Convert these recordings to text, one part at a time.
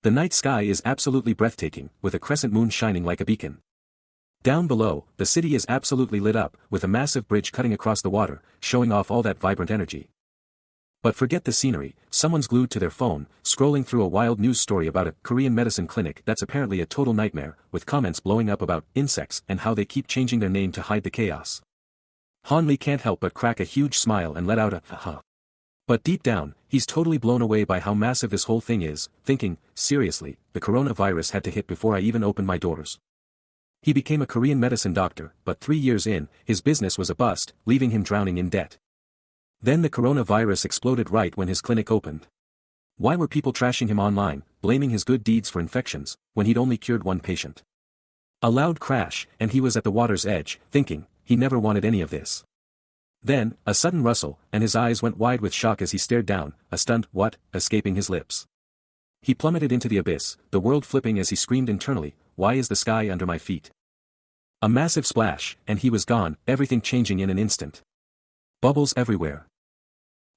The night sky is absolutely breathtaking, with a crescent moon shining like a beacon. Down below, the city is absolutely lit up, with a massive bridge cutting across the water, showing off all that vibrant energy. But forget the scenery, someone's glued to their phone, scrolling through a wild news story about a Korean medicine clinic that's apparently a total nightmare, with comments blowing up about insects and how they keep changing their name to hide the chaos. Han-Lee can't help but crack a huge smile and let out a ha. But deep down, he's totally blown away by how massive this whole thing is, thinking, seriously, the coronavirus had to hit before I even opened my doors. He became a Korean medicine doctor, but 3 years in, his business was a bust, leaving him drowning in debt. Then the coronavirus exploded right when his clinic opened. Why were people trashing him online, blaming his good deeds for infections, when he'd only cured one patient? A loud crash, and he was at the water's edge, thinking, he never wanted any of this. Then, a sudden rustle, and his eyes went wide with shock as he stared down, a stunned "what" escaping his lips. He plummeted into the abyss, the world flipping as he screamed internally, "Why is the sky under my feet?" A massive splash, and he was gone, everything changing in an instant. Bubbles everywhere.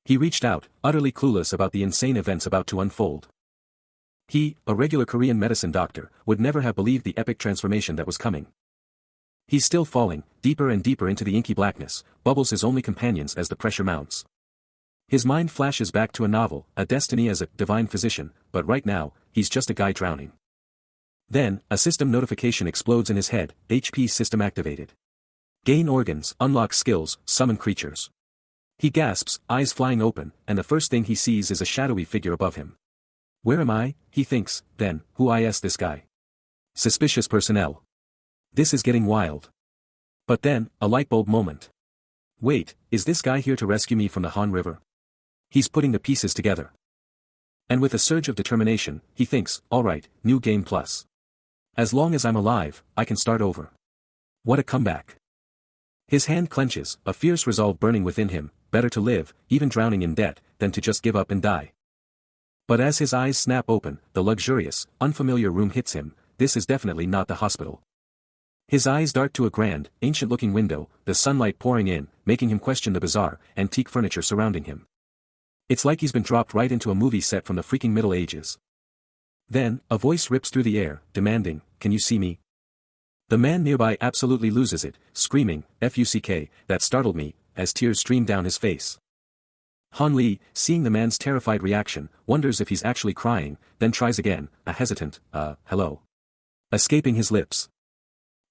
He reached out, utterly clueless about the insane events about to unfold. He, a regular Korean medicine doctor, would never have believed the epic transformation that was coming. He's still falling, deeper and deeper into the inky blackness, Bubbles his only companions as the pressure mounts. His mind flashes back to a novel, a destiny as a divine physician, but right now, he's just a guy drowning. Then, a system notification explodes in his head, HP system activated. Gain organs, unlock skills, summon creatures. He gasps, eyes flying open, and the first thing he sees is a shadowy figure above him. Where am I? He thinks, then, who is this guy? Suspicious personnel. This is getting wild. But then, a lightbulb moment. Wait, is this guy here to rescue me from the Han River? He's putting the pieces together. And with a surge of determination, he thinks, alright, new game plus. As long as I'm alive, I can start over. What a comeback. His hand clenches, a fierce resolve burning within him, better to live, even drowning in debt, than to just give up and die. But as his eyes snap open, the luxurious, unfamiliar room hits him, this is definitely not the hospital. His eyes dart to a grand, ancient-looking window, the sunlight pouring in, making him question the bizarre, antique furniture surrounding him. It's like he's been dropped right into a movie set from the freaking Middle Ages. Then, a voice rips through the air, demanding, "Can you see me?" The man nearby absolutely loses it, screaming, "Fuck, that startled me," as tears stream down his face. Han-Lee, seeing the man's terrified reaction, wonders if he's actually crying, then tries again, a hesitant, hello. Escaping his lips.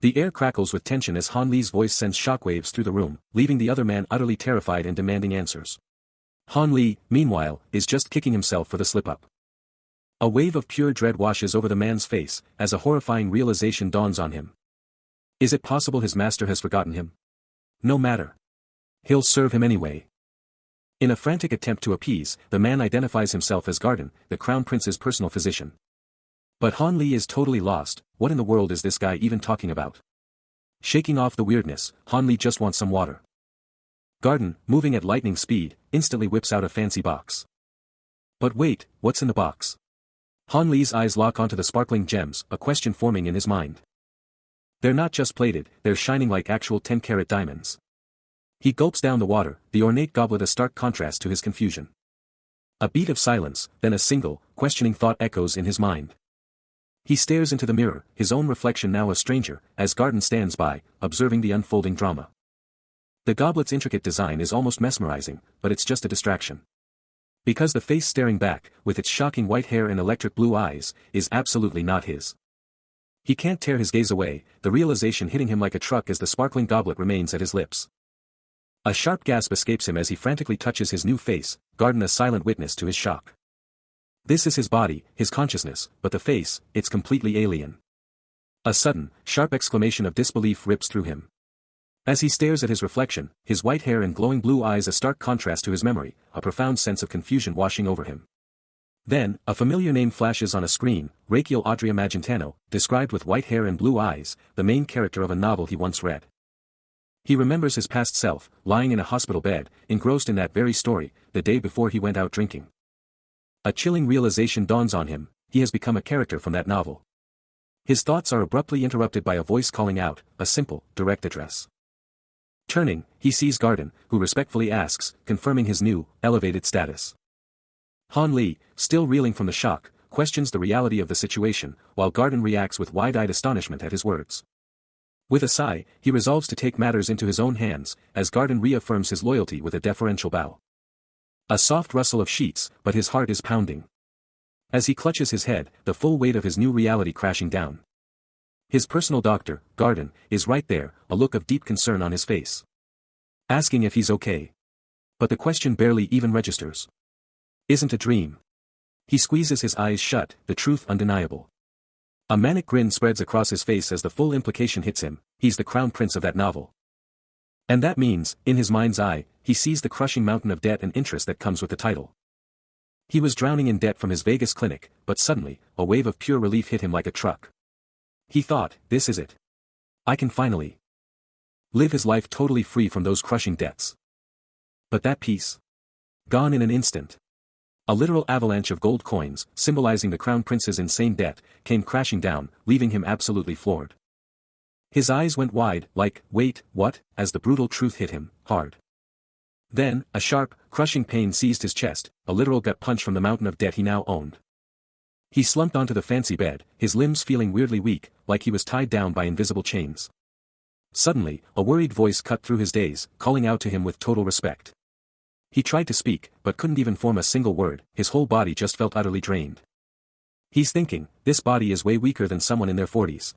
The air crackles with tension as Han-Lee's voice sends shockwaves through the room, leaving the other man utterly terrified and demanding answers. Han-Lee, meanwhile, is just kicking himself for the slip-up. A wave of pure dread washes over the man's face, as a horrifying realization dawns on him. Is it possible his master has forgotten him? No matter. He'll serve him anyway. In a frantic attempt to appease, the man identifies himself as Garden, the Crown Prince's personal physician. But Han-Lee is totally lost, what in the world is this guy even talking about? Shaking off the weirdness, Han-Lee just wants some water. Garden, moving at lightning speed, instantly whips out a fancy box. But wait, what's in the box? Han-Lee's eyes lock onto the sparkling gems, a question forming in his mind. They're not just plated, they're shining like actual 10-carat diamonds. He gulps down the water, the ornate goblet a stark contrast to his confusion. A beat of silence, then a single, questioning thought echoes in his mind. He stares into the mirror, his own reflection now a stranger, as Garden stands by, observing the unfolding drama. The goblet's intricate design is almost mesmerizing, but it's just a distraction. Because the face staring back, with its shocking white hair and electric blue eyes, is absolutely not his. He can't tear his gaze away, the realization hitting him like a truck as the sparkling goblet remains at his lips. A sharp gasp escapes him as he frantically touches his new face, Garden a silent witness to his shock. This is his body, his consciousness, but the face, it's completely alien. A sudden, sharp exclamation of disbelief rips through him. As he stares at his reflection, his white hair and glowing blue eyes a stark contrast to his memory, a profound sense of confusion washing over him. Then, a familiar name flashes on a screen, Raquel Audrey Magentano, described with white hair and blue eyes, the main character of a novel he once read. He remembers his past self, lying in a hospital bed, engrossed in that very story, the day before he went out drinking. A chilling realization dawns on him, he has become a character from that novel. His thoughts are abruptly interrupted by a voice calling out, a simple, direct address. Turning, he sees Garden, who respectfully asks, confirming his new, elevated status. Han-Lee, still reeling from the shock, questions the reality of the situation, while Garden reacts with wide-eyed astonishment at his words. With a sigh, he resolves to take matters into his own hands, as Garden reaffirms his loyalty with a deferential bow. A soft rustle of sheets, but his heart is pounding. As he clutches his head, the full weight of his new reality crashing down. His personal doctor, Garden, is right there, a look of deep concern on his face. Asking if he's okay. But the question barely even registers. Isn't a dream. He squeezes his eyes shut, the truth undeniable. A manic grin spreads across his face as the full implication hits him, he's the crown prince of that novel. And that means, in his mind's eye, he sees the crushing mountain of debt and interest that comes with the title. He was drowning in debt from his Vegas clinic, but suddenly, a wave of pure relief hit him like a truck. He thought, this is it. I can finally live his life totally free from those crushing debts. But that peace? Gone in an instant. A literal avalanche of gold coins, symbolizing the crown prince's insane debt, came crashing down, leaving him absolutely floored. His eyes went wide, like, wait, what, as the brutal truth hit him, hard. Then, a sharp, crushing pain seized his chest, a literal gut punch from the mountain of debt he now owned. He slumped onto the fancy bed, his limbs feeling weirdly weak, like he was tied down by invisible chains. Suddenly, a worried voice cut through his daze, calling out to him with total respect. He tried to speak, but couldn't even form a single word, his whole body just felt utterly drained. He's thinking, this body is way weaker than someone in their 40s.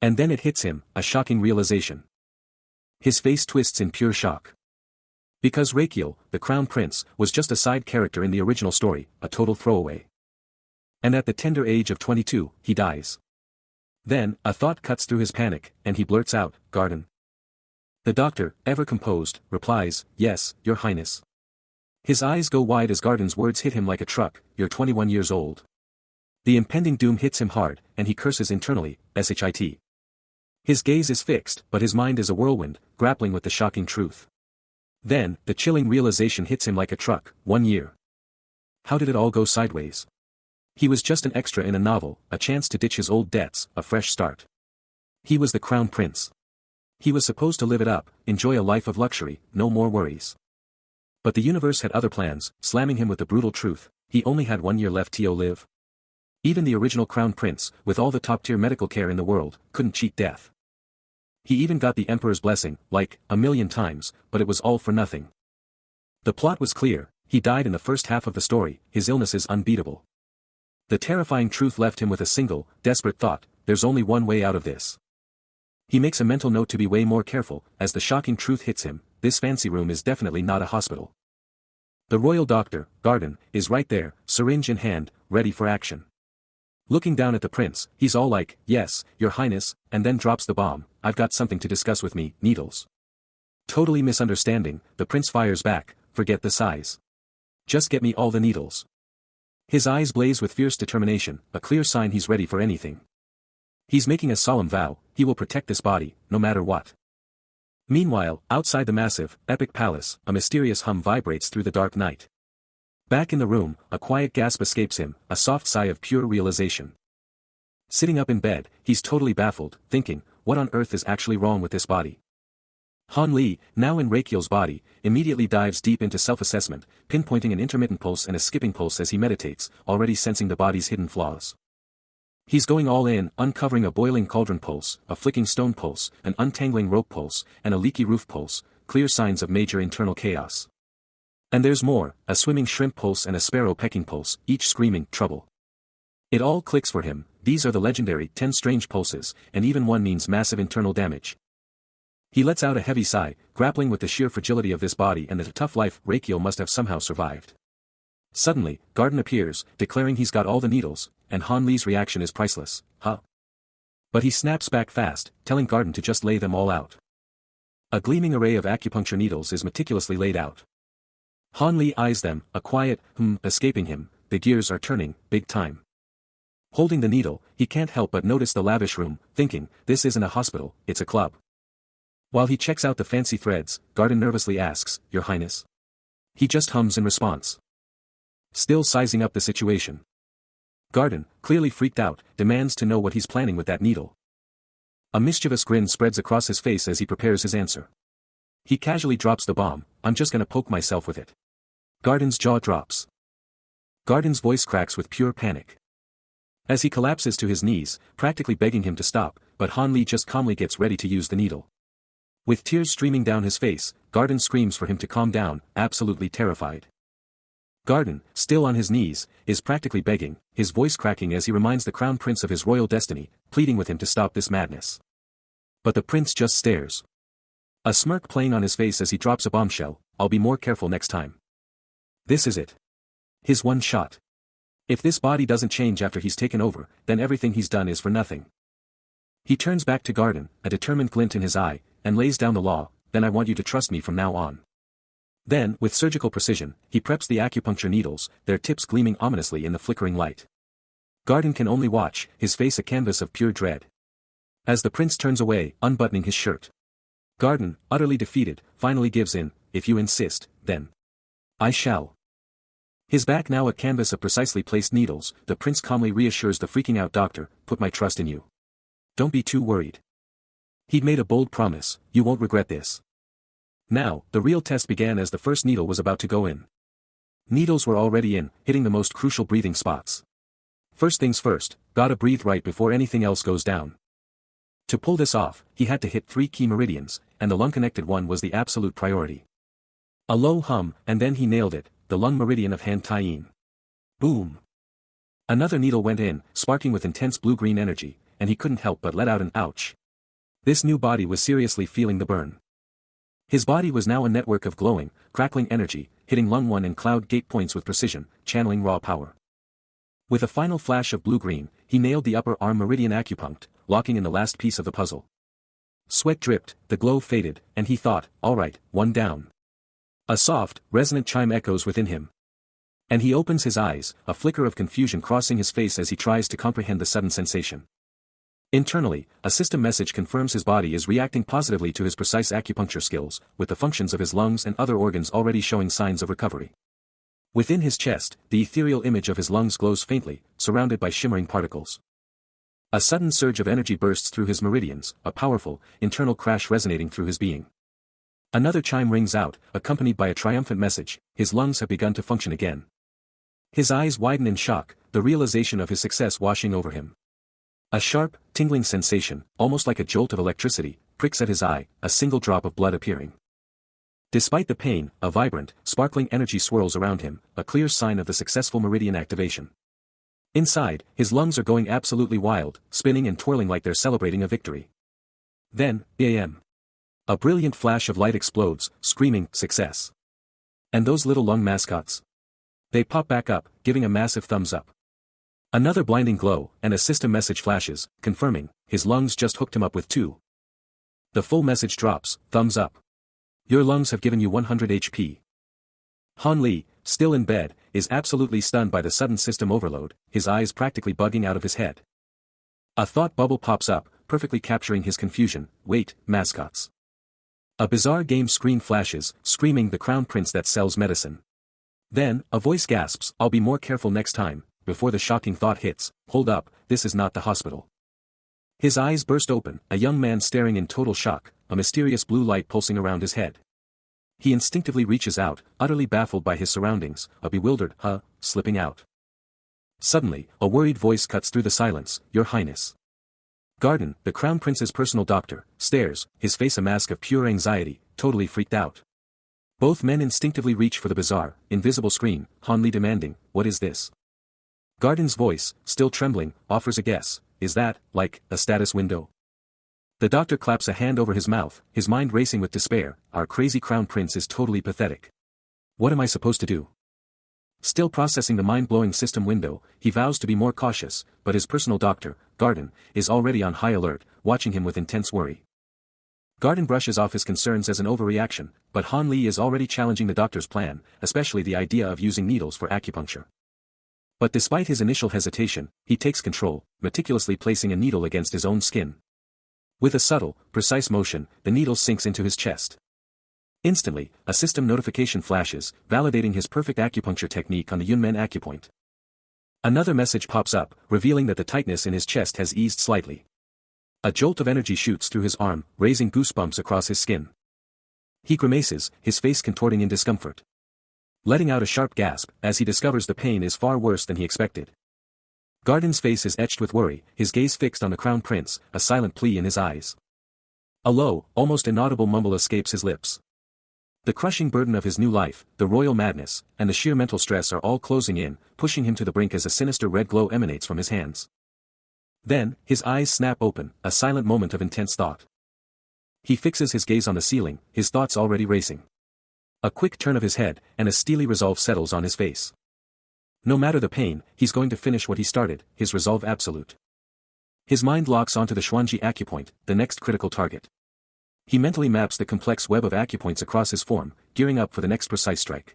And then it hits him, a shocking realization. His face twists in pure shock. Because Rakiel, the crown prince, was just a side character in the original story, a total throwaway. And at the tender age of 22, he dies. Then, a thought cuts through his panic, and he blurts out, Garden. The doctor, ever composed, replies, yes, your highness. His eyes go wide as Garden's words hit him like a truck, you're 21 years old. The impending doom hits him hard, and he curses internally, shit. His gaze is fixed, but his mind is a whirlwind, grappling with the shocking truth. Then, the chilling realization hits him like a truck, 1 year. How did it all go sideways? He was just an extra in a novel, a chance to ditch his old debts, a fresh start. He was the crown prince. He was supposed to live it up, enjoy a life of luxury, no more worries. But the universe had other plans, slamming him with the brutal truth, he only had 1 year left to live. Even the original crown prince, with all the top-tier medical care in the world, couldn't cheat death. He even got the emperor's blessing, like, 1,000,000 times, but it was all for nothing. The plot was clear, he died in the first half of the story, his illness is unbeatable. The terrifying truth left him with a single, desperate thought, there's only one way out of this. He makes a mental note to be way more careful, as the shocking truth hits him, this fancy room is definitely not a hospital. The royal doctor, Garden, is right there, syringe in hand, ready for action. Looking down at the prince, he's all like, yes, your highness, and then drops the bomb, I've got something to discuss with me, needles. Totally misunderstanding, the prince fires back, forget the size. Just get me all the needles. His eyes blaze with fierce determination, a clear sign he's ready for anything. He's making a solemn vow, he will protect this body, no matter what. Meanwhile, outside the massive, epic palace, a mysterious hum vibrates through the dark night. Back in the room, a quiet gasp escapes him, a soft sigh of pure realization. Sitting up in bed, he's totally baffled, thinking, what on earth is actually wrong with this body? Han Li, now in Rakiel's body, immediately dives deep into self-assessment, pinpointing an intermittent pulse and a skipping pulse as he meditates, already sensing the body's hidden flaws. He's going all in, uncovering a boiling cauldron pulse, a flicking stone pulse, an untangling rope pulse, and a leaky roof pulse, clear signs of major internal chaos. And there's more, a swimming shrimp pulse and a sparrow pecking pulse, each screaming, trouble. It all clicks for him, these are the legendary 10 strange pulses, and even one means massive internal damage. He lets out a heavy sigh, grappling with the sheer fragility of this body and the tough life Rakiel must have somehow survived. Suddenly, Garden appears, declaring he's got all the needles, and Han Li's reaction is priceless, huh? But he snaps back fast, telling Garden to just lay them all out. A gleaming array of acupuncture needles is meticulously laid out. Han Li eyes them, a quiet, escaping him, the gears are turning, big time. Holding the needle, he can't help but notice the lavish room, thinking, this isn't a hospital, it's a club. While he checks out the fancy threads, Garden nervously asks, Your Highness. He just hums in response. Still sizing up the situation. Garden, clearly freaked out, demands to know what he's planning with that needle. A mischievous grin spreads across his face as he prepares his answer. He casually drops the bomb, I'm just gonna poke myself with it. Garden's jaw drops. Garden's voice cracks with pure panic. As he collapses to his knees, practically begging him to stop, but Han Li just calmly gets ready to use the needle. With tears streaming down his face, Garden screams for him to calm down, absolutely terrified. Garden, still on his knees, is practically begging, his voice cracking as he reminds the crown prince of his royal destiny, pleading with him to stop this madness. But the prince just stares. A smirk playing on his face as he drops a bombshell, "I'll be more careful next time." This is it. His one shot. If this body doesn't change after he's taken over, then everything he's done is for nothing. He turns back to Garden, a determined glint in his eye, and lays down the law, "Then I want you to trust me from now on." Then, with surgical precision, he preps the acupuncture needles, their tips gleaming ominously in the flickering light. Garden can only watch, his face a canvas of pure dread. As the prince turns away, unbuttoning his shirt. Garden, utterly defeated, finally gives in, "If you insist, then I shall." His back now a canvas of precisely placed needles, the prince calmly reassures the freaking out doctor, "Put my trust in you. Don't be too worried. He'd made a bold promise, you won't regret this." Now, the real test began as the first needle was about to go in. Needles were already in, hitting the most crucial breathing spots. First things first, gotta breathe right before anything else goes down. To pull this off, he had to hit 3 key meridians, and the lung-connected one was the absolute priority. A low hum, and then he nailed it, the lung meridian of Han Tai-yin. Boom! Another needle went in, sparking with intense blue-green energy, and he couldn't help but let out an ouch. This new body was seriously feeling the burn. His body was now a network of glowing, crackling energy, hitting lung 1 and cloud gate points with precision, channeling raw power. With a final flash of blue-green, he nailed the upper arm meridian acupunct, locking in the last piece of the puzzle. Sweat dripped, the glow faded, and he thought, "All right, one down." A soft, resonant chime echoes within him. And he opens his eyes, a flicker of confusion crossing his face as he tries to comprehend the sudden sensation. Internally, a system message confirms his body is reacting positively to his precise acupuncture skills, with the functions of his lungs and other organs already showing signs of recovery. Within his chest, the ethereal image of his lungs glows faintly, surrounded by shimmering particles. A sudden surge of energy bursts through his meridians, a powerful, internal crash resonating through his being. Another chime rings out, accompanied by a triumphant message, his lungs have begun to function again. His eyes widen in shock, the realization of his success washing over him. A sharp, tingling sensation, almost like a jolt of electricity, pricks at his eye, a single drop of blood appearing. Despite the pain, a vibrant, sparkling energy swirls around him, a clear sign of the successful meridian activation. Inside, his lungs are going absolutely wild, spinning and twirling like they're celebrating a victory. Then, bam! A brilliant flash of light explodes, screaming, "Success!" And those little lung mascots? They pop back up, giving a massive thumbs up. Another blinding glow, and a system message flashes, confirming, his lungs just hooked him up with 2. The full message drops, "Thumbs up. Your lungs have given you 100 HP. Han Li, still in bed, is absolutely stunned by the sudden system overload, his eyes practically bugging out of his head. A thought bubble pops up, perfectly capturing his confusion, "Wait, mascots." A bizarre game screen flashes, screaming the crown prince that sells medicine. Then, a voice gasps, "I'll be more careful next time," before the shocking thought hits, "Hold up, this is not the hospital." His eyes burst open, a young man staring in total shock, a mysterious blue light pulsing around his head. He instinctively reaches out, utterly baffled by his surroundings, a bewildered, slipping out. Suddenly, a worried voice cuts through the silence, "Your Highness." Garden, the crown prince's personal doctor, stares, his face a mask of pure anxiety, totally freaked out. Both men instinctively reach for the bizarre, invisible screen, Han Li demanding, "What is this?" Garden's voice, still trembling, offers a guess, "Is that, like, a status window?" The doctor claps a hand over his mouth, his mind racing with despair, "Our crazy crown prince is totally pathetic. What am I supposed to do?" Still processing the mind-blowing system window, he vows to be more cautious, but his personal doctor, Garden, is already on high alert, watching him with intense worry. Garden brushes off his concerns as an overreaction, but Han Li is already challenging the doctor's plan, especially the idea of using needles for acupuncture. But despite his initial hesitation, he takes control, meticulously placing a needle against his own skin. With a subtle, precise motion, the needle sinks into his chest. Instantly, a system notification flashes, validating his perfect acupuncture technique on the Yunmen acupoint. Another message pops up, revealing that the tightness in his chest has eased slightly. A jolt of energy shoots through his arm, raising goosebumps across his skin. He grimaces, his face contorting in discomfort. Letting out a sharp gasp, as he discovers the pain is far worse than he expected. Garden's face is etched with worry, his gaze fixed on the crown prince, a silent plea in his eyes. A low, almost inaudible mumble escapes his lips. The crushing burden of his new life, the royal madness, and the sheer mental stress are all closing in, pushing him to the brink as a sinister red glow emanates from his hands. Then, his eyes snap open, a silent moment of intense thought. He fixes his gaze on the ceiling, his thoughts already racing. A quick turn of his head, and a steely resolve settles on his face. No matter the pain, he's going to finish what he started, his resolve absolute. His mind locks onto the Xuanji acupoint, the next critical target. He mentally maps the complex web of acupoints across his form, gearing up for the next precise strike.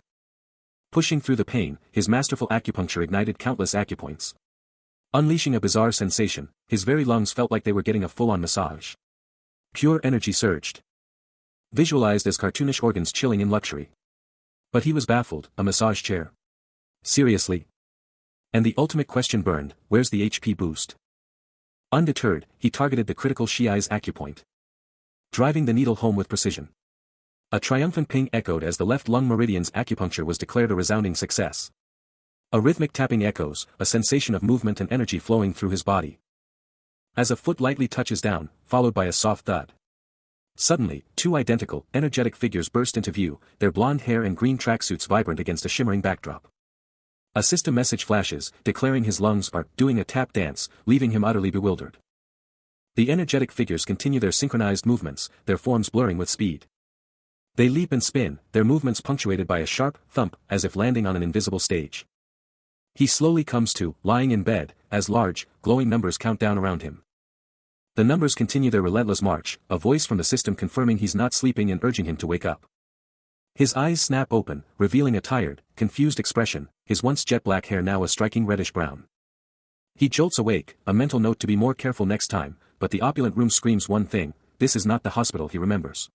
Pushing through the pain, his masterful acupuncture ignited countless acupoints. Unleashing a bizarre sensation, his very lungs felt like they were getting a full-on massage. Pure energy surged. Visualized as cartoonish organs chilling in luxury. But he was baffled, a massage chair. Seriously? And the ultimate question burned, where's the HP boost? Undeterred, he targeted the critical Shiai's acupoint. Driving the needle home with precision. A triumphant ping echoed as the left lung meridian's acupuncture was declared a resounding success. A rhythmic tapping echoes, a sensation of movement and energy flowing through his body. As a foot lightly touches down, followed by a soft thud. Suddenly, two identical, energetic figures burst into view, their blonde hair and green tracksuits vibrant against a shimmering backdrop. A system message flashes, declaring his lungs are doing a tap dance, leaving him utterly bewildered. The energetic figures continue their synchronized movements, their forms blurring with speed. They leap and spin, their movements punctuated by a sharp thump, as if landing on an invisible stage. He slowly comes to, lying in bed, as large, glowing numbers count down around him. The numbers continue their relentless march, a voice from the system confirming he's not sleeping and urging him to wake up. His eyes snap open, revealing a tired, confused expression, his once jet black hair now a striking reddish brown. He jolts awake, a mental note to be more careful next time, but the opulent room screams one thing, this is not the hospital he remembers.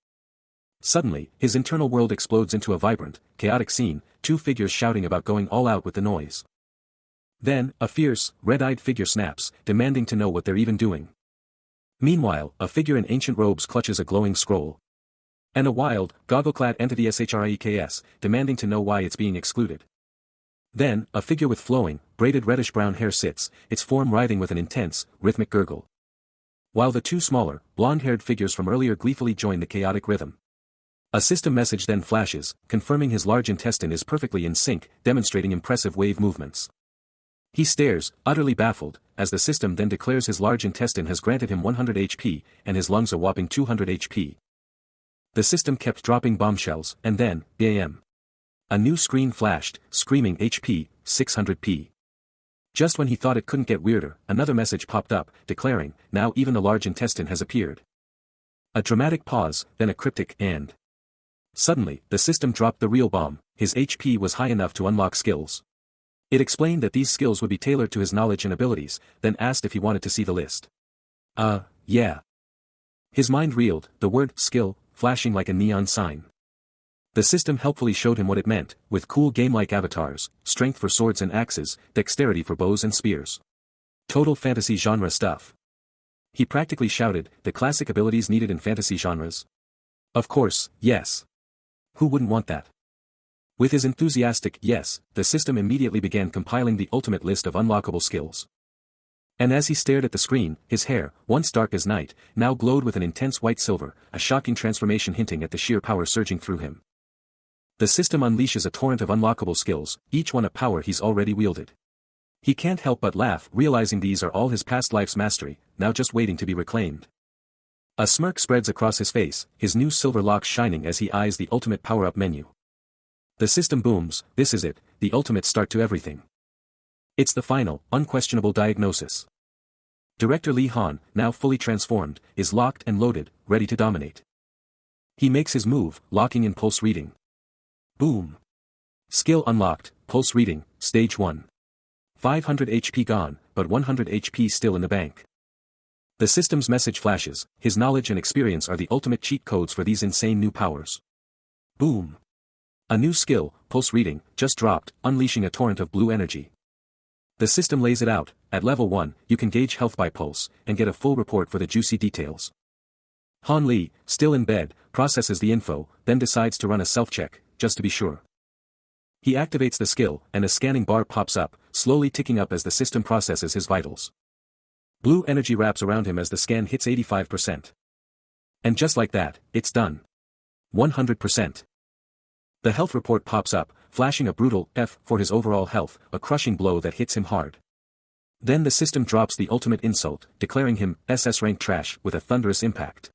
Suddenly, his internal world explodes into a vibrant, chaotic scene, two figures shouting about going all out with the noise. Then, a fierce, red-eyed figure snaps, demanding to know what they're even doing. Meanwhile, a figure in ancient robes clutches a glowing scroll. And a wild, goggle-clad entity SHRIEKS, demanding to know why it's being excluded. Then, a figure with flowing, braided reddish-brown hair sits, its form writhing with an intense, rhythmic gurgle. While the two smaller, blonde-haired figures from earlier gleefully join the chaotic rhythm. A system message then flashes, confirming his large intestine is perfectly in sync, demonstrating impressive wave movements. He stares, utterly baffled, as the system then declares his large intestine has granted him 100 HP, and his lungs a whopping 200 HP. The system kept dropping bombshells, and then, BAM. A new screen flashed, screaming HP, 600p. Just when he thought it couldn't get weirder, another message popped up, declaring, now even the large intestine has appeared. A dramatic pause, then a cryptic and. Suddenly, the system dropped the real bomb, his HP was high enough to unlock skills. It explained that these skills would be tailored to his knowledge and abilities, then asked if he wanted to see the list. Yeah. His mind reeled, the word, skill, flashing like a neon sign. The system helpfully showed him what it meant, with cool game-like avatars, strength for swords and axes, dexterity for bows and spears. Total fantasy genre stuff. He practically shouted, the classic abilities needed in fantasy genres. Of course, yes. Who wouldn't want that? With his enthusiastic yes, the system immediately began compiling the ultimate list of unlockable skills. And as he stared at the screen, his hair, once dark as night, now glowed with an intense white silver, a shocking transformation hinting at the sheer power surging through him. The system unleashes a torrent of unlockable skills, each one a power he's already wielded. He can't help but laugh, realizing these are all his past life's mastery, now just waiting to be reclaimed. A smirk spreads across his face, his new silver locks shining as he eyes the ultimate power-up menu. The system booms, this is it, the ultimate start to everything. It's the final, unquestionable diagnosis. Director Lee Han, now fully transformed, is locked and loaded, ready to dominate. He makes his move, locking in pulse reading. Boom. Skill unlocked, pulse reading, stage 1. 500 HP gone, but 100 HP still in the bank. The system's message flashes, his knowledge and experience are the ultimate cheat codes for these insane new powers. Boom. A new skill, pulse reading, just dropped, unleashing a torrent of blue energy. The system lays it out, at level 1, you can gauge health by pulse, and get a full report for the juicy details. Han Li, still in bed, processes the info, then decides to run a self-check, just to be sure. He activates the skill, and a scanning bar pops up, slowly ticking up as the system processes his vitals. Blue energy wraps around him as the scan hits 85%. And just like that, it's done. 100%. The health report pops up, flashing a brutal F for his overall health, a crushing blow that hits him hard. Then the system drops the ultimate insult, declaring him SS-rank trash with a thunderous impact.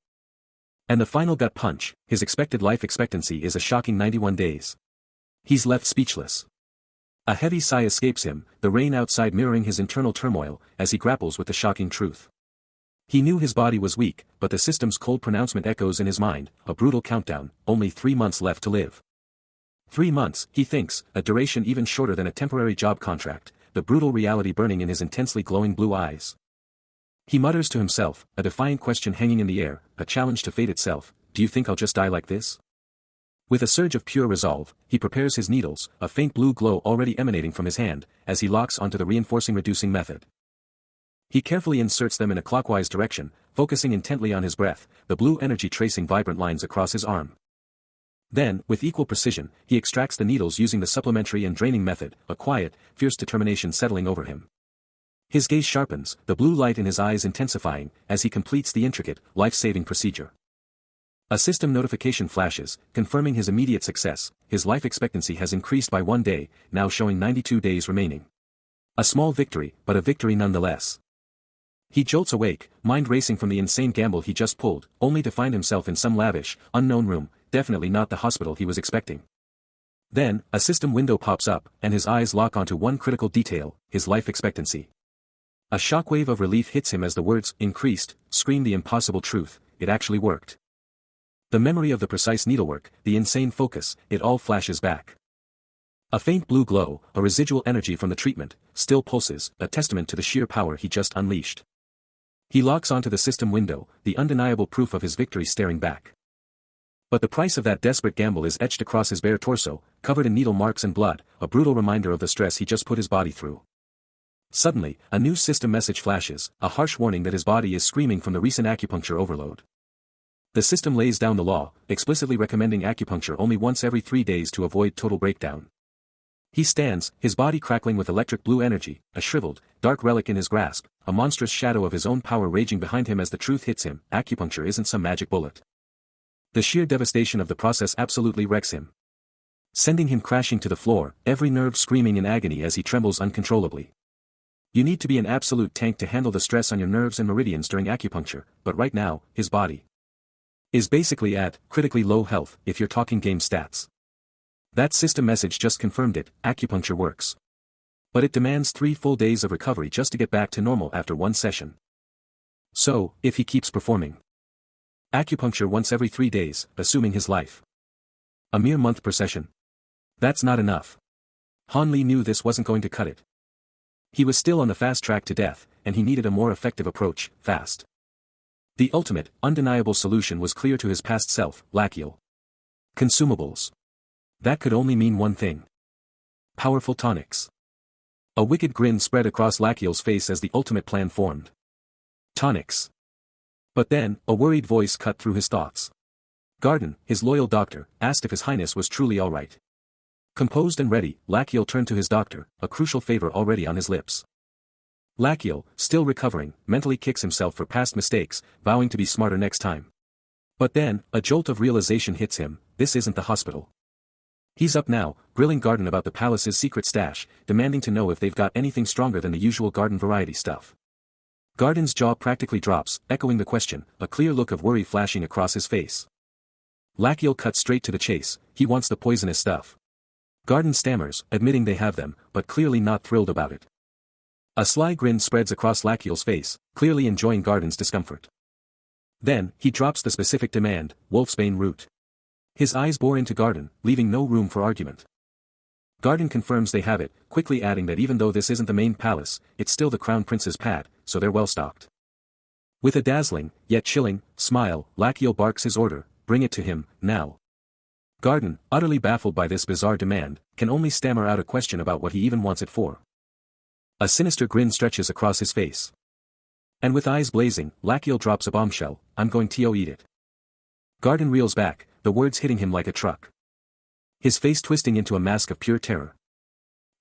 And the final gut punch, his expected life expectancy is a shocking 91 days. He's left speechless. A heavy sigh escapes him, the rain outside mirroring his internal turmoil, as he grapples with the shocking truth. He knew his body was weak, but the system's cold pronouncement echoes in his mind, a brutal countdown, only 3 months left to live. 3 months, he thinks, a duration even shorter than a temporary job contract, the brutal reality burning in his intensely glowing blue eyes. He mutters to himself, a defiant question hanging in the air, a challenge to fate itself, do you think I'll just die like this? With a surge of pure resolve, he prepares his needles, a faint blue glow already emanating from his hand, as he locks onto the reinforcing reducing method. He carefully inserts them in a clockwise direction, focusing intently on his breath, the blue energy tracing vibrant lines across his arm. Then, with equal precision, he extracts the needles using the supplementary and draining method, a quiet, fierce determination settling over him. His gaze sharpens, the blue light in his eyes intensifying, as he completes the intricate, life-saving procedure. A system notification flashes, confirming his immediate success. His life expectancy has increased by 1 day, now showing 92 days remaining. A small victory, but a victory nonetheless. He jolts awake, mind racing from the insane gamble he just pulled, only to find himself in some lavish, unknown room, definitely not the hospital he was expecting. Then, a system window pops up, and his eyes lock onto one critical detail, his life expectancy. A shockwave of relief hits him as the words, increased, scream the impossible truth, it actually worked. The memory of the precise needlework, the insane focus, it all flashes back. A faint blue glow, a residual energy from the treatment, still pulses, a testament to the sheer power he just unleashed. He locks onto the system window, the undeniable proof of his victory staring back. But the price of that desperate gamble is etched across his bare torso, covered in needle marks and blood, a brutal reminder of the stress he just put his body through. Suddenly, a new system message flashes, a harsh warning that his body is screaming from the recent acupuncture overload. The system lays down the law, explicitly recommending acupuncture only once every 3 days to avoid total breakdown. He stands, his body crackling with electric blue energy, a shriveled, dark relic in his grasp, a monstrous shadow of his own power raging behind him as the truth hits him, acupuncture isn't some magic bullet. The sheer devastation of the process absolutely wrecks him, sending him crashing to the floor, every nerve screaming in agony as he trembles uncontrollably. You need to be an absolute tank to handle the stress on your nerves and meridians during acupuncture, but right now, his body is basically at critically low health if you're talking game stats. That system message just confirmed it, acupuncture works. But it demands 3 full days of recovery just to get back to normal after 1 session. So, if he keeps performing acupuncture once every 3 days, assuming his life a mere month per session, that's not enough. Han Li knew this wasn't going to cut it. He was still on the fast track to death, and he needed a more effective approach, fast. The ultimate, undeniable solution was clear to his past self, Lachiel. Consumables. That could only mean one thing. Powerful tonics. A wicked grin spread across Lachiel's face as the ultimate plan formed. Tonics. But then, a worried voice cut through his thoughts. Garden, his loyal doctor, asked if His Highness was truly all right. Composed and ready, Lachiel turned to his doctor, a crucial favor already on his lips. Lachiel, still recovering, mentally kicks himself for past mistakes, vowing to be smarter next time. But then, a jolt of realization hits him, this isn't the hospital. He's up now, grilling Garden about the palace's secret stash, demanding to know if they've got anything stronger than the usual garden variety stuff. Garden's jaw practically drops, echoing the question, a clear look of worry flashing across his face. Lachiel cuts straight to the chase, he wants the poisonous stuff. Garden stammers, admitting they have them, but clearly not thrilled about it. A sly grin spreads across Lachiel's face, clearly enjoying Garden's discomfort. Then, he drops the specific demand, wolfsbane root. His eyes bore into Garden, leaving no room for argument. Garden confirms they have it, quickly adding that even though this isn't the main palace, it's still the crown prince's pad, so they're well stocked. With a dazzling, yet chilling, smile, Lachiel barks his order, bring it to him, now. Garden, utterly baffled by this bizarre demand, can only stammer out a question about what he even wants it for. A sinister grin stretches across his face. And with eyes blazing, Lachiel drops a bombshell, I'm going to eat it. Garden reels back, the words hitting him like a truck. his face twisting into a mask of pure terror.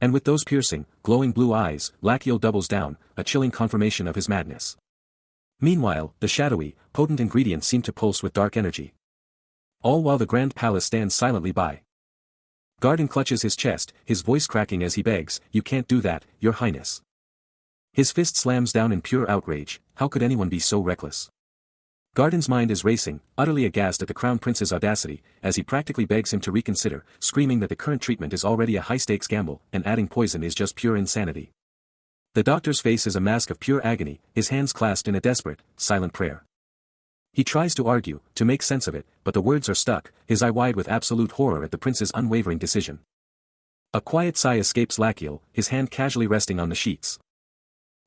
And with those piercing, glowing blue eyes, Lachiel doubles down, a chilling confirmation of his madness. Meanwhile, the shadowy, potent ingredients seem to pulse with dark energy. All while the Grand Palace stands silently by. Garden clutches his chest, his voice cracking as he begs, "You can't do that, Your Highness." His fist slams down in pure outrage. How could anyone be so reckless? Garden's mind is racing, utterly aghast at the Crown Prince's audacity, as he practically begs him to reconsider, screaming that the current treatment is already a high-stakes gamble, and adding poison is just pure insanity. The doctor's face is a mask of pure agony, his hands clasped in a desperate, silent prayer. He tries to argue, to make sense of it, but the words are stuck, his eye wide with absolute horror at the prince's unwavering decision. A quiet sigh escapes Lachiel, his hand casually resting on the sheets.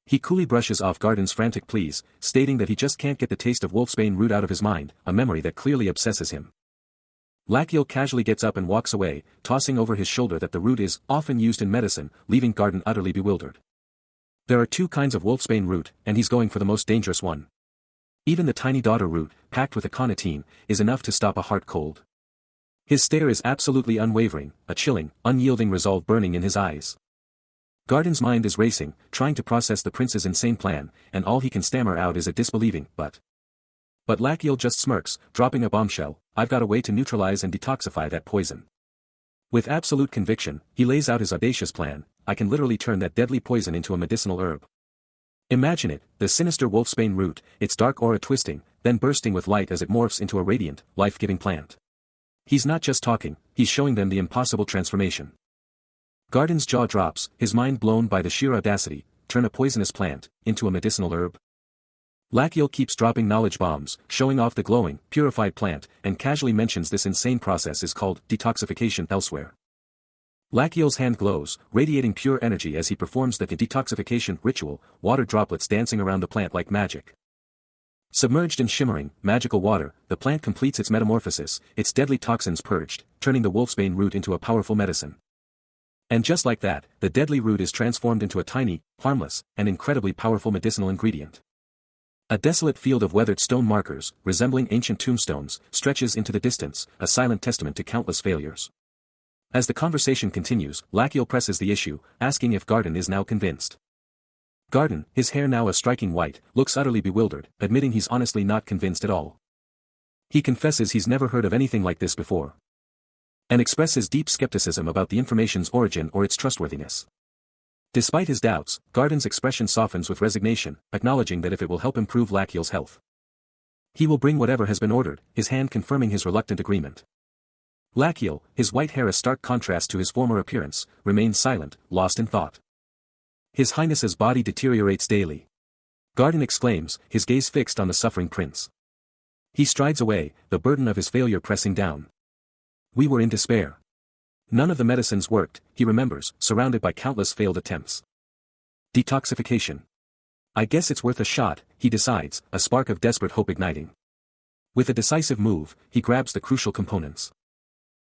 He coolly brushes off Garden's frantic pleas, stating that he just can't get the taste of wolfsbane root out of his mind, a memory that clearly obsesses him. Lachiel casually gets up and walks away, tossing over his shoulder that the root is often used in medicine, leaving Garden utterly bewildered. There are two kinds of wolfsbane root, and he's going for the most dangerous one. Even the tiny daughter root, packed with aconitine, is enough to stop a heart cold. His stare is absolutely unwavering, a chilling, unyielding resolve burning in his eyes. Garden's mind is racing, trying to process the prince's insane plan, and all he can stammer out is a disbelieving, but Lachiel just smirks, dropping a bombshell, "I've got a way to neutralize and detoxify that poison." With absolute conviction, he lays out his audacious plan, "I can literally turn that deadly poison into a medicinal herb." Imagine it, the sinister wolfsbane root, its dark aura twisting, then bursting with light as it morphs into a radiant, life-giving plant. He's not just talking, he's showing them the impossible transformation. Garden's jaw drops, his mind blown by the sheer audacity, turn a poisonous plant into a medicinal herb. Lachiel keeps dropping knowledge bombs, showing off the glowing, purified plant, and casually mentions this insane process is called detoxification elsewhere. Lachiel's hand glows, radiating pure energy as he performs the detoxification ritual, water droplets dancing around the plant like magic. Submerged in shimmering, magical water, the plant completes its metamorphosis, its deadly toxins purged, turning the wolfsbane root into a powerful medicine. And just like that, the deadly root is transformed into a tiny, harmless, and incredibly powerful medicinal ingredient. A desolate field of weathered stone markers, resembling ancient tombstones, stretches into the distance, a silent testament to countless failures. As the conversation continues, Lachiel presses the issue, asking if Garden is now convinced. Garden, his hair now a striking white, looks utterly bewildered, admitting he's honestly not convinced at all. He confesses he's never heard of anything like this before, and expresses deep skepticism about the information's origin or its trustworthiness. Despite his doubts, Garden's expression softens with resignation, acknowledging that if it will help improve Lachiel's health, he will bring whatever has been ordered, his hand confirming his reluctant agreement. Lachiel, his white hair a stark contrast to his former appearance, remains silent, lost in thought. His Highness's body deteriorates daily. Garden exclaims, his gaze fixed on the suffering prince. He strides away, the burden of his failure pressing down. We were in despair. None of the medicines worked, he remembers, surrounded by countless failed attempts. Detoxification. I guess it's worth a shot, he decides, a spark of desperate hope igniting. With a decisive move, he grabs the crucial components.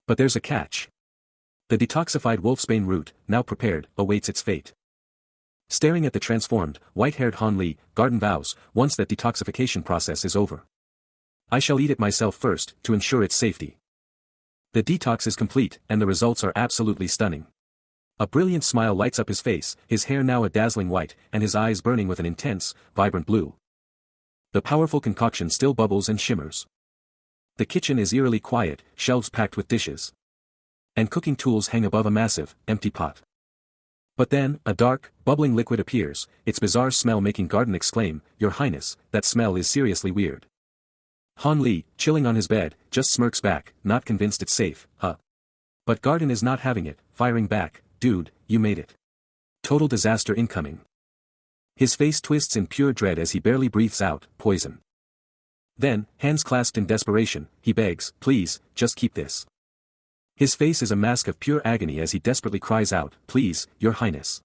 But there's a catch. The detoxified wolfsbane root, now prepared, awaits its fate. Staring at the transformed, white-haired Han Li, Garden vows, once that detoxification process is over, I shall eat it myself first, to ensure its safety. The detox is complete, and the results are absolutely stunning. A brilliant smile lights up his face, his hair now a dazzling white, and his eyes burning with an intense, vibrant blue. The powerful concoction still bubbles and shimmers. The kitchen is eerily quiet, shelves packed with dishes, and cooking tools hang above a massive, empty pot. But then, a dark, bubbling liquid appears, its bizarre smell making Garden exclaim, "Your Highness, that smell is seriously weird." Han Li, chilling on his bed, just smirks back, not convinced it's safe, huh? But Garden is not having it, firing back, "Dude, you made it. Total disaster incoming." His face twists in pure dread as he barely breathes out, "Poison." Then, hands clasped in desperation, he begs, "Please, just keep this." His face is a mask of pure agony as he desperately cries out, "Please, Your Highness."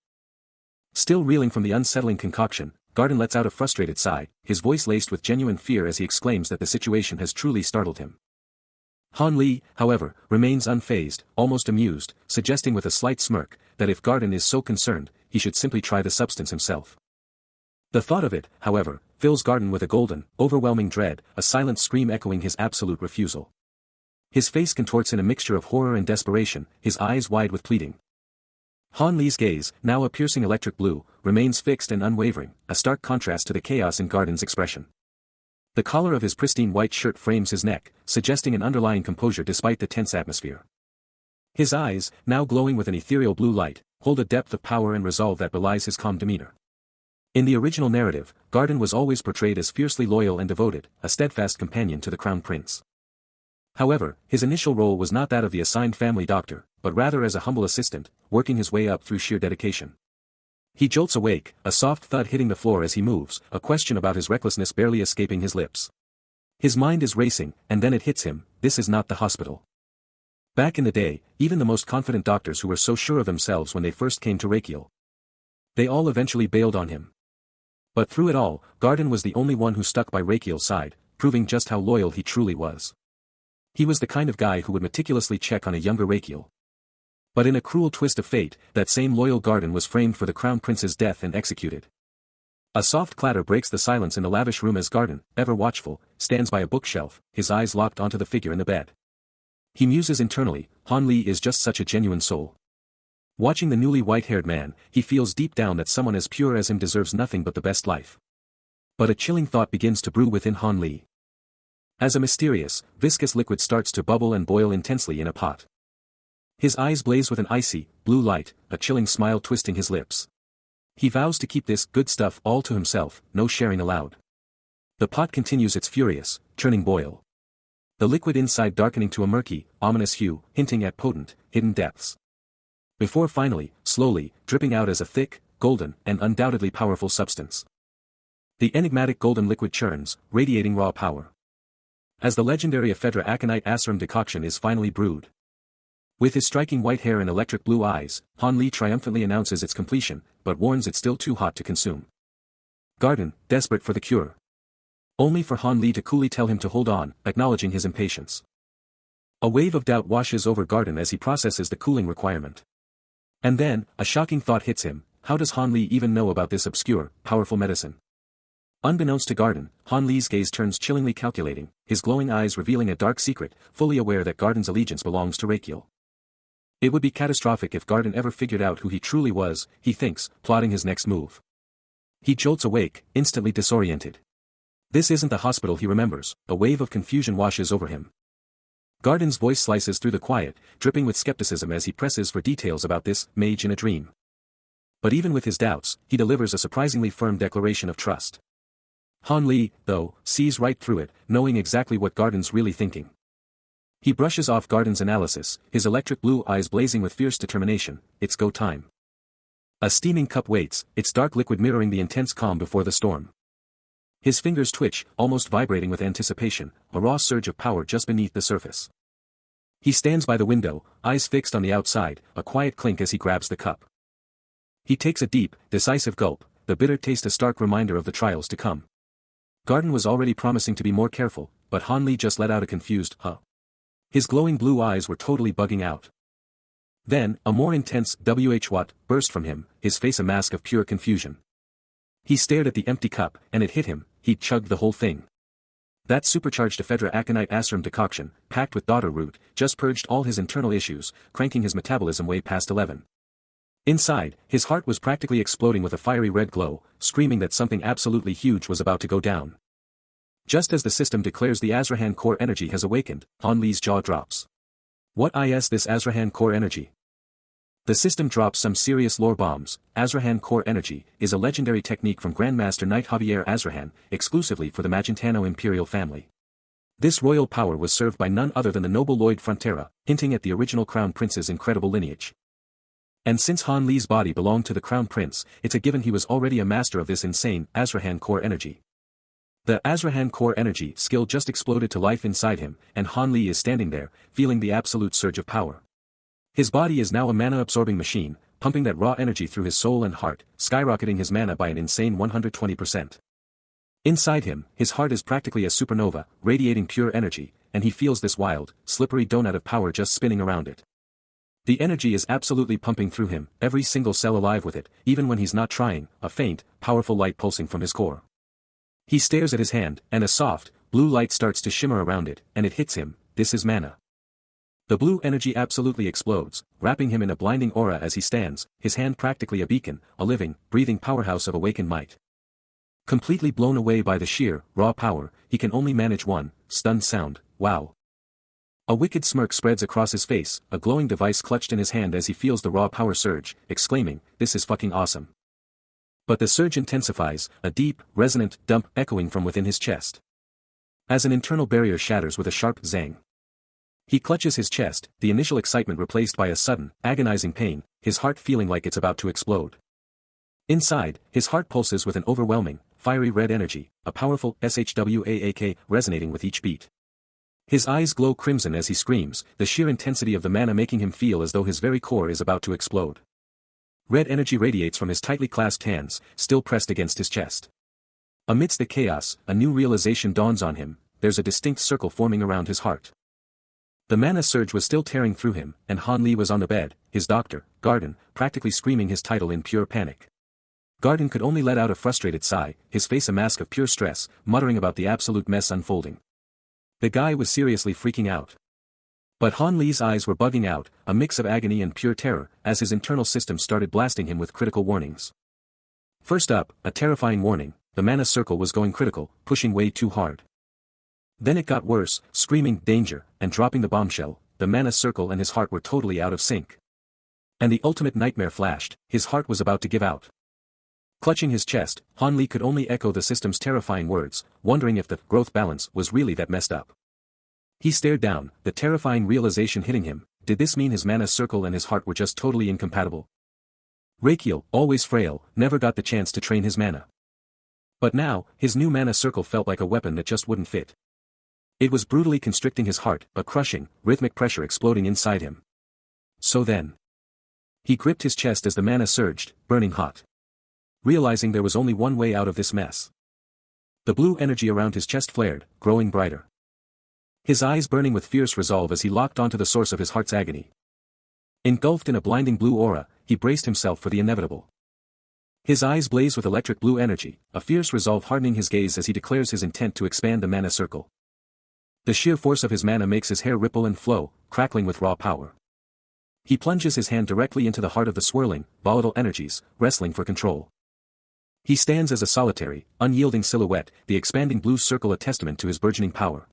Still reeling from the unsettling concoction, Garden lets out a frustrated sigh, his voice laced with genuine fear as he exclaims that the situation has truly startled him. Han Li, however, remains unfazed, almost amused, suggesting with a slight smirk, that if Garden is so concerned, he should simply try the substance himself. The thought of it, however, fills Garden with a golden, overwhelming dread, a silent scream echoing his absolute refusal. His face contorts in a mixture of horror and desperation, his eyes wide with pleading. Han Li's gaze, now a piercing electric blue, remains fixed and unwavering, a stark contrast to the chaos in Garden's expression. The collar of his pristine white shirt frames his neck, suggesting an underlying composure despite the tense atmosphere. His eyes, now glowing with an ethereal blue light, hold a depth of power and resolve that belies his calm demeanor. In the original narrative, Garden was always portrayed as fiercely loyal and devoted, a steadfast companion to the crown prince. However, his initial role was not that of the assigned family doctor, but rather as a humble assistant, working his way up through sheer dedication. He jolts awake, a soft thud hitting the floor as he moves, a question about his recklessness barely escaping his lips. His mind is racing, and then it hits him, this is not the hospital. Back in the day, even the most confident doctors who were so sure of themselves when they first came to Rakiel, they all eventually bailed on him. But through it all, Garden was the only one who stuck by Rakiel's side, proving just how loyal he truly was. He was the kind of guy who would meticulously check on a younger Rakiel. But in a cruel twist of fate, that same loyal Garden was framed for the crown prince's death and executed. A soft clatter breaks the silence in the lavish room as Garden, ever watchful, stands by a bookshelf, his eyes locked onto the figure in the bed. He muses internally, Han Li is just such a genuine soul. Watching the newly white-haired man, he feels deep down that someone as pure as him deserves nothing but the best life. But a chilling thought begins to brew within Han Li. As a mysterious, viscous liquid starts to bubble and boil intensely in a pot. His eyes blaze with an icy, blue light, a chilling smile twisting his lips. He vows to keep this good stuff all to himself, no sharing allowed. The pot continues its furious, churning boil. The liquid inside darkening to a murky, ominous hue, hinting at potent, hidden depths. Before finally, slowly, dripping out as a thick, golden, and undoubtedly powerful substance. The enigmatic golden liquid churns, radiating raw power. As the legendary ephedra aconite acerem decoction is finally brewed. With his striking white hair and electric blue eyes, Han Li triumphantly announces its completion, but warns it's still too hot to consume. Garden, desperate for the cure. Only for Han Li to coolly tell him to hold on, acknowledging his impatience. A wave of doubt washes over Garden as he processes the cooling requirement. And then, a shocking thought hits him, how does Han Li even know about this obscure, powerful medicine? Unbeknownst to Garden, Han Li's gaze turns chillingly calculating, his glowing eyes revealing a dark secret, fully aware that Garden's allegiance belongs to Rakiel. It would be catastrophic if Garden ever figured out who he truly was, he thinks, plotting his next move. He jolts awake, instantly disoriented. This isn't the hospital he remembers, a wave of confusion washes over him. Garden's voice slices through the quiet, dripping with skepticism as he presses for details about this mage in a dream. But even with his doubts, he delivers a surprisingly firm declaration of trust. Han Li, though, sees right through it, knowing exactly what Garden's really thinking. He brushes off Garden's analysis, his electric blue eyes blazing with fierce determination, it's go time. A steaming cup waits, its dark liquid mirroring the intense calm before the storm. His fingers twitch, almost vibrating with anticipation, a raw surge of power just beneath the surface. He stands by the window, eyes fixed on the outside, a quiet clink as he grabs the cup. He takes a deep, decisive gulp, the bitter taste a stark reminder of the trials to come. Garden was already promising to be more careful, but Han Li just let out a confused, huh. His glowing blue eyes were totally bugging out. Then, a more intense what burst from him, his face a mask of pure confusion. He stared at the empty cup, and it hit him, he'd chugged the whole thing. That supercharged ephedra aconite acerem decoction, packed with daughter root, just purged all his internal issues, cranking his metabolism way past 11. Inside, his heart was practically exploding with a fiery red glow, screaming that something absolutely huge was about to go down. Just as the system declares the Azrahan core energy has awakened, Han Li's jaw drops. What is this Azrahan core energy? The system drops some serious lore bombs. Azrahan core energy is a legendary technique from Grandmaster Knight Javier Azrahan, exclusively for the Magentano imperial family. This royal power was served by none other than the noble Lloyd Frontera, hinting at the original crown prince's incredible lineage. And since Han Li's body belonged to the crown prince, it's a given he was already a master of this insane Azrahan core energy. The Azrahan core energy skill just exploded to life inside him, and Han Li is standing there, feeling the absolute surge of power. His body is now a mana-absorbing machine, pumping that raw energy through his soul and heart, skyrocketing his mana by an insane 120%. Inside him, his heart is practically a supernova, radiating pure energy, and he feels this wild, slippery donut of power just spinning around it. The energy is absolutely pumping through him, every single cell alive with it, even when he's not trying, a faint, powerful light pulsing from his core. He stares at his hand, and a soft, blue light starts to shimmer around it, and it hits him, this is mana. The blue energy absolutely explodes, wrapping him in a blinding aura as he stands, his hand practically a beacon, a living, breathing powerhouse of awakened might. Completely blown away by the sheer, raw power, he can only manage one, stunned sound, wow. A wicked smirk spreads across his face, a glowing device clutched in his hand as he feels the raw power surge, exclaiming, "This is fucking awesome." But the surge intensifies, a deep, resonant dump echoing from within his chest. As an internal barrier shatters with a sharp zang. He clutches his chest, the initial excitement replaced by a sudden, agonizing pain, his heart feeling like it's about to explode. Inside, his heart pulses with an overwhelming, fiery red energy, a powerful SHWAAK resonating with each beat. His eyes glow crimson as he screams, the sheer intensity of the mana making him feel as though his very core is about to explode. Red energy radiates from his tightly clasped hands, still pressed against his chest. Amidst the chaos, a new realization dawns on him, there's a distinct circle forming around his heart. The mana surge was still tearing through him, and Han Li was on the bed, his doctor, Garden, practically screaming his title in pure panic. Garden could only let out a frustrated sigh, his face a mask of pure stress, muttering about the absolute mess unfolding. The guy was seriously freaking out. But Han Li's eyes were bugging out, a mix of agony and pure terror, as his internal system started blasting him with critical warnings. First up, a terrifying warning, the mana circle was going critical, pushing way too hard. Then it got worse, screaming danger, and dropping the bombshell, the mana circle and his heart were totally out of sync. And the ultimate nightmare flashed, his heart was about to give out. Clutching his chest, Han Li could only echo the system's terrifying words, wondering if the growth balance was really that messed up. He stared down, the terrifying realization hitting him, did this mean his mana circle and his heart were just totally incompatible? Rakiel, always frail, never got the chance to train his mana. But now, his new mana circle felt like a weapon that just wouldn't fit. It was brutally constricting his heart, a crushing, rhythmic pressure exploding inside him. So then. He gripped his chest as the mana surged, burning hot. Realizing there was only one way out of this mess. The blue energy around his chest flared, growing brighter. His eyes burning with fierce resolve as he locked onto the source of his heart's agony. Engulfed in a blinding blue aura, he braced himself for the inevitable. His eyes blaze with electric blue energy, a fierce resolve hardening his gaze as he declares his intent to expand the mana circle. The sheer force of his mana makes his hair ripple and flow, crackling with raw power. He plunges his hand directly into the heart of the swirling, volatile energies, wrestling for control. He stands as a solitary, unyielding silhouette, the expanding blue circle a testament to his burgeoning power.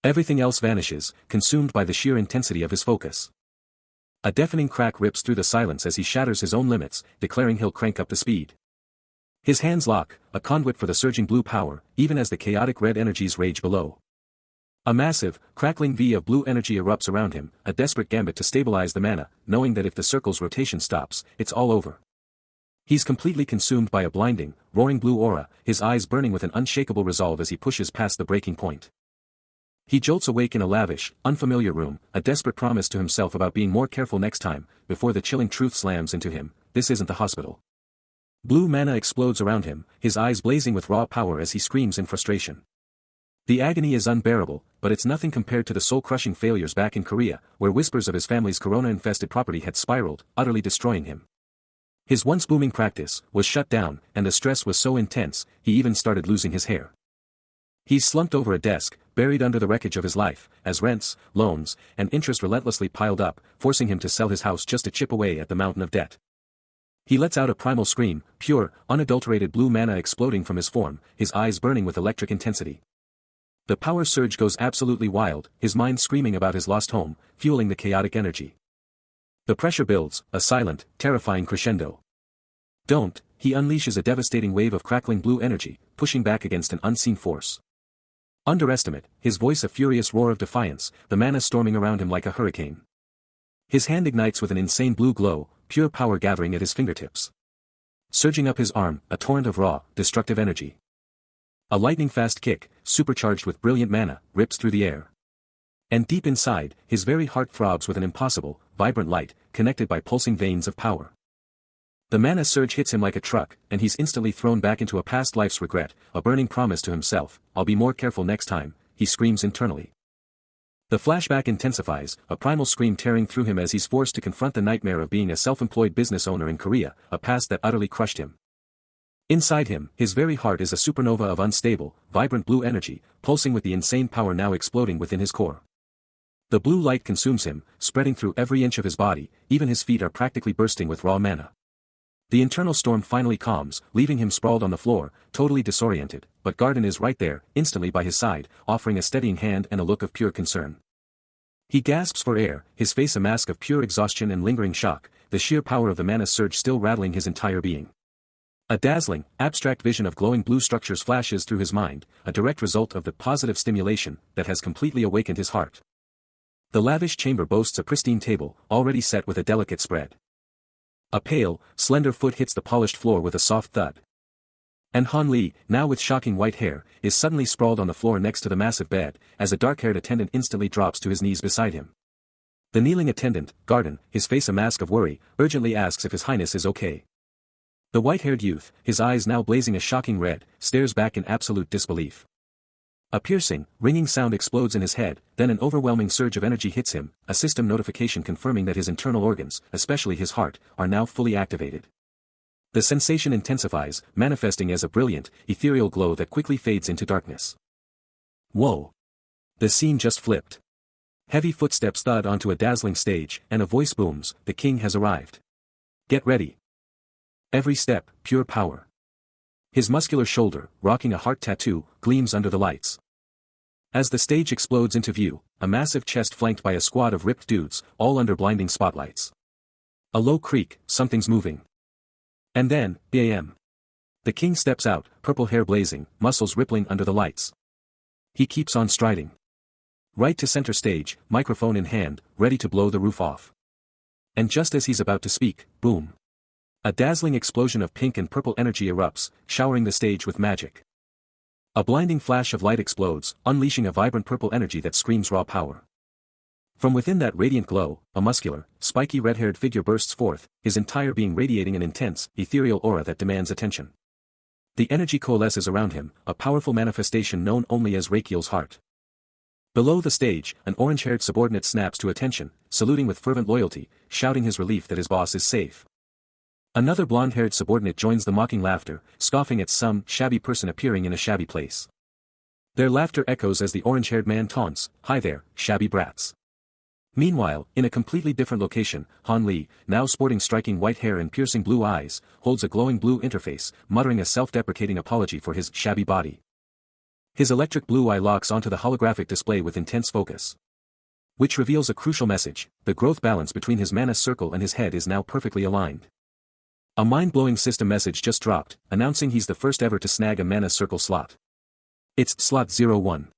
Everything else vanishes, consumed by the sheer intensity of his focus. A deafening crack rips through the silence as he shatters his own limits, declaring he'll crank up the speed. His hands lock, a conduit for the surging blue power, even as the chaotic red energies rage below. A massive, crackling V of blue energy erupts around him, a desperate gambit to stabilize the mana, knowing that if the circle's rotation stops, it's all over. He's completely consumed by a blinding, roaring blue aura, his eyes burning with an unshakable resolve as he pushes past the breaking point. He jolts awake in a lavish, unfamiliar room, a desperate promise to himself about being more careful next time, before the chilling truth slams into him, this isn't the hospital. Blue mana explodes around him, his eyes blazing with raw power as he screams in frustration. The agony is unbearable, but it's nothing compared to the soul-crushing failures back in Korea, where whispers of his family's corona-infested property had spiraled, utterly destroying him. His once booming practice was shut down, and the stress was so intense, he even started losing his hair. He's slumped over a desk, buried under the wreckage of his life, as rents, loans, and interest relentlessly piled up, forcing him to sell his house just to chip away at the mountain of debt. He lets out a primal scream, pure, unadulterated blue mana exploding from his form, his eyes burning with electric intensity. The power surge goes absolutely wild, his mind screaming about his lost home, fueling the chaotic energy. The pressure builds, a silent, terrifying crescendo. Don't, he unleashes a devastating wave of crackling blue energy, pushing back against an unseen force. Underestimate, his voice a furious roar of defiance, the mana storming around him like a hurricane. His hand ignites with an insane blue glow, pure power gathering at his fingertips. Surging up his arm, a torrent of raw, destructive energy. A lightning-fast kick, supercharged with brilliant mana, rips through the air. And deep inside, his very heart throbs with an impossible, vibrant light, connected by pulsing veins of power. The mana surge hits him like a truck, and he's instantly thrown back into a past life's regret, a burning promise to himself, I'll be more careful next time, he screams internally. The flashback intensifies, a primal scream tearing through him as he's forced to confront the nightmare of being a self-employed business owner in Korea, a past that utterly crushed him. Inside him, his very heart is a supernova of unstable, vibrant blue energy, pulsing with the insane power now exploding within his core. The blue light consumes him, spreading through every inch of his body, even his feet are practically bursting with raw mana. The internal storm finally calms, leaving him sprawled on the floor, totally disoriented, but Garden is right there, instantly by his side, offering a steadying hand and a look of pure concern. He gasps for air, his face a mask of pure exhaustion and lingering shock, the sheer power of the mana surge still rattling his entire being. A dazzling, abstract vision of glowing blue structures flashes through his mind, a direct result of the positive stimulation that has completely awakened his heart. The lavish chamber boasts a pristine table, already set with a delicate spread. A pale, slender foot hits the polished floor with a soft thud. And Han Li, now with shocking white hair, is suddenly sprawled on the floor next to the massive bed, as a dark-haired attendant instantly drops to his knees beside him. The kneeling attendant, Garden, his face a mask of worry, urgently asks if His Highness is okay. The white-haired youth, his eyes now blazing a shocking red, stares back in absolute disbelief. A piercing, ringing sound explodes in his head, then an overwhelming surge of energy hits him, a system notification confirming that his internal organs, especially his heart, are now fully activated. The sensation intensifies, manifesting as a brilliant, ethereal glow that quickly fades into darkness. Whoa! The scene just flipped. Heavy footsteps thud onto a dazzling stage, and a voice booms, "The king has arrived. Get ready." Every step, pure power. His muscular shoulder, rocking a heart tattoo, gleams under the lights. As the stage explodes into view, a massive chest flanked by a squad of ripped dudes, all under blinding spotlights. A low creak, something's moving. And then, bam! The king steps out, purple hair blazing, muscles rippling under the lights. He keeps on striding. Right to center stage, microphone in hand, ready to blow the roof off. And just as he's about to speak, boom! A dazzling explosion of pink and purple energy erupts, showering the stage with magic. A blinding flash of light explodes, unleashing a vibrant purple energy that screams raw power. From within that radiant glow, a muscular, spiky red-haired figure bursts forth, his entire being radiating an intense, ethereal aura that demands attention. The energy coalesces around him, a powerful manifestation known only as Rakiel's heart. Below the stage, an orange-haired subordinate snaps to attention, saluting with fervent loyalty, shouting his relief that his boss is safe. Another blonde-haired subordinate joins the mocking laughter, scoffing at some shabby person appearing in a shabby place. Their laughter echoes as the orange-haired man taunts, "Hi there, shabby brats." Meanwhile, in a completely different location, Han Li, now sporting striking white hair and piercing blue eyes, holds a glowing blue interface, muttering a self-deprecating apology for his shabby body. His electric blue eye locks onto the holographic display with intense focus, which reveals a crucial message: the growth balance between his mana circle and his head is now perfectly aligned. A mind-blowing system message just dropped, announcing he's the first ever to snag a mana circle slot. It's slot 01.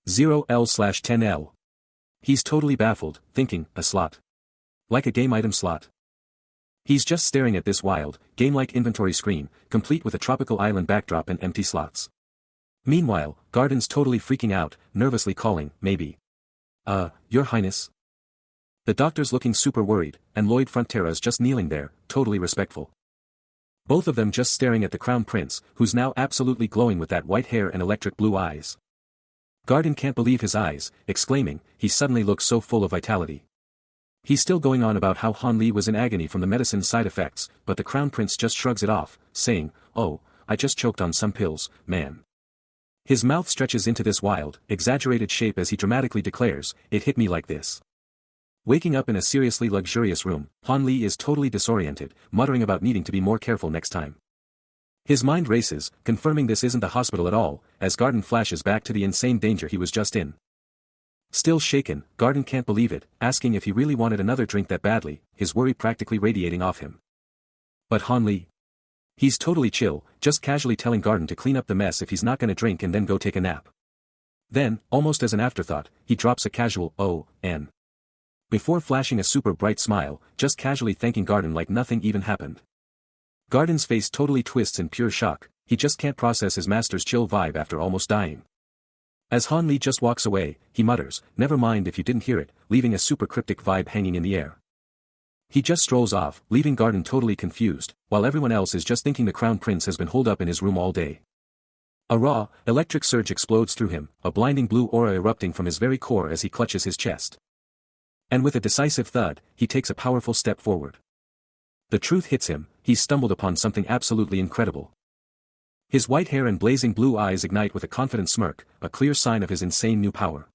0L/10L. He's totally baffled, thinking, a slot? Like a game item slot? He's just staring at this wild, game-like inventory screen, complete with a tropical island backdrop and empty slots. Meanwhile, Garden's totally freaking out, nervously calling, "Maybe. Your Highness?" The doctor's looking super worried, and Lloyd Frontera's just kneeling there, totally respectful. Both of them just staring at the Crown Prince, who's now absolutely glowing with that white hair and electric blue eyes. Garden can't believe his eyes, exclaiming, he suddenly looks so full of vitality. He's still going on about how Han Li was in agony from the medicine's side effects, but the Crown Prince just shrugs it off, saying, "Oh, I just choked on some pills, man." His mouth stretches into this wild, exaggerated shape as he dramatically declares, "It hit me like this." Waking up in a seriously luxurious room, Han Li is totally disoriented, muttering about needing to be more careful next time. His mind races, confirming this isn't the hospital at all, as Garden flashes back to the insane danger he was just in. Still shaken, Garden can't believe it, asking if he really wanted another drink that badly, his worry practically radiating off him. But Han Li? He's totally chill, just casually telling Garden to clean up the mess if he's not gonna drink and then go take a nap. Then, almost as an afterthought, he drops a casual, "Oh, N." Before flashing a super bright smile, just casually thanking Garden like nothing even happened. Garden's face totally twists in pure shock, he just can't process his master's chill vibe after almost dying. As Han Li just walks away, he mutters, "Never mind if you didn't hear it," leaving a super cryptic vibe hanging in the air. He just strolls off, leaving Garden totally confused, while everyone else is just thinking the Crown Prince has been holed up in his room all day. A raw, electric surge explodes through him, a blinding blue aura erupting from his very core as he clutches his chest. And with a decisive thud, he takes a powerful step forward. The truth hits him, he's stumbled upon something absolutely incredible. His white hair and blazing blue eyes ignite with a confident smirk, a clear sign of his insane new power.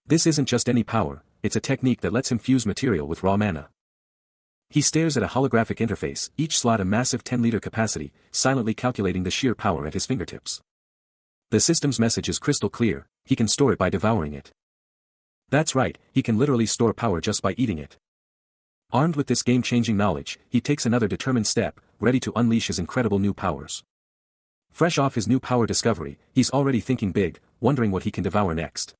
This isn't just any power, it's a technique that lets him fuse material with raw mana. He stares at a holographic interface, each slot a massive 10-liter capacity, silently calculating the sheer power at his fingertips. The system's message is crystal clear, he can store it by devouring it. That's right, he can literally store power just by eating it. Armed with this game-changing knowledge, he takes another determined step, ready to unleash his incredible new powers. Fresh off his new power discovery, he's already thinking big, wondering what he can devour next.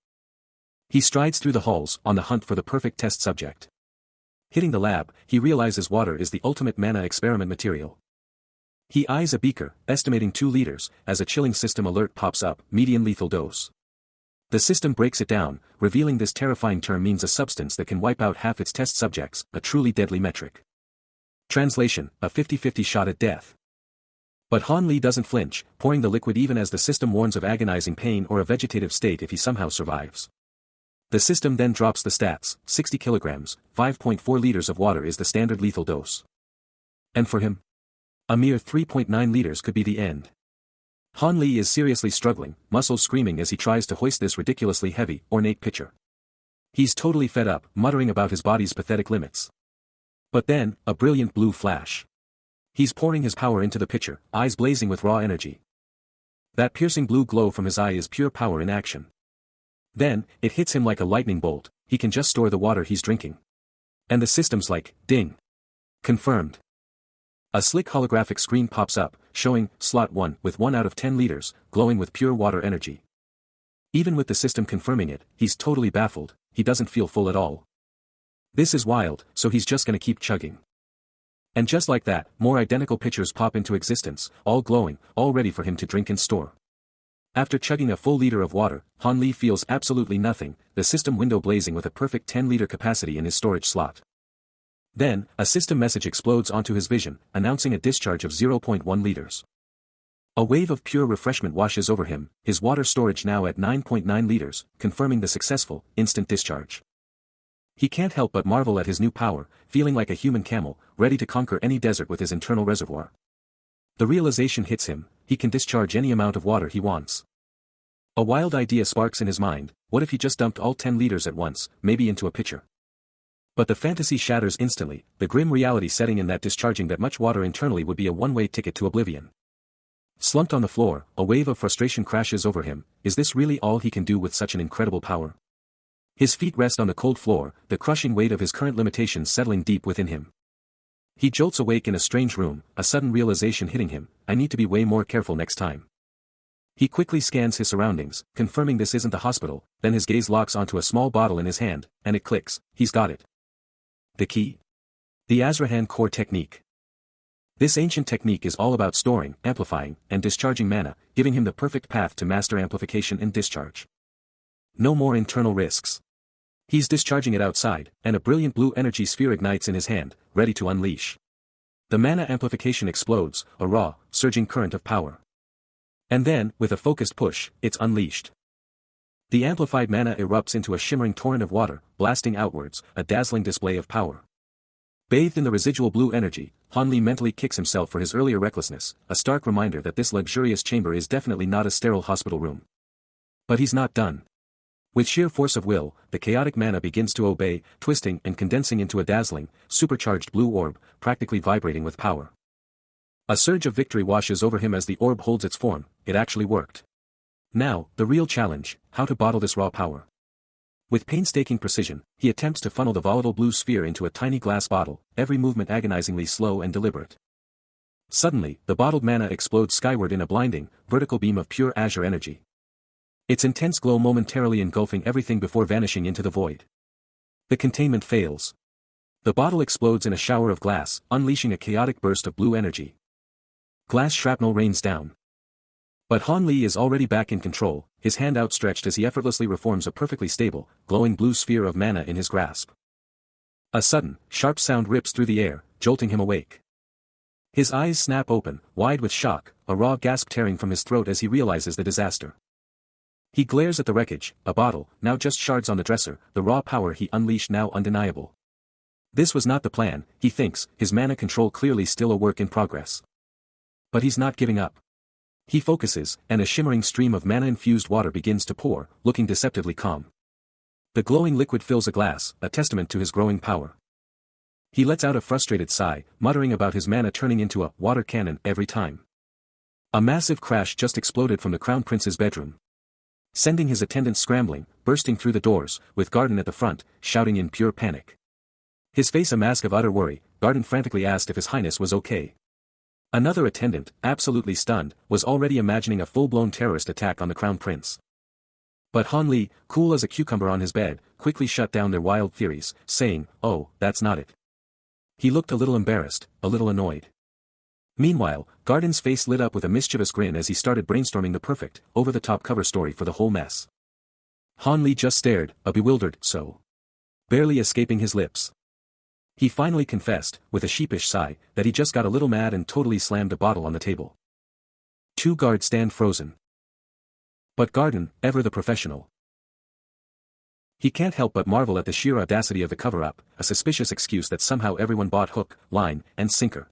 He strides through the halls, on the hunt for the perfect test subject. Hitting the lab, he realizes water is the ultimate mana experiment material. He eyes a beaker, estimating 2 liters, as a chilling system alert pops up, median lethal dose. The system breaks it down, revealing this terrifying term means a substance that can wipe out half its test subjects, a truly deadly metric. Translation, a 50-50 shot at death. But Han Li doesn't flinch, pouring the liquid even as the system warns of agonizing pain or a vegetative state if he somehow survives. The system then drops the stats, 60 kilograms, 5.4 liters of water is the standard lethal dose. And for him? A mere 3.9 liters could be the end. Han Li is seriously struggling, muscles screaming as he tries to hoist this ridiculously heavy, ornate pitcher. He's totally fed up, muttering about his body's pathetic limits. But then, a brilliant blue flash. He's pouring his power into the pitcher, eyes blazing with raw energy. That piercing blue glow from his eye is pure power in action. Then, it hits him like a lightning bolt, he can just store the water he's drinking. And the system's like, ding. Confirmed. A slick holographic screen pops up, showing, slot 1 with 1 out of 10 liters, glowing with pure water energy. Even with the system confirming it, he's totally baffled, he doesn't feel full at all. This is wild, so he's just gonna keep chugging. And just like that, more identical pitchers pop into existence, all glowing, all ready for him to drink and store. After chugging a full liter of water, Han Li feels absolutely nothing, the system window blazing with a perfect 10-liter capacity in his storage slot. Then, a system message explodes onto his vision, announcing a discharge of 0.1 liters. A wave of pure refreshment washes over him, his water storage now at 9.9 liters, confirming the successful, instant discharge. He can't help but marvel at his new power, feeling like a human camel, ready to conquer any desert with his internal reservoir. The realization hits him, he can discharge any amount of water he wants. A wild idea sparks in his mind, what if he just dumped all 10 liters at once, maybe into a pitcher? But the fantasy shatters instantly, the grim reality setting in that discharging that much water internally would be a one-way ticket to oblivion. Slumped on the floor, a wave of frustration crashes over him, is this really all he can do with such an incredible power? His feet rest on the cold floor, the crushing weight of his current limitations settling deep within him. He jolts awake in a strange room, a sudden realization hitting him, I need to be way more careful next time. He quickly scans his surroundings, confirming this isn't the hospital, then his gaze locks onto a small bottle in his hand, and it clicks, he's got it. The key? The Azrahan core technique. This ancient technique is all about storing, amplifying, and discharging mana, giving him the perfect path to master amplification and discharge. No more internal risks. He's discharging it outside, and a brilliant blue energy sphere ignites in his hand, ready to unleash. The mana amplification explodes, a raw, surging current of power. And then, with a focused push, it's unleashed. The amplified mana erupts into a shimmering torrent of water, blasting outwards, a dazzling display of power. Bathed in the residual blue energy, Han Li mentally kicks himself for his earlier recklessness, a stark reminder that this luxurious chamber is definitely not a sterile hospital room. But he's not done. With sheer force of will, the chaotic mana begins to obey, twisting and condensing into a dazzling, supercharged blue orb, practically vibrating with power. A surge of victory washes over him as the orb holds its form, it actually worked. Now, the real challenge, how to bottle this raw power. With painstaking precision, he attempts to funnel the volatile blue sphere into a tiny glass bottle, every movement agonizingly slow and deliberate. Suddenly, the bottled mana explodes skyward in a blinding, vertical beam of pure azure energy. Its intense glow momentarily engulfing everything before vanishing into the void. The containment fails. The bottle explodes in a shower of glass, unleashing a chaotic burst of blue energy. Glass shrapnel rains down. But Han Li is already back in control, his hand outstretched as he effortlessly reforms a perfectly stable, glowing blue sphere of mana in his grasp. A sudden, sharp sound rips through the air, jolting him awake. His eyes snap open, wide with shock, a raw gasp tearing from his throat as he realizes the disaster. He glares at the wreckage, a bottle, now just shards on the dresser, the raw power he unleashed now undeniable. This was not the plan, he thinks, his mana control clearly still a work in progress. But he's not giving up. He focuses, and a shimmering stream of mana-infused water begins to pour, looking deceptively calm. The glowing liquid fills a glass, a testament to his growing power. He lets out a frustrated sigh, muttering about his mana turning into a water cannon every time. A massive crash just exploded from the Crown Prince's bedroom, sending his attendants scrambling, bursting through the doors, with Garden at the front, shouting in pure panic. His face a mask of utter worry, Garden frantically asked if His Highness was okay. Another attendant, absolutely stunned, was already imagining a full-blown terrorist attack on the Crown Prince. But Han Li, cool as a cucumber on his bed, quickly shut down their wild theories, saying, "Oh, that's not it." He looked a little embarrassed, a little annoyed. Meanwhile, Garden's face lit up with a mischievous grin as he started brainstorming the perfect, over-the-top cover story for the whole mess. Han Li just stared, a bewildered "so," barely escaping his lips. He finally confessed, with a sheepish sigh, that he just got a little mad and totally slammed a bottle on the table. Two guards stand frozen. But Garden, ever the professional. He can't help but marvel at the sheer audacity of the cover-up, a suspicious excuse that somehow everyone bought hook, line, and sinker.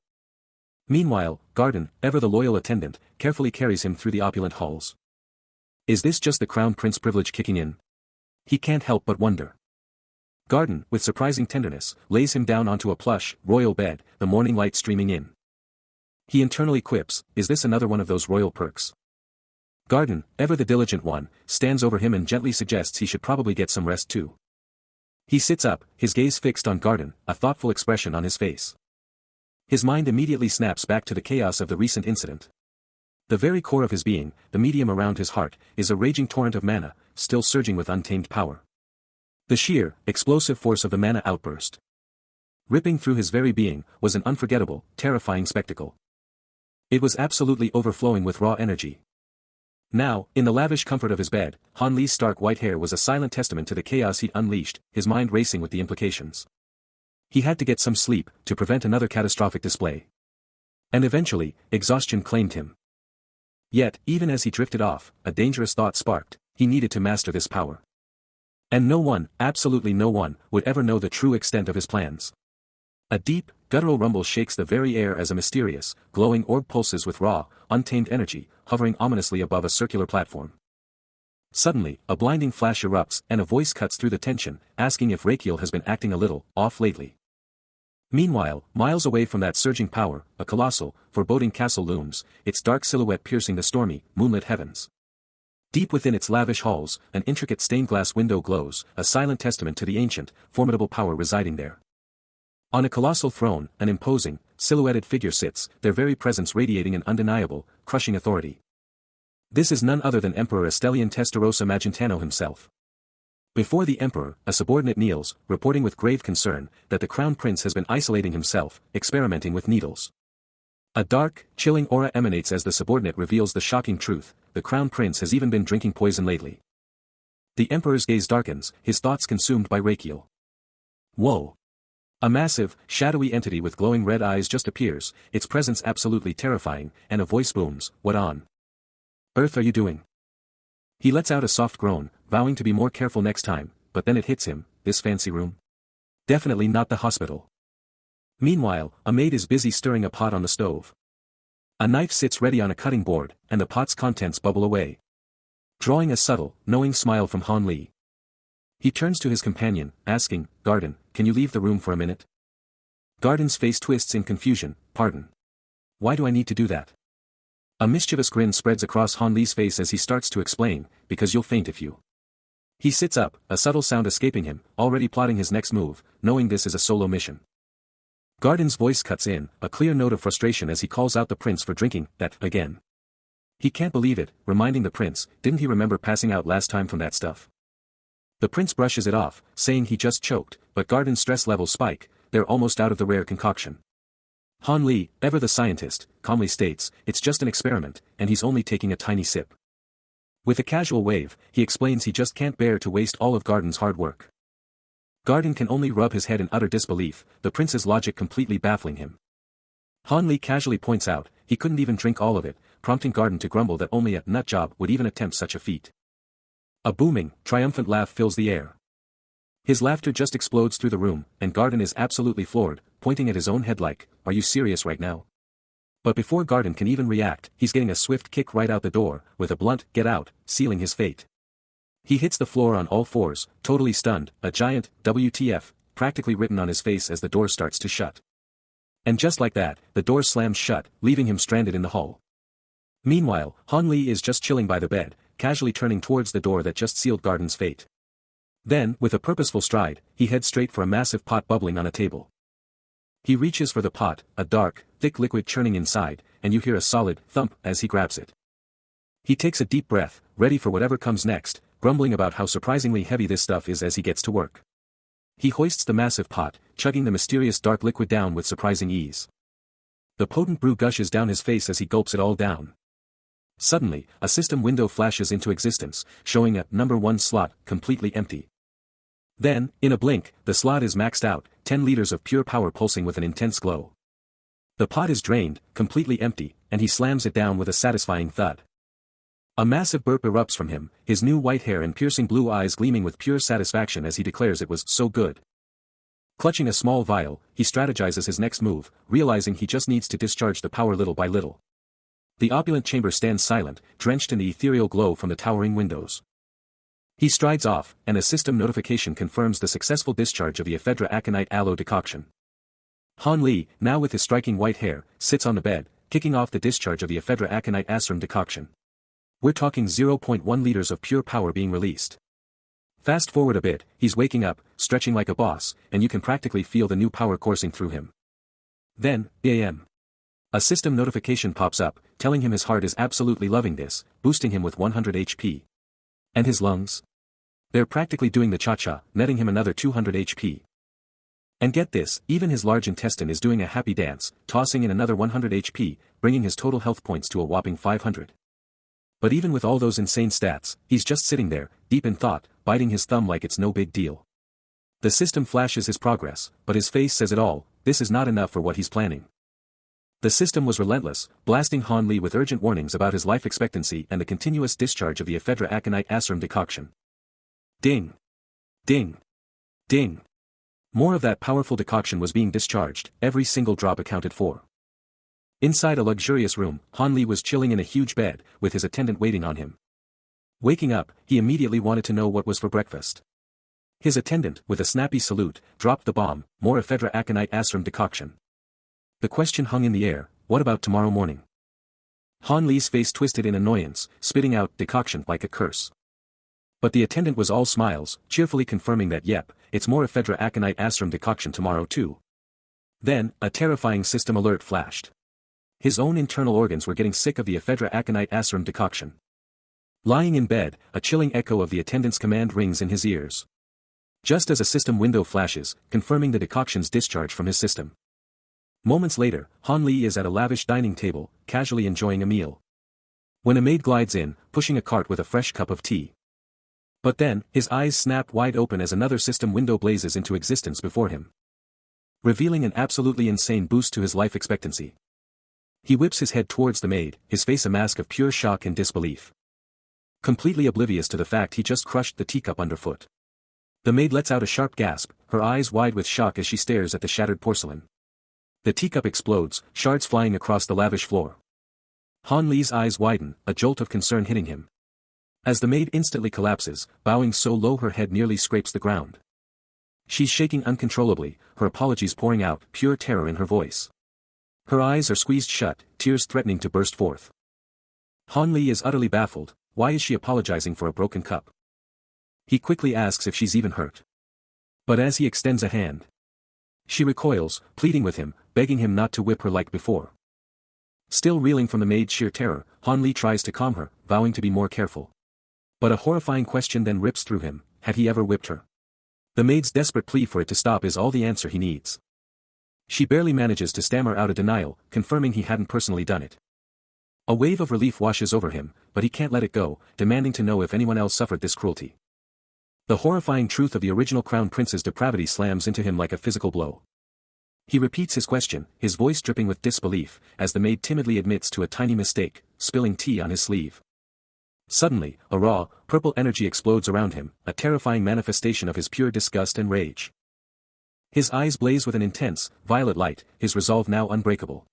Meanwhile, Garden, ever the loyal attendant, carefully carries him through the opulent halls. Is this just the Crown Prince privilege kicking in? He can't help but wonder. Garden, with surprising tenderness, lays him down onto a plush, royal bed, the morning light streaming in. He internally quips, is this another one of those royal perks? Garden, ever the diligent one, stands over him and gently suggests he should probably get some rest too. He sits up, his gaze fixed on Garden, a thoughtful expression on his face. His mind immediately snaps back to the chaos of the recent incident. The very core of his being, the medium around his heart, is a raging torrent of mana, still surging with untamed power. The sheer, explosive force of the mana outburst, ripping through his very being, was an unforgettable, terrifying spectacle. It was absolutely overflowing with raw energy. Now, in the lavish comfort of his bed, Han Li's stark white hair was a silent testament to the chaos he'd unleashed, his mind racing with the implications. He had to get some sleep, to prevent another catastrophic display. And eventually, exhaustion claimed him. Yet, even as he drifted off, a dangerous thought sparked: he needed to master this power. And no one, absolutely no one, would ever know the true extent of his plans. A deep, guttural rumble shakes the very air as a mysterious, glowing orb pulses with raw, untamed energy, hovering ominously above a circular platform. Suddenly, a blinding flash erupts and a voice cuts through the tension, asking if Rakiel has been acting a little off lately. Meanwhile, miles away from that surging power, a colossal, foreboding castle looms, its dark silhouette piercing the stormy, moonlit heavens. Deep within its lavish halls, an intricate stained-glass window glows, a silent testament to the ancient, formidable power residing there. On a colossal throne, an imposing, silhouetted figure sits, their very presence radiating an undeniable, crushing authority. This is none other than Emperor Estelian Testarossa Magentano himself. Before the Emperor, a subordinate kneels, reporting with grave concern, that the Crown Prince has been isolating himself, experimenting with needles. A dark, chilling aura emanates as the subordinate reveals the shocking truth: the Crown Prince has even been drinking poison lately. The Emperor's gaze darkens, his thoughts consumed by Rakiel. Whoa! A massive, shadowy entity with glowing red eyes just appears, its presence absolutely terrifying, and a voice booms, "What on earth are you doing?" He lets out a soft groan, vowing to be more careful next time, but then it hits him: this fancy room? Definitely not the hospital. Meanwhile, a maid is busy stirring a pot on the stove. A knife sits ready on a cutting board, and the pot's contents bubble away, drawing a subtle, knowing smile from Han Li. He turns to his companion, asking, "Garden, can you leave the room for a minute?" Garden's face twists in confusion. "Pardon? Why do I need to do that?" A mischievous grin spreads across Han Li's face as he starts to explain, "Because you'll faint if you." He sits up, a subtle sound escaping him, already plotting his next move, knowing this is a solo mission. Garden's voice cuts in, a clear note of frustration as he calls out the prince for drinking that again. He can't believe it, reminding the prince, didn't he remember passing out last time from that stuff? The prince brushes it off, saying he just choked, but Garden's stress levels spike, they're almost out of the rare concoction. Han Li, ever the scientist, calmly states, "It's just an experiment, and he's only taking a tiny sip." With a casual wave, he explains he just can't bear to waste all of Garden's hard work. Garden can only rub his head in utter disbelief, the prince's logic completely baffling him. Han Li casually points out, he couldn't even drink all of it, prompting Garden to grumble that only a nut job would even attempt such a feat. A booming, triumphant laugh fills the air. His laughter just explodes through the room, and Garden is absolutely floored, pointing at his own head like, "Are you serious right now?" But before Garden can even react, he's getting a swift kick right out the door, with a blunt "get out," sealing his fate. He hits the floor on all fours, totally stunned, a giant, WTF, practically written on his face as the door starts to shut. And just like that, the door slams shut, leaving him stranded in the hall. Meanwhile, Han Li is just chilling by the bed, casually turning towards the door that just sealed Garden's fate. Then, with a purposeful stride, he heads straight for a massive pot bubbling on a table. He reaches for the pot, a dark, thick liquid churning inside, and you hear a solid thump as he grabs it. He takes a deep breath, ready for whatever comes next, grumbling about how surprisingly heavy this stuff is as he gets to work. He hoists the massive pot, chugging the mysterious dark liquid down with surprising ease. The potent brew gushes down his face as he gulps it all down. Suddenly, a system window flashes into existence, showing a number 1 slot, completely empty. Then, in a blink, the slot is maxed out, 10 liters of pure power pulsing with an intense glow. The pot is drained, completely empty, and he slams it down with a satisfying thud. A massive burp erupts from him, his new white hair and piercing blue eyes gleaming with pure satisfaction as he declares it was so good. Clutching a small vial, he strategizes his next move, realizing he just needs to discharge the power little by little. The opulent chamber stands silent, drenched in the ethereal glow from the towering windows. He strides off, and a system notification confirms the successful discharge of the ephedra aconite aloe decoction. Han Li, now with his striking white hair, sits on the bed, kicking off the discharge of the ephedra aconite ashram decoction. We're talking 0.1 liters of pure power being released. Fast forward a bit, he's waking up, stretching like a boss, and you can practically feel the new power coursing through him. Then, AM. A system notification pops up, telling him his heart is absolutely loving this, boosting him with 100 HP. And his lungs? They're practically doing the cha-cha, netting him another 200 HP. And get this, even his large intestine is doing a happy dance, tossing in another 100 HP, bringing his total health points to a whopping 500. But even with all those insane stats, he's just sitting there, deep in thought, biting his thumb like it's no big deal. The system flashes his progress, but his face says it all, this is not enough for what he's planning. The system was relentless, blasting Han Li with urgent warnings about his life expectancy and the continuous discharge of the ephedra aconite ashram decoction. Ding! Ding! Ding! More of that powerful decoction was being discharged, every single drop accounted for. Inside a luxurious room, Han Li was chilling in a huge bed, with his attendant waiting on him. Waking up, he immediately wanted to know what was for breakfast. His attendant, with a snappy salute, dropped the bomb, more ephedra aconite ashram decoction. The question hung in the air, what about tomorrow morning? Han Li's face twisted in annoyance, spitting out decoction like a curse. But the attendant was all smiles, cheerfully confirming that yep, it's more ephedra aconite ashram decoction tomorrow too. Then, a terrifying system alert flashed. His own internal organs were getting sick of the ephedra aconite ashram decoction. Lying in bed, a chilling echo of the attendant's command rings in his ears. Just as a system window flashes, confirming the decoction's discharge from his system. Moments later, Han Li is at a lavish dining table, casually enjoying a meal. When a maid glides in, pushing a cart with a fresh cup of tea. But then, his eyes snap wide open as another system window blazes into existence before him, revealing an absolutely insane boost to his life expectancy. He whips his head towards the maid, his face a mask of pure shock and disbelief. Completely oblivious to the fact he just crushed the teacup underfoot. The maid lets out a sharp gasp, her eyes wide with shock as she stares at the shattered porcelain. The teacup explodes, shards flying across the lavish floor. Han Li's eyes widen, a jolt of concern hitting him. As the maid instantly collapses, bowing so low her head nearly scrapes the ground. She's shaking uncontrollably, her apologies pouring out, pure terror in her voice. Her eyes are squeezed shut, tears threatening to burst forth. Han Li is utterly baffled, why is she apologizing for a broken cup? He quickly asks if she's even hurt. But as he extends a hand, she recoils, pleading with him, begging him not to whip her like before. Still reeling from the maid's sheer terror, Han Li tries to calm her, vowing to be more careful. But a horrifying question then rips through him, had he ever whipped her? The maid's desperate plea for it to stop is all the answer he needs. She barely manages to stammer out a denial, confirming he hadn't personally done it. A wave of relief washes over him, but he can't let it go, demanding to know if anyone else suffered this cruelty. The horrifying truth of the original crown prince's depravity slams into him like a physical blow. He repeats his question, his voice dripping with disbelief, as the maid timidly admits to a tiny mistake, spilling tea on his sleeve. Suddenly, a raw, purple energy explodes around him, a terrifying manifestation of his pure disgust and rage. His eyes blaze with an intense, violet light, his resolve now unbreakable.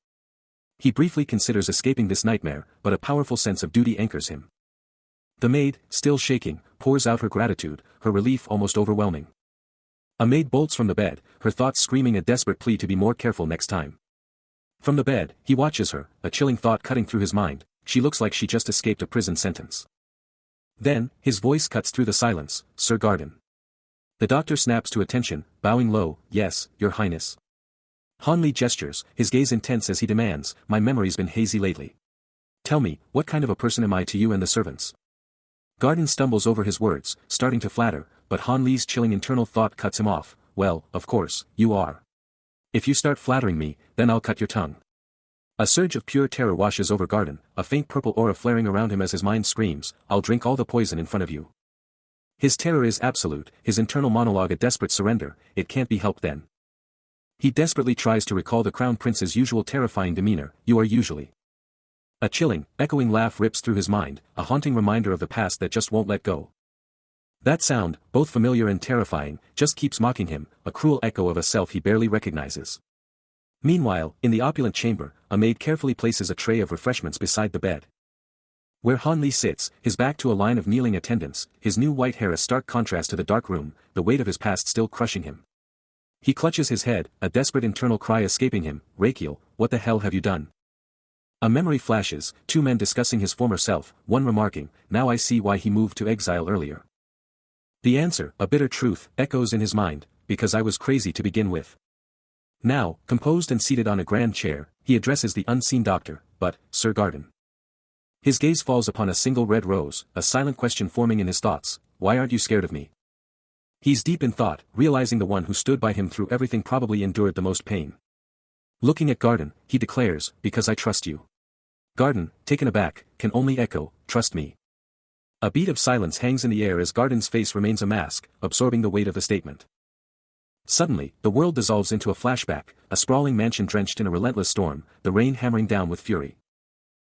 He briefly considers escaping this nightmare, but a powerful sense of duty anchors him. The maid, still shaking, pours out her gratitude, her relief almost overwhelming. A maid bolts from the bed, her thoughts screaming a desperate plea to be more careful next time. From the bed, he watches her, a chilling thought cutting through his mind. She looks like she just escaped a prison sentence. Then, his voice cuts through the silence, "Sir Garden." The doctor snaps to attention, bowing low, "Yes, Your Highness." Han Li gestures, his gaze intense as he demands, "My memory's been hazy lately. Tell me, what kind of a person am I to you and the servants?" Garden stumbles over his words, starting to flatter, but Han Li's chilling internal thought cuts him off. "Well, of course, you are. If you start flattering me, then I'll cut your tongue." A surge of pure terror washes over Garden, a faint purple aura flaring around him as his mind screams, "I'll drink all the poison in front of you." His terror is absolute, his internal monologue a desperate surrender. It can't be helped then. He desperately tries to recall the Crown Prince's usual terrifying demeanor, "You are usually." A chilling, echoing laugh rips through his mind, a haunting reminder of the past that just won't let go. That sound, both familiar and terrifying, just keeps mocking him, a cruel echo of a self he barely recognizes. Meanwhile, in the opulent chamber, a maid carefully places a tray of refreshments beside the bed. Where Han Li sits, his back to a line of kneeling attendants, his new white hair a stark contrast to the dark room, the weight of his past still crushing him. He clutches his head, a desperate internal cry escaping him, "Rakiel, what the hell have you done?" A memory flashes, two men discussing his former self, one remarking, "Now I see why he moved to exile earlier." The answer, a bitter truth, echoes in his mind, "Because I was crazy to begin with." Now, composed and seated on a grand chair, he addresses the unseen doctor, "But, Sir Garden." His gaze falls upon a single red rose, a silent question forming in his thoughts, "Why aren't you scared of me?" He's deep in thought, realizing the one who stood by him through everything probably endured the most pain. Looking at Garden, he declares, "Because I trust you." Garden, taken aback, can only echo, "Trust me." A beat of silence hangs in the air as Garden's face remains a mask, absorbing the weight of the statement. Suddenly, the world dissolves into a flashback, a sprawling mansion drenched in a relentless storm, the rain hammering down with fury.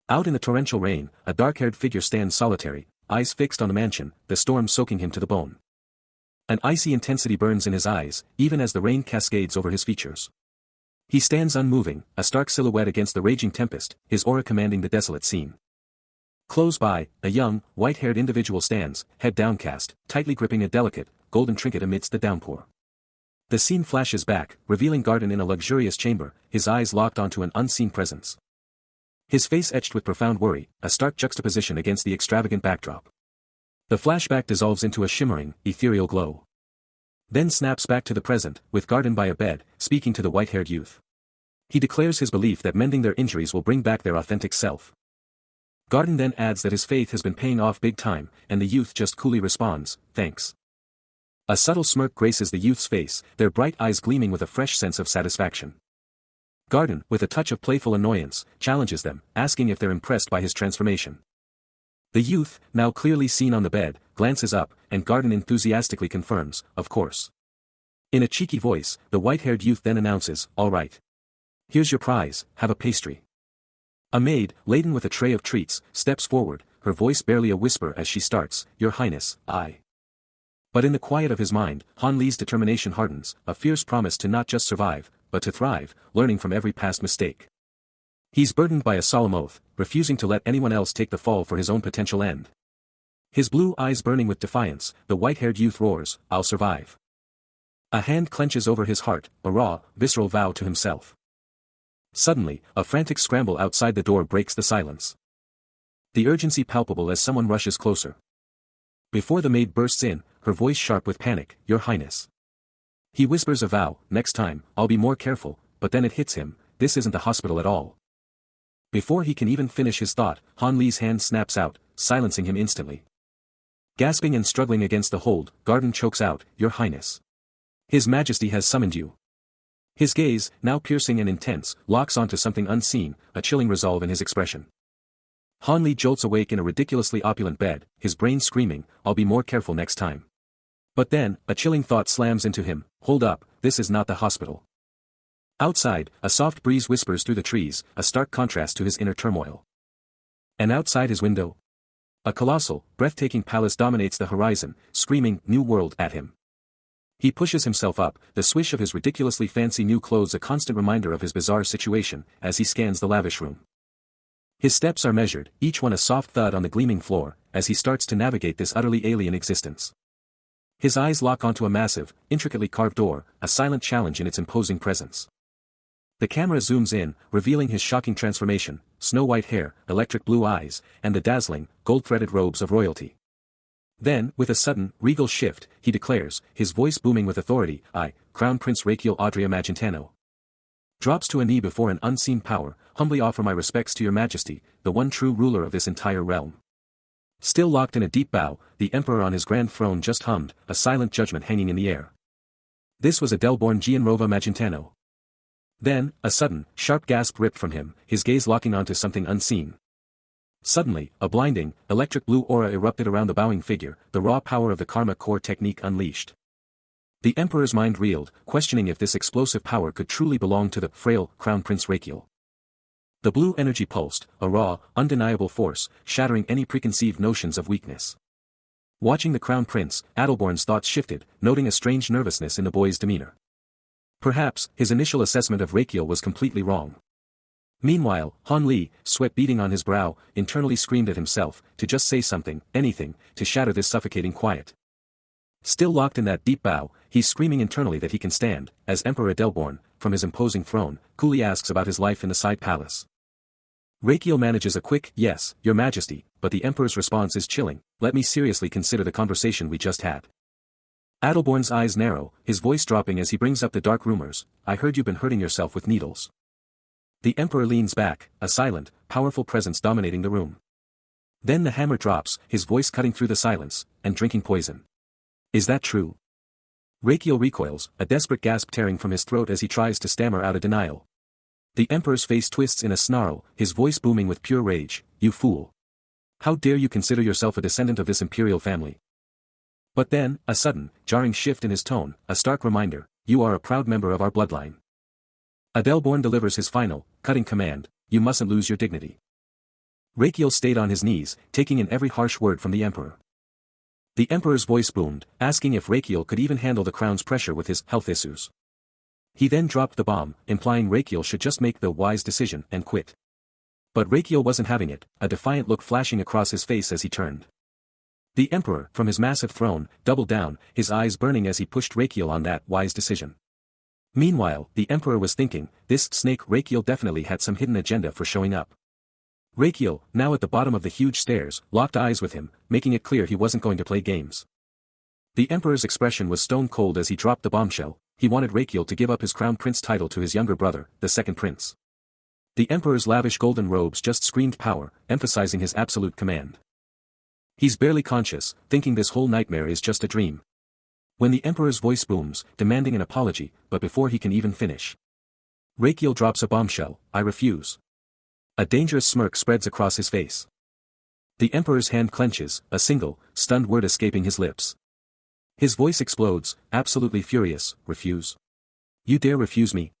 Out in the torrential rain, a dark-haired figure stands solitary, eyes fixed on the mansion, the storm soaking him to the bone. An icy intensity burns in his eyes, even as the rain cascades over his features. He stands unmoving, a stark silhouette against the raging tempest, his aura commanding the desolate scene. Close by, a young, white-haired individual stands, head downcast, tightly gripping a delicate, golden trinket amidst the downpour. The scene flashes back, revealing Garden in a luxurious chamber, his eyes locked onto an unseen presence. His face etched with profound worry, a stark juxtaposition against the extravagant backdrop. The flashback dissolves into a shimmering, ethereal glow. Then snaps back to the present, with Garden by a bed, speaking to the white-haired youth. He declares his belief that mending their injuries will bring back their authentic self. Garden then adds that his faith has been paying off big time, and the youth just coolly responds, "Thanks." A subtle smirk graces the youth's face, their bright eyes gleaming with a fresh sense of satisfaction. Garden, with a touch of playful annoyance, challenges them, asking if they're impressed by his transformation. The youth, now clearly seen on the bed, glances up, and Garden enthusiastically confirms, "Of course." In a cheeky voice, the white-haired youth then announces, "All right. Here's your prize, have a pastry." A maid, laden with a tray of treats, steps forward, her voice barely a whisper as she starts, "Your Highness, I." But in the quiet of his mind, Han Li's determination hardens, a fierce promise to not just survive, but to thrive, learning from every past mistake. He's burdened by a solemn oath, refusing to let anyone else take the fall for his own potential end. His blue eyes burning with defiance, the white-haired youth roars, "I'll survive." A hand clenches over his heart, a raw, visceral vow to himself. Suddenly, a frantic scramble outside the door breaks the silence. The urgency palpable as someone rushes closer. Before the maid bursts in, her voice sharp with panic, "Your Highness." He whispers a vow, "Next time, I'll be more careful," but then it hits him, this isn't the hospital at all. Before he can even finish his thought, Han Li's hand snaps out, silencing him instantly. Gasping and struggling against the hold, Garden chokes out, "Your Highness. His Majesty has summoned you." His gaze, now piercing and intense, locks onto something unseen, a chilling resolve in his expression. Han Li jolts awake in a ridiculously opulent bed, his brain screaming, "I'll be more careful next time." But then, a chilling thought slams into him, "Hold up, this is not the hospital." Outside, a soft breeze whispers through the trees, a stark contrast to his inner turmoil. And outside his window, a colossal, breathtaking palace dominates the horizon, screaming, "New World" at him. He pushes himself up, the swish of his ridiculously fancy new clothes a constant reminder of his bizarre situation, as he scans the lavish room. His steps are measured, each one a soft thud on the gleaming floor, as he starts to navigate this utterly alien existence. His eyes lock onto a massive, intricately carved door, a silent challenge in its imposing presence. The camera zooms in, revealing his shocking transformation, snow-white hair, electric blue eyes, and the dazzling, gold-threaded robes of royalty. Then, with a sudden, regal shift, he declares, his voice booming with authority, "I, Crown Prince Raquel Adria Magentano. Drops to a knee before an unseen power, humbly offer my respects to your majesty, the one true ruler of this entire realm." Still locked in a deep bow, the emperor on his grand throne just hummed, a silent judgment hanging in the air. This was Adelborn Gianrova Magentano. Then, a sudden, sharp gasp ripped from him, his gaze locking onto something unseen. Suddenly, a blinding, electric blue aura erupted around the bowing figure, the raw power of the Karma Core technique unleashed. The emperor's mind reeled, questioning if this explosive power could truly belong to the frail Crown Prince Raquel. The blue energy pulsed, a raw, undeniable force, shattering any preconceived notions of weakness. Watching the Crown Prince, Adelborn's thoughts shifted, noting a strange nervousness in the boy's demeanor. Perhaps, his initial assessment of Raquel was completely wrong. Meanwhile, Han Li, sweat beading on his brow, internally screamed at himself, to just say something, anything, to shatter this suffocating quiet. Still locked in that deep bow, he's screaming internally that he can stand, as Emperor Adelborn, from his imposing throne, coolly asks about his life in the side palace. Raquel manages a quick, "Yes, your majesty," but the emperor's response is chilling, "Let me seriously consider the conversation we just had." Adelborn's eyes narrow, his voice dropping as he brings up the dark rumors, "I heard you've been hurting yourself with needles." The emperor leans back, a silent, powerful presence dominating the room. Then the hammer drops, his voice cutting through the silence, "And drinking poison. Is that true?" Raquel recoils, a desperate gasp tearing from his throat as he tries to stammer out a denial. The emperor's face twists in a snarl, his voice booming with pure rage, "You fool! How dare you consider yourself a descendant of this imperial family?" But then, a sudden, jarring shift in his tone, a stark reminder, "You are a proud member of our bloodline." Adelborn delivers his final, cutting command, "You mustn't lose your dignity." Raquel stayed on his knees, taking in every harsh word from the emperor. The emperor's voice boomed, asking if Raquel could even handle the crown's pressure with his health issues. He then dropped the bomb, implying Raquel should just make the wise decision and quit. But Raquel wasn't having it, a defiant look flashing across his face as he turned. The emperor, from his massive throne, doubled down, his eyes burning as he pushed Raquel on that wise decision. Meanwhile, the emperor was thinking, this snake Raquel definitely had some hidden agenda for showing up. Raquel, now at the bottom of the huge stairs, locked eyes with him, making it clear he wasn't going to play games. The emperor's expression was stone cold as he dropped the bombshell. He wanted Raquel to give up his crown prince title to his younger brother, the second prince. The emperor's lavish golden robes just screamed power, emphasizing his absolute command. He's barely conscious, thinking this whole nightmare is just a dream. When the emperor's voice booms, demanding an apology, but before he can even finish, Raquel drops a bombshell, "I refuse." A dangerous smirk spreads across his face. The emperor's hand clenches, a single, stunned word escaping his lips. His voice explodes, absolutely furious, "Refuse? You dare refuse me?"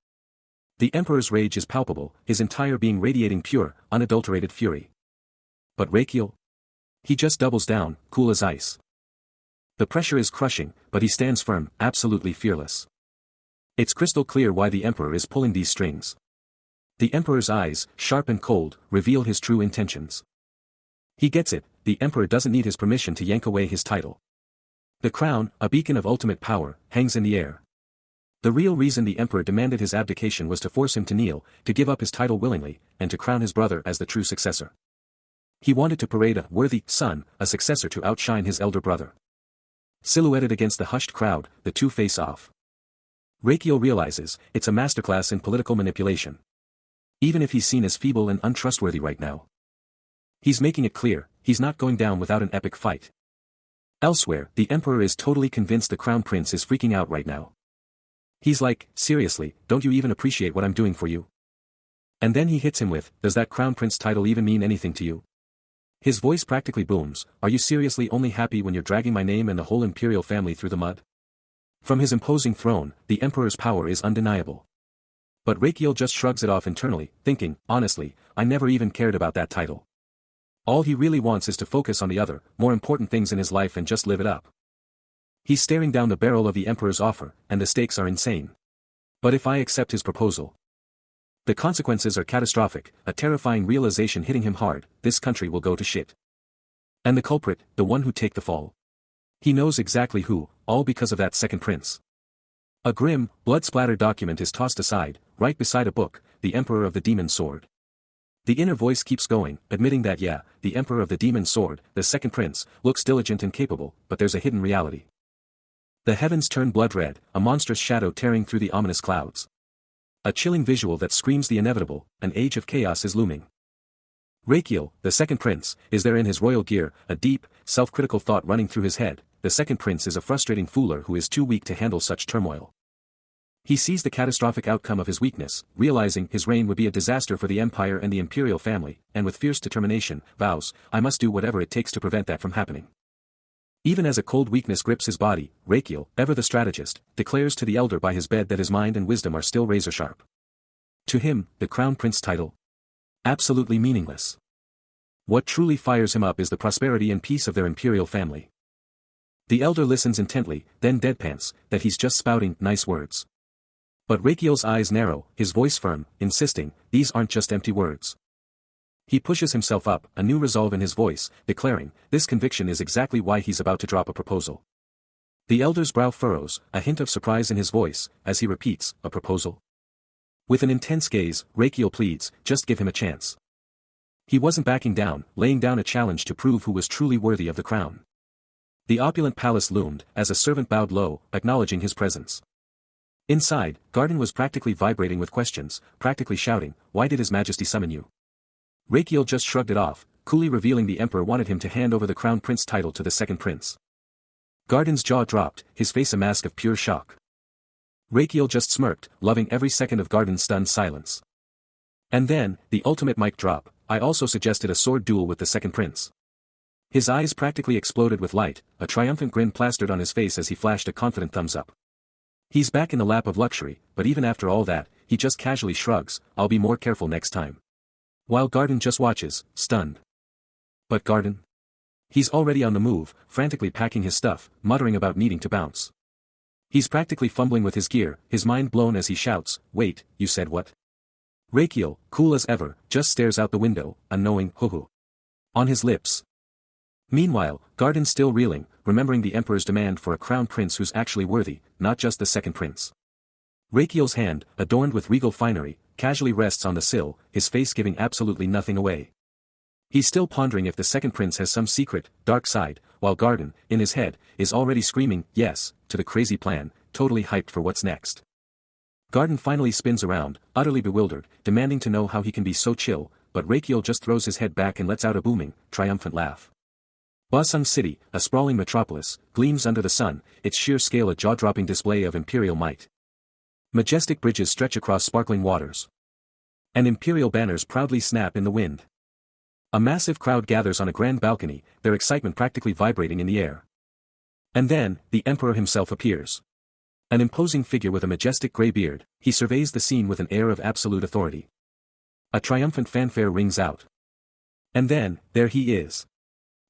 The emperor's rage is palpable, his entire being radiating pure, unadulterated fury. But Raquel? He just doubles down, cool as ice. The pressure is crushing, but he stands firm, absolutely fearless. It's crystal clear why the emperor is pulling these strings. The emperor's eyes, sharp and cold, reveal his true intentions. He gets it, the emperor doesn't need his permission to yank away his title. The crown, a beacon of ultimate power, hangs in the air. The real reason the emperor demanded his abdication was to force him to kneel, to give up his title willingly, and to crown his brother as the true successor. He wanted to parade a worthy son, a successor to outshine his elder brother. Silhouetted against the hushed crowd, the two face off. Raquel realizes, it's a masterclass in political manipulation. Even if he's seen as feeble and untrustworthy right now, he's making it clear, he's not going down without an epic fight. Elsewhere, the emperor is totally convinced the crown prince is freaking out right now. He's like, "Seriously, don't you even appreciate what I'm doing for you?" And then he hits him with, "Does that crown prince title even mean anything to you?" His voice practically booms, "Are you seriously only happy when you're dragging my name and the whole imperial family through the mud?" From his imposing throne, the emperor's power is undeniable. But Raquel just shrugs it off internally, thinking, "Honestly, I never even cared about that title. All he really wants is to focus on the other, more important things in his life and just live it up." He's staring down the barrel of the emperor's offer, and the stakes are insane. But if I accept his proposal, the consequences are catastrophic, a terrifying realization hitting him hard, this country will go to shit. And the culprit, the one who take the fall. He knows exactly who, all because of that second prince. A grim, blood-splattered document is tossed aside, right beside a book, the Emperor of the Demon Sword. The inner voice keeps going, admitting that yeah, the Emperor of the Demon Sword, the second prince, looks diligent and capable, but there's a hidden reality. The heavens turn blood red, a monstrous shadow tearing through the ominous clouds. A chilling visual that screams the inevitable, an age of chaos is looming. Rakiel, the second prince, is there in his royal gear, a deep, self-critical thought running through his head. The second prince is a frustrating fooler who is too weak to handle such turmoil. He sees the catastrophic outcome of his weakness, realizing his reign would be a disaster for the empire and the imperial family, and with fierce determination, vows, I must do whatever it takes to prevent that from happening. Even as a cold weakness grips his body, Rakiel, ever the strategist, declares to the elder by his bed that his mind and wisdom are still razor-sharp. To him, the crown prince title? Absolutely meaningless. What truly fires him up is the prosperity and peace of their imperial family. The elder listens intently, then deadpans, that he's just spouting nice words. But Rakiel's eyes narrow, his voice firm, insisting, these aren't just empty words. He pushes himself up, a new resolve in his voice, declaring, this conviction is exactly why he's about to drop a proposal. The elder's brow furrows, a hint of surprise in his voice, as he repeats, a proposal? With an intense gaze, Rakiel pleads, just give him a chance. He wasn't backing down, laying down a challenge to prove who was truly worthy of the crown. The opulent palace loomed, as a servant bowed low, acknowledging his presence. Inside, Garden was practically vibrating with questions, practically shouting, why did His Majesty summon you? Rakiel just shrugged it off, coolly revealing the emperor wanted him to hand over the crown prince title to the second prince. Garden's jaw dropped, his face a mask of pure shock. Rakiel just smirked, loving every second of Garden's stunned silence. And then, the ultimate mic drop, I also suggested a sword duel with the second prince. His eyes practically exploded with light, a triumphant grin plastered on his face as he flashed a confident thumbs up. He's back in the lap of luxury, but even after all that, he just casually shrugs, I'll be more careful next time. While Garden just watches, stunned. But Garden? He's already on the move, frantically packing his stuff, muttering about needing to bounce. He's practically fumbling with his gear, his mind blown as he shouts, wait, you said what? Rakiel, cool as ever, just stares out the window, a knowing hoo-hoo on his lips. Meanwhile, Garden still reeling, remembering the emperor's demand for a crown prince who's actually worthy, not just the second prince. Rakiel's hand, adorned with regal finery, casually rests on the sill, his face giving absolutely nothing away. He's still pondering if the second prince has some secret, dark side, while Garden, in his head, is already screaming, yes, to the crazy plan, totally hyped for what's next. Garden finally spins around, utterly bewildered, demanding to know how he can be so chill, but Rakiel just throws his head back and lets out a booming, triumphant laugh. Basung City, a sprawling metropolis, gleams under the sun, its sheer scale a jaw-dropping display of imperial might. Majestic bridges stretch across sparkling waters. And imperial banners proudly snap in the wind. A massive crowd gathers on a grand balcony, their excitement practically vibrating in the air. And then, the emperor himself appears. An imposing figure with a majestic grey beard, he surveys the scene with an air of absolute authority. A triumphant fanfare rings out. And then, there he is.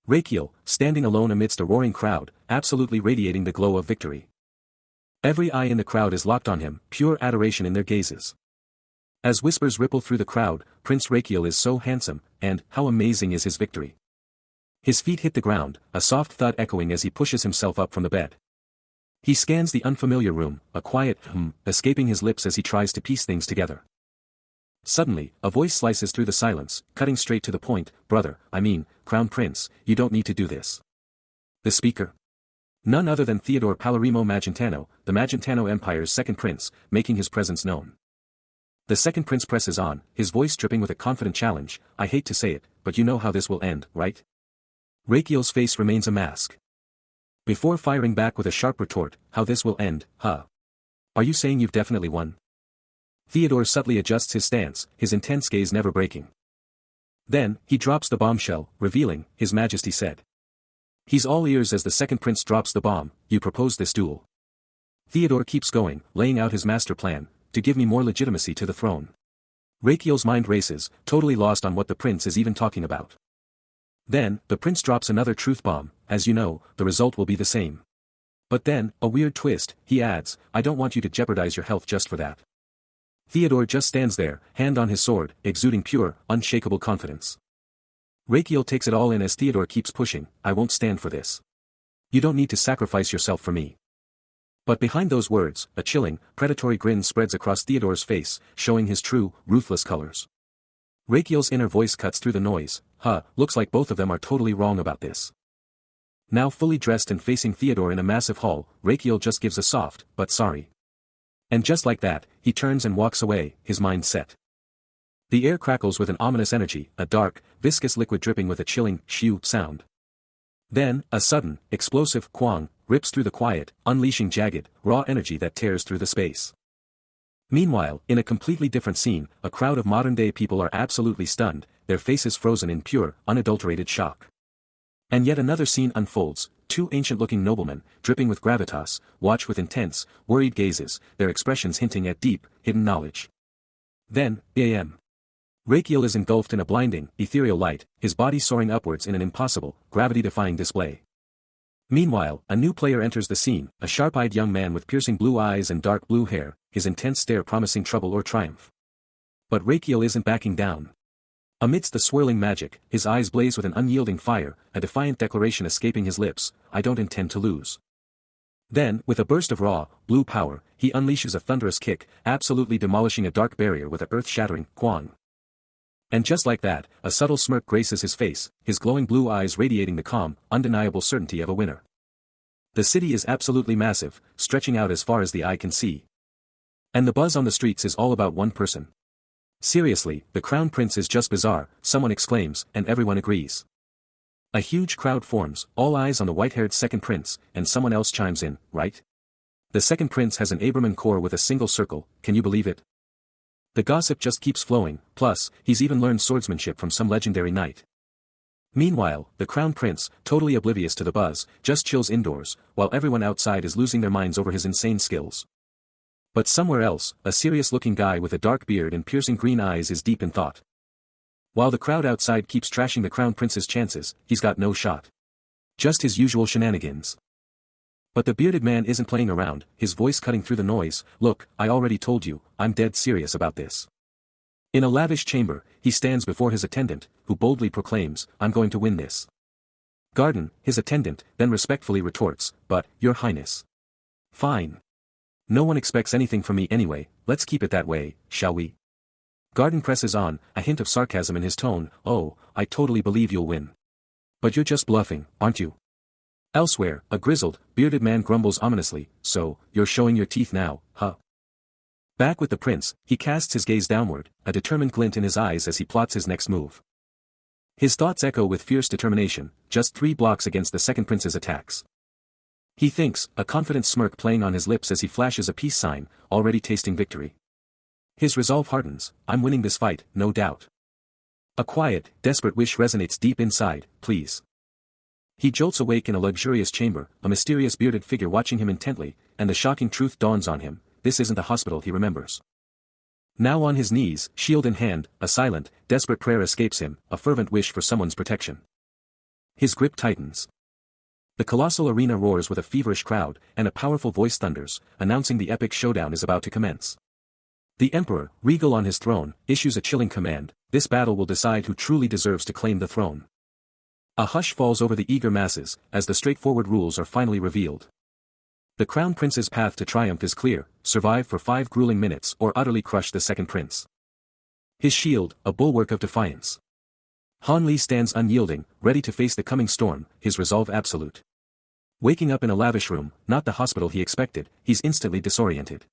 Rakiel, standing alone amidst a roaring crowd, absolutely radiating the glow of victory. Every eye in the crowd is locked on him, pure adoration in their gazes. As whispers ripple through the crowd, Prince Rakiel is so handsome, and how amazing is his victory. His feet hit the ground, a soft thud echoing as he pushes himself up from the bed. He scans the unfamiliar room, a quiet escaping his lips as he tries to piece things together. Suddenly, a voice slices through the silence, cutting straight to the point, brother, Crown Prince, you don't need to do this. The speaker? None other than Theodore Palermo Magentano, the Magentano Empire's second prince, making his presence known. The second prince presses on, his voice dripping with a confident challenge, I hate to say it, but you know how this will end, right? Rakiel's face remains a mask. Before firing back with a sharp retort, how this will end, huh? Are you saying you've definitely won? Theodore subtly adjusts his stance, his intense gaze never breaking. Then, he drops the bombshell, revealing, His Majesty said. He's all ears as the second prince drops the bomb, you proposed this duel. Theodore keeps going, laying out his master plan, to give me more legitimacy to the throne. Rakiel's mind races, totally lost on what the prince is even talking about. Then, the prince drops another truth bomb, as you know, the result will be the same. But then, a weird twist, he adds, I don't want you to jeopardize your health just for that. Theodore just stands there, hand on his sword, exuding pure, unshakable confidence. Rakiel takes it all in as Theodore keeps pushing, I won't stand for this. You don't need to sacrifice yourself for me. But behind those words, a chilling, predatory grin spreads across Theodore's face, showing his true, ruthless colors. Rakiel's inner voice cuts through the noise, looks like both of them are totally wrong about this. Now fully dressed and facing Theodore in a massive hall, Rakiel just gives a soft, but sorry. And just like that, he turns and walks away, his mind set. The air crackles with an ominous energy, a dark, viscous liquid dripping with a chilling, shoo sound. Then, a sudden, explosive quang rips through the quiet, unleashing jagged, raw energy that tears through the space. Meanwhile, in a completely different scene, a crowd of modern-day people are absolutely stunned, their faces frozen in pure, unadulterated shock. And yet another scene unfolds, two ancient-looking noblemen, dripping with gravitas, watch with intense, worried gazes, their expressions hinting at deep, hidden knowledge. Then, bam. Rakiel is engulfed in a blinding, ethereal light, his body soaring upwards in an impossible, gravity-defying display. Meanwhile, a new player enters the scene, a sharp-eyed young man with piercing blue eyes and dark blue hair, his intense stare promising trouble or triumph. But Rakiel isn't backing down. Amidst the swirling magic, his eyes blaze with an unyielding fire, a defiant declaration escaping his lips, I don't intend to lose. Then, with a burst of raw, blue power, he unleashes a thunderous kick, absolutely demolishing a dark barrier with a earth-shattering quang. And just like that, a subtle smirk graces his face, his glowing blue eyes radiating the calm, undeniable certainty of a winner. The city is absolutely massive, stretching out as far as the eye can see. And the buzz on the streets is all about one person. Seriously, the Crown Prince is just bizarre, someone exclaims, and everyone agrees. A huge crowd forms, all eyes on the white-haired second prince, and someone else chimes in, right? The second prince has an Abraman core with a single circle, can you believe it? The gossip just keeps flowing, plus, he's even learned swordsmanship from some legendary knight. Meanwhile, the Crown Prince, totally oblivious to the buzz, just chills indoors, while everyone outside is losing their minds over his insane skills. But somewhere else, a serious-looking guy with a dark beard and piercing green eyes is deep in thought. While the crowd outside keeps trashing the Crown Prince's chances, he's got no shot. Just his usual shenanigans. But the bearded man isn't playing around, his voice cutting through the noise, look, I already told you, I'm dead serious about this. In a lavish chamber, he stands before his attendant, who boldly proclaims, I'm going to win this. Garden, his attendant, then respectfully retorts, but, Your Highness. Fine. No one expects anything from me anyway, let's keep it that way, shall we? Garden presses on, a hint of sarcasm in his tone, oh, I totally believe you'll win. But you're just bluffing, aren't you? Elsewhere, a grizzled, bearded man grumbles ominously, so, you're showing your teeth now, huh? Back with the prince, he casts his gaze downward, a determined glint in his eyes as he plots his next move. His thoughts echo with fierce determination, just 3 blocks against the second prince's attacks. He thinks, a confident smirk playing on his lips as he flashes a peace sign, already tasting victory. His resolve hardens, I'm winning this fight, no doubt. A quiet, desperate wish resonates deep inside, please. He jolts awake in a luxurious chamber, a mysterious bearded figure watching him intently, and the shocking truth dawns on him, this isn't the hospital he remembers. Now on his knees, shield in hand, a silent, desperate prayer escapes him, a fervent wish for someone's protection. His grip tightens. The colossal arena roars with a feverish crowd, and a powerful voice thunders, announcing the epic showdown is about to commence. The Emperor, regal on his throne, issues a chilling command, this battle will decide who truly deserves to claim the throne. A hush falls over the eager masses, as the straightforward rules are finally revealed. The Crown Prince's path to triumph is clear, survive for 5 grueling minutes or utterly crush the second prince. His shield, a bulwark of defiance. Han Li stands unyielding, ready to face the coming storm, his resolve absolute. Waking up in a lavish room, not the hospital he expected, he's instantly disoriented.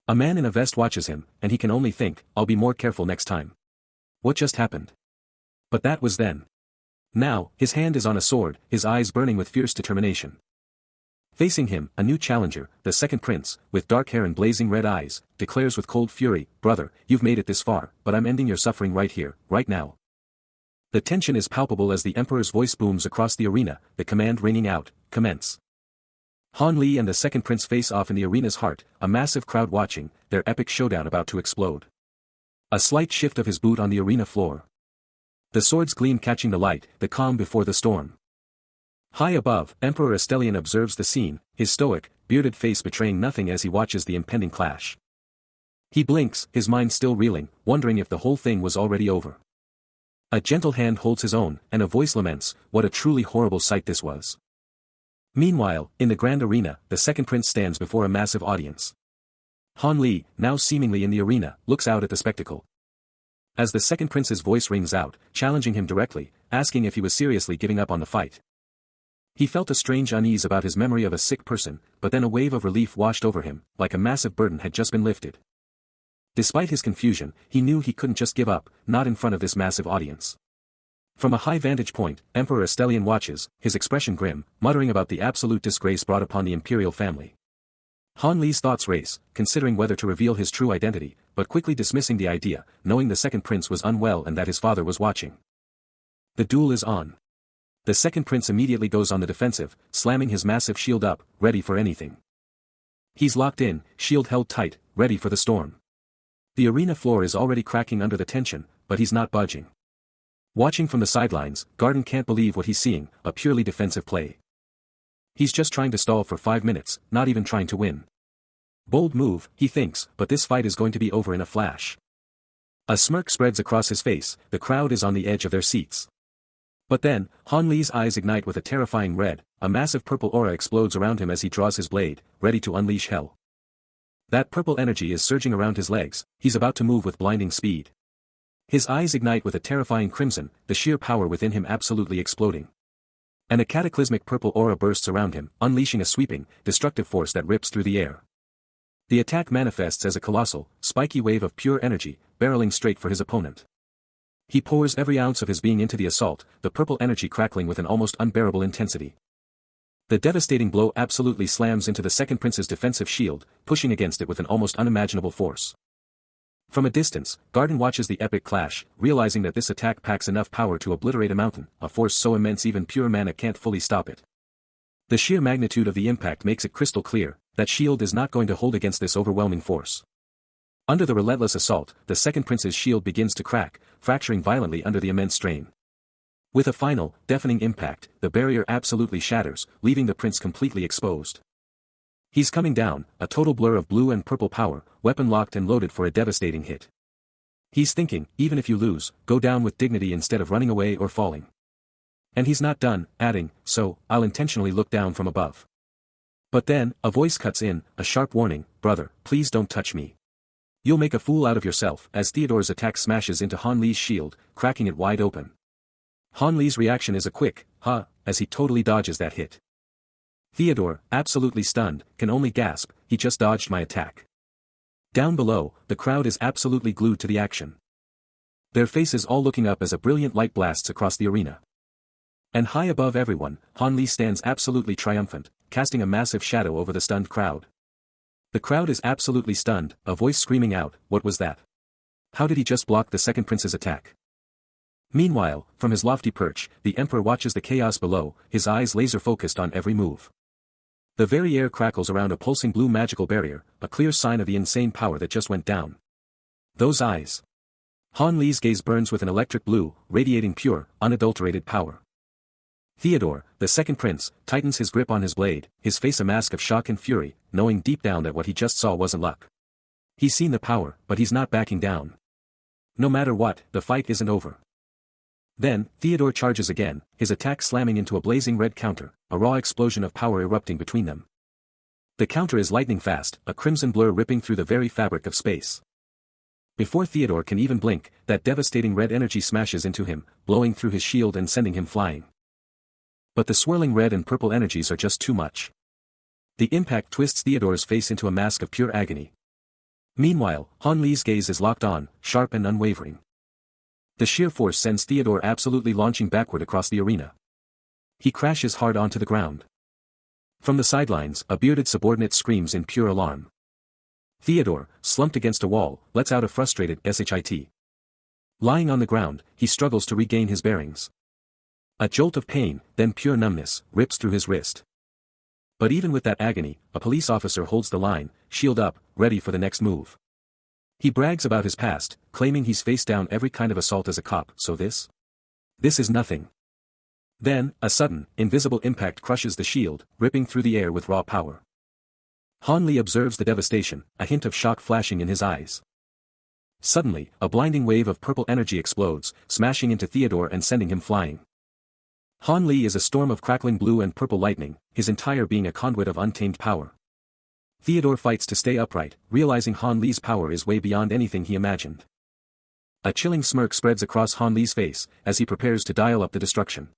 A man in a vest watches him, and he can only think, I'll be more careful next time. What just happened? But that was then. Now, his hand is on a sword, his eyes burning with fierce determination. Facing him, a new challenger, the second prince, with dark hair and blazing red eyes, declares with cold fury, brother, you've made it this far, but I'm ending your suffering right here, right now. The tension is palpable as the Emperor's voice booms across the arena, the command ringing out, commence. Han Li and the second prince face off in the arena's heart, a massive crowd watching, their epic showdown about to explode. A slight shift of his boot on the arena floor. The sword's gleam catching the light, the calm before the storm. High above, Emperor Estelian observes the scene, his stoic, bearded face betraying nothing as he watches the impending clash. He blinks, his mind still reeling, wondering if the whole thing was already over. A gentle hand holds his own, and a voice laments, what a truly horrible sight this was. Meanwhile, in the grand arena, the second prince stands before a massive audience. Han Li, now seemingly in the arena, looks out at the spectacle. As the second prince's voice rings out, challenging him directly, asking if he was seriously giving up on the fight. He felt a strange unease about his memory of a sick person, but then a wave of relief washed over him, like a massive burden had just been lifted. Despite his confusion, he knew he couldn't just give up, not in front of this massive audience. From a high vantage point, Emperor Estelian watches, his expression grim, muttering about the absolute disgrace brought upon the imperial family. Han Li's thoughts race, considering whether to reveal his true identity, but quickly dismissing the idea, knowing the second prince was unwell and that his father was watching. The duel is on. The second prince immediately goes on the defensive, slamming his massive shield up, ready for anything. He's locked in, shield held tight, ready for the storm. The arena floor is already cracking under the tension, but he's not budging. Watching from the sidelines, Garden can't believe what he's seeing, a purely defensive play. He's just trying to stall for 5 minutes, not even trying to win. Bold move, he thinks, but this fight is going to be over in a flash. A smirk spreads across his face, the crowd is on the edge of their seats. But then, Han Li's eyes ignite with a terrifying red, a massive purple aura explodes around him as he draws his blade, ready to unleash hell. That purple energy is surging around his legs, he's about to move with blinding speed. His eyes ignite with a terrifying crimson, the sheer power within him absolutely exploding. And a cataclysmic purple aura bursts around him, unleashing a sweeping, destructive force that rips through the air. The attack manifests as a colossal, spiky wave of pure energy, barreling straight for his opponent. He pours every ounce of his being into the assault, the purple energy crackling with an almost unbearable intensity. The devastating blow absolutely slams into the second prince's defensive shield, pushing against it with an almost unimaginable force. From a distance, Garden watches the epic clash, realizing that this attack packs enough power to obliterate a mountain, a force so immense even pure mana can't fully stop it. The sheer magnitude of the impact makes it crystal clear, that shield is not going to hold against this overwhelming force. Under the relentless assault, the second prince's shield begins to crack, fracturing violently under the immense strain. With a final, deafening impact, the barrier absolutely shatters, leaving the prince completely exposed. He's coming down, a total blur of blue and purple power, weapon locked and loaded for a devastating hit. He's thinking, even if you lose, go down with dignity instead of running away or falling. And he's not done, adding, so, I'll intentionally look down from above. But then, a voice cuts in, a sharp warning, brother, please don't touch me. You'll make a fool out of yourself, as Theodore's attack smashes into Han Li's shield, cracking it wide open. Han Li's reaction is a quick, huh, as he totally dodges that hit. Theodore, absolutely stunned, can only gasp, he just dodged my attack. Down below, the crowd is absolutely glued to the action. Their faces all looking up as a brilliant light blasts across the arena. And high above everyone, Han Li stands absolutely triumphant, casting a massive shadow over the stunned crowd. The crowd is absolutely stunned, a voice screaming out, what was that? How did he just block the second prince's attack? Meanwhile, from his lofty perch, the emperor watches the chaos below, his eyes laser-focused on every move. The very air crackles around a pulsing blue magical barrier, a clear sign of the insane power that just went down. Those eyes. Han Li's gaze burns with an electric blue, radiating pure, unadulterated power. Theodore, the second prince, tightens his grip on his blade, his face a mask of shock and fury, knowing deep down that what he just saw wasn't luck. He's seen the power, but he's not backing down. No matter what, the fight isn't over. Then, Theodore charges again, his attack slamming into a blazing red counter, a raw explosion of power erupting between them. The counter is lightning fast, a crimson blur ripping through the very fabric of space. Before Theodore can even blink, that devastating red energy smashes into him, blowing through his shield and sending him flying. But the swirling red and purple energies are just too much. The impact twists Theodore's face into a mask of pure agony. Meanwhile, Han Li's gaze is locked on, sharp and unwavering. The sheer force sends Theodore absolutely launching backward across the arena. He crashes hard onto the ground. From the sidelines, a bearded subordinate screams in pure alarm. Theodore, slumped against a wall, lets out a frustrated shit. Lying on the ground, he struggles to regain his bearings. A jolt of pain, then pure numbness, rips through his wrist. But even with that agony, a police officer holds the line, shield up, ready for the next move. He brags about his past, claiming he's faced down every kind of assault as a cop, so this is nothing. Then, a sudden, invisible impact crushes the shield, ripping through the air with raw power. Han Li observes the devastation, a hint of shock flashing in his eyes. Suddenly, a blinding wave of purple energy explodes, smashing into Theodore and sending him flying. Han Li is a storm of crackling blue and purple lightning, his entire being a conduit of untamed power. Theodore fights to stay upright, realizing Han Li's power is way beyond anything he imagined. A chilling smirk spreads across Han Li's face, as he prepares to dial up the destruction.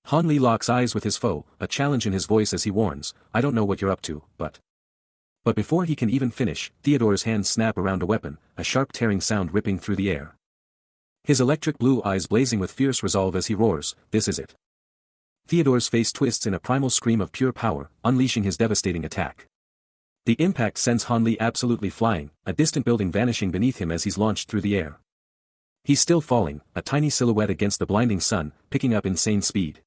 Han Li locks eyes with his foe, a challenge in his voice as he warns, "I don't know what you're up to, but..." But before he can even finish, Theodore's hands snap around a weapon, a sharp tearing sound ripping through the air. His electric blue eyes blazing with fierce resolve as he roars, "This is it." Theodore's face twists in a primal scream of pure power, unleashing his devastating attack. The impact sends Han Li absolutely flying, a distant building vanishing beneath him as he's launched through the air. He's still falling, a tiny silhouette against the blinding sun, picking up insane speed.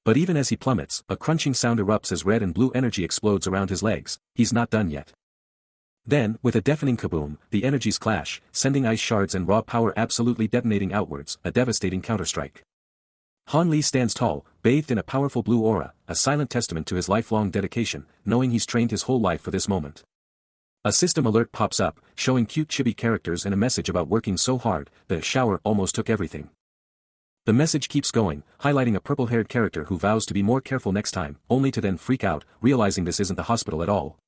But even as he plummets, a crunching sound erupts as red and blue energy explodes around his legs. He's not done yet. Then, with a deafening kaboom, the energies clash, sending ice shards and raw power absolutely detonating outwards, a devastating counterstrike. Han Li stands tall, bathed in a powerful blue aura, a silent testament to his lifelong dedication, knowing he's trained his whole life for this moment. A system alert pops up, showing cute chibi characters and a message about working so hard, the shower almost took everything. The message keeps going, highlighting a purple-haired character who vows to be more careful next time, only to then freak out, realizing this isn't the hospital at all.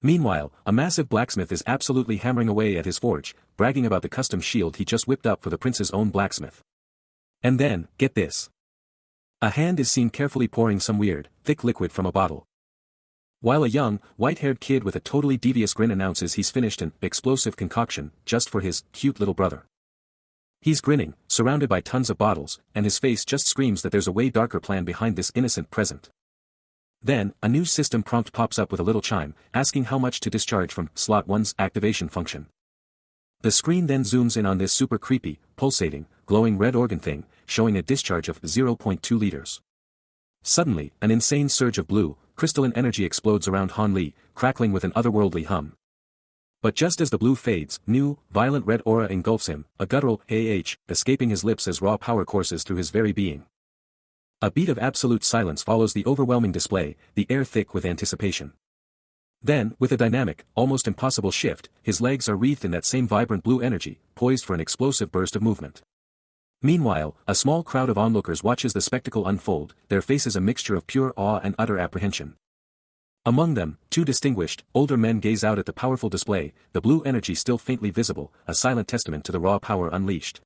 Meanwhile, a massive blacksmith is absolutely hammering away at his forge, bragging about the custom shield he just whipped up for the prince's own blacksmith. And then, get this. A hand is seen carefully pouring some weird, thick liquid from a bottle. While a young, white-haired kid with a totally devious grin announces he's finished an explosive concoction, just for his cute little brother. He's grinning, surrounded by tons of bottles, and his face just screams that there's a way darker plan behind this innocent present. Then, a new system prompt pops up with a little chime, asking how much to discharge from Slot 1's activation function. The screen then zooms in on this super creepy, pulsating, glowing red organ thing, showing a discharge of 0.2 liters. Suddenly, an insane surge of blue, crystalline energy explodes around Han Li, crackling with an otherworldly hum. But just as the blue fades, new, violent red aura engulfs him, a guttural "ah" escaping his lips as raw power courses through his very being. A beat of absolute silence follows the overwhelming display, the air thick with anticipation. Then, with a dynamic, almost impossible shift, his legs are wreathed in that same vibrant blue energy, poised for an explosive burst of movement. Meanwhile, a small crowd of onlookers watches the spectacle unfold, their faces a mixture of pure awe and utter apprehension. Among them, two distinguished, older men gaze out at the powerful display, the blue energy still faintly visible, a silent testament to the raw power unleashed.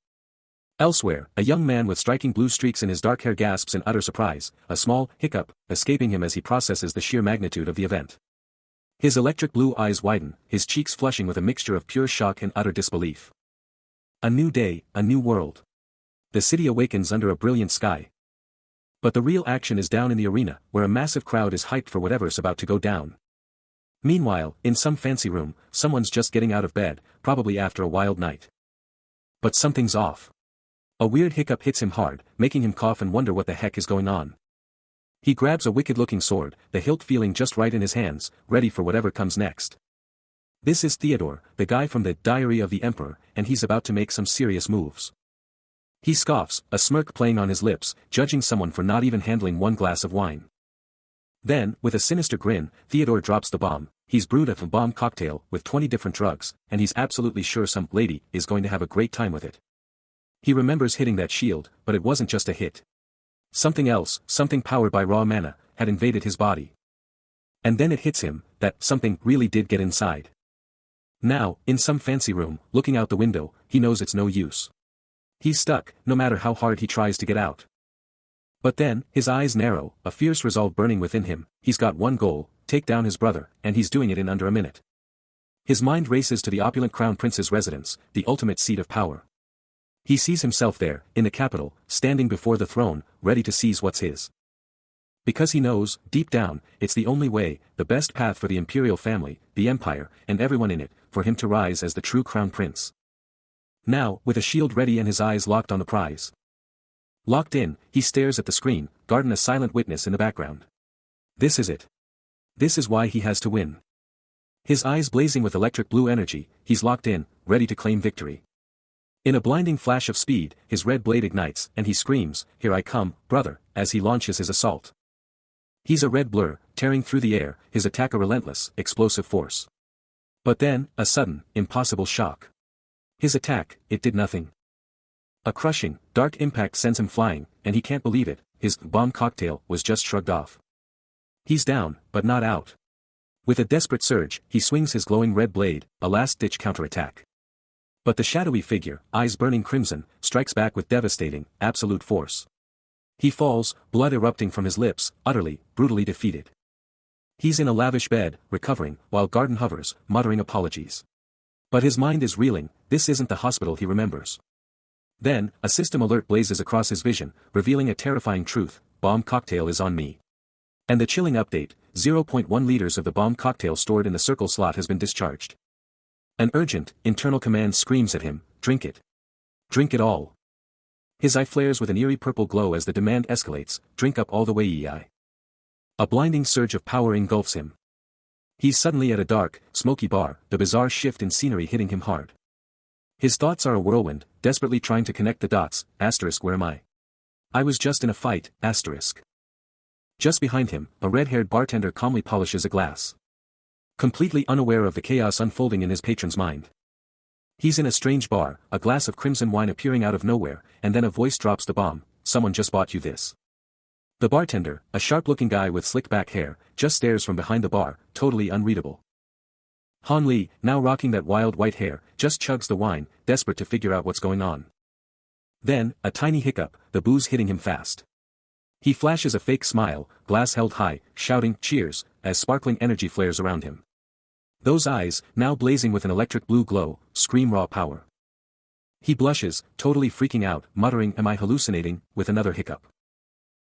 Elsewhere, a young man with striking blue streaks in his dark hair gasps in utter surprise, a small hiccup escaping him as he processes the sheer magnitude of the event. His electric blue eyes widen, his cheeks flushing with a mixture of pure shock and utter disbelief. A new day, a new world. The city awakens under a brilliant sky. But the real action is down in the arena, where a massive crowd is hyped for whatever's about to go down. Meanwhile, in some fancy room, someone's just getting out of bed, probably after a wild night. But something's off. A weird hiccup hits him hard, making him cough and wonder what the heck is going on. He grabs a wicked-looking sword, the hilt feeling just right in his hands, ready for whatever comes next. This is Theodore, the guy from the Diary of the Emperor, and he's about to make some serious moves. He scoffs, a smirk playing on his lips, judging someone for not even handling one glass of wine. Then, with a sinister grin, Theodore drops the bomb. He's brewed a bomb cocktail with 20 different drugs, and he's absolutely sure some lady is going to have a great time with it. He remembers hitting that shield, but it wasn't just a hit. Something else, something powered by raw mana, had invaded his body. And then it hits him, that something really did get inside. Now, in some fancy room, looking out the window, he knows it's no use. He's stuck, no matter how hard he tries to get out. But then, his eyes narrow, a fierce resolve burning within him. He's got one goal, take down his brother, and he's doing it in under a minute. His mind races to the opulent crown prince's residence, the ultimate seat of power. He sees himself there, in the capital, standing before the throne, ready to seize what's his. Because he knows, deep down, it's the only way, the best path for the imperial family, the empire, and everyone in it, for him to rise as the true crown prince. Now, with a shield ready and his eyes locked on the prize. Locked in, he stares at the screen, guarding a silent witness in the background. This is it. This is why he has to win. His eyes blazing with electric blue energy, he's locked in, ready to claim victory. In a blinding flash of speed, his red blade ignites, and he screams, "Here I come, brother," as he launches his assault. He's a red blur, tearing through the air, his attack a relentless, explosive force. But then, a sudden, impossible shock. His attack, it did nothing. A crushing, dark impact sends him flying, and he can't believe it, his bomb cocktail was just shrugged off. He's down, but not out. With a desperate surge, he swings his glowing red blade, a last-ditch counterattack. But the shadowy figure, eyes burning crimson, strikes back with devastating, absolute force. He falls, blood erupting from his lips, utterly, brutally defeated. He's in a lavish bed, recovering, while Garden hovers, muttering apologies. But his mind is reeling, this isn't the hospital he remembers. Then, a system alert blazes across his vision, revealing a terrifying truth: bomb cocktail is on me. And the chilling update: 0.1 liters of the bomb cocktail stored in the circle slot has been discharged. An urgent, internal command screams at him: drink it. Drink it all. His eye flares with an eerie purple glow as the demand escalates: drink up all the way ei. A blinding surge of power engulfs him. He's suddenly at a dark, smoky bar, the bizarre shift in scenery hitting him hard. His thoughts are a whirlwind, desperately trying to connect the dots: where am I? I was just in a fight, Just behind him, a red-haired bartender calmly polishes a glass. Completely unaware of the chaos unfolding in his patron's mind. He's in a strange bar, a glass of crimson wine appearing out of nowhere, and then a voice drops the bomb: someone just bought you this. The bartender, a sharp-looking guy with slick-back hair, just stares from behind the bar, totally unreadable. Han Li, now rocking that wild white hair, just chugs the wine, desperate to figure out what's going on. Then, a tiny hiccup, the booze hitting him fast. He flashes a fake smile, glass held high, shouting cheers, as sparkling energy flares around him. Those eyes, now blazing with an electric blue glow, scream raw power. He blushes, totally freaking out, muttering, am I hallucinating, with another hiccup.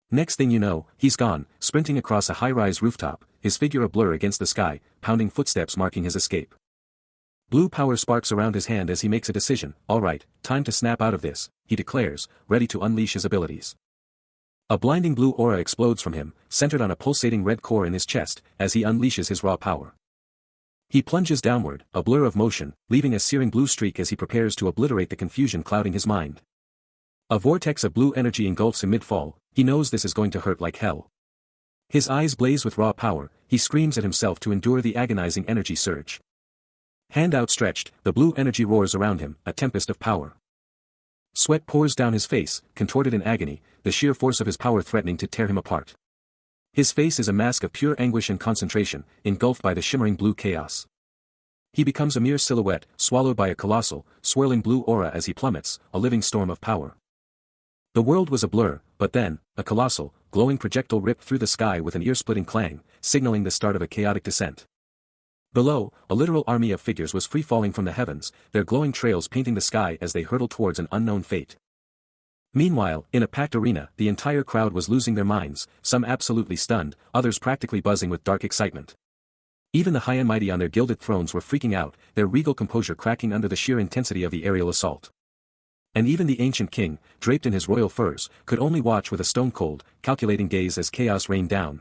Next thing you know, he's gone, sprinting across a high-rise rooftop, his figure a blur against the sky, pounding footsteps marking his escape. Blue power sparks around his hand as he makes a decision: all right, time to snap out of this, he declares, ready to unleash his abilities. A blinding blue aura explodes from him, centered on a pulsating red core in his chest, as he unleashes his raw power. He plunges downward, a blur of motion, leaving a searing blue streak as he prepares to obliterate the confusion clouding his mind. A vortex of blue energy engulfs him mid-fall. He knows this is going to hurt like hell. His eyes blaze with raw power, he screams at himself to endure the agonizing energy surge. Hand outstretched, the blue energy roars around him, a tempest of power. Sweat pours down his face, contorted in agony, the sheer force of his power threatening to tear him apart. His face is a mask of pure anguish and concentration, engulfed by the shimmering blue chaos. He becomes a mere silhouette, swallowed by a colossal, swirling blue aura as he plummets, a living storm of power. The world was a blur, but then, a colossal, glowing projectile ripped through the sky with an ear-splitting clang, signaling the start of a chaotic descent. Below, a literal army of figures was free-falling from the heavens, their glowing trails painting the sky as they hurtled towards an unknown fate. Meanwhile, in a packed arena, the entire crowd was losing their minds, some absolutely stunned, others practically buzzing with dark excitement. Even the high and mighty on their gilded thrones were freaking out, their regal composure cracking under the sheer intensity of the aerial assault. And even the ancient king, draped in his royal furs, could only watch with a stone-cold, calculating gaze as chaos rained down.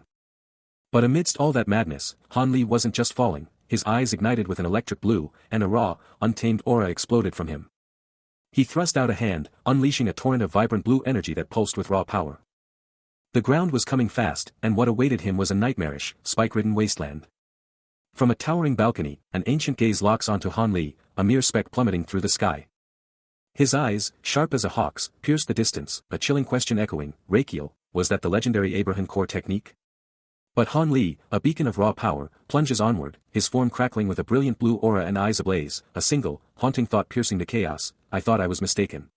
But amidst all that madness, Han Li wasn't just falling, his eyes ignited with an electric blue, and a raw, untamed aura exploded from him. He thrust out a hand, unleashing a torrent of vibrant blue energy that pulsed with raw power. The ground was coming fast, and what awaited him was a nightmarish, spike-ridden wasteland. From a towering balcony, an ancient gaze locks onto Han Li, a mere speck plummeting through the sky. His eyes, sharp as a hawk's, pierced the distance, a chilling question echoing, Rakiel, was that the legendary Abraham core technique? But Han Li, a beacon of raw power, plunges onward, his form crackling with a brilliant blue aura and eyes ablaze, a single, haunting thought piercing the chaos: I thought I was mistaken.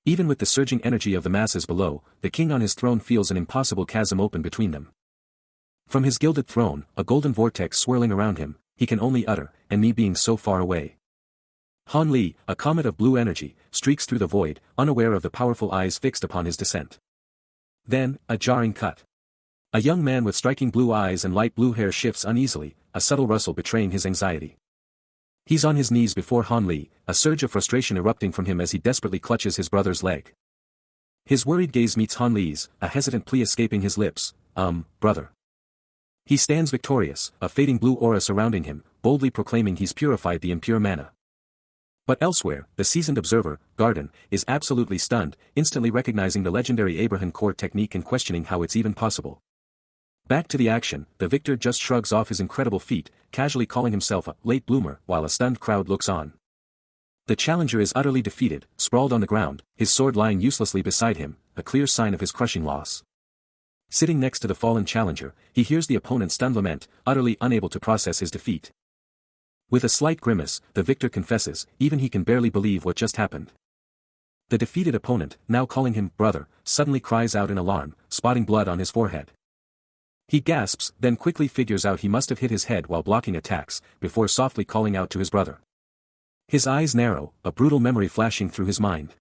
Even with the surging energy of the masses below, the king on his throne feels an impossible chasm open between them. From his gilded throne, a golden vortex swirling around him, he can only utter, and me being so far away. Han Li, a comet of blue energy, streaks through the void, unaware of the powerful eyes fixed upon his descent. Then, a jarring cut. A young man with striking blue eyes and light blue hair shifts uneasily, a subtle rustle betraying his anxiety. He's on his knees before Han Li, a surge of frustration erupting from him as he desperately clutches his brother's leg. His worried gaze meets Han Li's, a hesitant plea escaping his lips: brother. He stands victorious, a fading blue aura surrounding him, boldly proclaiming he's purified the impure mana. But elsewhere, the seasoned observer, Garden, is absolutely stunned, instantly recognizing the legendary Abraham core technique and questioning how it's even possible. Back to the action, the victor just shrugs off his incredible feat, casually calling himself a late bloomer while a stunned crowd looks on. The challenger is utterly defeated, sprawled on the ground, his sword lying uselessly beside him, a clear sign of his crushing loss. Sitting next to the fallen challenger, he hears the opponent's stunned lament, utterly unable to process his defeat. With a slight grimace, the victor confesses, even he can barely believe what just happened. The defeated opponent, now calling him brother, suddenly cries out in alarm, spotting blood on his forehead. He gasps, then quickly figures out he must have hit his head while blocking attacks, before softly calling out to his brother. His eyes narrow, a brutal memory flashing through his mind.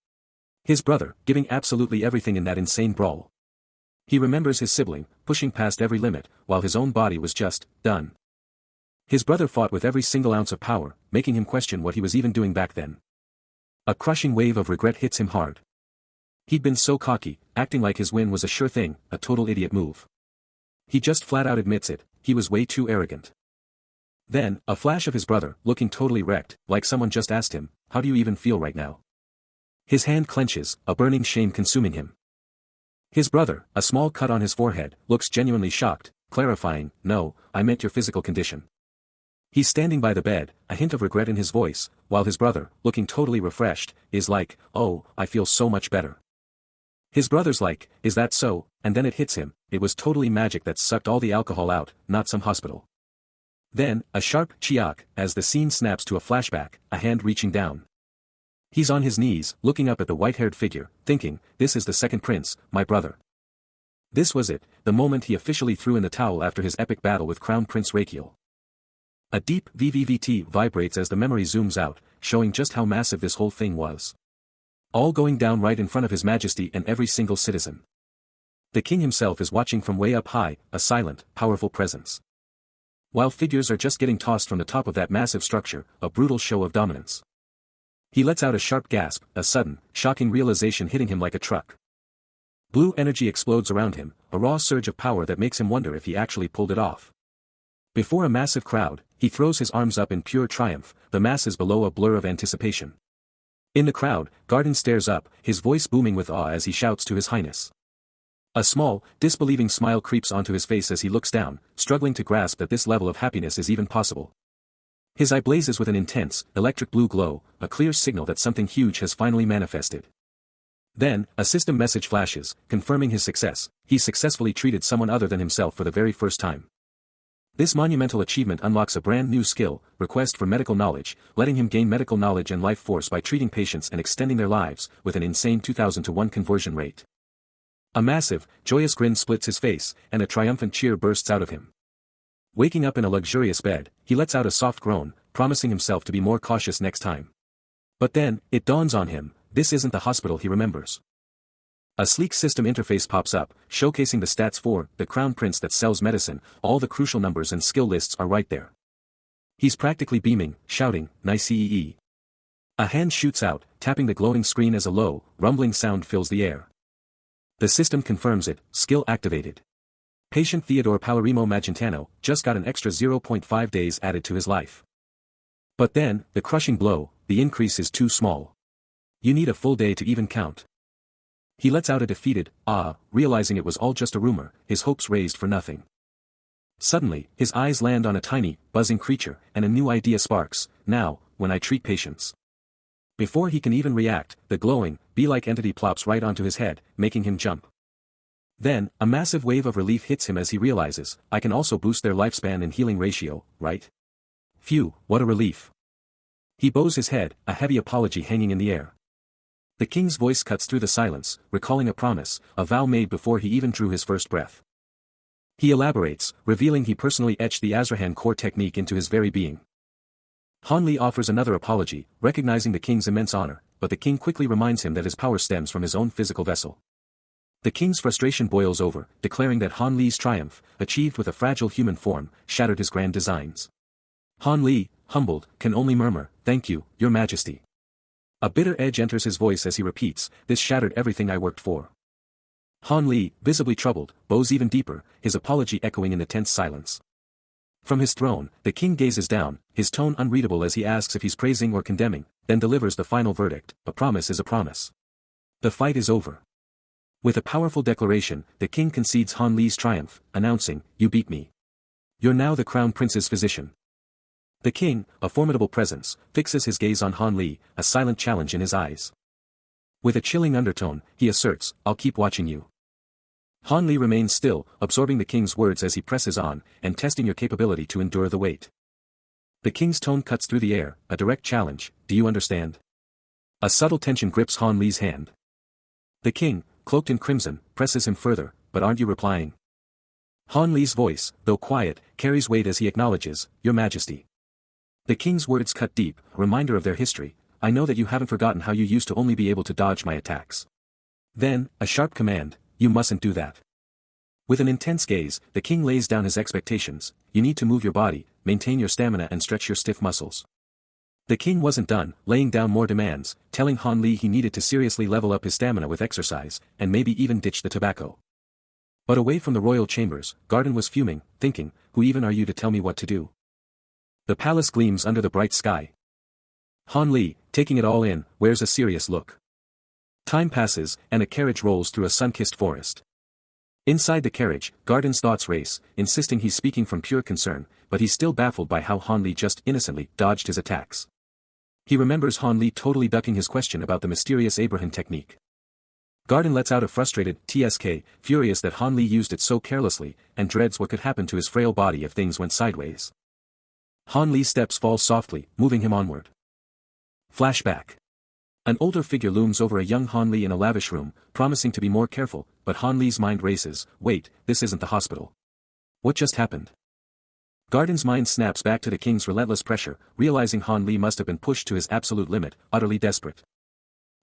His brother, giving absolutely everything in that insane brawl. He remembers his sibling, pushing past every limit, while his own body was just done. His brother fought with every single ounce of power, making him question what he was even doing back then. A crushing wave of regret hits him hard. He'd been so cocky, acting like his win was a sure thing, a total idiot move. He just flat out admits it, he was way too arrogant. Then, a flash of his brother, looking totally wrecked, like someone just asked him, "How do you even feel right now?" His hand clenches, a burning shame consuming him. His brother, a small cut on his forehead, looks genuinely shocked, clarifying, "No, I meant your physical condition." He's standing by the bed, a hint of regret in his voice, while his brother, looking totally refreshed, is like, "Oh, I feel so much better." His brother's like, "Is that so?" And then it hits him, it was totally magic that sucked all the alcohol out, not some hospital. Then, a sharp chiak, as the scene snaps to a flashback, a hand reaching down. He's on his knees, looking up at the white-haired figure, thinking, this is the second prince, my brother. This was it, the moment he officially threw in the towel after his epic battle with Crown Prince Rakiel. A deep VVVT vibrates as the memory zooms out, showing just how massive this whole thing was. All going down right in front of His Majesty and every single citizen. The king himself is watching from way up high, a silent, powerful presence. While figures are just getting tossed from the top of that massive structure, a brutal show of dominance. He lets out a sharp gasp, a sudden, shocking realization hitting him like a truck. Blue energy explodes around him, a raw surge of power that makes him wonder if he actually pulled it off. Before a massive crowd, he throws his arms up in pure triumph, the masses below a blur of anticipation. In the crowd, Garden stares up, his voice booming with awe as he shouts to His Highness. A small, disbelieving smile creeps onto his face as he looks down, struggling to grasp that this level of happiness is even possible. His eye blazes with an intense, electric blue glow, a clear signal that something huge has finally manifested. Then, a system message flashes, confirming his success. He's successfully treated someone other than himself for the very first time. This monumental achievement unlocks a brand new skill, request for medical knowledge, letting him gain medical knowledge and life force by treating patients and extending their lives, with an insane 2000-to-1 conversion rate. A massive, joyous grin splits his face, and a triumphant cheer bursts out of him. Waking up in a luxurious bed, he lets out a soft groan, promising himself to be more cautious next time. But then, it dawns on him, this isn't the hospital he remembers. A sleek system interface pops up, showcasing the stats for the Crown Prince that sells medicine, all the crucial numbers and skill lists are right there. He's practically beaming, shouting, "Nice EE." A hand shoots out, tapping the glowing screen as a low, rumbling sound fills the air. The system confirms it, skill activated. Patient Theodore Palermo Magentano just got an extra 0.5 days added to his life. But then, the crushing blow, the increase is too small. You need a full day to even count. He lets out a defeated, "Ah," realizing it was all just a rumor, his hopes raised for nothing. Suddenly, his eyes land on a tiny, buzzing creature, and a new idea sparks, now, when I treat patients. Before he can even react, the glowing, bee-like entity plops right onto his head, making him jump. Then, a massive wave of relief hits him as he realizes, I can also boost their lifespan and healing ratio, right? Phew, what a relief. He bows his head, a heavy apology hanging in the air. The king's voice cuts through the silence, recalling a promise, a vow made before he even drew his first breath. He elaborates, revealing he personally etched the Azrahan core technique into his very being. Han Li offers another apology, recognizing the king's immense honor, but the king quickly reminds him that his power stems from his own physical vessel. The king's frustration boils over, declaring that Han Li's triumph, achieved with a fragile human form, shattered his grand designs. Han Li, humbled, can only murmur, "Thank you, your majesty." A bitter edge enters his voice as he repeats, "This shattered everything I worked for." Han Li, visibly troubled, bows even deeper, his apology echoing in the tense silence. From his throne, the king gazes down, his tone unreadable as he asks if he's praising or condemning, then delivers the final verdict, "A promise is a promise." The fight is over. With a powerful declaration, the king concedes Han Li's triumph, announcing, "You beat me. You're now the Crown Prince's physician." The king, a formidable presence, fixes his gaze on Han Li, a silent challenge in his eyes. With a chilling undertone, he asserts, "I'll keep watching you." Han Li remains still, absorbing the king's words as he presses on, and testing your capability to endure the weight. The king's tone cuts through the air, a direct challenge, "Do you understand?" A subtle tension grips Han Li's hand. The king, cloaked in crimson, presses him further, "But aren't you replying?" Han Li's voice, though quiet, carries weight as he acknowledges, "Your Majesty." The king's words cut deep, a reminder of their history, "I know that you haven't forgotten how you used to only be able to dodge my attacks." Then, a sharp command, "You mustn't do that." With an intense gaze, the king lays down his expectations, "You need to move your body, maintain your stamina and stretch your stiff muscles." The king wasn't done, laying down more demands, telling Han Li he needed to seriously level up his stamina with exercise, and maybe even ditch the tobacco. But away from the royal chambers, Garden was fuming, thinking, "Who even are you to tell me what to do?" The palace gleams under the bright sky. Han Li, taking it all in, wears a serious look. Time passes, and a carriage rolls through a sun-kissed forest. Inside the carriage, Garden's thoughts race, insisting he's speaking from pure concern, but he's still baffled by how Han Li just innocently dodged his attacks. He remembers Han Li totally ducking his question about the mysterious Abraham technique. Garden lets out a frustrated "tsk," furious that Han Li used it so carelessly, and dreads what could happen to his frail body if things went sideways. Han Li's steps fall softly, moving him onward. Flashback. An older figure looms over a young Han Li in a lavish room, promising to be more careful, but Han Li's mind races, "Wait, this isn't the hospital. What just happened?" Garden's mind snaps back to the king's relentless pressure, realizing Han Li must have been pushed to his absolute limit, utterly desperate.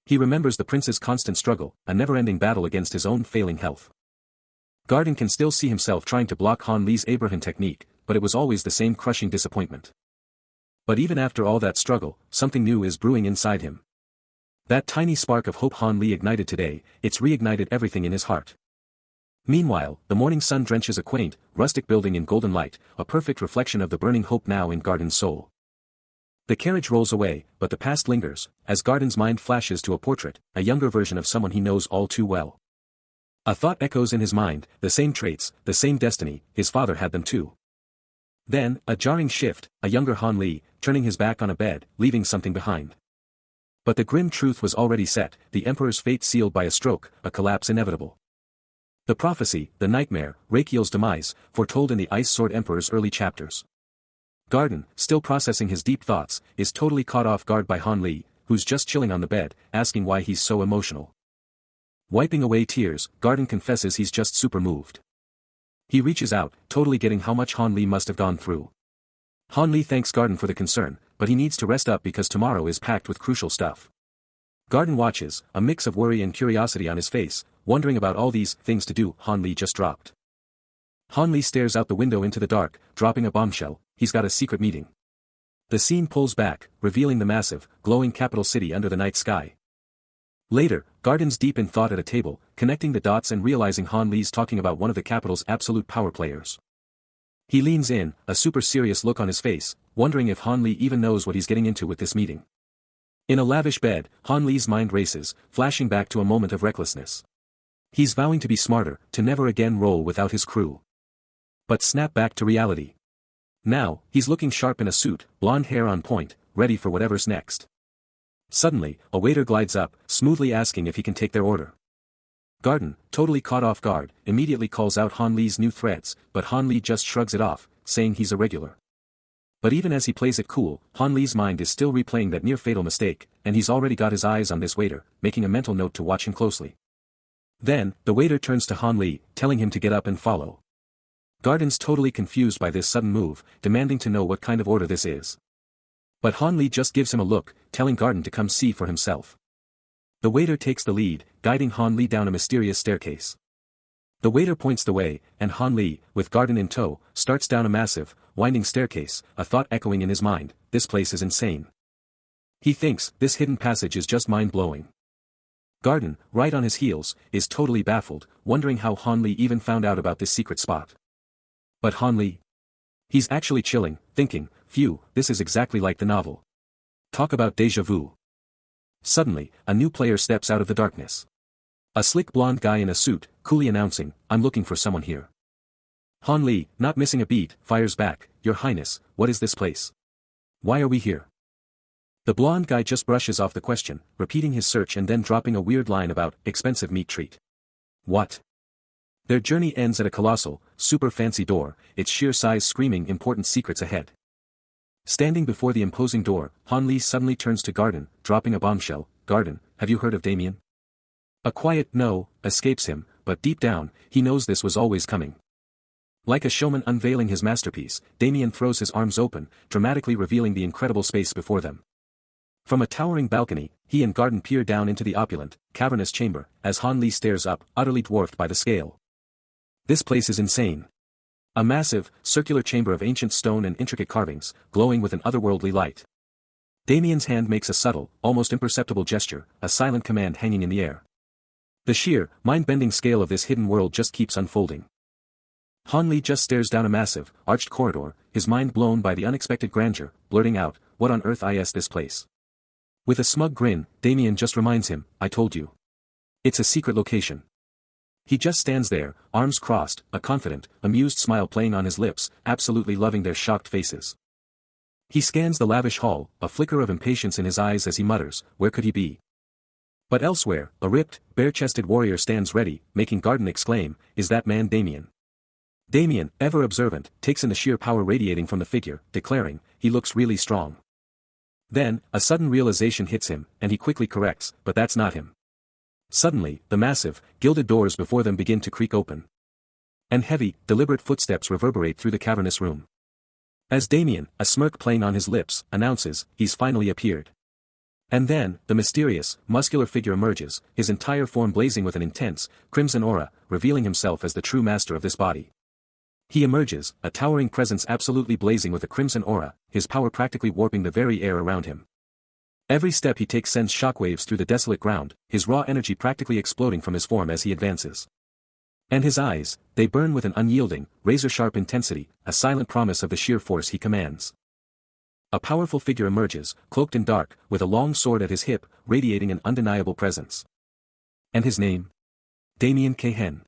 He remembers the prince's constant struggle, a never-ending battle against his own failing health. Garden can still see himself trying to block Han Li's Abraham technique, but it was always the same crushing disappointment. But even after all that struggle, something new is brewing inside him. That tiny spark of hope Han Li ignited today, it's reignited everything in his heart. Meanwhile, the morning sun drenches a quaint, rustic building in golden light, a perfect reflection of the burning hope now in Garden's soul. The carriage rolls away, but the past lingers, as Garden's mind flashes to a portrait, a younger version of someone he knows all too well. A thought echoes in his mind, the same traits, the same destiny, his father had them too. Then, a jarring shift, a younger Han Li, turning his back on a bed, leaving something behind. But the grim truth was already set, the emperor's fate sealed by a stroke, a collapse inevitable. The prophecy, the nightmare, Rakiel's demise, foretold in the Ice Sword Emperor's early chapters. Garden, still processing his deep thoughts, is totally caught off guard by Han Li, who's just chilling on the bed, asking why he's so emotional. Wiping away tears, Garden confesses he's just super moved. He reaches out, totally getting how much Han Li must have gone through. Han Li thanks Garden for the concern, but he needs to rest up because tomorrow is packed with crucial stuff. Garden watches, a mix of worry and curiosity on his face, wondering about all these things to do Han Li just dropped. Han Li stares out the window into the dark, dropping a bombshell, he's got a secret meeting. The scene pulls back, revealing the massive, glowing capital city under the night sky. Later, Garden's deep in thought at a table, connecting the dots and realizing Han Li's talking about one of the capital's absolute power players. He leans in, a super serious look on his face, wondering if Han Li even knows what he's getting into with this meeting. In a lavish bed, Han Li's mind races, flashing back to a moment of recklessness. He's vowing to be smarter, to never again roll without his crew. But snap back to reality. Now, he's looking sharp in a suit, blonde hair on point, ready for whatever's next. Suddenly, a waiter glides up, smoothly asking if he can take their order. Garden, totally caught off guard, immediately calls out Han Li's new threats, but Han Li just shrugs it off, saying he's a regular. But even as he plays it cool, Han Li's mind is still replaying that near-fatal mistake, and he's already got his eyes on this waiter, making a mental note to watch him closely. Then, the waiter turns to Han Li, telling him to get up and follow. Garden's totally confused by this sudden move, demanding to know what kind of order this is. But Han Li just gives him a look, telling Garden to come see for himself. The waiter takes the lead, guiding Han Li down a mysterious staircase. The waiter points the way, and Han Li, with Garden in tow, starts down a massive, winding staircase, a thought echoing in his mind, this place is insane. He thinks, this hidden passage is just mind-blowing. Garden, right on his heels, is totally baffled, wondering how Han Li even found out about this secret spot. But Han Li? He's actually chilling, thinking, phew, this is exactly like the novel. Talk about déjà vu. Suddenly, a new player steps out of the darkness. A slick blonde guy in a suit, coolly announcing, I'm looking for someone here. Han Li, not missing a beat, fires back, Your Highness, what is this place? Why are we here? The blonde guy just brushes off the question, repeating his search and then dropping a weird line about expensive meat treat. What? Their journey ends at a colossal, super fancy door, its sheer size screaming important secrets ahead. Standing before the imposing door, Han Li suddenly turns to Garden, dropping a bombshell. Garden, have you heard of Damien? A quiet no escapes him, but deep down, he knows this was always coming. Like a showman unveiling his masterpiece, Damien throws his arms open, dramatically revealing the incredible space before them. From a towering balcony, he and Garden peer down into the opulent, cavernous chamber, as Han Li stares up, utterly dwarfed by the scale. This place is insane. A massive, circular chamber of ancient stone and intricate carvings, glowing with an otherworldly light. Damien's hand makes a subtle, almost imperceptible gesture, a silent command hanging in the air. The sheer, mind-bending scale of this hidden world just keeps unfolding. Han Li just stares down a massive, arched corridor, his mind blown by the unexpected grandeur, blurting out, "What on earth is this place?" With a smug grin, Damien just reminds him, "I told you. It's a secret location." He just stands there, arms crossed, a confident, amused smile playing on his lips, absolutely loving their shocked faces. He scans the lavish hall, a flicker of impatience in his eyes as he mutters, where could he be? But elsewhere, a ripped, bare-chested warrior stands ready, making Garden exclaim, "Is that man Damien?" Damien, ever observant, takes in the sheer power radiating from the figure, declaring, "He looks really strong." Then, a sudden realization hits him, and he quickly corrects, "But that's not him." Suddenly, the massive, gilded doors before them begin to creak open. And heavy, deliberate footsteps reverberate through the cavernous room. As Damien, a smirk playing on his lips, announces, "He's finally appeared." And then, the mysterious, muscular figure emerges, his entire form blazing with an intense, crimson aura, revealing himself as the true master of this body. He emerges, a towering presence absolutely blazing with a crimson aura, his power practically warping the very air around him. Every step he takes sends shockwaves through the desolate ground, his raw energy practically exploding from his form as he advances. And his eyes, they burn with an unyielding, razor-sharp intensity, a silent promise of the sheer force he commands. A powerful figure emerges, cloaked in dark, with a long sword at his hip, radiating an undeniable presence. And his name? Damien Kehen.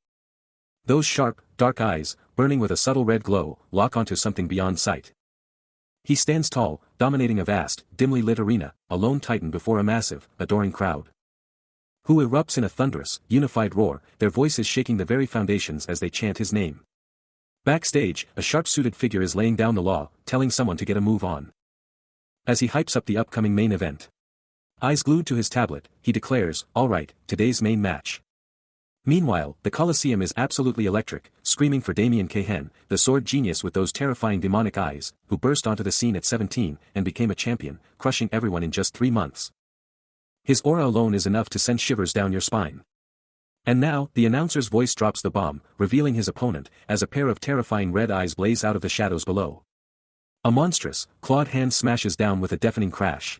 Those sharp, dark eyes, burning with a subtle red glow, lock onto something beyond sight. He stands tall, dominating a vast, dimly lit arena, a lone titan before a massive, adoring crowd. Who erupts in a thunderous, unified roar, their voices shaking the very foundations as they chant his name. Backstage, a sharp-suited figure is laying down the law, telling someone to get a move on. As he hypes up the upcoming main event. Eyes glued to his tablet, he declares, "All right, today's main match." Meanwhile, the Colosseum is absolutely electric, screaming for Damien Kehen, the sword genius with those terrifying demonic eyes, who burst onto the scene at 17, and became a champion, crushing everyone in just 3 months. His aura alone is enough to send shivers down your spine. And now, the announcer's voice drops the bomb, revealing his opponent, as a pair of terrifying red eyes blaze out of the shadows below. A monstrous, clawed hand smashes down with a deafening crash.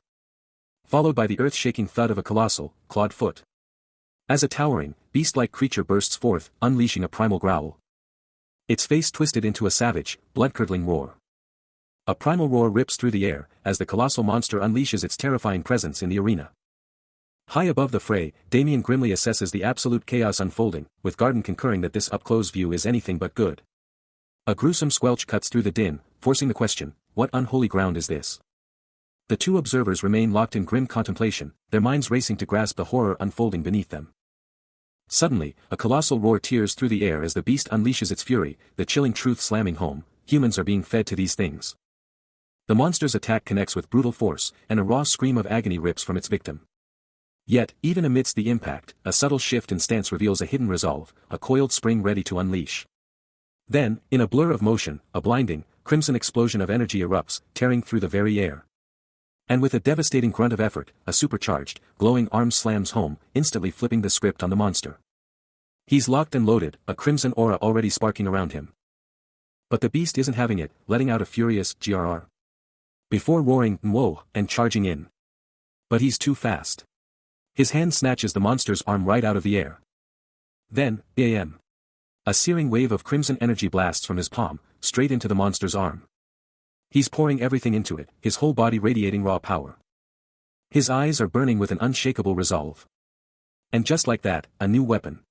Followed by the earth-shaking thud of a colossal, clawed foot. As a towering, beast-like creature bursts forth, unleashing a primal growl. Its face twisted into a savage, blood-curdling roar. A primal roar rips through the air, as the colossal monster unleashes its terrifying presence in the arena. High above the fray, Damien grimly assesses the absolute chaos unfolding, with Garden concurring that this up-close view is anything but good. A gruesome squelch cuts through the din, forcing the question, what unholy ground is this? The two observers remain locked in grim contemplation, their minds racing to grasp the horror unfolding beneath them. Suddenly, a colossal roar tears through the air as the beast unleashes its fury, the chilling truth slamming home, humans are being fed to these things. The monster's attack connects with brutal force, and a raw scream of agony rips from its victim. Yet, even amidst the impact, a subtle shift in stance reveals a hidden resolve, a coiled spring ready to unleash. Then, in a blur of motion, a blinding, crimson explosion of energy erupts, tearing through the very air. And with a devastating grunt of effort, a supercharged, glowing arm slams home, instantly flipping the script on the monster. He's locked and loaded, a crimson aura already sparking around him. But the beast isn't having it, letting out a furious grr. Before roaring, "Whoa," and charging in. But he's too fast. His hand snatches the monster's arm right out of the air. Then, bam. A searing wave of crimson energy blasts from his palm, straight into the monster's arm. He's pouring everything into it, his whole body radiating raw power. His eyes are burning with an unshakable resolve. And just like that, a new weapon.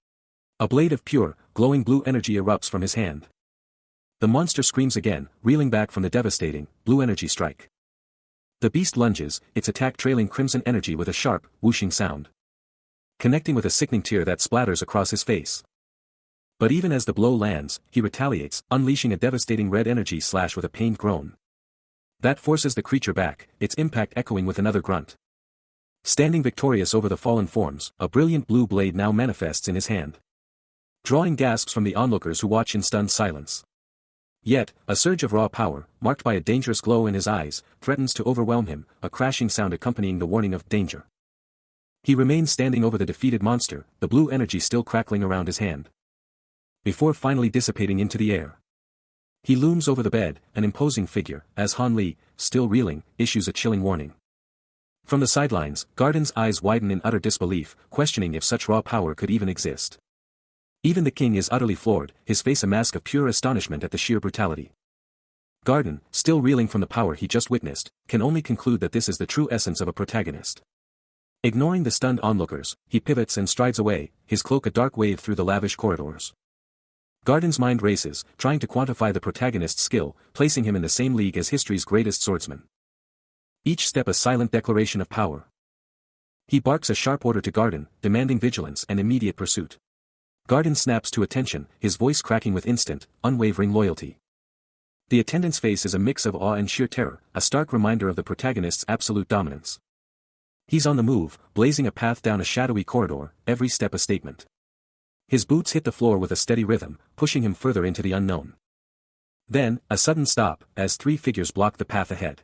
A blade of pure, glowing blue energy erupts from his hand. The monster screams again, reeling back from the devastating, blue energy strike. The beast lunges, its attack trailing crimson energy with a sharp, whooshing sound, connecting with a sickening tear that splatters across his face. But even as the blow lands, he retaliates, unleashing a devastating red energy slash with a pained groan. That forces the creature back, its impact echoing with another grunt. Standing victorious over the fallen forms, a brilliant blue blade now manifests in his hand, drawing gasps from the onlookers who watch in stunned silence. Yet, a surge of raw power, marked by a dangerous glow in his eyes, threatens to overwhelm him, a crashing sound accompanying the warning of danger. He remains standing over the defeated monster, the blue energy still crackling around his hand, before finally dissipating into the air. He looms over the bed, an imposing figure, as Han Li, still reeling, issues a chilling warning. From the sidelines, Garden's eyes widen in utter disbelief, questioning if such raw power could even exist. Even the king is utterly floored, his face a mask of pure astonishment at the sheer brutality. Garden, still reeling from the power he just witnessed, can only conclude that this is the true essence of a protagonist. Ignoring the stunned onlookers, he pivots and strides away, his cloak a dark wave through the lavish corridors. Garden's mind races, trying to quantify the protagonist's skill, placing him in the same league as history's greatest swordsman. Each step a silent declaration of power. He barks a sharp order to Garden, demanding vigilance and immediate pursuit. Garden snaps to attention, his voice cracking with instant, unwavering loyalty. The attendant's face is a mix of awe and sheer terror, a stark reminder of the protagonist's absolute dominance. He's on the move, blazing a path down a shadowy corridor, every step a statement. His boots hit the floor with a steady rhythm, pushing him further into the unknown. Then, a sudden stop, as three figures block the path ahead.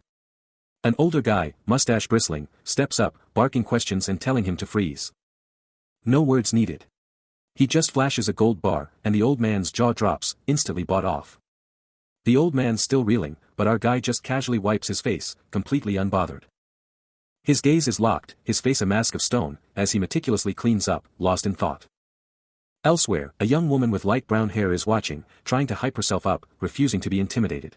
An older guy, mustache bristling, steps up, barking questions and telling him to freeze. No words needed. He just flashes a gold bar, and the old man's jaw drops, instantly bought off. The old man's still reeling, but our guy just casually wipes his face, completely unbothered. His gaze is locked, his face a mask of stone, as he meticulously cleans up, lost in thought. Elsewhere, a young woman with light brown hair is watching, trying to hype herself up, refusing to be intimidated.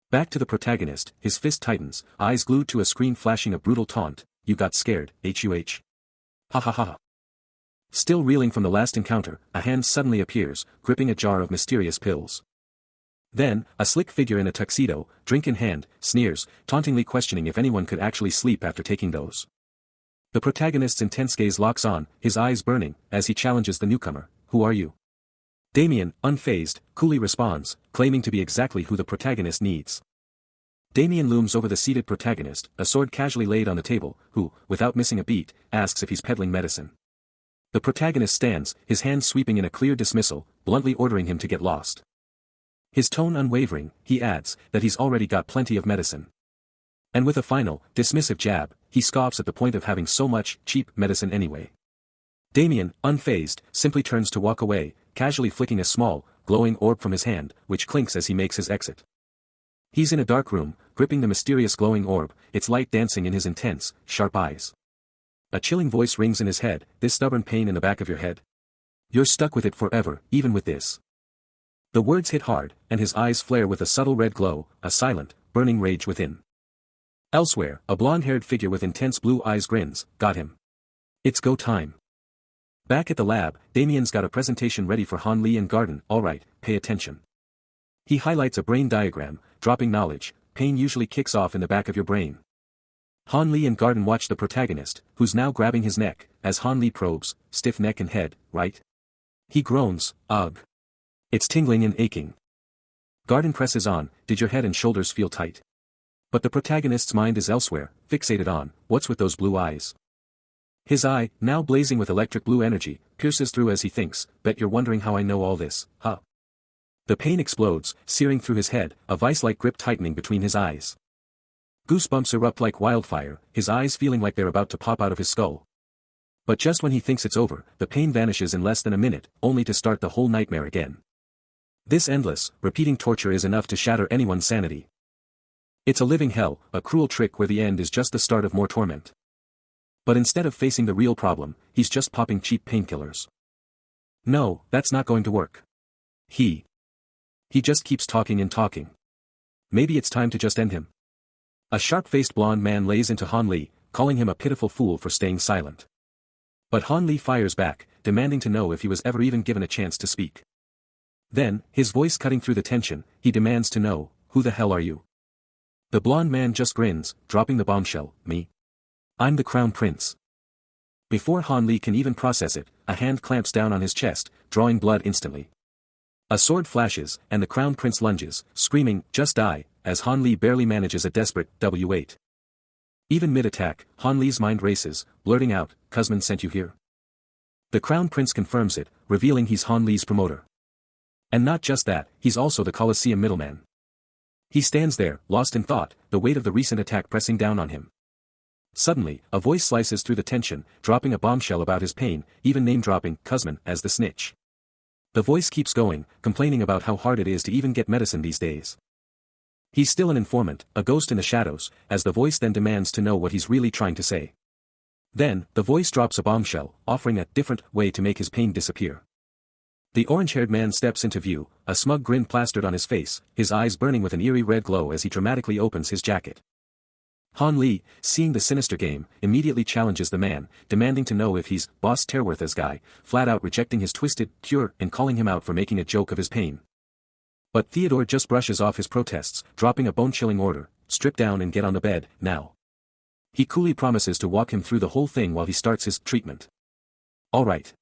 Back to the protagonist, his fist tightens, eyes glued to a screen flashing a brutal taunt, "You got scared, HUH. Ha ha ha." Still reeling from the last encounter, a hand suddenly appears, gripping a jar of mysterious pills. Then, a slick figure in a tuxedo, drink in hand, sneers, tauntingly questioning if anyone could actually sleep after taking those. The protagonist's intense gaze locks on, his eyes burning, as he challenges the newcomer, "Who are you?" Damien, unfazed, coolly responds, claiming to be exactly who the protagonist needs. Damien looms over the seated protagonist, a sword casually laid on the table, who, without missing a beat, asks if he's peddling medicine. The protagonist stands, his hands sweeping in a clear dismissal, bluntly ordering him to get lost. His tone unwavering, he adds, that he's already got plenty of medicine. And with a final, dismissive jab, he scoffs at the point of having so much, cheap medicine anyway. Damien, unfazed, simply turns to walk away, casually flicking a small, glowing orb from his hand, which clinks as he makes his exit. He's in a dark room, gripping the mysterious glowing orb, its light dancing in his intense, sharp eyes. A chilling voice rings in his head, "This stubborn pain in the back of your head? You're stuck with it forever, even with this." The words hit hard, and his eyes flare with a subtle red glow, a silent, burning rage within. Elsewhere, a blonde-haired figure with intense blue eyes grins, "Got him. It's go time." Back at the lab, Damien's got a presentation ready for Han Li and Garden. "Alright, pay attention." He highlights a brain diagram, dropping knowledge, "Pain usually kicks off in the back of your brain." Han Li and Garden watch the protagonist, who's now grabbing his neck, as Han Li probes, "Stiff neck and head, right?" He groans, "Ugh. It's tingling and aching." Garden presses on, "Did your head and shoulders feel tight?" But the protagonist's mind is elsewhere, fixated on, "What's with those blue eyes?" His eye, now blazing with electric blue energy, pierces through as he thinks, "Bet you're wondering how I know all this, huh?" The pain explodes, searing through his head, a vice-like grip tightening between his eyes. Goosebumps erupt like wildfire, his eyes feeling like they're about to pop out of his skull. But just when he thinks it's over, the pain vanishes in less than a minute, only to start the whole nightmare again. This endless, repeating torture is enough to shatter anyone's sanity. It's a living hell, a cruel trick where the end is just the start of more torment. But instead of facing the real problem, he's just popping cheap painkillers. No, that's not going to work. He just keeps talking and talking. Maybe it's time to just end him. A sharp-faced blonde man lays into Han Li, calling him a pitiful fool for staying silent. But Han Li fires back, demanding to know if he was ever even given a chance to speak. Then, his voice cutting through the tension, he demands to know, "Who the hell are you?" The blonde man just grins, dropping the bombshell, me. I'm the crown prince. Before Han Li can even process it, a hand clamps down on his chest, drawing blood instantly. A sword flashes, and the crown prince lunges, screaming, just die, as Han Li barely manages a desperate W8. Even mid-attack, Han Li's mind races, blurting out, Kuzman sent you here. The crown prince confirms it, revealing he's Han Li's promoter. And not just that, he's also the Colosseum middleman. He stands there, lost in thought, the weight of the recent attack pressing down on him. Suddenly, a voice slices through the tension, dropping a bombshell about his pain, even name-dropping Kuzman as the snitch. The voice keeps going, complaining about how hard it is to even get medicine these days. He's still an informant, a ghost in the shadows, as the voice then demands to know what he's really trying to say. Then, the voice drops a bombshell, offering a different way to make his pain disappear. The orange-haired man steps into view, a smug grin plastered on his face, his eyes burning with an eerie red glow as he dramatically opens his jacket. Han Li, seeing the sinister game, immediately challenges the man, demanding to know if he's Boss Terworth's guy, flat out rejecting his twisted cure and calling him out for making a joke of his pain. But Theodore just brushes off his protests, dropping a bone-chilling order, strip down and get on the bed, now. He coolly promises to walk him through the whole thing while he starts his treatment. All right.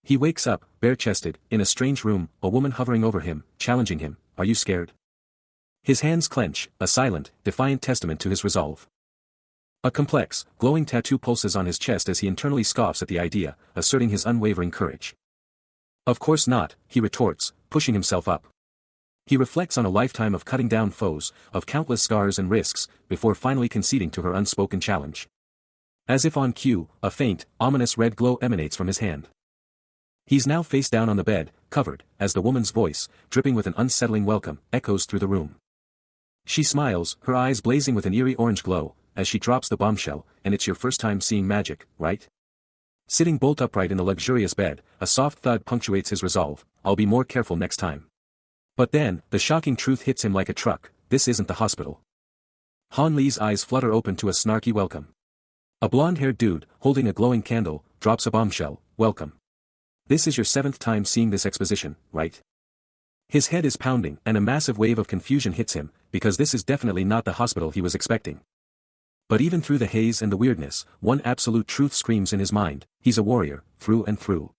He wakes up, bare-chested, in a strange room, a woman hovering over him, challenging him, are you scared? His hands clench, a silent, defiant testament to his resolve. A complex, glowing tattoo pulses on his chest as he internally scoffs at the idea, asserting his unwavering courage. Of course not, he retorts, pushing himself up. He reflects on a lifetime of cutting down foes, of countless scars and risks, before finally conceding to her unspoken challenge. As if on cue, a faint, ominous red glow emanates from his hand. He's now face down on the bed, covered, as the woman's voice, dripping with an unsettling welcome, echoes through the room. She smiles, her eyes blazing with an eerie orange glow, as she drops the bombshell, and it's your first time seeing magic, right? Sitting bolt upright in the luxurious bed, a soft thud punctuates his resolve, I'll be more careful next time. But then, the shocking truth hits him like a truck, this isn't the hospital. Han Li's eyes flutter open to a snarky welcome. A blonde-haired dude, holding a glowing candle, drops a bombshell, welcome. This is your 7th time seeing this exposition, right? His head is pounding, and a massive wave of confusion hits him, because this is definitely not the hospital he was expecting. But even through the haze and the weirdness, one absolute truth screams in his mind, he's a warrior, through and through.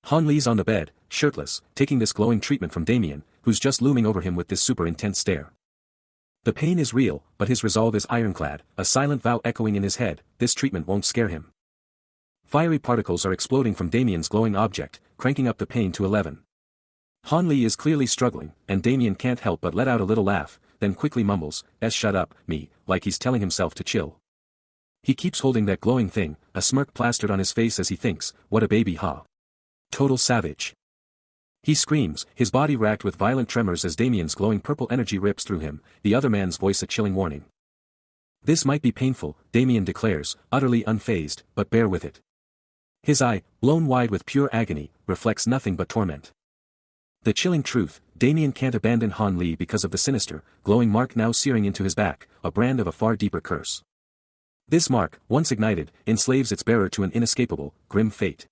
Han Li's on the bed, shirtless, taking this glowing treatment from Damien, who's just looming over him with this super intense stare. The pain is real, but his resolve is ironclad, a silent vow echoing in his head, this treatment won't scare him. Fiery particles are exploding from Damien's glowing object, cranking up the pain to 11. Han Li is clearly struggling, and Damien can't help but let out a little laugh, then quickly mumbles, shut up, me, like he's telling himself to chill. He keeps holding that glowing thing, a smirk plastered on his face as he thinks, what a baby ha. Total savage. He screams, his body racked with violent tremors as Damien's glowing purple energy rips through him, the other man's voice a chilling warning. This might be painful, Damien declares, utterly unfazed, but bear with it. His eye, blown wide with pure agony, reflects nothing but torment. The chilling truth, Damien can't abandon Han Li because of the sinister, glowing mark now searing into his back, a brand of a far deeper curse. This mark, once ignited, enslaves its bearer to an inescapable, grim fate.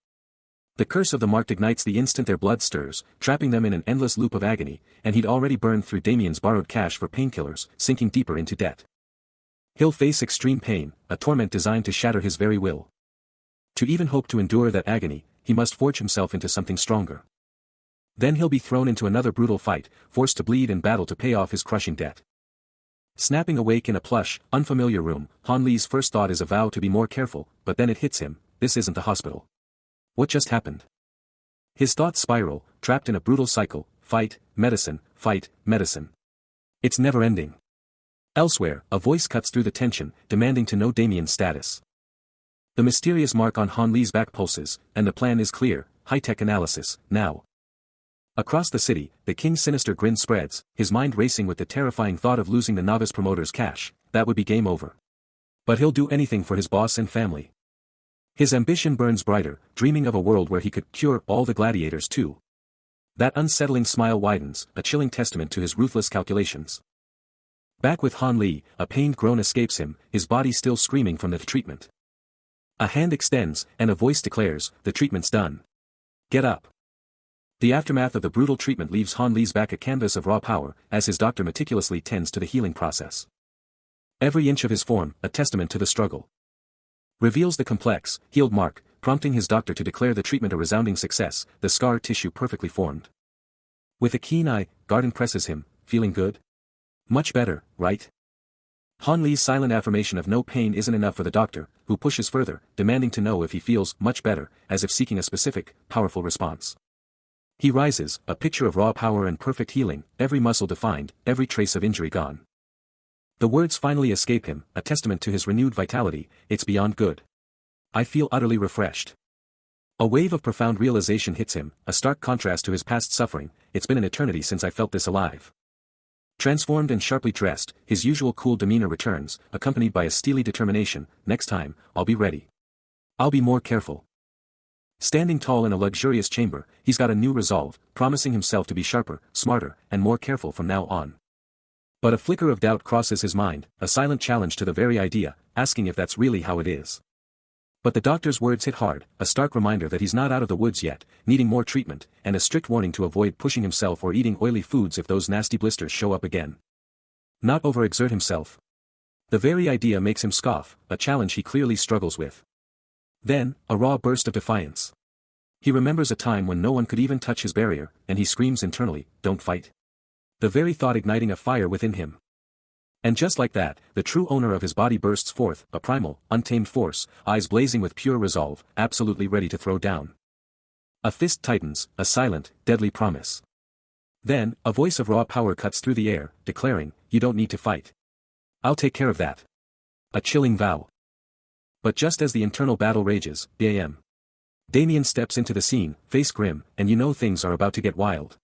The curse of the mark ignites the instant their blood stirs, trapping them in an endless loop of agony, and he'd already burned through Damien's borrowed cash for painkillers, sinking deeper into debt. He'll face extreme pain, a torment designed to shatter his very will. To even hope to endure that agony, he must forge himself into something stronger. Then he'll be thrown into another brutal fight, forced to bleed and battle to pay off his crushing debt. Snapping awake in a plush, unfamiliar room, Han Li's first thought is a vow to be more careful, but then it hits him, this isn't the hospital. What just happened? His thoughts spiral, trapped in a brutal cycle, fight, medicine, fight, medicine. It's never ending. Elsewhere, a voice cuts through the tension, demanding to know Damien's status. The mysterious mark on Han Li's back pulses, and the plan is clear, high-tech analysis, now. Across the city, the king's sinister grin spreads, his mind racing with the terrifying thought of losing the novice promoter's cash, that would be game over. But he'll do anything for his boss and family. His ambition burns brighter, dreaming of a world where he could cure all the gladiators too. That unsettling smile widens, a chilling testament to his ruthless calculations. Back with Han Li, a pained groan escapes him, his body still screaming from the treatment. A hand extends, and a voice declares, the treatment's done. Get up. The aftermath of the brutal treatment leaves Han Li's back a canvas of raw power, as his doctor meticulously tends to the healing process. Every inch of his form, a testament to the struggle. Reveals the complex, healed mark, prompting his doctor to declare the treatment a resounding success, the scar tissue perfectly formed. With a keen eye, Garden presses him, feeling good? Much better, right? Han Li's silent affirmation of no pain isn't enough for the doctor, who pushes further, demanding to know if he feels much better, as if seeking a specific, powerful response. He rises, a picture of raw power and perfect healing, every muscle defined, every trace of injury gone. The words finally escape him, a testament to his renewed vitality, it's beyond good. I feel utterly refreshed. A wave of profound realization hits him, a stark contrast to his past suffering, it's been an eternity since I felt this alive. Transformed and sharply dressed, his usual cool demeanor returns, accompanied by a steely determination, next time, I'll be ready. I'll be more careful. Standing tall in a luxurious chamber, he's got a new resolve, promising himself to be sharper, smarter, and more careful from now on. But a flicker of doubt crosses his mind, a silent challenge to the very idea, asking if that's really how it is. But the doctor's words hit hard, a stark reminder that he's not out of the woods yet, needing more treatment, and a strict warning to avoid pushing himself or eating oily foods if those nasty blisters show up again. Not overexert himself. The very idea makes him scoff, a challenge he clearly struggles with. Then, a raw burst of defiance. He remembers a time when no one could even touch his barrier, and he screams internally, "Don't fight." The very thought igniting a fire within him. And just like that, the true owner of his body bursts forth, a primal, untamed force, eyes blazing with pure resolve, absolutely ready to throw down. A fist tightens, a silent, deadly promise. Then, a voice of raw power cuts through the air, declaring, "You don't need to fight. I'll take care of that." A chilling vow. But just as the internal battle rages, bam. Damien steps into the scene, face grim, and you know things are about to get wild.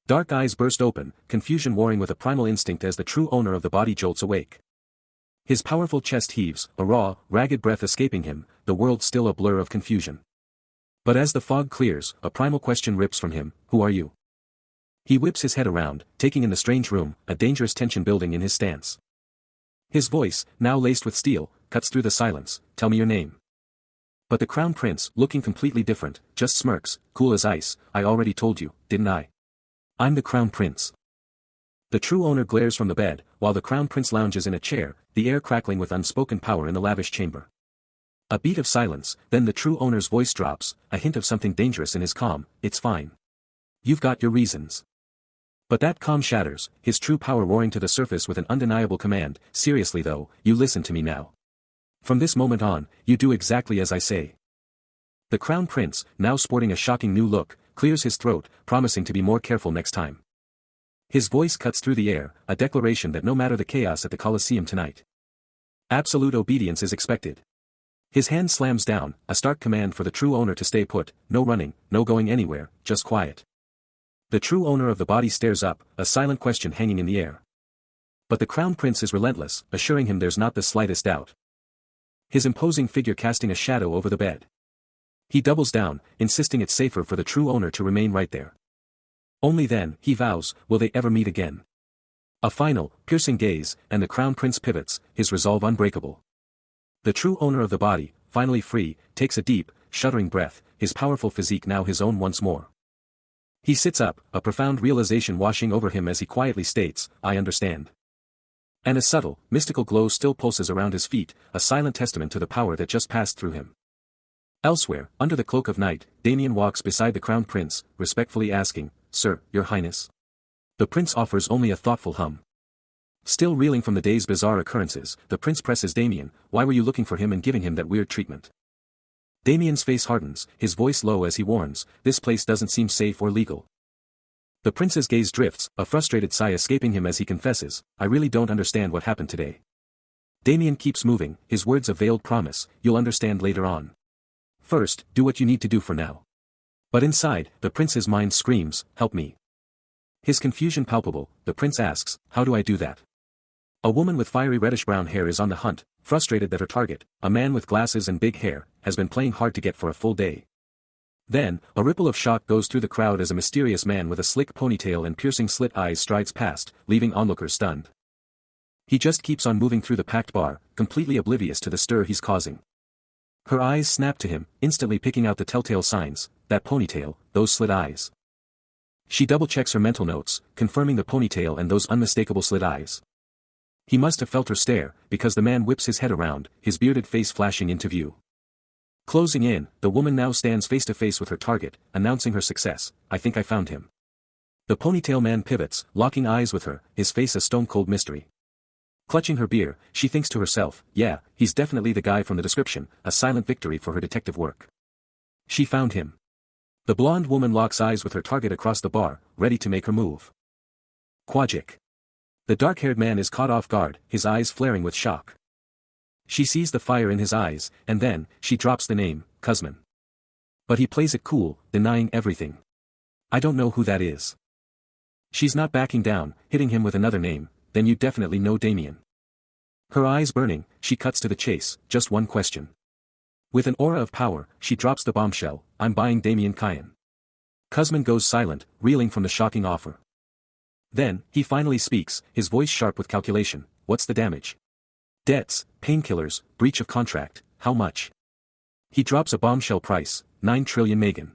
Dark eyes burst open, confusion warring with a primal instinct as the true owner of the body jolts awake. His powerful chest heaves, a raw, ragged breath escaping him, the world still a blur of confusion. But as the fog clears, a primal question rips from him, "Who are you?" He whips his head around, taking in the strange room, a dangerous tension building in his stance. His voice, now laced with steel, cuts through the silence, "Tell me your name." But the Crown Prince, looking completely different, just smirks, cool as ice, "I already told you, didn't I? I'm the Crown Prince." The true owner glares from the bed, while the Crown Prince lounges in a chair, the air crackling with unspoken power in the lavish chamber. A beat of silence, then the true owner's voice drops, a hint of something dangerous in his calm, "It's fine. You've got your reasons." But that calm shatters, his true power roaring to the surface with an undeniable command, "Seriously though, you listen to me now. From this moment on, you do exactly as I say." The Crown Prince, now sporting a shocking new look, clears his throat, promising to be more careful next time. His voice cuts through the air, a declaration that no matter the chaos at the Colosseum tonight, absolute obedience is expected. His hand slams down, a stark command for the true owner to stay put, no running, no going anywhere, just quiet. The true owner of the body stares up, a silent question hanging in the air. But the Crown Prince is relentless, assuring him there's not the slightest doubt. His imposing figure casting a shadow over the bed. He doubles down, insisting it's safer for the true owner to remain right there. Only then, he vows, will they ever meet again. A final, piercing gaze, and the Crown Prince pivots, his resolve unbreakable. The true owner of the body, finally free, takes a deep, shuddering breath, his powerful physique now his own once more. He sits up, a profound realization washing over him as he quietly states, "I understand." And a subtle, mystical glow still pulses around his feet, a silent testament to the power that just passed through him. Elsewhere, under the cloak of night, Damien walks beside the Crown Prince, respectfully asking, "Sir, your highness?" The prince offers only a thoughtful hum. Still reeling from the day's bizarre occurrences, the prince presses Damien, "Why were you looking for him and giving him that weird treatment?" Damien's face hardens, his voice low as he warns, "This place doesn't seem safe or legal." The prince's gaze drifts, a frustrated sigh escaping him as he confesses, "I really don't understand what happened today." Damien keeps moving, his words a veiled promise, "You'll understand later on. First, do what you need to do for now." But inside, the prince's mind screams, "Help me." His confusion palpable, the prince asks, "How do I do that?" A woman with fiery reddish-brown hair is on the hunt, frustrated that her target, a man with glasses and big hair, has been playing hard to get for a full day. Then, a ripple of shock goes through the crowd as a mysterious man with a slick ponytail and piercing slit eyes strides past, leaving onlookers stunned. He just keeps on moving through the packed bar, completely oblivious to the stir he's causing. Her eyes snap to him, instantly picking out the telltale signs, that ponytail, those slit eyes. She double-checks her mental notes, confirming the ponytail and those unmistakable slit eyes. He must have felt her stare, because the man whips his head around, his bearded face flashing into view. Closing in, the woman now stands face to face with her target, announcing her success. I think I found him. The ponytail man pivots, locking eyes with her, his face a stone-cold mystery. Clutching her beer, she thinks to herself, yeah, he's definitely the guy from the description, a silent victory for her detective work. She found him. The blonde woman locks eyes with her target across the bar, ready to make her move. Kwajik. The dark-haired man is caught off guard, his eyes flaring with shock. She sees the fire in his eyes, and then, she drops the name, Kuzman. But he plays it cool, denying everything. I don't know who that is. She's not backing down, hitting him with another name, then you definitely know Damien. Her eyes burning, she cuts to the chase, just one question. With an aura of power, she drops the bombshell, I'm buying Damien Kyan. Kuzman goes silent, reeling from the shocking offer. Then, he finally speaks, his voice sharp with calculation, what's the damage? Debts, painkillers, breach of contract, how much? He drops a bombshell price, 9 trillion Megan.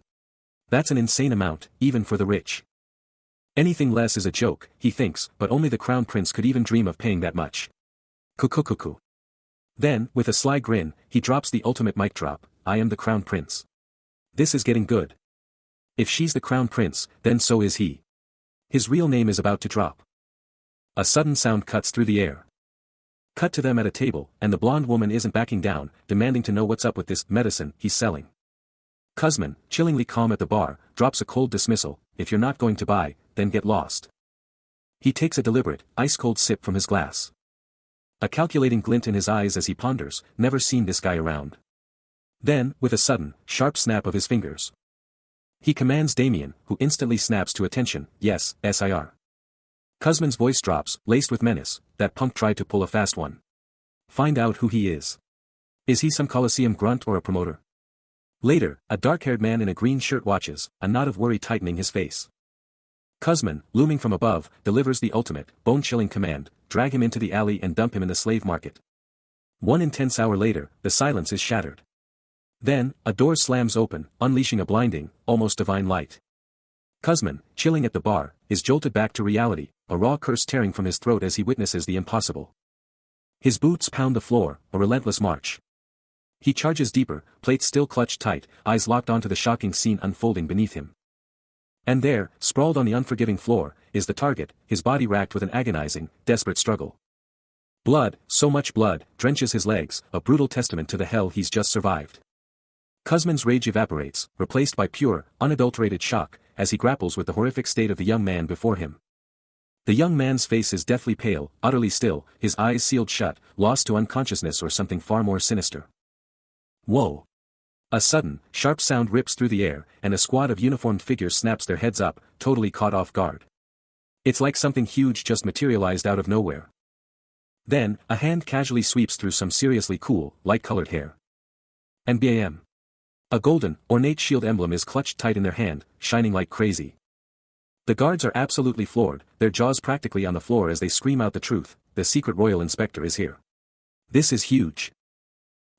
That's an insane amount, even for the rich. Anything less is a joke, he thinks, but only the crown prince could even dream of paying that much. Kukukuku. Then, with a sly grin, he drops the ultimate mic drop, I am the crown prince. This is getting good. If she's the crown prince, then so is he. His real name is about to drop. A sudden sound cuts through the air. Cut to them at a table, and the blonde woman isn't backing down, demanding to know what's up with this medicine he's selling. Kuzman, chillingly calm at the bar, drops a cold dismissal, if you're not going to buy, then get lost. He takes a deliberate, ice-cold sip from his glass. A calculating glint in his eyes as he ponders, never seen this guy around. Then, with a sudden, sharp snap of his fingers. He commands Damien, who instantly snaps to attention, yes, SIR. Kuzman's voice drops, laced with menace, that punk tried to pull a fast one. Find out who he is. Is he some Colosseum grunt or a promoter? Later, a dark-haired man in a green shirt watches, a knot of worry tightening his face. Kuzman, looming from above, delivers the ultimate, bone-chilling command, drag him into the alley and dump him in the slave market. 1 intense hour later, the silence is shattered. Then, a door slams open, unleashing a blinding, almost divine light. Kuzman, chilling at the bar, is jolted back to reality, a raw curse tearing from his throat as he witnesses the impossible. His boots pound the floor, a relentless march. He charges deeper, plates still clutched tight, eyes locked onto the shocking scene unfolding beneath him. And there, sprawled on the unforgiving floor, is the target, his body racked with an agonizing, desperate struggle. Blood, so much blood, drenches his legs, a brutal testament to the hell he's just survived. Kuzman's rage evaporates, replaced by pure, unadulterated shock, as he grapples with the horrific state of the young man before him. The young man's face is deathly pale, utterly still, his eyes sealed shut, lost to unconsciousness or something far more sinister. Whoa! A sudden, sharp sound rips through the air, and a squad of uniformed figures snaps their heads up, totally caught off guard. It's like something huge just materialized out of nowhere. Then, a hand casually sweeps through some seriously cool, light-colored hair. And bam! A golden, ornate shield emblem is clutched tight in their hand, shining like crazy. The guards are absolutely floored, their jaws practically on the floor as they scream out the truth, the secret royal inspector is here. This is huge.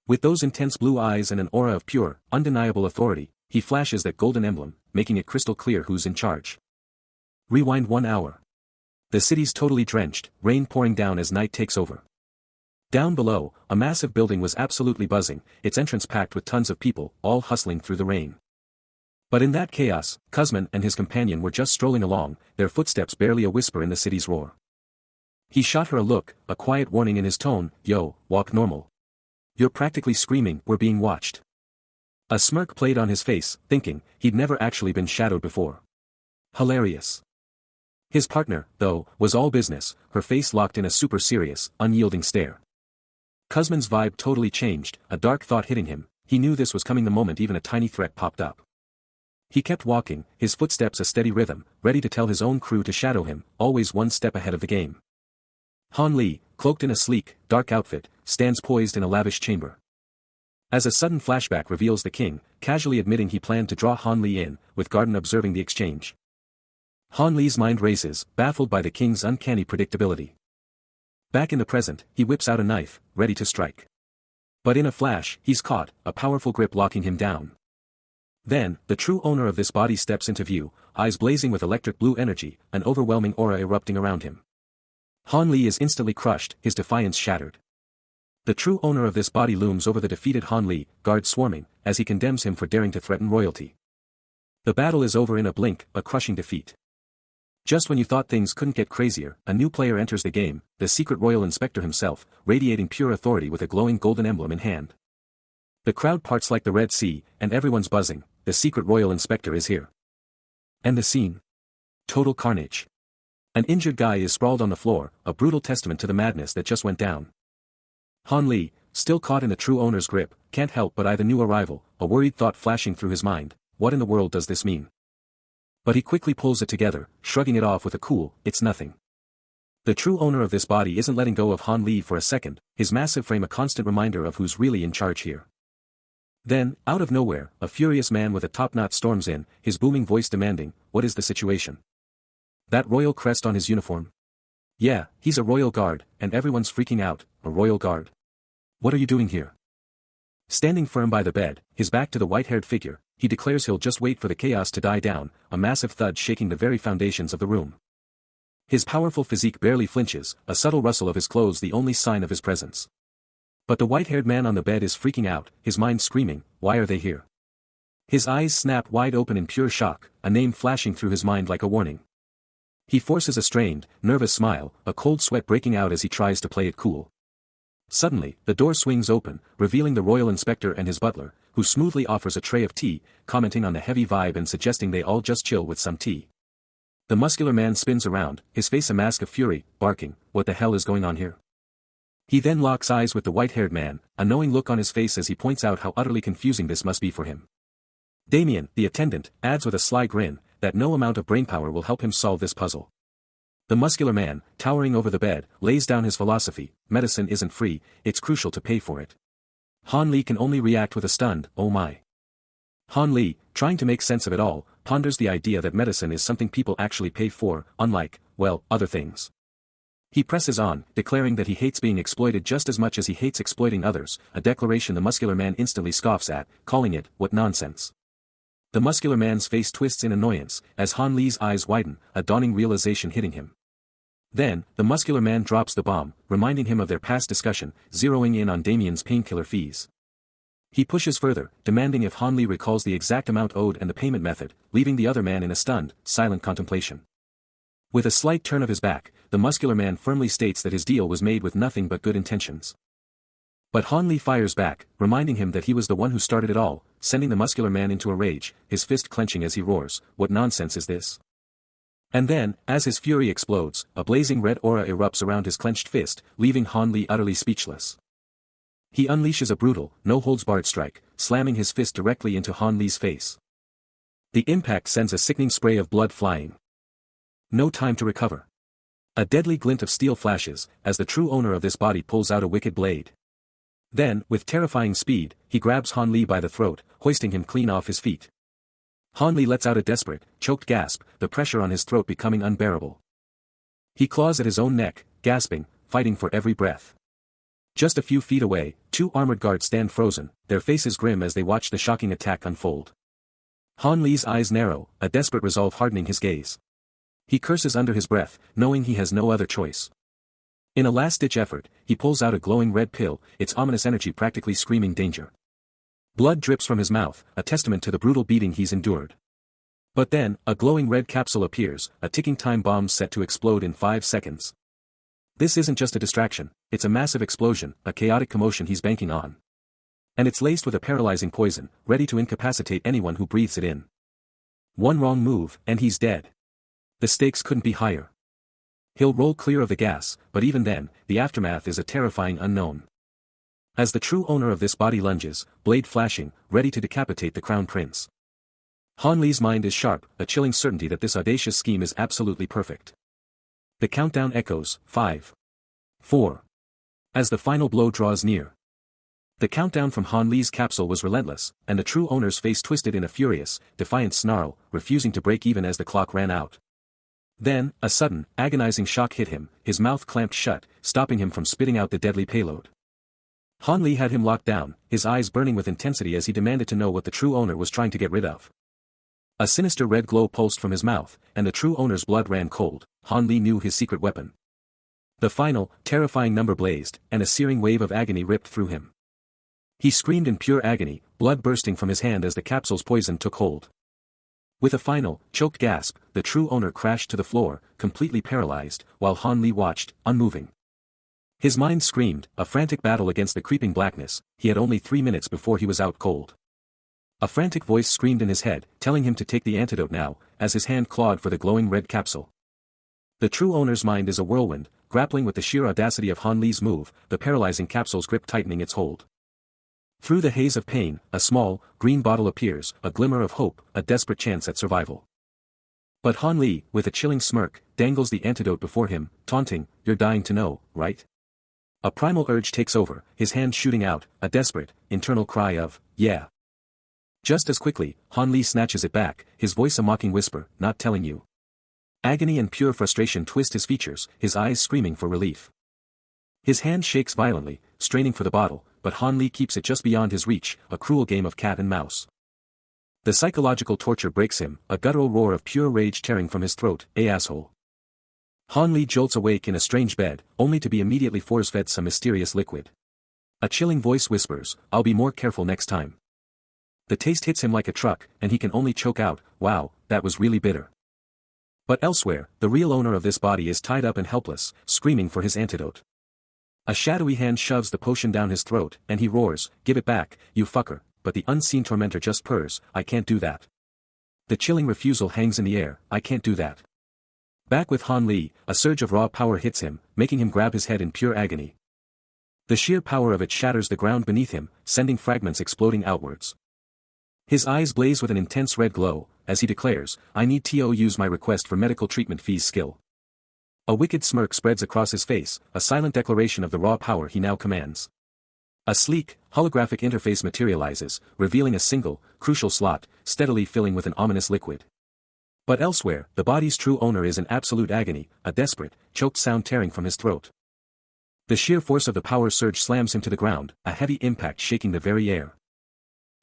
With those intense blue eyes and an aura of pure, undeniable authority, he flashes that golden emblem, making it crystal clear who's in charge. Rewind 1 hour. The city's totally drenched, rain pouring down as night takes over. Down below, a massive building was absolutely buzzing, its entrance packed with tons of people, all hustling through the rain. But in that chaos, Kuzman and his companion were just strolling along, their footsteps barely a whisper in the city's roar. He shot her a look, a quiet warning in his tone, yo, walk normal. You're practically screaming, we're being watched. A smirk played on his face, thinking, he'd never actually been shadowed before. Hilarious. His partner, though, was all business, her face locked in a super serious, unyielding stare. Kuzman's vibe totally changed, a dark thought hitting him, he knew this was coming the moment even a tiny threat popped up. He kept walking, his footsteps a steady rhythm, ready to tell his own crew to shadow him, always one step ahead of the game. Han Li, cloaked in a sleek, dark outfit, stands poised in a lavish chamber. As a sudden flashback reveals the king, casually admitting he planned to draw Han Li in, with Garden observing the exchange. Han Li's mind races, baffled by the king's uncanny predictability. Back in the present, he whips out a knife, ready to strike. But in a flash, he's caught, a powerful grip locking him down. Then, the true owner of this body steps into view, eyes blazing with electric blue energy, an overwhelming aura erupting around him. Han Li is instantly crushed, his defiance shattered. The true owner of this body looms over the defeated Han Li, guards swarming, as he condemns him for daring to threaten royalty. The battle is over in a blink, a crushing defeat. Just when you thought things couldn't get crazier, a new player enters the game, the secret royal inspector himself, radiating pure authority with a glowing golden emblem in hand. The crowd parts like the Red Sea, and everyone's buzzing, the secret royal inspector is here. And the scene? Total carnage. An injured guy is sprawled on the floor, a brutal testament to the madness that just went down. Han Li, still caught in the true owner's grip, can't help but eye the new arrival, a worried thought flashing through his mind, what in the world does this mean? But he quickly pulls it together, shrugging it off with a cool, it's nothing. The true owner of this body isn't letting go of Han Li for a second, his massive frame a constant reminder of who's really in charge here. Then, out of nowhere, a furious man with a top-knot storms in, his booming voice demanding, what is the situation? That royal crest on his uniform? Yeah, he's a royal guard, and everyone's freaking out, a royal guard. What are you doing here? Standing firm by the bed, his back to the white-haired figure, he declares he'll just wait for the chaos to die down, a massive thud shaking the very foundations of the room. His powerful physique barely flinches, a subtle rustle of his clothes the only sign of his presence. But the white-haired man on the bed is freaking out, his mind screaming, why are they here? His eyes snap wide open in pure shock, a name flashing through his mind like a warning. He forces a strained, nervous smile, a cold sweat breaking out as he tries to play it cool. Suddenly, the door swings open, revealing the royal inspector and his butler, who smoothly offers a tray of tea, commenting on the heavy vibe and suggesting they all just chill with some tea. The muscular man spins around, his face a mask of fury, barking, what the hell is going on here? He then locks eyes with the white-haired man, a knowing look on his face as he points out how utterly confusing this must be for him. Damien, the attendant, adds with a sly grin, that no amount of brainpower will help him solve this puzzle. The muscular man, towering over the bed, lays down his philosophy, medicine isn't free, it's crucial to pay for it. Han Li can only react with a stunned, oh my. Han Li, trying to make sense of it all, ponders the idea that medicine is something people actually pay for, unlike, well, other things. He presses on, declaring that he hates being exploited just as much as he hates exploiting others, a declaration the muscular man instantly scoffs at, calling it, what nonsense. The muscular man's face twists in annoyance, as Han Li's eyes widen, a dawning realization hitting him. Then, the muscular man drops the bomb, reminding him of their past discussion, zeroing in on Damien's painkiller fees. He pushes further, demanding if Han Li recalls the exact amount owed and the payment method, leaving the other man in a stunned, silent contemplation. With a slight turn of his back, the muscular man firmly states that his deal was made with nothing but good intentions. But Han Li fires back, reminding him that he was the one who started it all, sending the muscular man into a rage, his fist clenching as he roars, what nonsense is this? And then, as his fury explodes, a blazing red aura erupts around his clenched fist, leaving Han Li utterly speechless. He unleashes a brutal, no-holds-barred strike, slamming his fist directly into Han Li's face. The impact sends a sickening spray of blood flying. No time to recover. A deadly glint of steel flashes, as the true owner of this body pulls out a wicked blade. Then, with terrifying speed, he grabs Han Li by the throat, hoisting him clean off his feet. Han Li lets out a desperate, choked gasp, the pressure on his throat becoming unbearable. He claws at his own neck, gasping, fighting for every breath. Just a few feet away, two armored guards stand frozen, their faces grim as they watch the shocking attack unfold. Han Li's eyes narrow, a desperate resolve hardening his gaze. He curses under his breath, knowing he has no other choice. In a last-ditch effort, he pulls out a glowing red pill, its ominous energy practically screaming danger. Blood drips from his mouth, a testament to the brutal beating he's endured. But then, a glowing red capsule appears, a ticking time bomb set to explode in 5 seconds. This isn't just a distraction, it's a massive explosion, a chaotic commotion he's banking on. And it's laced with a paralyzing poison, ready to incapacitate anyone who breathes it in. One wrong move, and he's dead. The stakes couldn't be higher. He'll roll clear of the gas, but even then, the aftermath is a terrifying unknown. As the true owner of this body lunges, blade flashing, ready to decapitate the crown prince. Han Li's mind is sharp, a chilling certainty that this audacious scheme is absolutely perfect. The countdown echoes, 5. 4. As the final blow draws near. The countdown from Han Li's capsule was relentless, and the true owner's face twisted in a furious, defiant snarl, refusing to break even as the clock ran out. Then, a sudden, agonizing shock hit him, his mouth clamped shut, stopping him from spitting out the deadly payload. Han Li had him locked down, his eyes burning with intensity as he demanded to know what the true owner was trying to get rid of. A sinister red glow pulsed from his mouth, and the true owner's blood ran cold. Han Li knew his secret weapon. The final, terrifying number blazed, and a searing wave of agony ripped through him. He screamed in pure agony, blood bursting from his hand as the capsule's poison took hold. With a final, choked gasp, the true owner crashed to the floor, completely paralyzed, while Han Li watched, unmoving. His mind screamed, a frantic battle against the creeping blackness. He had only 3 minutes before he was out cold. A frantic voice screamed in his head, telling him to take the antidote now, as his hand clawed for the glowing red capsule. The true owner's mind is a whirlwind, grappling with the sheer audacity of Han Li's move, the paralyzing capsule's grip tightening its hold. Through the haze of pain, a small, green bottle appears, a glimmer of hope, a desperate chance at survival. But Han Li, with a chilling smirk, dangles the antidote before him, taunting, "You're dying to know, right?" A primal urge takes over, his hand shooting out, a desperate, internal cry of, "Yeah." Just as quickly, Han Li snatches it back, his voice a mocking whisper, "Not telling you." Agony and pure frustration twist his features, his eyes screaming for relief. His hand shakes violently, straining for the bottle, but Han Li keeps it just beyond his reach, a cruel game of cat and mouse. The psychological torture breaks him, a guttural roar of pure rage tearing from his throat, "A asshole." Han Li jolts awake in a strange bed, only to be immediately force-fed some mysterious liquid. A chilling voice whispers, "I'll be more careful next time." The taste hits him like a truck, and he can only choke out, "Wow, that was really bitter." But elsewhere, the real owner of this body is tied up and helpless, screaming for his antidote. A shadowy hand shoves the potion down his throat, and he roars, "Give it back, you fucker," but the unseen tormentor just purrs, "I can't do that." The chilling refusal hangs in the air, "I can't do that." Back with Han Li, a surge of raw power hits him, making him grab his head in pure agony. The sheer power of it shatters the ground beneath him, sending fragments exploding outwards. His eyes blaze with an intense red glow, as he declares, "I need to use my request for medical treatment fees skill." A wicked smirk spreads across his face, a silent declaration of the raw power he now commands. A sleek, holographic interface materializes, revealing a single, crucial slot, steadily filling with an ominous liquid. But elsewhere, the body's true owner is in absolute agony, a desperate, choked sound tearing from his throat. The sheer force of the power surge slams him to the ground, a heavy impact shaking the very air.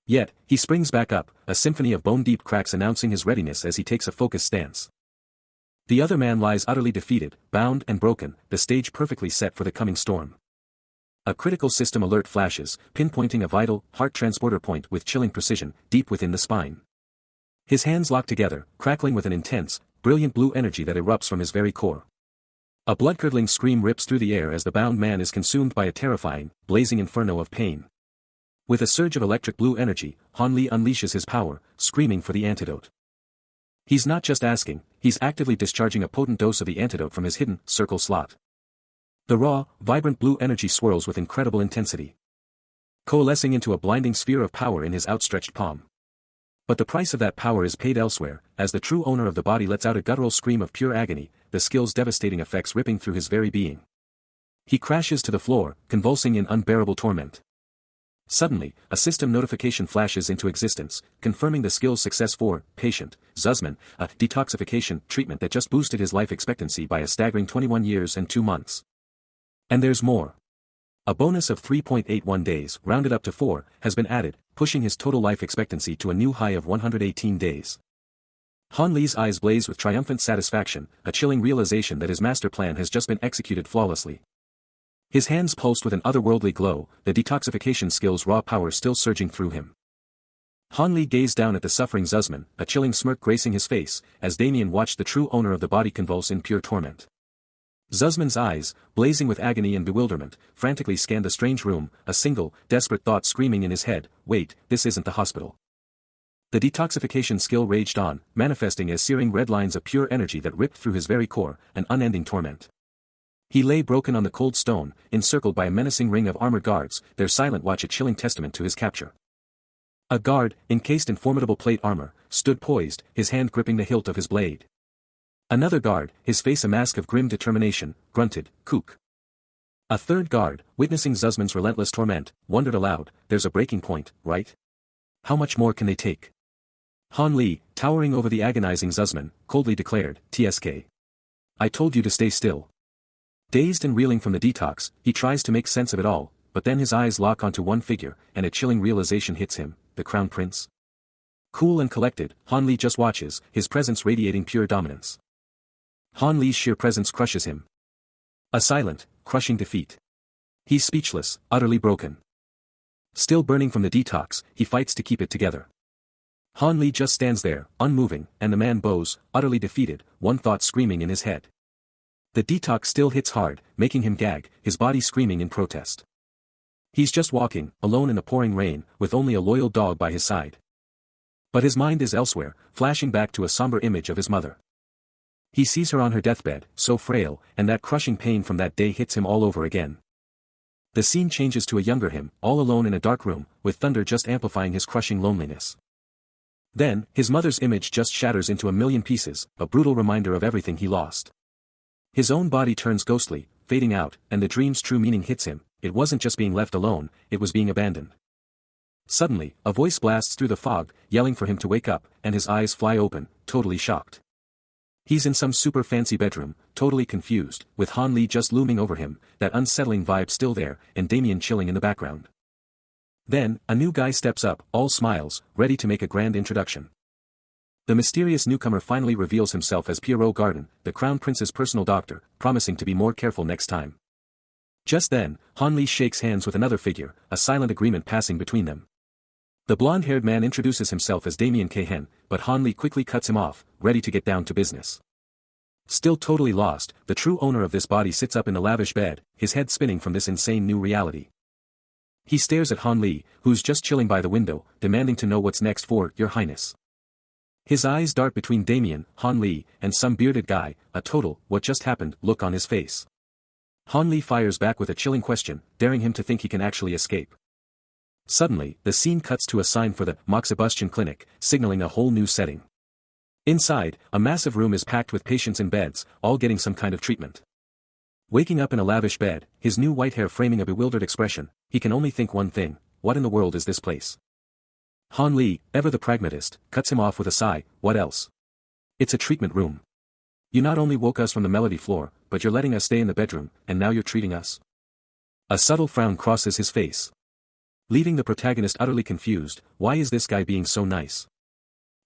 Yet, he springs back up, a symphony of bone-deep cracks announcing his readiness as he takes a focused stance. The other man lies utterly defeated, bound and broken, the stage perfectly set for the coming storm. A critical system alert flashes, pinpointing a vital, heart transporter point with chilling precision, deep within the spine. His hands lock together, crackling with an intense, brilliant blue energy that erupts from his very core. A blood-curdling scream rips through the air as the bound man is consumed by a terrifying, blazing inferno of pain. With a surge of electric blue energy, Han Li unleashes his power, screaming for the antidote. He's not just asking, he's actively discharging a potent dose of the antidote from his hidden, circle slot. The raw, vibrant blue energy swirls with incredible intensity, coalescing into a blinding sphere of power in his outstretched palm. But the price of that power is paid elsewhere, as the true owner of the body lets out a guttural scream of pure agony, the skill's devastating effects ripping through his very being. He crashes to the floor, convulsing in unbearable torment. Suddenly, a system notification flashes into existence, confirming the skill's success for patient Zuzman, a detoxification treatment that just boosted his life expectancy by a staggering 21 years and 2 months. And there's more. A bonus of 3.81 days, rounded up to 4, has been added, pushing his total life expectancy to a new high of 118 days. Han Li's eyes blaze with triumphant satisfaction, a chilling realization that his master plan has just been executed flawlessly. His hands pulsed with an otherworldly glow, the detoxification skill's raw power still surging through him. Han Li gazed down at the suffering Zuzman, a chilling smirk gracing his face, as Damien watched the true owner of the body convulse in pure torment. Zuzman's eyes, blazing with agony and bewilderment, frantically scanned the strange room, a single, desperate thought screaming in his head, "Wait, this isn't the hospital." The detoxification skill raged on, manifesting as searing red lines of pure energy that ripped through his very core, an unending torment. He lay broken on the cold stone, encircled by a menacing ring of armored guards, their silent watch a chilling testament to his capture. A guard, encased in formidable plate armor, stood poised, his hand gripping the hilt of his blade. Another guard, his face a mask of grim determination, grunted, "Kook." A third guard, witnessing Zuzman's relentless torment, wondered aloud, "There's a breaking point, right? How much more can they take?" Han Li, towering over the agonizing Zuzman, coldly declared, "TSK. I told you to stay still." Dazed and reeling from the detox, he tries to make sense of it all, but then his eyes lock onto one figure, and a chilling realization hits him, the Crown Prince. Cool and collected, Han Li just watches, his presence radiating pure dominance. Han Li's sheer presence crushes him. A silent, crushing defeat. He's speechless, utterly broken. Still burning from the detox, he fights to keep it together. Han Li just stands there, unmoving, and the man bows, utterly defeated, one thought screaming in his head. The detox still hits hard, making him gag, his body screaming in protest. He's just walking, alone in the pouring rain, with only a loyal dog by his side. But his mind is elsewhere, flashing back to a somber image of his mother. He sees her on her deathbed, so frail, and that crushing pain from that day hits him all over again. The scene changes to a younger him, all alone in a dark room, with thunder just amplifying his crushing loneliness. Then, his mother's image just shatters into a million pieces, a brutal reminder of everything he lost. His own body turns ghostly, fading out, and the dream's true meaning hits him. It wasn't just being left alone, it was being abandoned. Suddenly, a voice blasts through the fog, yelling for him to wake up, and his eyes fly open, totally shocked. He's in some super fancy bedroom, totally confused, with Han Li just looming over him, that unsettling vibe still there, and Damien chilling in the background. Then, a new guy steps up, all smiles, ready to make a grand introduction. The mysterious newcomer finally reveals himself as Pierrot Garden, the Crown Prince's personal doctor, promising to be more careful next time. Just then, Han Li shakes hands with another figure, a silent agreement passing between them. The blonde-haired man introduces himself as Damien Kehen, but Han Li quickly cuts him off, ready to get down to business. Still totally lost, the true owner of this body sits up in the lavish bed, his head spinning from this insane new reality. He stares at Han Li, who's just chilling by the window, demanding to know what's next for Your Highness. His eyes dart between Damien, Han Li, and some bearded guy, a total, what just happened, look on his face. Han Li fires back with a chilling question, daring him to think he can actually escape. Suddenly, the scene cuts to a sign for the Moxibustion Clinic, signaling a whole new setting. Inside, a massive room is packed with patients in beds, all getting some kind of treatment. Waking up in a lavish bed, his new white hair framing a bewildered expression, he can only think one thing: what in the world is this place? Han Li, ever the pragmatist, cuts him off with a sigh. What else? It's a treatment room. You not only woke us from the melody floor, but you're letting us stay in the bedroom, and now you're treating us? A subtle frown crosses his face, leaving the protagonist utterly confused. Why is this guy being so nice?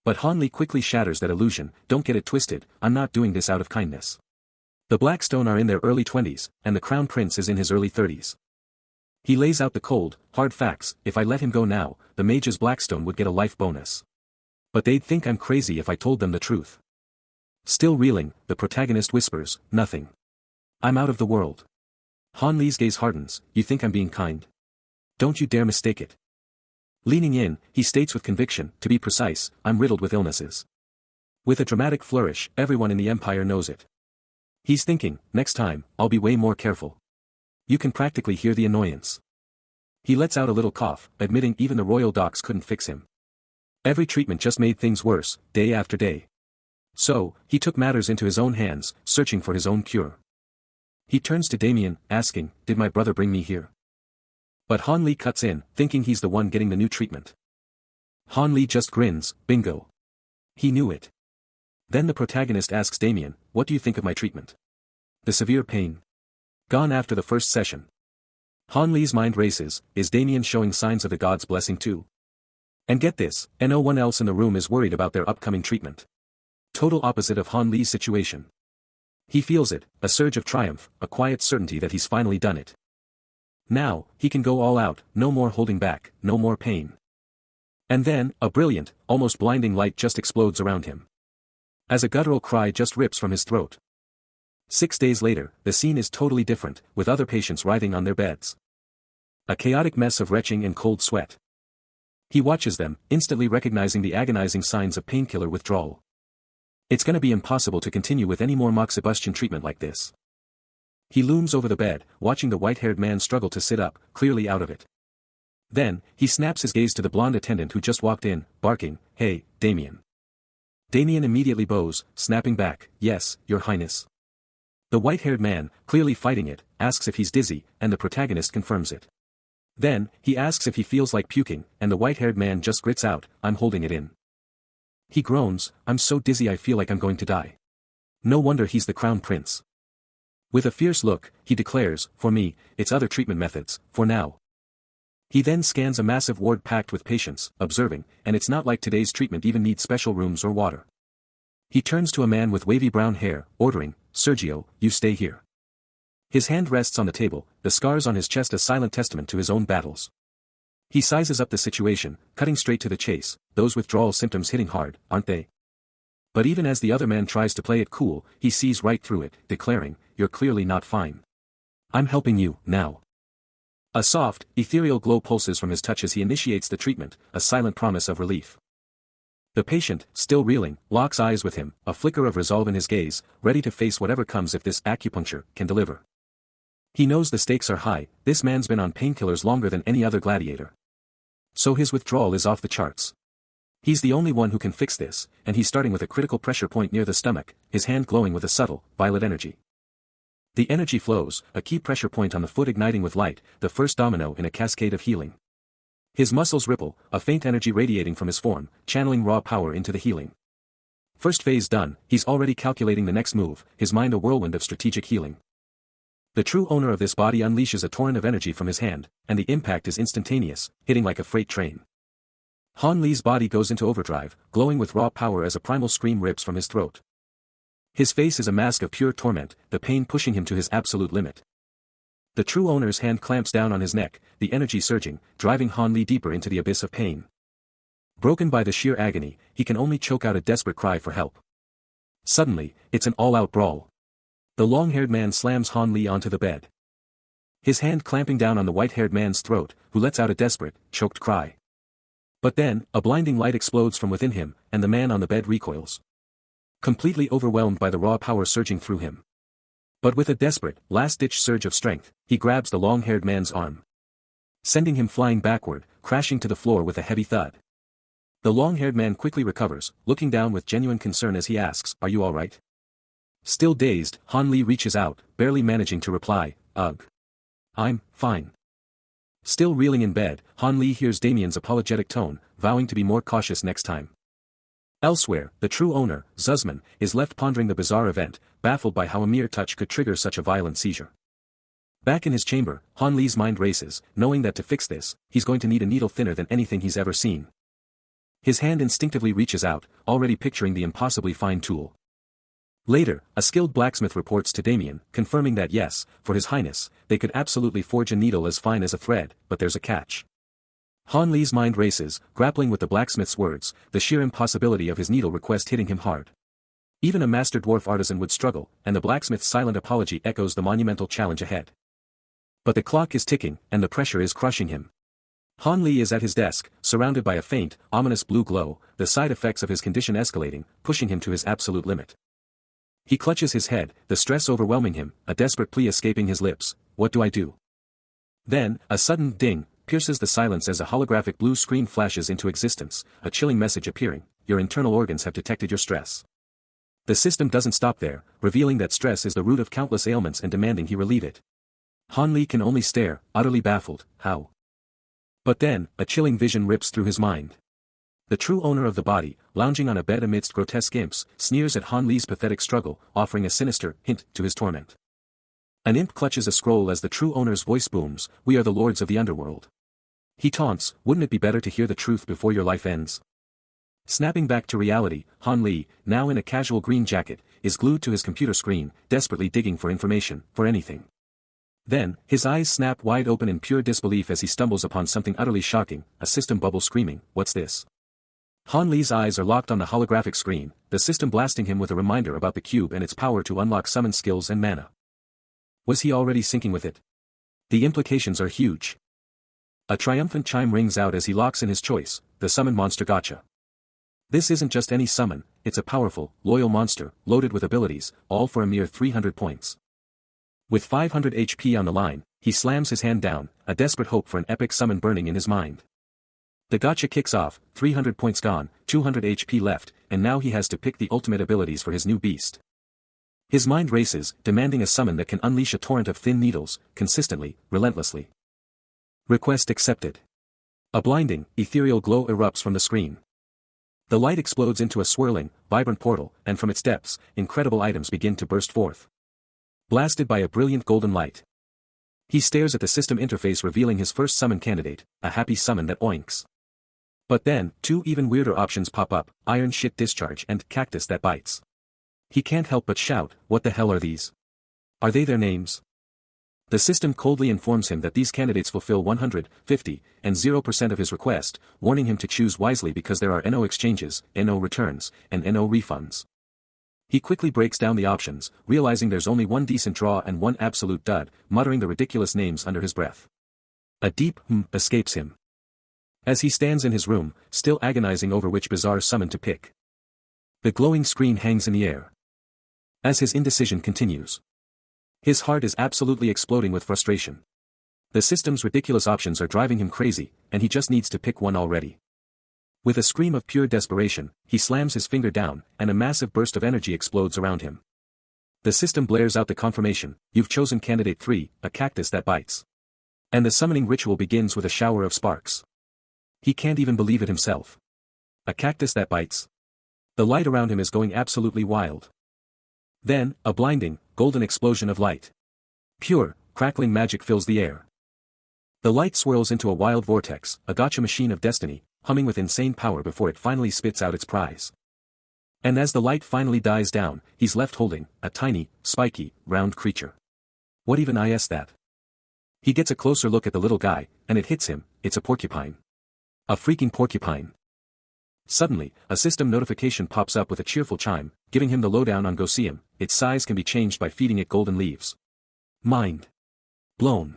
But Han Li quickly shatters that illusion. Don't get it twisted, I'm not doing this out of kindness. The Blackstone are in their early 20s, and the Crown Prince is in his early 30s. He lays out the cold, hard facts. If I let him go now, the Mage's Blackstone would get a life bonus. But they'd think I'm crazy if I told them the truth. Still reeling, the protagonist whispers, nothing. I'm out of the world. Han Li's gaze hardens. You think I'm being kind? Don't you dare mistake it. Leaning in, he states with conviction, to be precise, I'm riddled with illnesses. With a dramatic flourish, everyone in the Empire knows it. He's thinking, next time, I'll be way more careful. You can practically hear the annoyance. He lets out a little cough, admitting even the royal docs couldn't fix him. Every treatment just made things worse, day after day. So, he took matters into his own hands, searching for his own cure. He turns to Damien, asking, did my brother bring me here? But Han Li cuts in, thinking he's the one getting the new treatment. Han Li just grins, bingo. He knew it. Then the protagonist asks Damien, what do you think of my treatment? The severe pain. Gone after the first session. Han Li's mind races, is Damien showing signs of the god's blessing too? And get this, no one else in the room is worried about their upcoming treatment. Total opposite of Han Li's situation. He feels it, a surge of triumph, a quiet certainty that he's finally done it. Now, he can go all out, no more holding back, no more pain. And then, a brilliant, almost blinding light just explodes around him. As a guttural cry just rips from his throat. 6 days later, the scene is totally different, with other patients writhing on their beds. A chaotic mess of retching and cold sweat. He watches them, instantly recognizing the agonizing signs of painkiller withdrawal. It's gonna be impossible to continue with any more moxibustion treatment like this. He looms over the bed, watching the white-haired man struggle to sit up, clearly out of it. Then, he snaps his gaze to the blonde attendant who just walked in, barking, hey, Damien. Damien immediately bows, snapping back, yes, Your Highness. The white-haired man, clearly fighting it, asks if he's dizzy, and the protagonist confirms it. Then, he asks if he feels like puking, and the white-haired man just grits out, I'm holding it in. He groans, I'm so dizzy I feel like I'm going to die. No wonder he's the Crown Prince. With a fierce look, he declares, for me, it's other treatment methods, for now. He then scans a massive ward packed with patients, observing, and it's not like today's treatment even needs special rooms or water. He turns to a man with wavy brown hair, ordering, Sergio, you stay here. His hand rests on the table, the scars on his chest a silent testament to his own battles. He sizes up the situation, cutting straight to the chase. Those withdrawal symptoms hitting hard, aren't they? But even as the other man tries to play it cool, he sees right through it, declaring, "You're clearly not fine. I'm helping you, now." A soft, ethereal glow pulses from his touch as he initiates the treatment, a silent promise of relief. The patient, still reeling, locks eyes with him, a flicker of resolve in his gaze, ready to face whatever comes if this acupuncture can deliver. He knows the stakes are high, this man's been on painkillers longer than any other gladiator. So his withdrawal is off the charts. He's the only one who can fix this, and he's starting with a critical pressure point near the stomach, his hand glowing with a subtle, violet energy. The energy flows, a key pressure point on the foot igniting with light, the first domino in a cascade of healing. His muscles ripple, a faint energy radiating from his form, channeling raw power into the healing. First phase done, he's already calculating the next move, his mind a whirlwind of strategic healing. The true owner of this body unleashes a torrent of energy from his hand, and the impact is instantaneous, hitting like a freight train. Han Li's body goes into overdrive, glowing with raw power as a primal scream rips from his throat. His face is a mask of pure torment, the pain pushing him to his absolute limit. The true owner's hand clamps down on his neck, the energy surging, driving Han Li deeper into the abyss of pain. Broken by the sheer agony, he can only choke out a desperate cry for help. Suddenly, it's an all-out brawl. The long-haired man slams Han Li onto the bed. His hand clamping down on the white-haired man's throat, who lets out a desperate, choked cry. But then, a blinding light explodes from within him, and the man on the bed recoils. Completely overwhelmed by the raw power surging through him. But with a desperate, last-ditch surge of strength, he grabs the long-haired man's arm, sending him flying backward, crashing to the floor with a heavy thud. The long-haired man quickly recovers, looking down with genuine concern as he asks, "Are you all right?" Still dazed, Han Li reaches out, barely managing to reply, "Ugh. I'm fine." Still reeling in bed, Han Li hears Damien's apologetic tone, vowing to be more cautious next time. Elsewhere, the true owner, Zuzman, is left pondering the bizarre event, baffled by how a mere touch could trigger such a violent seizure. Back in his chamber, Han Li's mind races, knowing that to fix this, he's going to need a needle thinner than anything he's ever seen. His hand instinctively reaches out, already picturing the impossibly fine tool. Later, a skilled blacksmith reports to Damien, confirming that yes, for his highness, they could absolutely forge a needle as fine as a thread, but there's a catch. Han Li's mind races, grappling with the blacksmith's words, the sheer impossibility of his needle request hitting him hard. Even a master dwarf artisan would struggle, and the blacksmith's silent apology echoes the monumental challenge ahead. But the clock is ticking, and the pressure is crushing him. Han Li is at his desk, surrounded by a faint, ominous blue glow, the side effects of his condition escalating, pushing him to his absolute limit. He clutches his head, the stress overwhelming him, a desperate plea escaping his lips, "What do I do?" Then, a sudden ding pierces the silence as a holographic blue screen flashes into existence, a chilling message appearing, "Your internal organs have detected your stress." The system doesn't stop there, revealing that stress is the root of countless ailments and demanding he relieve it. Han Li can only stare, utterly baffled, how? But then, a chilling vision rips through his mind. The true owner of the body, lounging on a bed amidst grotesque imps, sneers at Han Li's pathetic struggle, offering a sinister hint to his torment. An imp clutches a scroll as the true owner's voice booms, "We are the lords of the underworld." He taunts, "Wouldn't it be better to hear the truth before your life ends?" Snapping back to reality, Han Li, now in a casual green jacket, is glued to his computer screen, desperately digging for information, for anything. Then, his eyes snap wide open in pure disbelief as he stumbles upon something utterly shocking, a system bubble screaming, "What's this?" Han Li's eyes are locked on the holographic screen, the system blasting him with a reminder about the cube and its power to unlock summon skills and mana. Was he already syncing with it? The implications are huge. A triumphant chime rings out as he locks in his choice, the summon monster gacha. This isn't just any summon, it's a powerful, loyal monster, loaded with abilities, all for a mere 300 points. With 500 HP on the line, he slams his hand down, a desperate hope for an epic summon burning in his mind. The gacha kicks off, 300 points gone, 200 HP left, and now he has to pick the ultimate abilities for his new beast. His mind races, demanding a summon that can unleash a torrent of thin needles, consistently, relentlessly. Request accepted. A blinding, ethereal glow erupts from the screen. The light explodes into a swirling, vibrant portal, and from its depths, incredible items begin to burst forth. Blasted by a brilliant golden light. He stares at the system interface revealing his first summon candidate, a happy summon that oinks. But then, two even weirder options pop up, iron shit discharge and cactus that bites. He can't help but shout, "What the hell are these? Are they their names?" The system coldly informs him that these candidates fulfill 100, 50, and 0% of his request, warning him to choose wisely because there are NO exchanges, NO returns, and NO refunds. He quickly breaks down the options, realizing there's only one decent draw and one absolute dud, muttering the ridiculous names under his breath. A deep escapes him. As he stands in his room, still agonizing over which bizarre summon to pick. The glowing screen hangs in the air. As his indecision continues, his heart is absolutely exploding with frustration. The system's ridiculous options are driving him crazy, and he just needs to pick one already. With a scream of pure desperation, he slams his finger down, and a massive burst of energy explodes around him. The system blares out the confirmation, "You've chosen candidate 3, a cactus that bites." And the summoning ritual begins with a shower of sparks. He can't even believe it himself. A cactus that bites. The light around him is going absolutely wild. Then, a blinding, golden explosion of light. Pure, crackling magic fills the air. The light swirls into a wild vortex, a gotcha machine of destiny, humming with insane power before it finally spits out its prize. And as the light finally dies down, he's left holding a tiny, spiky, round creature. What even is that? He gets a closer look at the little guy, and it hits him, it's a porcupine. A freaking porcupine. Suddenly, a system notification pops up with a cheerful chime, giving him the lowdown on Goseum. Its size can be changed by feeding it golden leaves. Mind blown.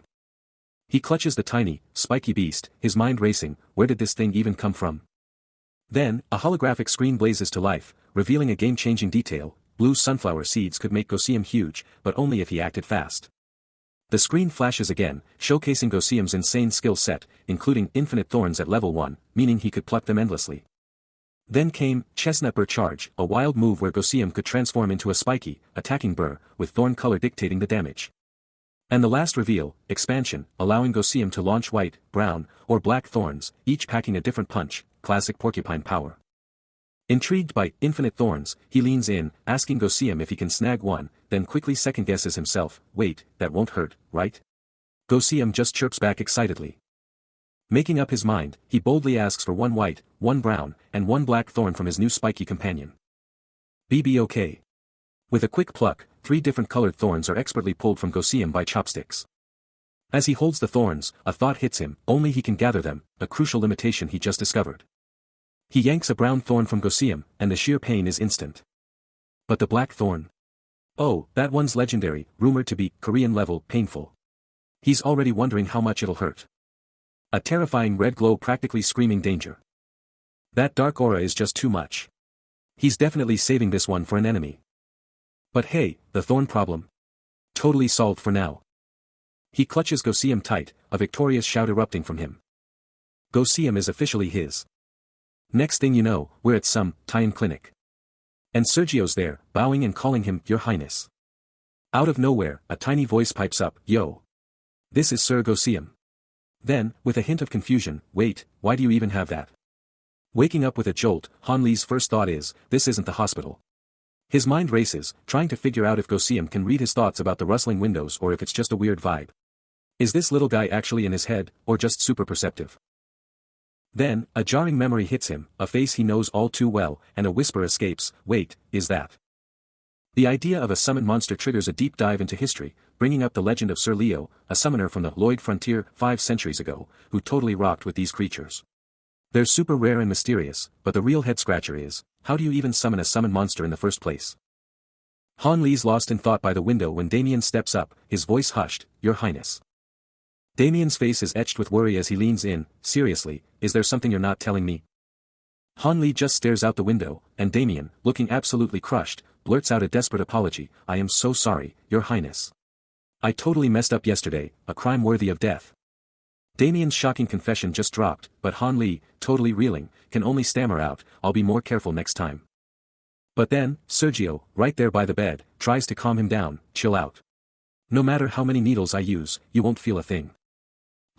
He clutches the tiny, spiky beast, his mind racing. Where did this thing even come from? Then, a holographic screen blazes to life, revealing a game-changing detail. Blue sunflower seeds could make Goseum huge, but only if he acted fast. The screen flashes again, showcasing Goseum's insane skill set, including infinite thorns at level 1, meaning he could pluck them endlessly. Then came Chestnut Burr Charge, a wild move where Goseum could transform into a spiky, attacking burr, with thorn color dictating the damage. And the last reveal, Expansion, allowing Goseum to launch white, brown, or black thorns, each packing a different punch, classic porcupine power. Intrigued by infinite thorns, he leans in, asking Goseum if he can snag one, then quickly second-guesses himself. Wait, that won't hurt, right? Goseum just chirps back excitedly. Making up his mind, he boldly asks for one white, one brown, and one black thorn from his new spiky companion. BBOK. With a quick pluck, 3 different colored thorns are expertly pulled from Goseum by chopsticks. As he holds the thorns, a thought hits him, only he can gather them, a crucial limitation he just discovered. He yanks a brown thorn from Goseum, and the sheer pain is instant. But the black thorn? Oh, that one's legendary, rumored to be Korean level painful. He's already wondering how much it'll hurt. A terrifying red glow practically screaming danger. That dark aura is just too much. He's definitely saving this one for an enemy. But hey, the thorn problem? Totally solved for now. He clutches Goseum tight, a victorious shout erupting from him. Goseum is officially his. Next thing you know, we're at some tie-in clinic. And Sergio's there, bowing and calling him Your Highness. Out of nowhere, a tiny voice pipes up, "Yo. This is Sir Goseum." Then, with a hint of confusion, "Wait, why do you even have that?" Waking up with a jolt, Han Li's first thought is, this isn't the hospital. His mind races, trying to figure out if Goseum can read his thoughts about the rustling windows or if it's just a weird vibe. Is this little guy actually in his head, or just super perceptive? Then, a jarring memory hits him, a face he knows all too well, and a whisper escapes, "Wait, is that?" The idea of a summoned monster triggers a deep dive into history, bringing up the legend of Sir Leo, a summoner from the Lloyd frontier 5 centuries ago, who totally rocked with these creatures. They're super rare and mysterious, but the real head-scratcher is, how do you even summon a summoned monster in the first place? Han Li's lost in thought by the window when Damien steps up, his voice hushed, "Your Highness." Damien's face is etched with worry as he leans in. "Seriously, is there something you're not telling me?" Han Li just stares out the window, and Damien, looking absolutely crushed, blurts out a desperate apology, "I am so sorry, Your Highness. I totally messed up yesterday, a crime worthy of death." Damien's shocking confession just dropped, but Han Li, totally reeling, can only stammer out, "I'll be more careful next time." But then, Sergio, right there by the bed, tries to calm him down, "Chill out. No matter how many needles I use, you won't feel a thing."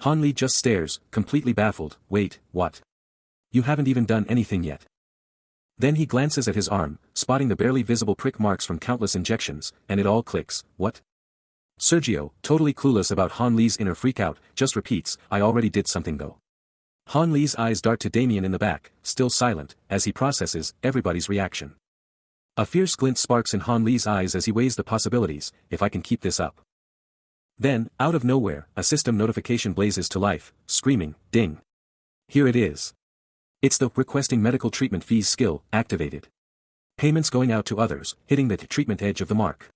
Han Li just stares, completely baffled. "Wait, what? You haven't even done anything yet." Then he glances at his arm, spotting the barely visible prick marks from countless injections, and it all clicks. "What?" Sergio, totally clueless about Han Li's inner freakout, just repeats, "I already did something though." Han Li's eyes dart to Damien in the back, still silent, as he processes everybody's reaction. A fierce glint sparks in Han Li's eyes as he weighs the possibilities, "If I can keep this up, Then, out of nowhere, a system notification blazes to life, screaming, "Ding! Here it is." It's the requesting medical treatment fees skill, activated. Payments going out to others, hitting the treatment edge of the mark.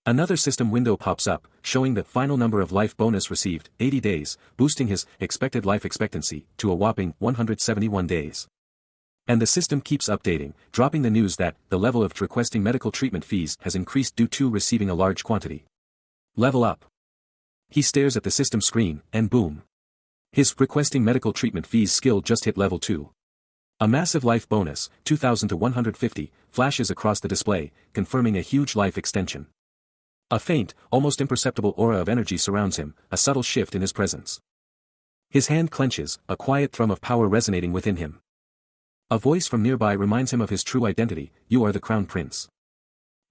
Another system window pops up, showing the final number of life bonus received, 80 days, boosting his expected life expectancy to a whopping 171 days. And the system keeps updating, dropping the news that the level of requesting medical treatment fees has increased due to receiving a large quantity. Level up. He stares at the system screen, and boom. His requesting medical treatment fees skill just hit level 2. A massive life bonus, 2,000 to 150, flashes across the display, confirming a huge life extension. A faint, almost imperceptible aura of energy surrounds him, a subtle shift in his presence. His hand clenches, a quiet thrum of power resonating within him. A voice from nearby reminds him of his true identity: "You are the Crown Prince."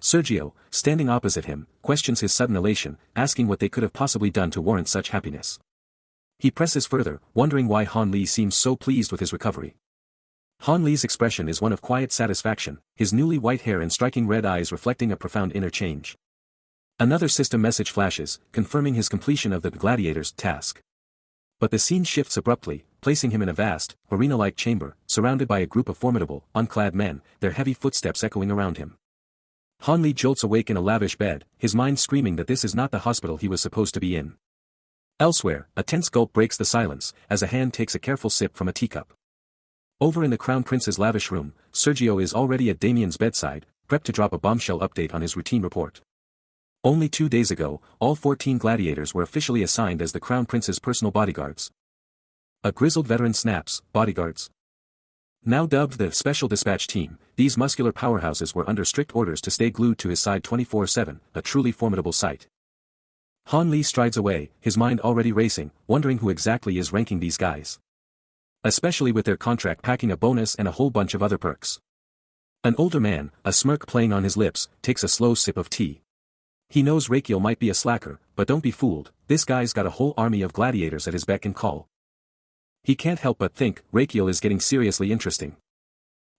Sergio, standing opposite him, questions his sudden elation, asking what they could have possibly done to warrant such happiness. He presses further, wondering why Han Li seems so pleased with his recovery. Han Li's expression is one of quiet satisfaction, his newly white hair and striking red eyes reflecting a profound inner change. Another system message flashes, confirming his completion of the gladiator's task. But the scene shifts abruptly, placing him in a vast, arena-like chamber, surrounded by a group of formidable, unclad men, their heavy footsteps echoing around him. Han Li jolts awake in a lavish bed, his mind screaming that this is not the hospital he was supposed to be in. Elsewhere, a tense gulp breaks the silence, as a hand takes a careful sip from a teacup. Over in the Crown Prince's lavish room, Sergio is already at Damien's bedside, prepped to drop a bombshell update on his routine report. Only 2 days ago, all 14 gladiators were officially assigned as the Crown Prince's personal bodyguards. A grizzled veteran snaps, "Bodyguards?" Now dubbed the Special Dispatch Team, these muscular powerhouses were under strict orders to stay glued to his side 24/7, a truly formidable sight. Han Li strides away, his mind already racing, wondering who exactly is ranking these guys. Especially with their contract packing a bonus and a whole bunch of other perks. An older man, a smirk playing on his lips, takes a slow sip of tea. He knows Rakiel might be a slacker, but don't be fooled, this guy's got a whole army of gladiators at his beck and call. He can't help but think, Rakiel is getting seriously interesting.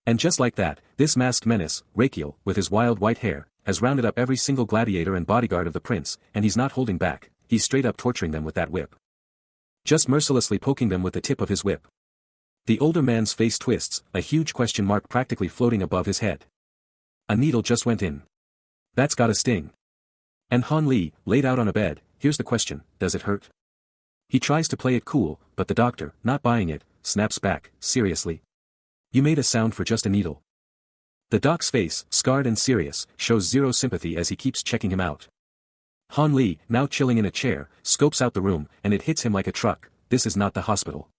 And just like that, this masked menace, Rakiel, with his wild white hair, has rounded up every single gladiator and bodyguard of the prince, and he's not holding back, he's straight up torturing them with that whip. Just mercilessly poking them with the tip of his whip. The older man's face twists, a huge question mark practically floating above his head. A needle just went in. That's gotta sting. And Han Li, laid out on a bed, here's the question, does it hurt? He tries to play it cool, but the doctor, not buying it, snaps back, seriously? You made a sound for just a needle. The doc's face, scarred and serious, shows zero sympathy as he keeps checking him out. Han Li, now chilling in a chair, scopes out the room, and it hits him like a truck, this is not the hospital.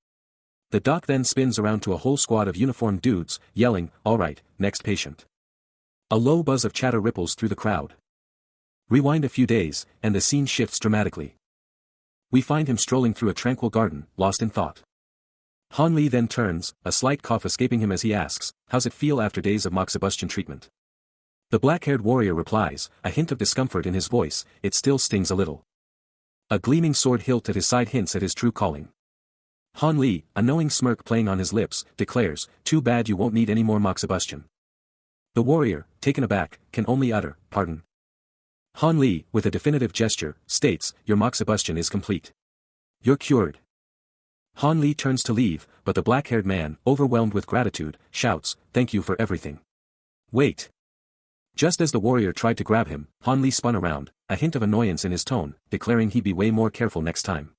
The doc then spins around to a whole squad of uniformed dudes, yelling, "All right, next patient." A low buzz of chatter ripples through the crowd. Rewind a few days, and the scene shifts dramatically. We find him strolling through a tranquil garden, lost in thought. Han Li then turns, a slight cough escaping him as he asks, "How's it feel after days of moxibustion treatment?" The black-haired warrior replies, a hint of discomfort in his voice, "It still stings a little." A gleaming sword hilt at his side hints at his true calling. Han Li, a knowing smirk playing on his lips, declares, "Too bad you won't need any more moxibustion." The warrior, taken aback, can only utter, "Pardon." Han Li, with a definitive gesture, states, "Your moxibustion is complete. You're cured." Han Li turns to leave, but the black-haired man, overwhelmed with gratitude, shouts, "Thank you for everything." Wait. Just as the warrior tried to grab him, Han Li spun around, a hint of annoyance in his tone, declaring he'd be way more careful next time.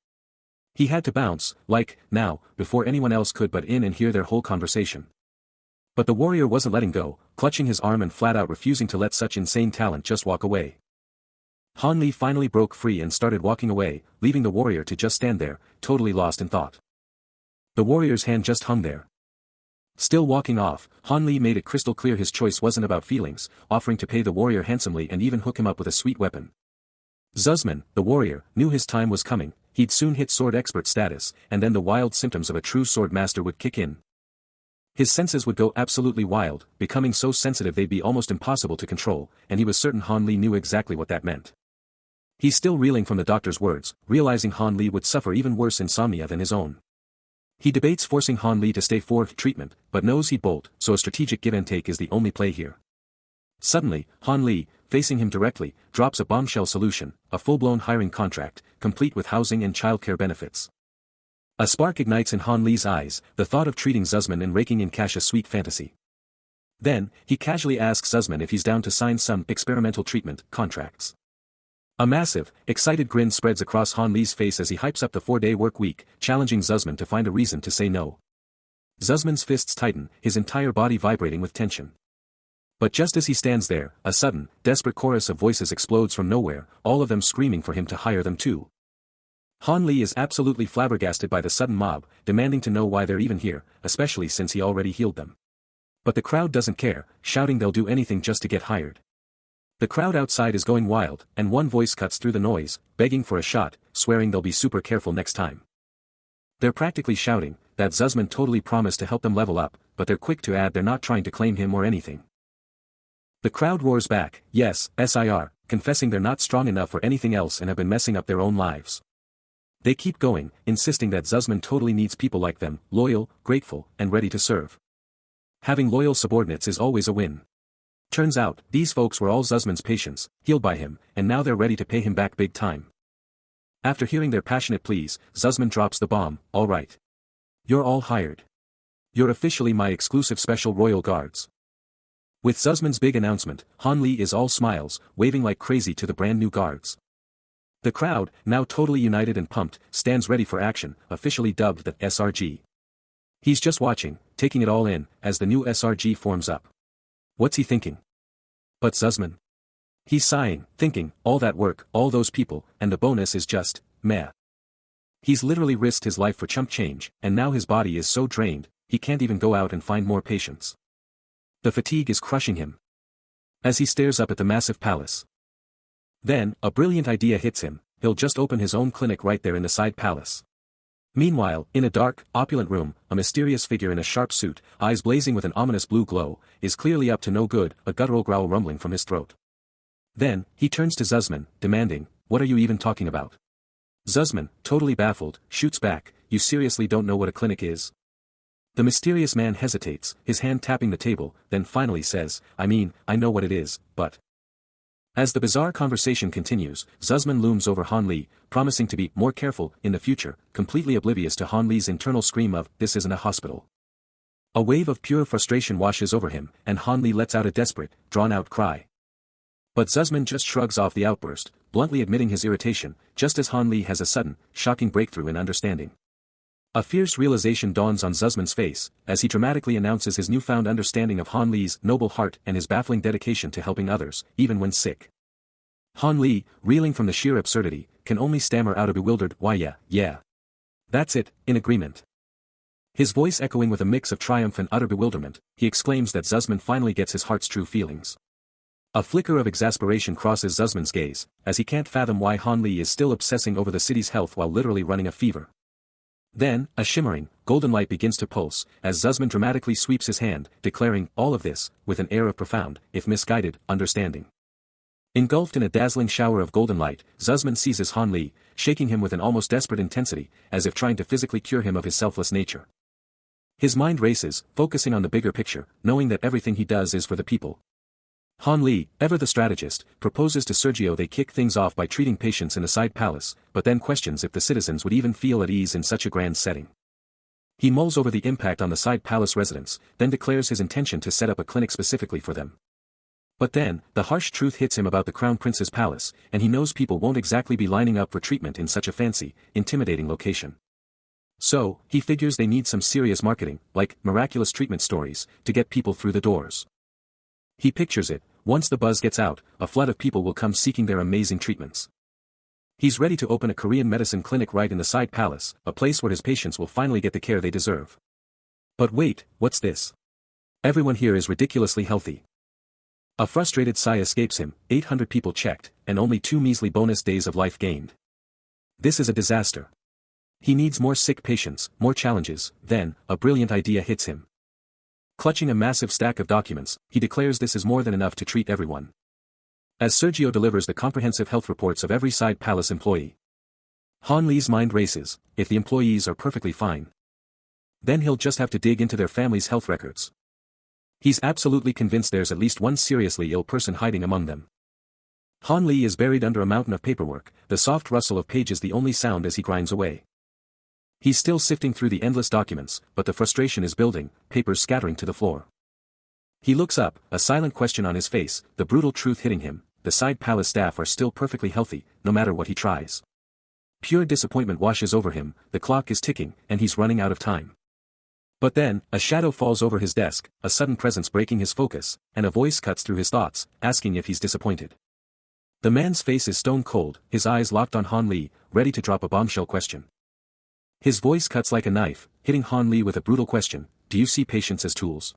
He had to bounce, now, before anyone else could butt in and hear their whole conversation. But the warrior wasn't letting go, clutching his arm and flat out refusing to let such insane talent just walk away. Han Li finally broke free and started walking away, leaving the warrior to just stand there, totally lost in thought. The warrior's hand just hung there. Still walking off, Han Li made it crystal clear his choice wasn't about feelings, offering to pay the warrior handsomely and even hook him up with a sweet weapon. Zuzman, the warrior, knew his time was coming, he'd soon hit sword expert status, and then the wild symptoms of a true sword master would kick in. His senses would go absolutely wild, becoming so sensitive they'd be almost impossible to control, and he was certain Han Li knew exactly what that meant. He's still reeling from the doctor's words, realizing Han Li would suffer even worse insomnia than his own. He debates forcing Han Li to stay for treatment, but knows he'd bolt, so a strategic give and take is the only play here. Suddenly, Han Li, facing him directly, drops a bombshell solution, a full-blown hiring contract, complete with housing and childcare benefits. A spark ignites in Han Li's eyes, the thought of treating Zuzman and raking in cash a sweet fantasy. Then, he casually asks Zuzman if he's down to sign some experimental treatment contracts. A massive, excited grin spreads across Han Li's face as he hypes up the 4-day work week, challenging Zuzman to find a reason to say no. Zuzman's fists tighten, his entire body vibrating with tension. But just as he stands there, a sudden, desperate chorus of voices explodes from nowhere, all of them screaming for him to hire them too. Han Li is absolutely flabbergasted by the sudden mob, demanding to know why they're even here, especially since he already healed them. But the crowd doesn't care, shouting they'll do anything just to get hired. The crowd outside is going wild, and one voice cuts through the noise, begging for a shot, swearing they'll be super careful next time. They're practically shouting that Zuzman totally promised to help them level up, but they're quick to add they're not trying to claim him or anything. The crowd roars back, yes, SIR, confessing they're not strong enough for anything else and have been messing up their own lives. They keep going, insisting that Zuzman totally needs people like them, loyal, grateful, and ready to serve. Having loyal subordinates is always a win. Turns out, these folks were all Zuzman's patients, healed by him, and now they're ready to pay him back big time. After hearing their passionate pleas, Zuzman drops the bomb, all right. You're all hired. You're officially my exclusive special royal guards. With Zuzman's big announcement, Han Li is all smiles, waving like crazy to the brand new guards. The crowd, now totally united and pumped, stands ready for action, officially dubbed the SRG. He's just watching, taking it all in, as the new SRG forms up. What's he thinking? But Zuzman? He's sighing, thinking, all that work, all those people, and the bonus is just, meh. He's literally risked his life for chump change, and now his body is so drained, he can't even go out and find more patients. The fatigue is crushing him. As he stares up at the massive palace. Then, a brilliant idea hits him, he'll just open his own clinic right there in the side palace. Meanwhile, in a dark, opulent room, a mysterious figure in a sharp suit, eyes blazing with an ominous blue glow, is clearly up to no good, a guttural growl rumbling from his throat. Then, he turns to Zuzman, demanding, what are you even talking about? Zuzman, totally baffled, shoots back, you seriously don't know what a clinic is? The mysterious man hesitates, his hand tapping the table, then finally says, I mean, I know what it is, but... As the bizarre conversation continues, Zuzman looms over Han Li, promising to be more careful in the future, completely oblivious to Han Li's internal scream of, this isn't a hospital. A wave of pure frustration washes over him, and Han Li lets out a desperate, drawn-out cry. But Zuzman just shrugs off the outburst, bluntly admitting his irritation, just as Han Li has a sudden, shocking breakthrough in understanding. A fierce realization dawns on Zuzman's face, as he dramatically announces his newfound understanding of Han Li's noble heart and his baffling dedication to helping others, even when sick. Han Li, reeling from the sheer absurdity, can only stammer out a bewildered, why yeah. That's it, in agreement. His voice echoing with a mix of triumph and utter bewilderment, he exclaims that Zuzman finally gets his heart's true feelings. A flicker of exasperation crosses Zuzman's gaze, as he can't fathom why Han Li is still obsessing over the city's health while literally running a fever. Then, a shimmering, golden light begins to pulse, as Zuzman dramatically sweeps his hand, declaring, all of this, with an air of profound, if misguided, understanding. Engulfed in a dazzling shower of golden light, Zuzman seizes Han Li, shaking him with an almost desperate intensity, as if trying to physically cure him of his selfless nature. His mind races, focusing on the bigger picture, knowing that everything he does is for the people. Han Li, ever the strategist, proposes to Sergio they kick things off by treating patients in the side palace, but then questions if the citizens would even feel at ease in such a grand setting. He mulls over the impact on the side palace residents, then declares his intention to set up a clinic specifically for them. But then, the harsh truth hits him about the Crown Prince's palace, and he knows people won't exactly be lining up for treatment in such a fancy, intimidating location. So, he figures they need some serious marketing, like miraculous treatment stories, to get people through the doors. He pictures it, once the buzz gets out, a flood of people will come seeking their amazing treatments. He's ready to open a Korean medicine clinic right in the side palace, a place where his patients will finally get the care they deserve. But wait, what's this? Everyone here is ridiculously healthy. A frustrated sigh escapes him, 800 people checked, and only 2 measly bonus days of life gained. This is a disaster. He needs more sick patients, more challenges, then, a brilliant idea hits him. Clutching a massive stack of documents, he declares this is more than enough to treat everyone. As Sergio delivers the comprehensive health reports of every side palace employee. Han Li's mind races, if the employees are perfectly fine. Then he'll just have to dig into their family's health records. He's absolutely convinced there's at least one seriously ill person hiding among them. Han Li is buried under a mountain of paperwork, the soft rustle of pages the only sound as he grinds away. He's still sifting through the endless documents, but the frustration is building, papers scattering to the floor. He looks up, a silent question on his face, the brutal truth hitting him: the side palace staff are still perfectly healthy, no matter what he tries. Pure disappointment washes over him, the clock is ticking, and he's running out of time. But then, a shadow falls over his desk, a sudden presence breaking his focus, and a voice cuts through his thoughts, asking if he's disappointed. The man's face is stone cold, his eyes locked on Han Li, ready to drop a bombshell question. His voice cuts like a knife, hitting Han Li with a brutal question: do you see patients as tools?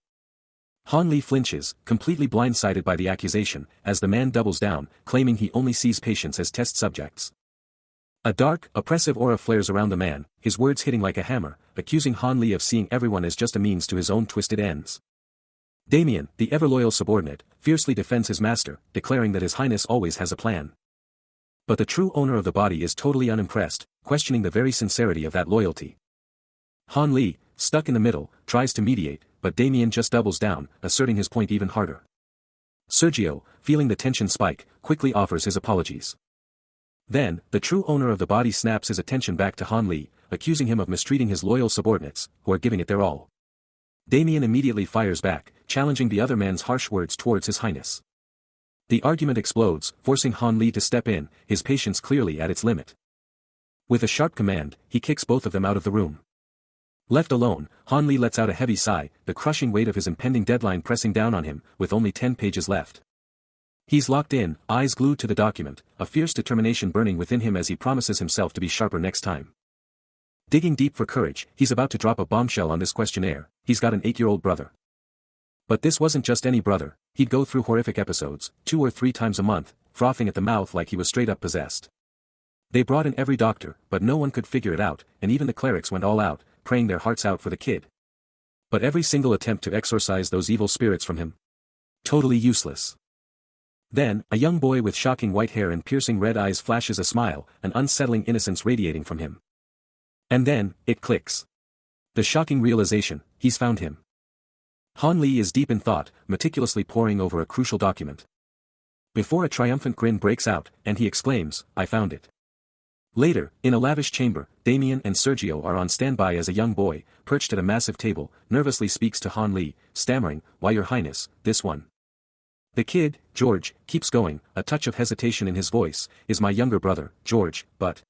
Han Li flinches, completely blindsided by the accusation, as the man doubles down, claiming he only sees patients as test subjects. A dark, oppressive aura flares around the man, his words hitting like a hammer, accusing Han Li of seeing everyone as just a means to his own twisted ends. Damien, the ever-loyal subordinate, fiercely defends his master, declaring that His Highness always has a plan. But the true owner of the body is totally unimpressed, questioning the very sincerity of that loyalty. Han Li, stuck in the middle, tries to mediate, but Damien just doubles down, asserting his point even harder. Sergio, feeling the tension spike, quickly offers his apologies. Then, the true owner of the body snaps his attention back to Han Li, accusing him of mistreating his loyal subordinates, who are giving it their all. Damien immediately fires back, challenging the other man's harsh words towards His Highness. The argument explodes, forcing Han Li to step in, his patience clearly at its limit. With a sharp command, he kicks both of them out of the room. Left alone, Han Li lets out a heavy sigh, the crushing weight of his impending deadline pressing down on him, with only 10 pages left. He's locked in, eyes glued to the document, a fierce determination burning within him as he promises himself to be sharper next time. Digging deep for courage, he's about to drop a bombshell on this questionnaire: he's got an 8-year-old brother. But this wasn't just any brother, he'd go through horrific episodes, 2 or 3 times a month, frothing at the mouth like he was straight up possessed. They brought in every doctor, but no one could figure it out, and even the clerics went all out, praying their hearts out for the kid. But every single attempt to exorcise those evil spirits from him, totally useless. Then, a young boy with shocking white hair and piercing red eyes flashes a smile, an unsettling innocence radiating from him. And then, it clicks. The shocking realization: he's found him. Han Li is deep in thought, meticulously poring over a crucial document. Before a triumphant grin breaks out, and he exclaims, "I found it." Later, in a lavish chamber, Damien and Sergio are on standby as a young boy, perched at a massive table, nervously speaks to Han Li, stammering, "Why, Your Highness, this one." The kid, George, keeps going, a touch of hesitation in his voice: "Is my younger brother, George, but..."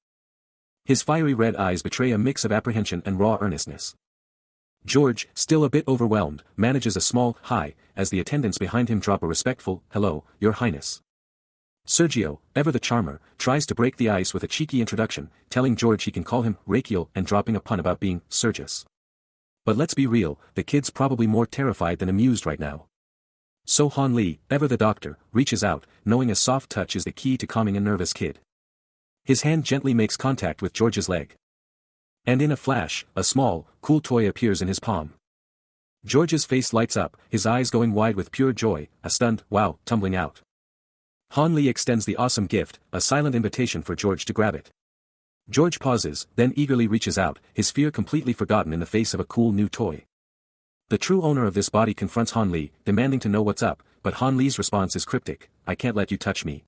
His fiery red eyes betray a mix of apprehension and raw earnestness. George, still a bit overwhelmed, manages a small "hi" as the attendants behind him drop a respectful "Hello, Your Highness." Sergio, ever the charmer, tries to break the ice with a cheeky introduction, telling George he can call him Rachiel and dropping a pun about being Sergius. But let's be real, the kid's probably more terrified than amused right now. So Han Li, ever the doctor, reaches out, knowing a soft touch is the key to calming a nervous kid. His hand gently makes contact with George's leg. And in a flash, a small, cool toy appears in his palm. George's face lights up, his eyes going wide with pure joy, a stunned "wow" tumbling out. Han Li extends the awesome gift, a silent invitation for George to grab it. George pauses, then eagerly reaches out, his fear completely forgotten in the face of a cool new toy. The true owner of this body confronts Han Li, demanding to know what's up, but Han Li's response is cryptic: "I can't let you touch me."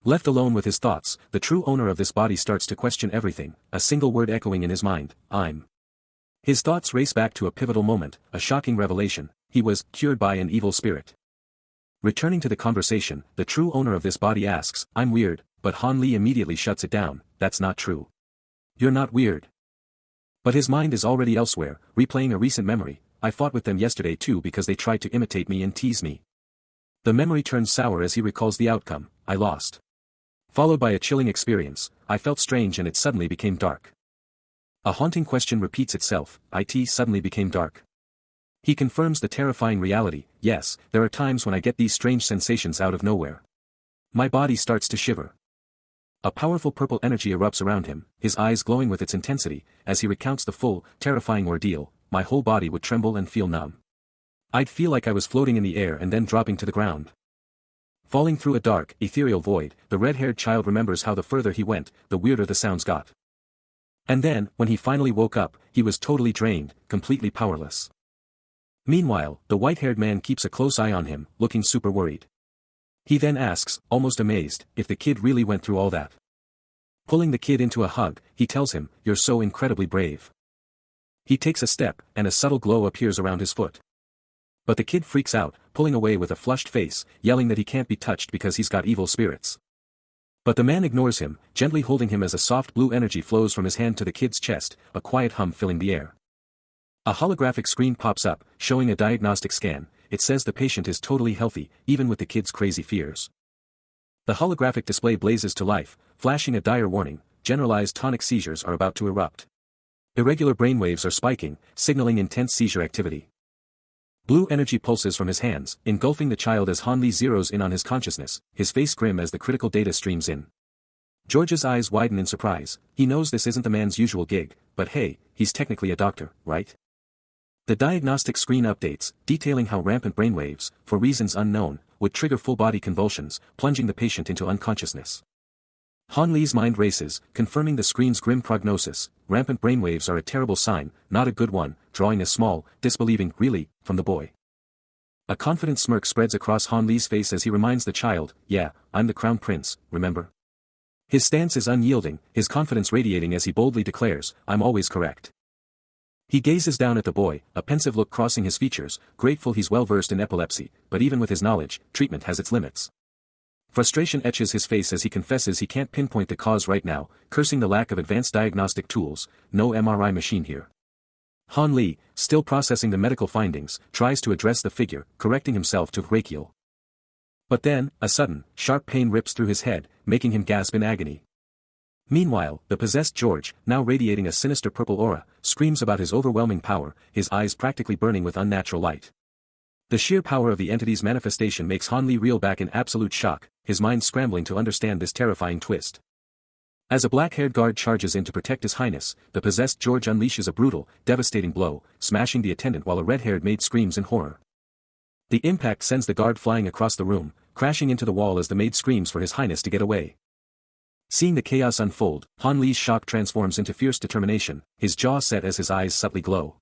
Left alone with his thoughts, the true owner of this body starts to question everything, a single word echoing in his mind: "I'm." His thoughts race back to a pivotal moment, a shocking revelation: he was cured by an evil spirit. Returning to the conversation, the true owner of this body asks, "I'm weird," but Han Li immediately shuts it down: "That's not true. You're not weird." But his mind is already elsewhere, replaying a recent memory: "I fought with them yesterday too because they tried to imitate me and tease me." The memory turns sour as he recalls the outcome: "I lost." Followed by a chilling experience: "I felt strange and it suddenly became dark." A haunting question repeats itself: "It suddenly became dark." He confirms the terrifying reality: "Yes, there are times when I get these strange sensations out of nowhere. My body starts to shiver." A powerful purple energy erupts around him, his eyes glowing with its intensity, as he recounts the full, terrifying ordeal: "My whole body would tremble and feel numb. I'd feel like I was floating in the air and then dropping to the ground." Falling through a dark, ethereal void, the red-haired child remembers how the further he went, the weirder the sounds got. And then, when he finally woke up, he was totally drained, completely powerless. Meanwhile, the white-haired man keeps a close eye on him, looking super worried. He then asks, almost amazed, if the kid really went through all that. Pulling the kid into a hug, he tells him, "You're so incredibly brave." He takes a step, and a subtle glow appears around his foot. But the kid freaks out, pulling away with a flushed face, yelling that he can't be touched because he's got evil spirits. But the man ignores him, gently holding him as a soft blue energy flows from his hand to the kid's chest, a quiet hum filling the air. A holographic screen pops up, showing a diagnostic scan. It says the patient is totally healthy, even with the kid's crazy fears. The holographic display blazes to life, flashing a dire warning: generalized tonic seizures are about to erupt. Irregular brainwaves are spiking, signaling intense seizure activity. Blue energy pulses from his hands, engulfing the child as Han Li zeroes in on his consciousness, his face grim as the critical data streams in. George's eyes widen in surprise. He knows this isn't the man's usual gig, but hey, he's technically a doctor, right? The diagnostic screen updates, detailing how rampant brainwaves, for reasons unknown, would trigger full-body convulsions, plunging the patient into unconsciousness. Han Li's mind races, confirming the screen's grim prognosis. Rampant brainwaves are a terrible sign, not a good one, drawing a small, disbelieving "really" from the boy. A confident smirk spreads across Han Li's face as he reminds the child, "Yeah, I'm the crown prince, remember?" His stance is unyielding, his confidence radiating as he boldly declares, "I'm always correct." He gazes down at the boy, a pensive look crossing his features, grateful he's well versed in epilepsy, but even with his knowledge, treatment has its limits. Frustration etches his face as he confesses he can't pinpoint the cause right now, cursing the lack of advanced diagnostic tools. No MRI machine here. Han Li, still processing the medical findings, tries to address the figure, correcting himself to brachial. But then, a sudden, sharp pain rips through his head, making him gasp in agony. Meanwhile, the possessed George, now radiating a sinister purple aura, screams about his overwhelming power, his eyes practically burning with unnatural light. The sheer power of the entity's manifestation makes Han Li reel back in absolute shock, his mind scrambling to understand this terrifying twist. As a black-haired guard charges in to protect His Highness, the possessed George unleashes a brutal, devastating blow, smashing the attendant while a red-haired maid screams in horror. The impact sends the guard flying across the room, crashing into the wall as the maid screams for His Highness to get away. Seeing the chaos unfold, Han Li's shock transforms into fierce determination, his jaw set as his eyes subtly glow.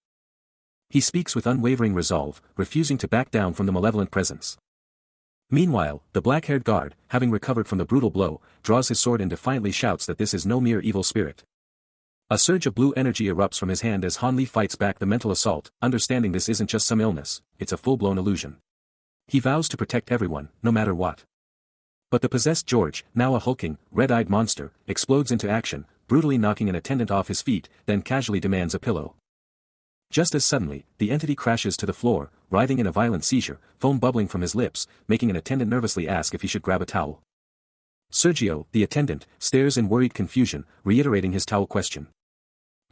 He speaks with unwavering resolve, refusing to back down from the malevolent presence. Meanwhile, the black-haired guard, having recovered from the brutal blow, draws his sword and defiantly shouts that this is no mere evil spirit. A surge of blue energy erupts from his hand as Han Li fights back the mental assault, understanding this isn't just some illness, it's a full-blown illusion. He vows to protect everyone, no matter what. But the possessed George, now a hulking, red-eyed monster, explodes into action, brutally knocking an attendant off his feet, then casually demands a pillow. Just as suddenly, the entity crashes to the floor, writhing in a violent seizure, foam bubbling from his lips, making an attendant nervously ask if he should grab a towel. Sergio, the attendant, stares in worried confusion, reiterating his towel question.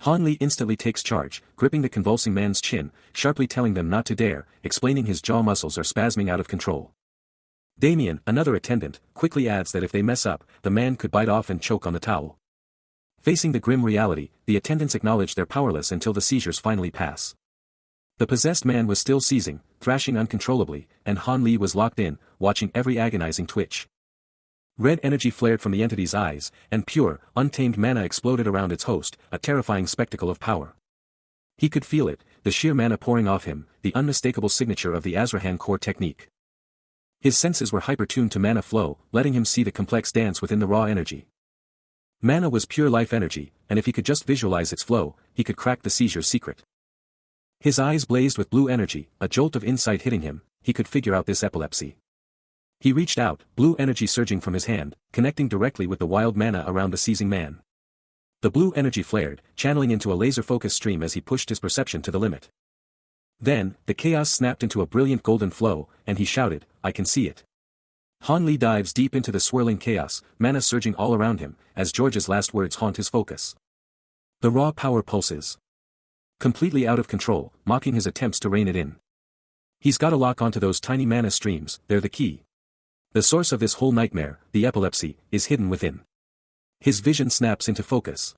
Han Li instantly takes charge, gripping the convulsing man's chin, sharply telling them not to dare, explaining his jaw muscles are spasming out of control. Damien, another attendant, quickly adds that if they mess up, the man could bite off and choke on the towel. Facing the grim reality, the attendants acknowledge they're powerless until the seizures finally pass. The possessed man was still seizing, thrashing uncontrollably, and Han Li was locked in, watching every agonizing twitch. Red energy flared from the entity's eyes, and pure, untamed mana exploded around its host, a terrifying spectacle of power. He could feel it, the sheer mana pouring off him, the unmistakable signature of the Azrahan core technique. His senses were hyper-tuned to mana flow, letting him see the complex dance within the raw energy. Mana was pure life energy, and if he could just visualize its flow, he could crack the seizure's secret. His eyes blazed with blue energy, a jolt of insight hitting him, he could figure out this epilepsy. He reached out, blue energy surging from his hand, connecting directly with the wild mana around the seizing man. The blue energy flared, channeling into a laser-focused stream as he pushed his perception to the limit. Then, the chaos snapped into a brilliant golden flow, and he shouted, "I can see it." Han Li dives deep into the swirling chaos, mana surging all around him, as George's last words haunt his focus. The raw power pulses. Completely out of control, mocking his attempts to rein it in. He's got to lock onto those tiny mana streams, they're the key. The source of this whole nightmare, the epilepsy, is hidden within. His vision snaps into focus.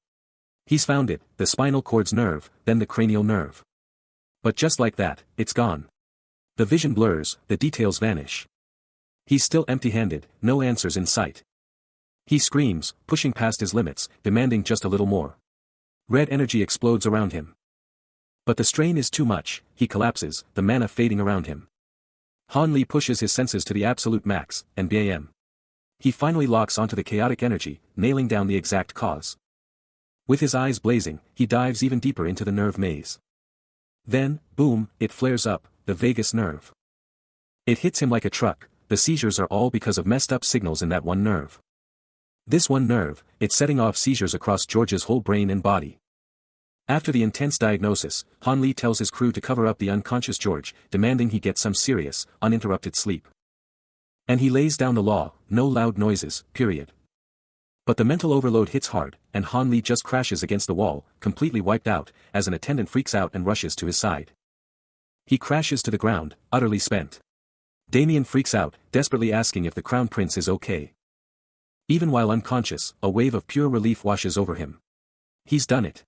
He's found it, the spinal cord's nerve, then the cranial nerve. But just like that, it's gone. The vision blurs, the details vanish. He's still empty-handed, no answers in sight. He screams, pushing past his limits, demanding just a little more. Red energy explodes around him. But the strain is too much, he collapses, the mana fading around him. Han Li pushes his senses to the absolute max, and bam. He finally locks onto the chaotic energy, nailing down the exact cause. With his eyes blazing, he dives even deeper into the nerve maze. Then, boom, it flares up, the vagus nerve. It hits him like a truck, the seizures are all because of messed up signals in that one nerve. This one nerve, it's setting off seizures across George's whole brain and body. After the intense diagnosis, Han Li tells his crew to cover up the unconscious George, demanding he get some serious, uninterrupted sleep. And he lays down the law, no loud noises, period. But the mental overload hits hard, and Han Li just crashes against the wall, completely wiped out, as an attendant freaks out and rushes to his side. He crashes to the ground, utterly spent. Damien freaks out, desperately asking if the Crown Prince is okay. Even while unconscious, a wave of pure relief washes over him. He's done it.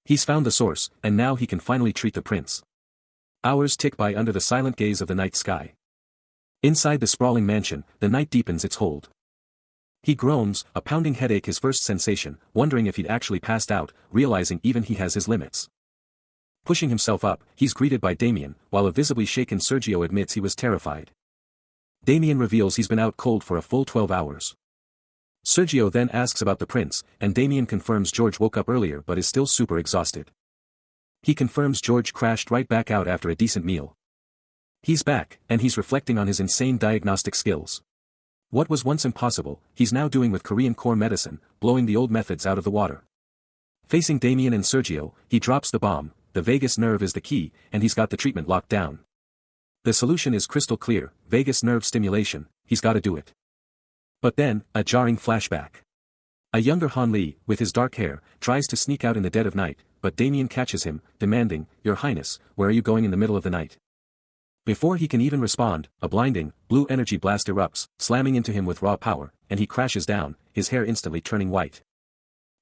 He's found the source, and now he can finally treat the prince. Hours tick by under the silent gaze of the night sky. Inside the sprawling mansion, the night deepens its hold. He groans, a pounding headache his first sensation, wondering if he'd actually passed out, realizing even he has his limits. Pushing himself up, he's greeted by Damien, while a visibly shaken Sergio admits he was terrified. Damien reveals he's been out cold for a full 12 hours. Sergio then asks about the prince, and Damien confirms George woke up earlier but is still super exhausted. He confirms George crashed right back out after a decent meal. He's back, and he's reflecting on his insane diagnostic skills. What was once impossible, he's now doing with Korean core medicine, blowing the old methods out of the water. Facing Damien and Sergio, he drops the bomb, the vagus nerve is the key, and he's got the treatment locked down. The solution is crystal clear, vagus nerve stimulation, he's gotta do it. But then, a jarring flashback. A younger Han Li, with his dark hair, tries to sneak out in the dead of night, but Damien catches him, demanding, "Your Highness, where are you going in the middle of the night?" Before he can even respond, a blinding, blue energy blast erupts, slamming into him with raw power, and he crashes down, his hair instantly turning white.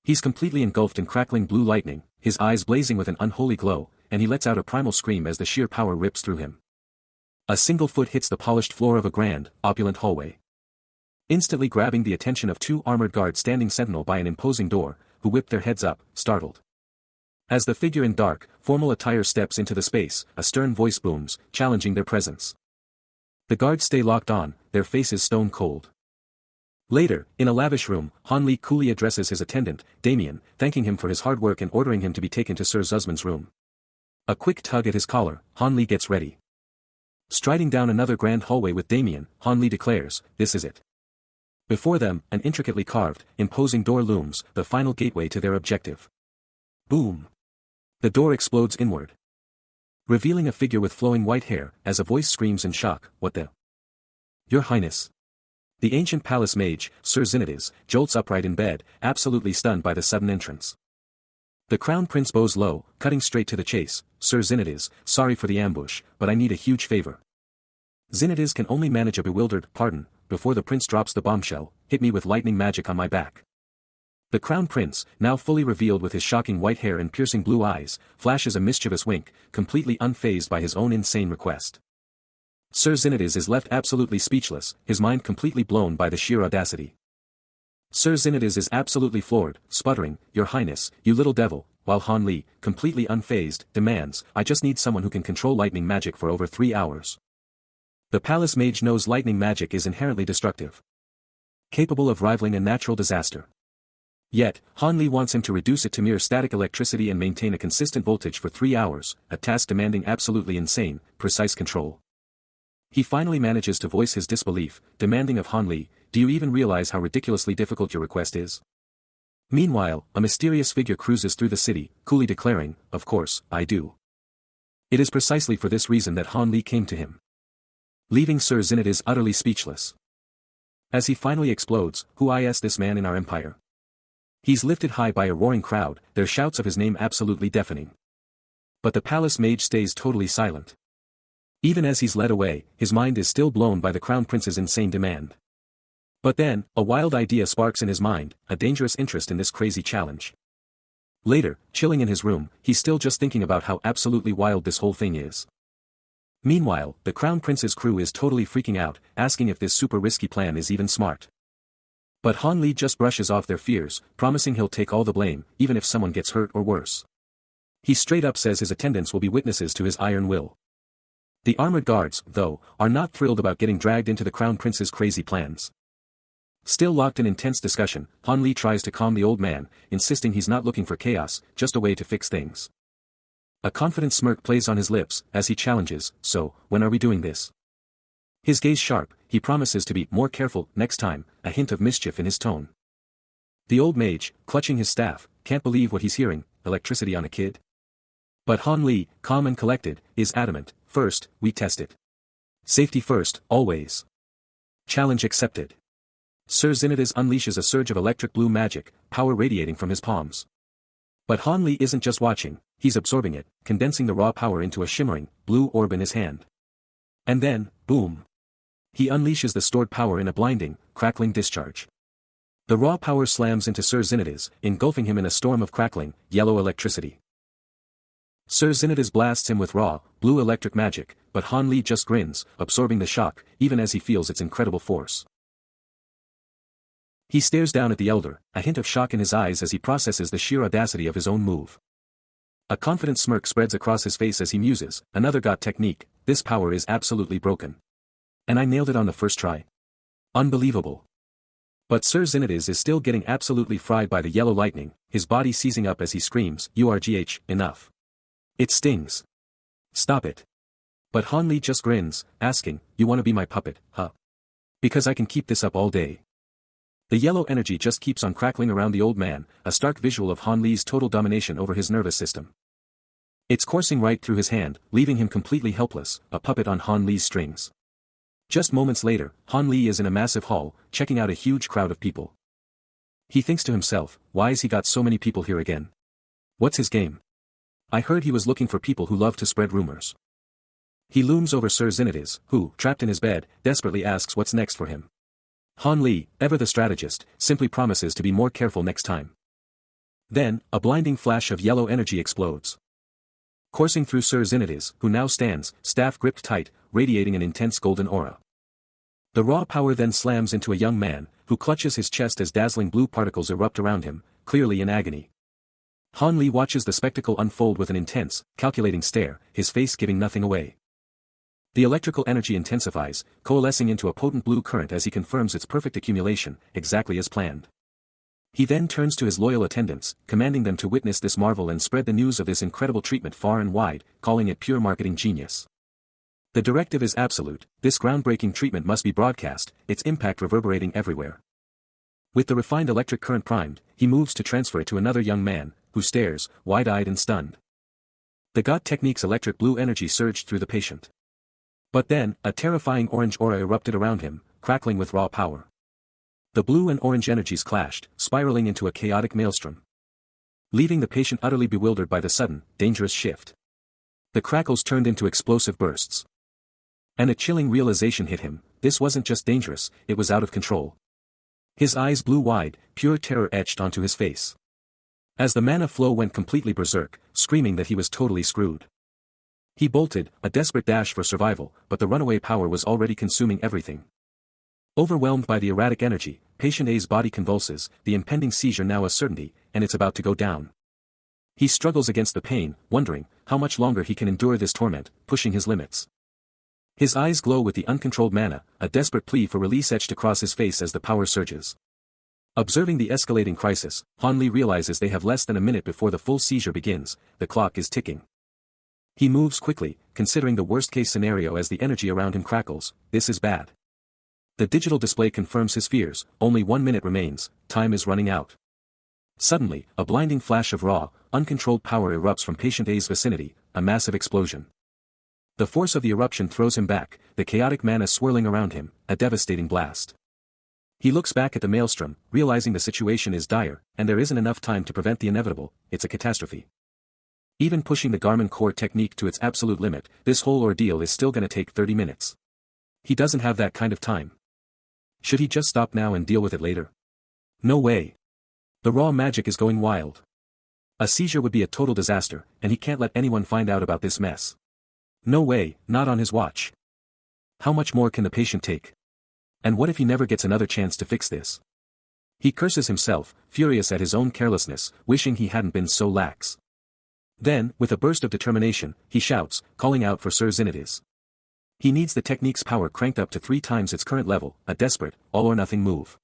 He's completely engulfed in crackling blue lightning, his eyes blazing with an unholy glow, and he lets out a primal scream as the sheer power rips through him. A single foot hits the polished floor of a grand, opulent hallway. Instantly grabbing the attention of two armored guards standing sentinel by an imposing door, who whip their heads up, startled. As the figure in dark, formal attire steps into the space, a stern voice booms, challenging their presence. The guards stay locked on, their faces stone cold. Later, in a lavish room, Han Li coolly addresses his attendant, Damien, thanking him for his hard work and ordering him to be taken to Sir Zuzman's room. A quick tug at his collar, Han Li gets ready. Striding down another grand hallway with Damien, Han Li declares, "This is it." Before them, an intricately carved, imposing door looms, the final gateway to their objective. Boom! The door explodes inward, revealing a figure with flowing white hair, as a voice screams in shock, "What the? Your Highness!" The ancient palace mage, Sir Zinnides, jolts upright in bed, absolutely stunned by the sudden entrance. The Crown Prince bows low, cutting straight to the chase, "Sir Zinnides, sorry for the ambush, but I need a huge favor." Zinnides can only manage a bewildered, "Pardon," before the prince drops the bombshell, "Hit me with lightning magic on my back." The Crown Prince, now fully revealed with his shocking white hair and piercing blue eyes, flashes a mischievous wink, completely unfazed by his own insane request. Sir Zinnides is left absolutely speechless, his mind completely blown by the sheer audacity. Sir Zinnides is absolutely floored, sputtering, "Your Highness, you little devil," while Han Li, completely unfazed, demands, "I just need someone who can control lightning magic for over 3 hours. The palace mage knows lightning magic is inherently destructive, capable of rivaling a natural disaster. Yet, Han Li wants him to reduce it to mere static electricity and maintain a consistent voltage for 3 hours, a task demanding absolutely insane, precise control. He finally manages to voice his disbelief, demanding of Han Li, "Do you even realize how ridiculously difficult your request is?" Meanwhile, a mysterious figure cruises through the city, coolly declaring, "Of course, I do." It is precisely for this reason that Han Li came to him, leaving Sir Zinnides utterly speechless. As he finally explodes, "Who is this man in our empire?" He's lifted high by a roaring crowd, their shouts of his name absolutely deafening. But the palace mage stays totally silent. Even as he's led away, his mind is still blown by the Crown Prince's insane demand. But then, a wild idea sparks in his mind, a dangerous interest in this crazy challenge. Later, chilling in his room, he's still just thinking about how absolutely wild this whole thing is. Meanwhile, the Crown Prince's crew is totally freaking out, asking if this super risky plan is even smart. But Han Li just brushes off their fears, promising he'll take all the blame, even if someone gets hurt or worse. He straight up says his attendants will be witnesses to his iron will. The armored guards, though, are not thrilled about getting dragged into the crown prince's crazy plans. Still locked in intense discussion, Han Li tries to calm the old man, insisting he's not looking for chaos, just a way to fix things. A confident smirk plays on his lips, as he challenges, "So, when are we doing this?" His gaze sharp, he promises to be more careful next time, a hint of mischief in his tone. The old mage, clutching his staff, can't believe what he's hearing, electricity on a kid? But Han Li, calm and collected, is adamant, "First, we test it. Safety first, always." Challenge accepted. Sir Zinnidas unleashes a surge of electric blue magic, power radiating from his palms. But Han Li isn't just watching, he's absorbing it, condensing the raw power into a shimmering, blue orb in his hand. And then, boom! He unleashes the stored power in a blinding, crackling discharge. The raw power slams into Sir Zinnidas, engulfing him in a storm of crackling, yellow electricity. Sir Zinnidas blasts him with raw, blue electric magic, but Han Li just grins, absorbing the shock, even as he feels its incredible force. He stares down at the elder, a hint of shock in his eyes as he processes the sheer audacity of his own move. A confident smirk spreads across his face as he muses, "Another got technique, this power is absolutely broken. And I nailed it on the first try. Unbelievable." But Sir Zinnidas is still getting absolutely fried by the yellow lightning, his body seizing up as he screams, "URGH, enough. It stings. Stop it." But Han Li just grins, asking, "You want to be my puppet, huh? Because I can keep this up all day." The yellow energy just keeps on crackling around the old man, a stark visual of Han Li's total domination over his nervous system. It's coursing right through his hand, leaving him completely helpless, a puppet on Han Li's strings. Just moments later, Han Li is in a massive hall, checking out a huge crowd of people. He thinks to himself, why's he got so many people here again? What's his game? I heard he was looking for people who love to spread rumors. He looms over Sir Zinnidas, who, trapped in his bed, desperately asks what's next for him. Han Li, ever the strategist, simply promises to be more careful next time. Then, a blinding flash of yellow energy explodes. Coursing through Sir Zinnidas, who now stands, staff gripped tight, radiating an intense golden aura. The raw power then slams into a young man, who clutches his chest as dazzling blue particles erupt around him, clearly in agony. Han Li watches the spectacle unfold with an intense, calculating stare, his face giving nothing away. The electrical energy intensifies, coalescing into a potent blue current as he confirms its perfect accumulation, exactly as planned. He then turns to his loyal attendants, commanding them to witness this marvel and spread the news of this incredible treatment far and wide, calling it pure marketing genius. The directive is absolute, this groundbreaking treatment must be broadcast, its impact reverberating everywhere. With the refined electric current primed, he moves to transfer it to another young man, who stares, wide-eyed and stunned. The God Technique's electric blue energy surged through the patient. But then, a terrifying orange aura erupted around him, crackling with raw power. The blue and orange energies clashed, spiraling into a chaotic maelstrom, leaving the patient utterly bewildered by the sudden, dangerous shift. The crackles turned into explosive bursts. And a chilling realization hit him, this wasn't just dangerous, it was out of control. His eyes blew wide, pure terror etched onto his face. As the mana flow went completely berserk, screaming that he was totally screwed. He bolted, a desperate dash for survival, but the runaway power was already consuming everything. Overwhelmed by the erratic energy, patient A's body convulses, the impending seizure now a certainty, and it's about to go down. He struggles against the pain, wondering how much longer he can endure this torment, pushing his limits. His eyes glow with the uncontrolled mana, a desperate plea for release etched across his face as the power surges. Observing the escalating crisis, Han Li realizes they have less than a minute before the full seizure begins, the clock is ticking. He moves quickly, considering the worst-case scenario as the energy around him crackles, this is bad. The digital display confirms his fears, only 1 minute remains, time is running out. Suddenly, a blinding flash of raw, uncontrolled power erupts from patient A's vicinity, a massive explosion. The force of the eruption throws him back, the chaotic mana swirling around him, a devastating blast. He looks back at the maelstrom, realizing the situation is dire, and there isn't enough time to prevent the inevitable, it's a catastrophe. Even pushing the Garmin core technique to its absolute limit, this whole ordeal is still gonna take 30 minutes. He doesn't have that kind of time. Should he just stop now and deal with it later? No way. The raw magic is going wild. A seizure would be a total disaster, and he can't let anyone find out about this mess. No way, not on his watch. How much more can the patient take? And what if he never gets another chance to fix this? He curses himself, furious at his own carelessness, wishing he hadn't been so lax. Then, with a burst of determination, he shouts, calling out for Sir Zinnides. He needs the technique's power cranked up to 3 times its current level, a desperate, all-or-nothing move.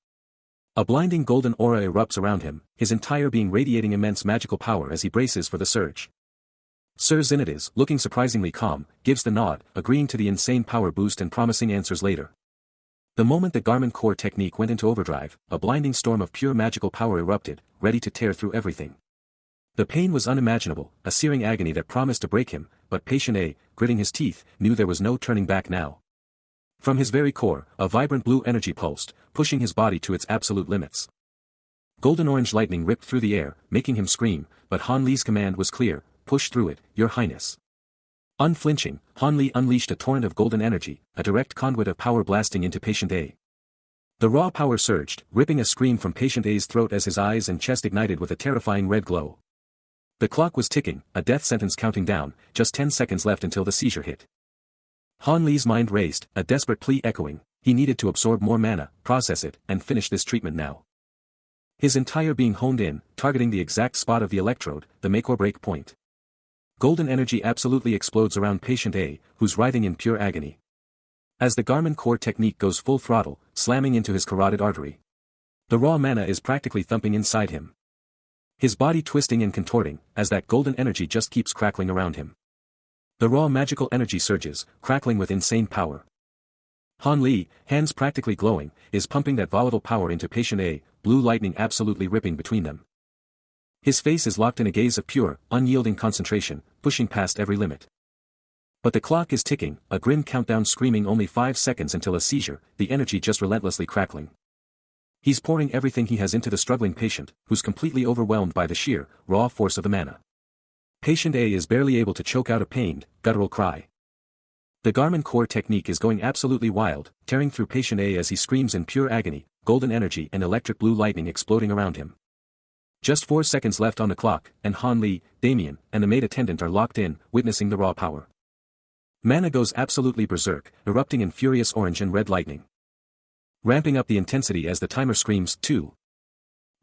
A blinding golden aura erupts around him, his entire being radiating immense magical power as he braces for the surge. Sir Zinnides, looking surprisingly calm, gives the nod, agreeing to the insane power boost and promising answers later. The moment the Garmin core technique went into overdrive, a blinding storm of pure magical power erupted, ready to tear through everything. The pain was unimaginable, a searing agony that promised to break him, but Patient A, gritting his teeth, knew there was no turning back now. From his very core, a vibrant blue energy pulsed, pushing his body to its absolute limits. Golden-orange lightning ripped through the air, making him scream, but Han Li's command was clear, push through it, Your Highness. Unflinching, Han Li unleashed a torrent of golden energy, a direct conduit of power blasting into Patient A. The raw power surged, ripping a scream from Patient A's throat as his eyes and chest ignited with a terrifying red glow. The clock was ticking, a death sentence counting down, just 10 seconds left until the seizure hit. Han Li's mind raced, a desperate plea echoing, he needed to absorb more mana, process it, and finish this treatment now. His entire being honed in, targeting the exact spot of the electrode, the make-or-break point. Golden energy absolutely explodes around Patient A, who's writhing in pure agony. As the Garmin core technique goes full throttle, slamming into his carotid artery. The raw mana is practically thumping inside him. His body twisting and contorting, as that golden energy just keeps crackling around him. The raw magical energy surges, crackling with insane power. Han Li, hands practically glowing, is pumping that volatile power into Patient A, blue lightning absolutely ripping between them. His face is locked in a gaze of pure, unyielding concentration, pushing past every limit. But the clock is ticking, a grim countdown screaming only 5 seconds until a seizure, the energy just relentlessly crackling. He's pouring everything he has into the struggling patient, who's completely overwhelmed by the sheer, raw force of the mana. Patient A is barely able to choke out a pained, guttural cry. The Garmin core technique is going absolutely wild, tearing through Patient A as he screams in pure agony, golden energy and electric blue lightning exploding around him. Just 4 seconds left on the clock, and Han Li, Damien, and the maid attendant are locked in, witnessing the raw power. Mana goes absolutely berserk, erupting in furious orange and red lightning. Ramping up the intensity as the timer screams 2.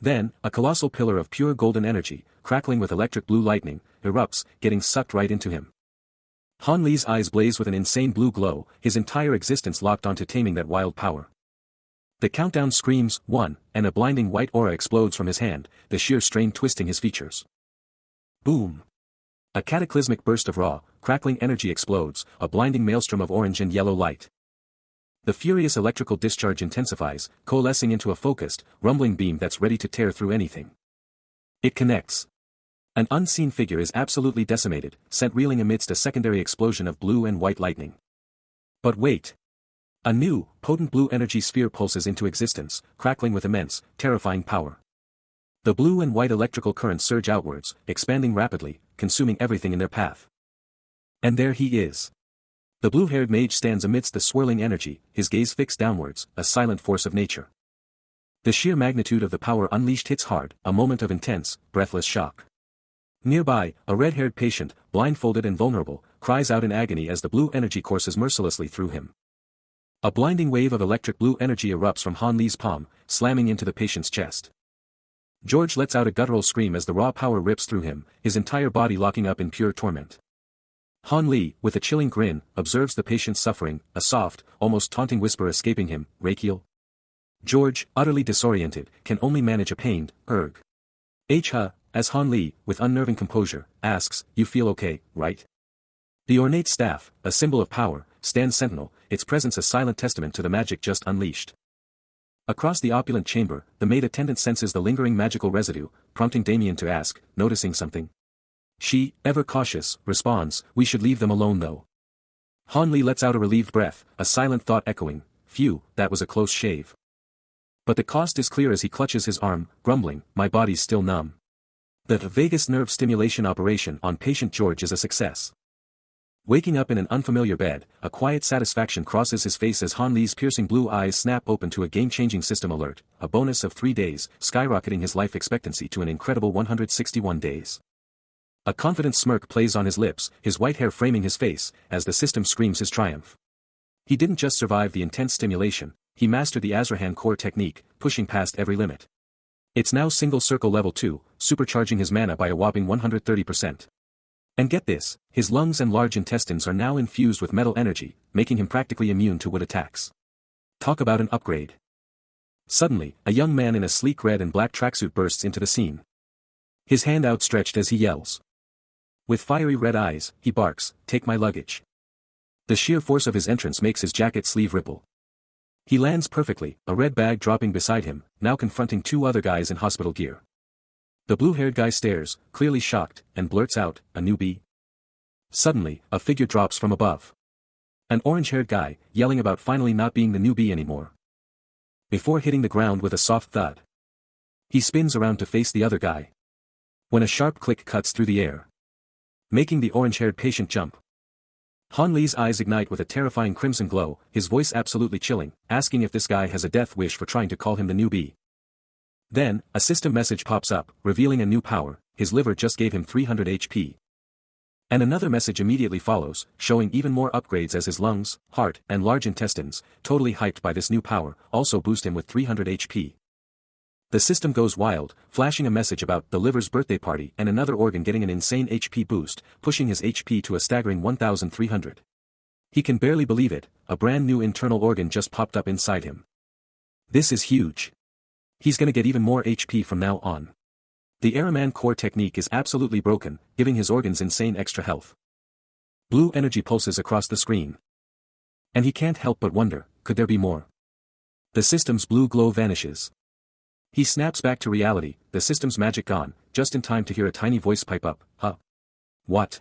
Then, a colossal pillar of pure golden energy, crackling with electric blue lightning, erupts, getting sucked right into him. Han Li's eyes blaze with an insane blue glow, his entire existence locked onto taming that wild power. The countdown screams 1, and a blinding white aura explodes from his hand, the sheer strain twisting his features. Boom! A cataclysmic burst of raw, crackling energy explodes, a blinding maelstrom of orange and yellow light. The furious electrical discharge intensifies, coalescing into a focused, rumbling beam that's ready to tear through anything. It connects. An unseen figure is absolutely decimated, sent reeling amidst a secondary explosion of blue and white lightning. But wait! A new, potent blue energy sphere pulses into existence, crackling with immense, terrifying power. The blue and white electrical currents surge outwards, expanding rapidly, consuming everything in their path. And there he is. The blue-haired mage stands amidst the swirling energy, his gaze fixed downwards, a silent force of nature. The sheer magnitude of the power unleashed hits hard, a moment of intense, breathless shock. Nearby, a red-haired patient, blindfolded and vulnerable, cries out in agony as the blue energy courses mercilessly through him. A blinding wave of electric blue energy erupts from Han Li's palm, slamming into the patient's chest. George lets out a guttural scream as the raw power rips through him, his entire body locking up in pure torment. Han Li, with a chilling grin, observes the patient's suffering, a soft, almost taunting whisper escaping him, "Rakiel?" George, utterly disoriented, can only manage a pained, "Erg." As Han Li, with unnerving composure, asks, "You feel okay, right?" The ornate staff, a symbol of power, stands sentinel, its presence a silent testament to the magic just unleashed. Across the opulent chamber, the maid attendant senses the lingering magical residue, prompting Damien to ask, noticing something. She, ever cautious, responds, "We should leave them alone though." Han Li lets out a relieved breath, a silent thought echoing, "Phew, that was a close shave." But the cost is clear as he clutches his arm, grumbling, "My body's still numb." The vagus nerve stimulation operation on patient George is a success. Waking up in an unfamiliar bed, a quiet satisfaction crosses his face as Han Li's piercing blue eyes snap open to a game-changing system alert, a bonus of 3 days, skyrocketing his life expectancy to an incredible 161 days. A confident smirk plays on his lips, his white hair framing his face, as the system screams his triumph. He didn't just survive the intense stimulation, he mastered the Azrahan core technique, pushing past every limit. It's now single circle level 2, supercharging his mana by a whopping 130%. And get this, his lungs and large intestines are now infused with metal energy, making him practically immune to wood attacks. Talk about an upgrade. Suddenly, a young man in a sleek red and black tracksuit bursts into the scene. His hand outstretched as he yells. With fiery red eyes, he barks, "Take my luggage." The sheer force of his entrance makes his jacket sleeve ripple. He lands perfectly, a red bag dropping beside him, now confronting two other guys in hospital gear. The blue-haired guy stares, clearly shocked, and blurts out, "A newbie?" Suddenly, a figure drops from above. An orange-haired guy, yelling about finally not being the newbie anymore. Before hitting the ground with a soft thud. He spins around to face the other guy. When a sharp click cuts through the air, making the orange-haired patient jump. Han Li's eyes ignite with a terrifying crimson glow, his voice absolutely chilling, asking if this guy has a death wish for trying to call him the newbie. Then, a system message pops up, revealing a new power, his liver just gave him 300 HP. And another message immediately follows, showing even more upgrades as his lungs, heart, and large intestines, totally hyped by this new power, also boost him with 300 HP. The system goes wild, flashing a message about the liver's birthday party and another organ getting an insane HP boost, pushing his HP to a staggering 1,300. He can barely believe it, a brand new internal organ just popped up inside him. This is huge. He's gonna get even more HP from now on. The Araman core technique is absolutely broken, giving his organs insane extra health. Blue energy pulses across the screen. And he can't help but wonder, could there be more? The system's blue glow vanishes. He snaps back to reality, the system's magic gone, just in time to hear a tiny voice pipe up, "Huh? What?"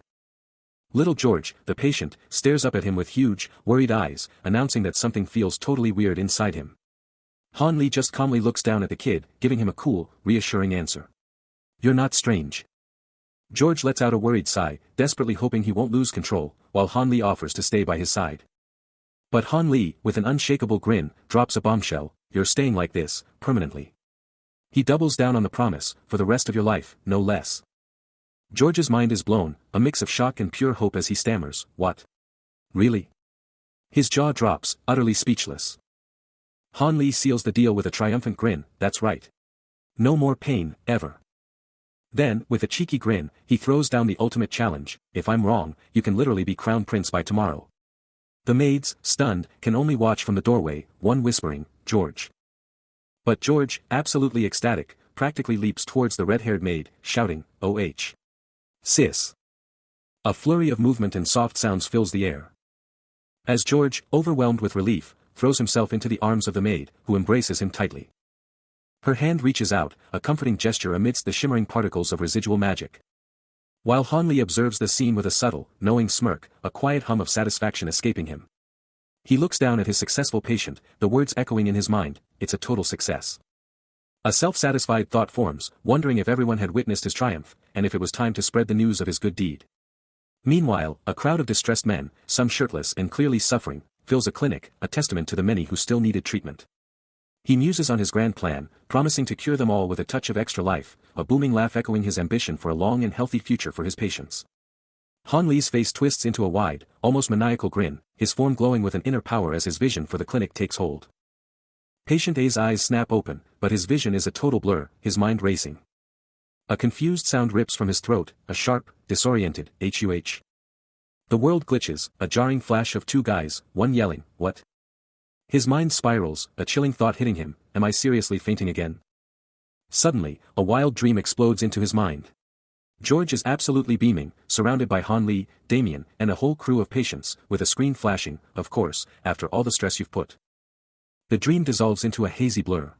Little George, the patient, stares up at him with huge, worried eyes, announcing that something feels totally weird inside him. Han Li just calmly looks down at the kid, giving him a cool, reassuring answer. "You're not strange." George lets out a worried sigh, desperately hoping he won't lose control, while Han Li offers to stay by his side. But Han Li, with an unshakable grin, drops a bombshell, "You're staying like this, permanently." He doubles down on the promise, for the rest of your life, no less. George's mind is blown, a mix of shock and pure hope as he stammers, "What? Really?" His jaw drops, utterly speechless. Han Li seals the deal with a triumphant grin, "That's right. No more pain, ever." Then, with a cheeky grin, he throws down the ultimate challenge, "If I'm wrong, you can literally be crown prince by tomorrow." The maids, stunned, can only watch from the doorway, one whispering, "George." But George, absolutely ecstatic, practically leaps towards the red-haired maid, shouting, "Oh, sis." A flurry of movement and soft sounds fills the air. As George, overwhelmed with relief, throws himself into the arms of the maid, who embraces him tightly. Her hand reaches out, a comforting gesture amidst the shimmering particles of residual magic. While Han Li observes the scene with a subtle, knowing smirk, a quiet hum of satisfaction escaping him. He looks down at his successful patient, the words echoing in his mind, "It's a total success." A self-satisfied thought forms, wondering if everyone had witnessed his triumph, and if it was time to spread the news of his good deed. Meanwhile, a crowd of distressed men, some shirtless and clearly suffering, fills a clinic, a testament to the many who still needed treatment. He muses on his grand plan, promising to cure them all with a touch of extra life, a booming laugh echoing his ambition for a long and healthy future for his patients. Han Li's face twists into a wide, almost maniacal grin, his form glowing with an inner power as his vision for the clinic takes hold. Patient A's eyes snap open, but his vision is a total blur, his mind racing. A confused sound rips from his throat, a sharp, disoriented, "Huh." The world glitches, a jarring flash of two guys, one yelling, "What?" His mind spirals, a chilling thought hitting him, "Am I seriously fainting again?" Suddenly, a wild dream explodes into his mind. George is absolutely beaming, surrounded by Han Li, Damien, and a whole crew of patients, with a screen flashing, of course, after all the stress you've put. The dream dissolves into a hazy blur.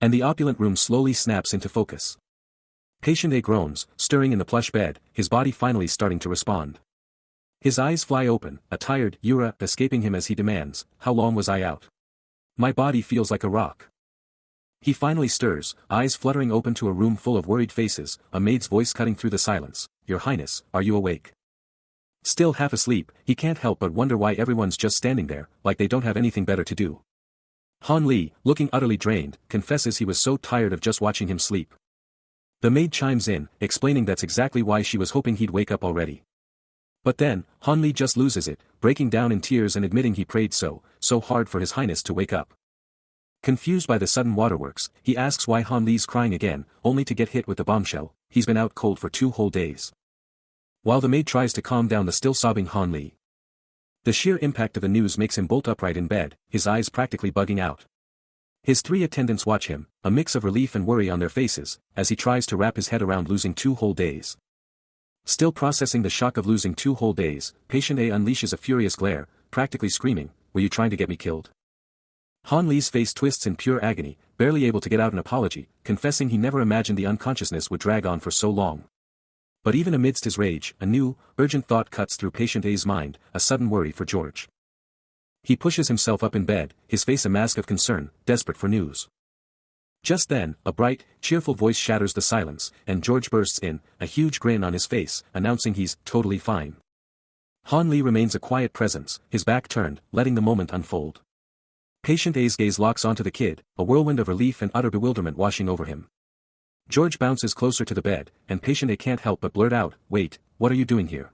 And the opulent room slowly snaps into focus. Patient A groans, stirring in the plush bed, his body finally starting to respond. His eyes fly open, a tired "Yura" escaping him as he demands, "How long was I out? My body feels like a rock." He finally stirs, eyes fluttering open to a room full of worried faces, a maid's voice cutting through the silence, "Your Highness, are you awake?" Still half asleep, he can't help but wonder why everyone's just standing there, like they don't have anything better to do. Han Li, looking utterly drained, confesses he was so tired of just watching him sleep. The maid chimes in, explaining that's exactly why she was hoping he'd wake up already. But then, Han Li just loses it, breaking down in tears and admitting he prayed so hard for His Highness to wake up. Confused by the sudden waterworks, he asks why Han Li's crying again, only to get hit with the bombshell, he's been out cold for 2 whole days. while the maid tries to calm down the still sobbing Han Li. The sheer impact of the news makes him bolt upright in bed, his eyes practically bugging out. His 3 attendants watch him, a mix of relief and worry on their faces, as he tries to wrap his head around losing 2 whole days. Still processing the shock of losing 2 whole days, Patient A unleashes a furious glare, practically screaming, "Were you trying to get me killed?" Han Li's face twists in pure agony, barely able to get out an apology, confessing he never imagined the unconsciousness would drag on for so long. But even amidst his rage, a new, urgent thought cuts through Patient A's mind, a sudden worry for George. He pushes himself up in bed, his face a mask of concern, desperate for news. Just then, a bright, cheerful voice shatters the silence, and George bursts in, a huge grin on his face, announcing he's totally fine. Han Li remains a quiet presence, his back turned, letting the moment unfold. Patient A's gaze locks onto the kid, a whirlwind of relief and utter bewilderment washing over him. George bounces closer to the bed, and Patient A can't help but blurt out, "Wait, what are you doing here?"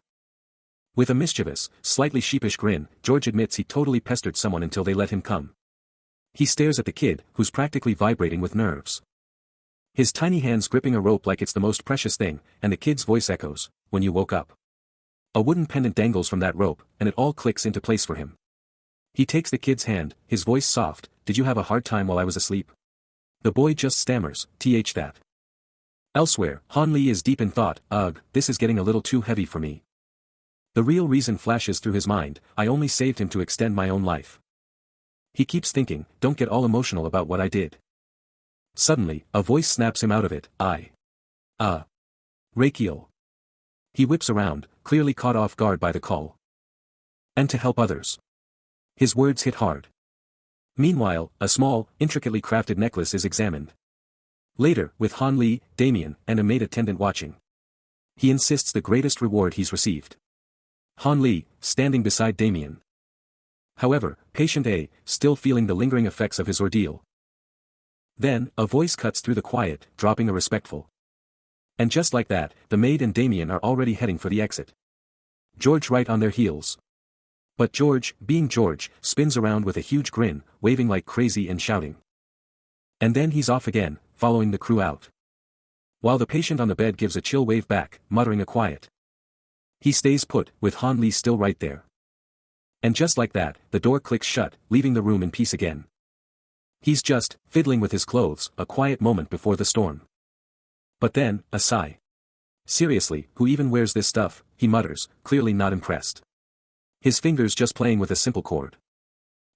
With a mischievous, slightly sheepish grin, George admits he totally pestered someone until they let him come. He stares at the kid, who's practically vibrating with nerves. His tiny hands gripping a rope like it's the most precious thing, and the kid's voice echoes, "When you woke up." A wooden pendant dangles from that rope, and it all clicks into place for him. He takes the kid's hand, his voice soft, "Did you have a hard time while I was asleep?" The boy just stammers, that. Elsewhere, Han Li is deep in thought, "Ugh, this is getting a little too heavy for me." The real reason flashes through his mind, "I only saved him to extend my own life." He keeps thinking, "Don't get all emotional about what I did." Suddenly, a voice snaps him out of it, Rakiel. He whips around, clearly caught off guard by the call. "And to help others." His words hit hard. Meanwhile, a small, intricately crafted necklace is examined. Later, with Han Li, Damien, and a maid attendant watching. He insists the greatest reward he's received. Han Li, standing beside Damien. However, Patient A, still feeling the lingering effects of his ordeal. Then, a voice cuts through the quiet, dropping a respectful. And just like that, the maid and Damien are already heading for the exit. George right on their heels. But George, being George, spins around with a huge grin, waving like crazy and shouting. And then he's off again, following the crew out. While the patient on the bed gives a chill wave back, muttering a quiet. He stays put, with Han Li still right there. And just like that, the door clicks shut, leaving the room in peace again. He's just, fiddling with his clothes, a quiet moment before the storm. But then, a sigh. "Seriously, who even wears this stuff?" he mutters, clearly not impressed. His fingers just playing with a simple cord.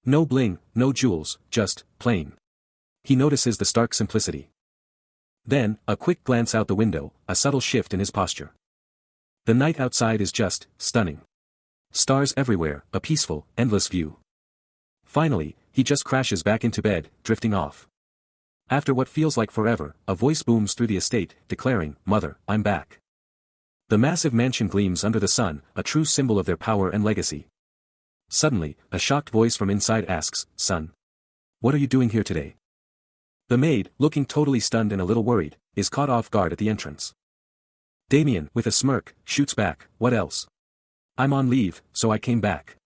No bling, no jewels, just, plain. He notices the stark simplicity. Then, a quick glance out the window, a subtle shift in his posture. The night outside is just, stunning. Stars everywhere, a peaceful, endless view. Finally, he just crashes back into bed, drifting off. After what feels like forever, a voice booms through the estate, declaring, "Mother, I'm back." The massive mansion gleams under the sun, a true symbol of their power and legacy. Suddenly, a shocked voice from inside asks, "Son, what are you doing here today?" The maid, looking totally stunned and a little worried, is caught off guard at the entrance. Damien, with a smirk, shoots back, "What else? I'm on leave, so I came back."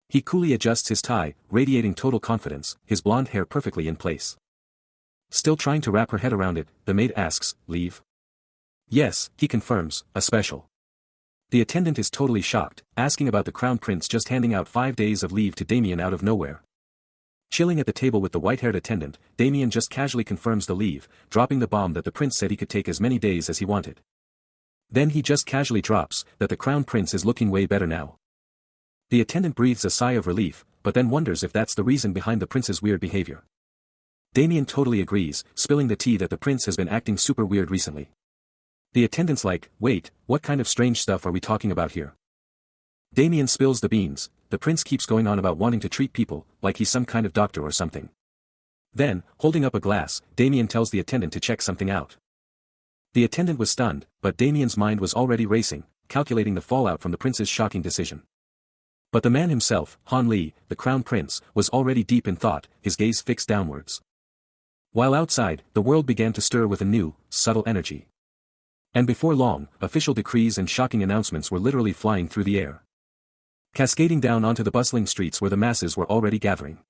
He coolly adjusts his tie, radiating total confidence, his blonde hair perfectly in place. Still trying to wrap her head around it, the maid asks, "Leave?" "Yes," he confirms, "a special." The attendant is totally shocked, asking about the crown prince just handing out 5 days of leave to Damien out of nowhere. Chilling at the table with the white-haired attendant, Damien just casually confirms the leave, dropping the bomb that the prince said he could take as many days as he wanted. Then he just casually drops, that the crown prince is looking way better now. The attendant breathes a sigh of relief, but then wonders if that's the reason behind the prince's weird behavior. Damien totally agrees, spilling the tea that the prince has been acting super weird recently. The attendant's like, "Wait, what kind of strange stuff are we talking about here?" Damien spills the beans. The prince keeps going on about wanting to treat people, like he's some kind of doctor or something. Then, holding up a glass, Damien tells the attendant to check something out. The attendant was stunned, but Damien's mind was already racing, calculating the fallout from the prince's shocking decision. But the man himself, Han Li, the crown prince, was already deep in thought, his gaze fixed downwards. While outside, the world began to stir with a new, subtle energy. And before long, official decrees and shocking announcements were literally flying through the air, cascading down onto the bustling streets where the masses were already gathering.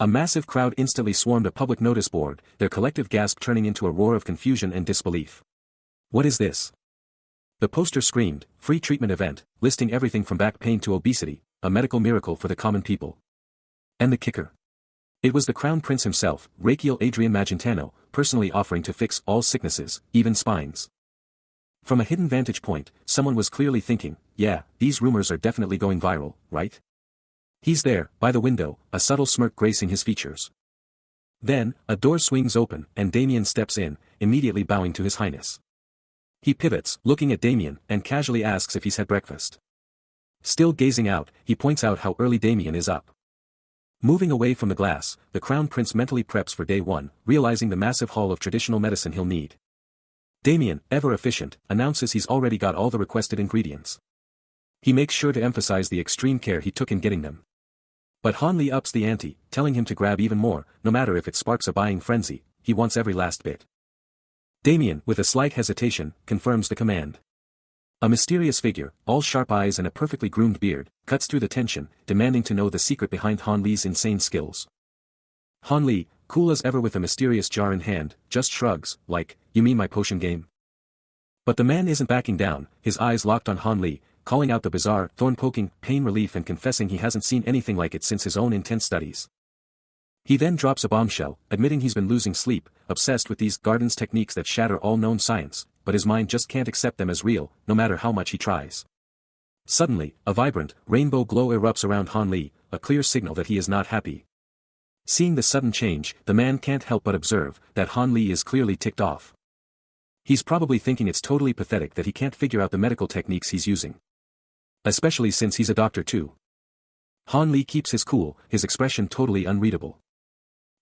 A massive crowd instantly swarmed a public notice board, their collective gasp turning into a roar of confusion and disbelief. What is this? The poster screamed, free treatment event, listing everything from back pain to obesity, a medical miracle for the common people. And the kicker? It was the Crown Prince himself, Rachiel Adrian Magentano, personally offering to fix all sicknesses, even spines. From a hidden vantage point, someone was clearly thinking, yeah, these rumors are definitely going viral, right? He's there, by the window, a subtle smirk gracing his features. Then, a door swings open, and Damien steps in, immediately bowing to His Highness. He pivots, looking at Damien, and casually asks if he's had breakfast. Still gazing out, he points out how early Damien is up. Moving away from the glass, the Crown Prince mentally preps for day one, realizing the massive haul of traditional medicine he'll need. Damien, ever efficient, announces he's already got all the requested ingredients. He makes sure to emphasize the extreme care he took in getting them. But Han Li ups the ante, telling him to grab even more, no matter if it sparks a buying frenzy, he wants every last bit. Damien, with a slight hesitation, confirms the command. A mysterious figure, all sharp eyes and a perfectly groomed beard, cuts through the tension, demanding to know the secret behind Han Li's insane skills. Han Li, cool as ever with a mysterious jar in hand, just shrugs, like, you mean my potion game? But the man isn't backing down, his eyes locked on Han Li, calling out the bizarre, thorn-poking, pain relief and confessing he hasn't seen anything like it since his own intense studies. He then drops a bombshell, admitting he's been losing sleep, obsessed with these Garden's techniques that shatter all known science, but his mind just can't accept them as real, no matter how much he tries. Suddenly, a vibrant, rainbow glow erupts around Han Li, a clear signal that he is not happy. Seeing the sudden change, the man can't help but observe that Han Li is clearly ticked off. He's probably thinking it's totally pathetic that he can't figure out the medical techniques he's using. Especially since he's a doctor too. Han Li keeps his cool, his expression totally unreadable.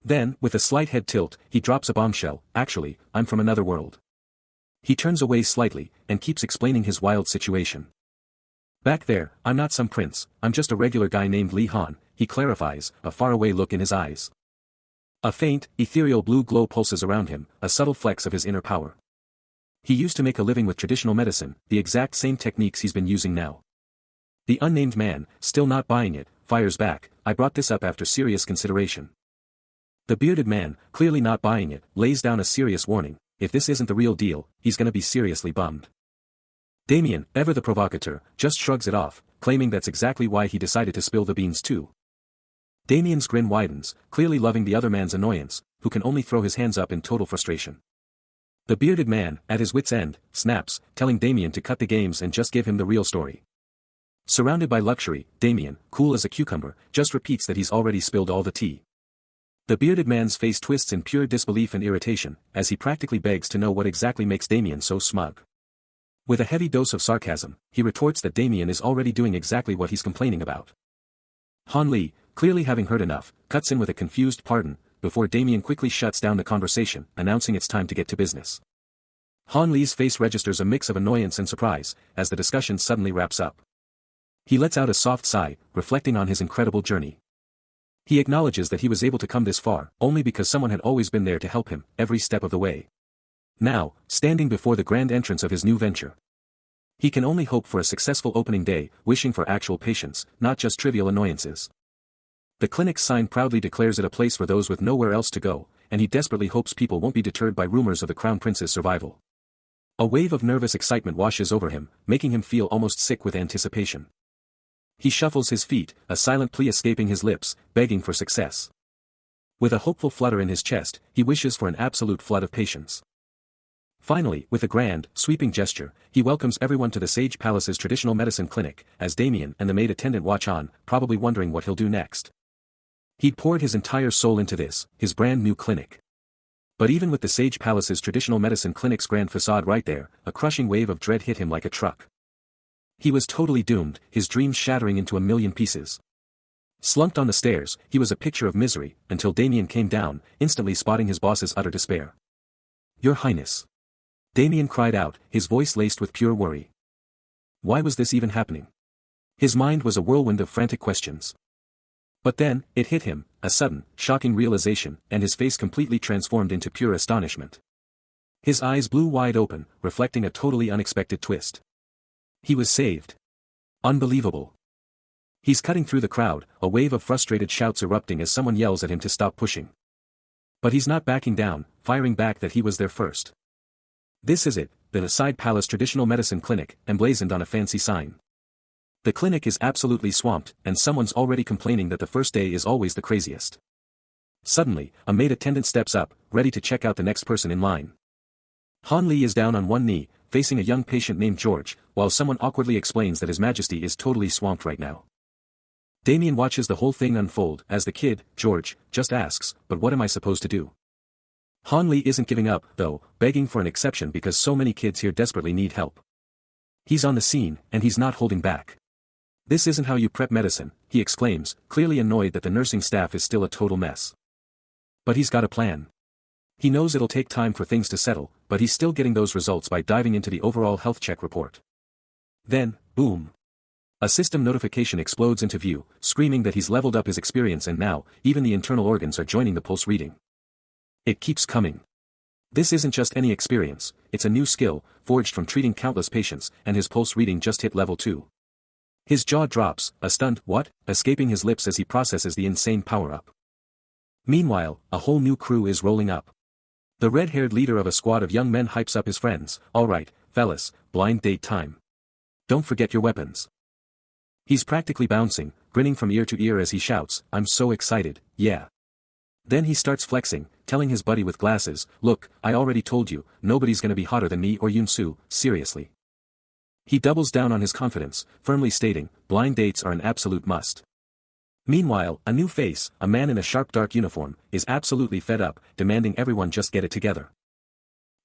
Then, with a slight head tilt, he drops a bombshell, actually, I'm from another world. He turns away slightly, and keeps explaining his wild situation. Back there, I'm not some prince, I'm just a regular guy named Li Han, he clarifies, a faraway look in his eyes. A faint, ethereal blue glow pulses around him, a subtle flex of his inner power. He used to make a living with traditional medicine, the exact same techniques he's been using now. The unnamed man, still not buying it, fires back, I brought this up after serious consideration. The bearded man, clearly not buying it, lays down a serious warning, if this isn't the real deal, he's gonna be seriously bummed. Damien, ever the provocateur, just shrugs it off, claiming that's exactly why he decided to spill the beans too. Damien's grin widens, clearly loving the other man's annoyance, who can only throw his hands up in total frustration. The bearded man, at his wit's end, snaps, telling Damien to cut the games and just give him the real story. Surrounded by luxury, Damien, cool as a cucumber, just repeats that he's already spilled all the tea. The bearded man's face twists in pure disbelief and irritation, as he practically begs to know what exactly makes Damien so smug. With a heavy dose of sarcasm, he retorts that Damien is already doing exactly what he's complaining about. Han Li, clearly having heard enough, cuts in with a confused pardon, before Damien quickly shuts down the conversation, announcing it's time to get to business. Han Li's face registers a mix of annoyance and surprise, as the discussion suddenly wraps up. He lets out a soft sigh, reflecting on his incredible journey. He acknowledges that he was able to come this far, only because someone had always been there to help him, every step of the way. Now, standing before the grand entrance of his new venture, he can only hope for a successful opening day, wishing for actual patients, not just trivial annoyances. The clinic's sign proudly declares it a place for those with nowhere else to go, and he desperately hopes people won't be deterred by rumors of the Crown Prince's survival. A wave of nervous excitement washes over him, making him feel almost sick with anticipation. He shuffles his feet, a silent plea escaping his lips, begging for success. With a hopeful flutter in his chest, he wishes for an absolute flood of patience. Finally, with a grand, sweeping gesture, he welcomes everyone to the Sage Palace's traditional medicine clinic, as Damien and the maid attendant watch on, probably wondering what he'll do next. He'd poured his entire soul into this, his brand new clinic. But even with the Sage Palace's traditional medicine clinic's grand facade right there, a crushing wave of dread hit him like a truck. He was totally doomed, his dreams shattering into a million pieces. Slumped on the stairs, he was a picture of misery, until Damien came down, instantly spotting his boss's utter despair. Your Highness. Damien cried out, his voice laced with pure worry. Why was this even happening? His mind was a whirlwind of frantic questions. But then, it hit him, a sudden, shocking realization, and his face completely transformed into pure astonishment. His eyes blew wide open, reflecting a totally unexpected twist. He was saved. Unbelievable. He's cutting through the crowd, a wave of frustrated shouts erupting as someone yells at him to stop pushing. But he's not backing down, firing back that he was there first. This is it, the Side Palace Traditional Medicine Clinic, emblazoned on a fancy sign. The clinic is absolutely swamped, and someone's already complaining that the first day is always the craziest. Suddenly, a maid attendant steps up, ready to check out the next person in line. Han Li is down on one knee, facing a young patient named George, while someone awkwardly explains that His Majesty is totally swamped right now. Damien watches the whole thing unfold as the kid, George, just asks, "But what am I supposed to do?" Han Li isn't giving up, though, begging for an exception because so many kids here desperately need help. He's on the scene, and he's not holding back. "This isn't how you prep medicine," he exclaims, clearly annoyed that the nursing staff is still a total mess. But he's got a plan. He knows it'll take time for things to settle, but he's still getting those results by diving into the overall health check report. Then, boom. A system notification explodes into view, screaming that he's leveled up his experience and now, even the internal organs are joining the pulse reading. It keeps coming. This isn't just any experience, it's a new skill, forged from treating countless patients, and his pulse reading just hit level 2. His jaw drops, a stunned "what?" escaping his lips as he processes the insane power-up. Meanwhile, a whole new crew is rolling up. The red-haired leader of a squad of young men hypes up his friends. "Alright, fellas, blind date time. Don't forget your weapons." He's practically bouncing, grinning from ear to ear as he shouts, "I'm so excited, yeah." Then he starts flexing, telling his buddy with glasses, "Look, I already told you, nobody's gonna be hotter than me or Yunsu, seriously." He doubles down on his confidence, firmly stating, blind dates are an absolute must. Meanwhile, a new face, a man in a sharp dark uniform, is absolutely fed up, demanding everyone just get it together.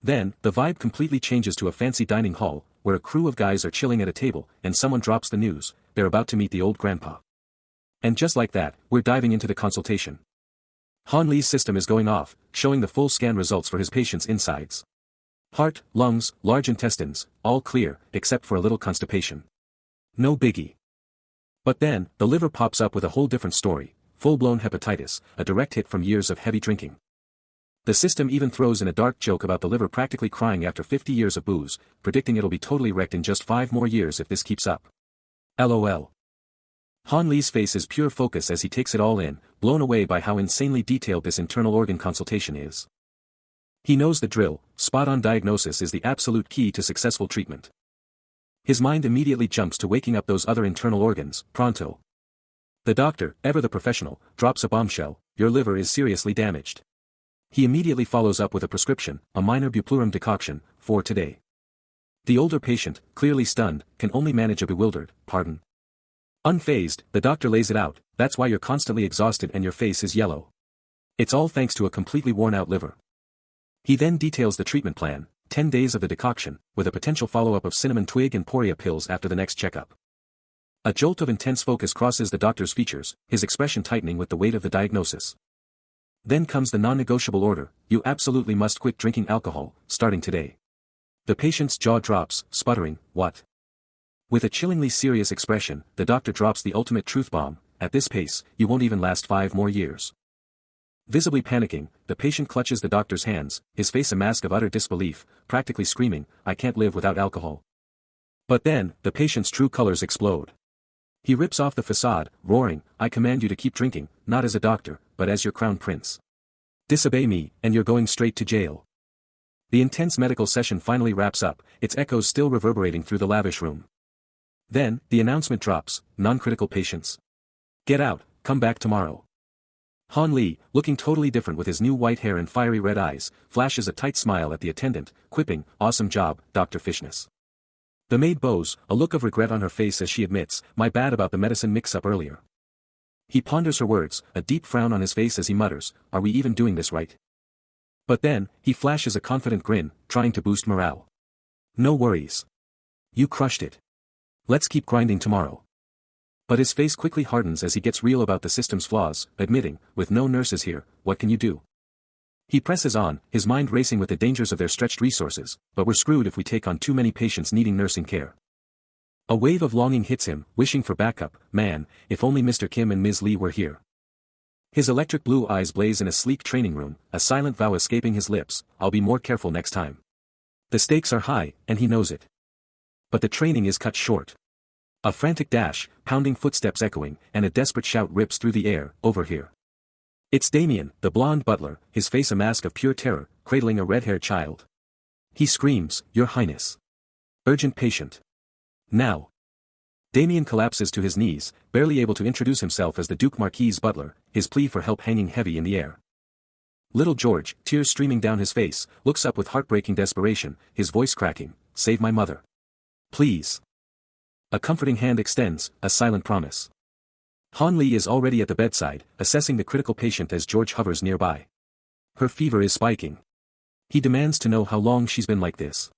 Then, the vibe completely changes to a fancy dining hall, where a crew of guys are chilling at a table, and someone drops the news, they're about to meet the old grandpa. And just like that, we're diving into the consultation. Han Li's system is going off, showing the full scan results for his patient's insides. Heart, lungs, large intestines, all clear, except for a little constipation. No biggie. But then, the liver pops up with a whole different story, full-blown hepatitis, a direct hit from years of heavy drinking. The system even throws in a dark joke about the liver practically crying after 50 years of booze, predicting it'll be totally wrecked in just 5 more years if this keeps up. LOL. Han Li's face is pure focus as he takes it all in, blown away by how insanely detailed this internal organ consultation is. He knows the drill, spot-on diagnosis is the absolute key to successful treatment. His mind immediately jumps to waking up those other internal organs, pronto. The doctor, ever the professional, drops a bombshell, "Your liver is seriously damaged." He immediately follows up with a prescription, a minor bupleurum decoction, for today. The older patient, clearly stunned, can only manage a bewildered, "Pardon?" Unfazed, the doctor lays it out, "That's why you're constantly exhausted and your face is yellow. It's all thanks to a completely worn-out liver." He then details the treatment plan, 10 days of the decoction, with a potential follow-up of cinnamon twig and poria pills after the next checkup. A jolt of intense focus crosses the doctor's features, his expression tightening with the weight of the diagnosis. Then comes the non-negotiable order, "You absolutely must quit drinking alcohol, starting today." The patient's jaw drops, sputtering, "What?" With a chillingly serious expression, the doctor drops the ultimate truth bomb, "At this pace, you won't even last 5 more years." Visibly panicking, the patient clutches the doctor's hands, his face a mask of utter disbelief, practically screaming, "I can't live without alcohol." But then, the patient's true colors explode. He rips off the facade, roaring, "I command you to keep drinking, not as a doctor, but as your crown prince. Disobey me, and you're going straight to jail." The intense medical session finally wraps up, its echoes still reverberating through the lavish room. Then, the announcement drops, "Non-critical patients. Get out, come back tomorrow." Han Li, looking totally different with his new white hair and fiery red eyes, flashes a tight smile at the attendant, quipping, "Awesome job, Dr. Fishness." The maid bows, a look of regret on her face as she admits, "My bad about the medicine mix-up earlier." He ponders her words, a deep frown on his face as he mutters, "Are we even doing this right?" But then, he flashes a confident grin, trying to boost morale. "No worries. You crushed it. Let's keep grinding tomorrow." But his face quickly hardens as he gets real about the system's flaws, admitting, "With no nurses here, what can you do?" He presses on, his mind racing with the dangers of their stretched resources, "But we're screwed if we take on too many patients needing nursing care." A wave of longing hits him, wishing for backup, "Man, if only Mr. Kim and Ms. Lee were here." His electric blue eyes blaze in a sleek training room, a silent vow escaping his lips, "I'll be more careful next time." The stakes are high, and he knows it. But the training is cut short. A frantic dash, pounding footsteps echoing, and a desperate shout rips through the air, "Over here." It's Damien, the blonde butler, his face a mask of pure terror, cradling a red-haired child. He screams, "Your Highness! Urgent patient! Now!" Damien collapses to his knees, barely able to introduce himself as the Duke Marquis's butler, his plea for help hanging heavy in the air. Little George, tears streaming down his face, looks up with heartbreaking desperation, his voice cracking, "Save my mother. Please." A comforting hand extends, a silent promise. Han Li is already at the bedside, assessing the critical patient as George hovers nearby. Her fever is spiking. He demands to know how long she's been like this.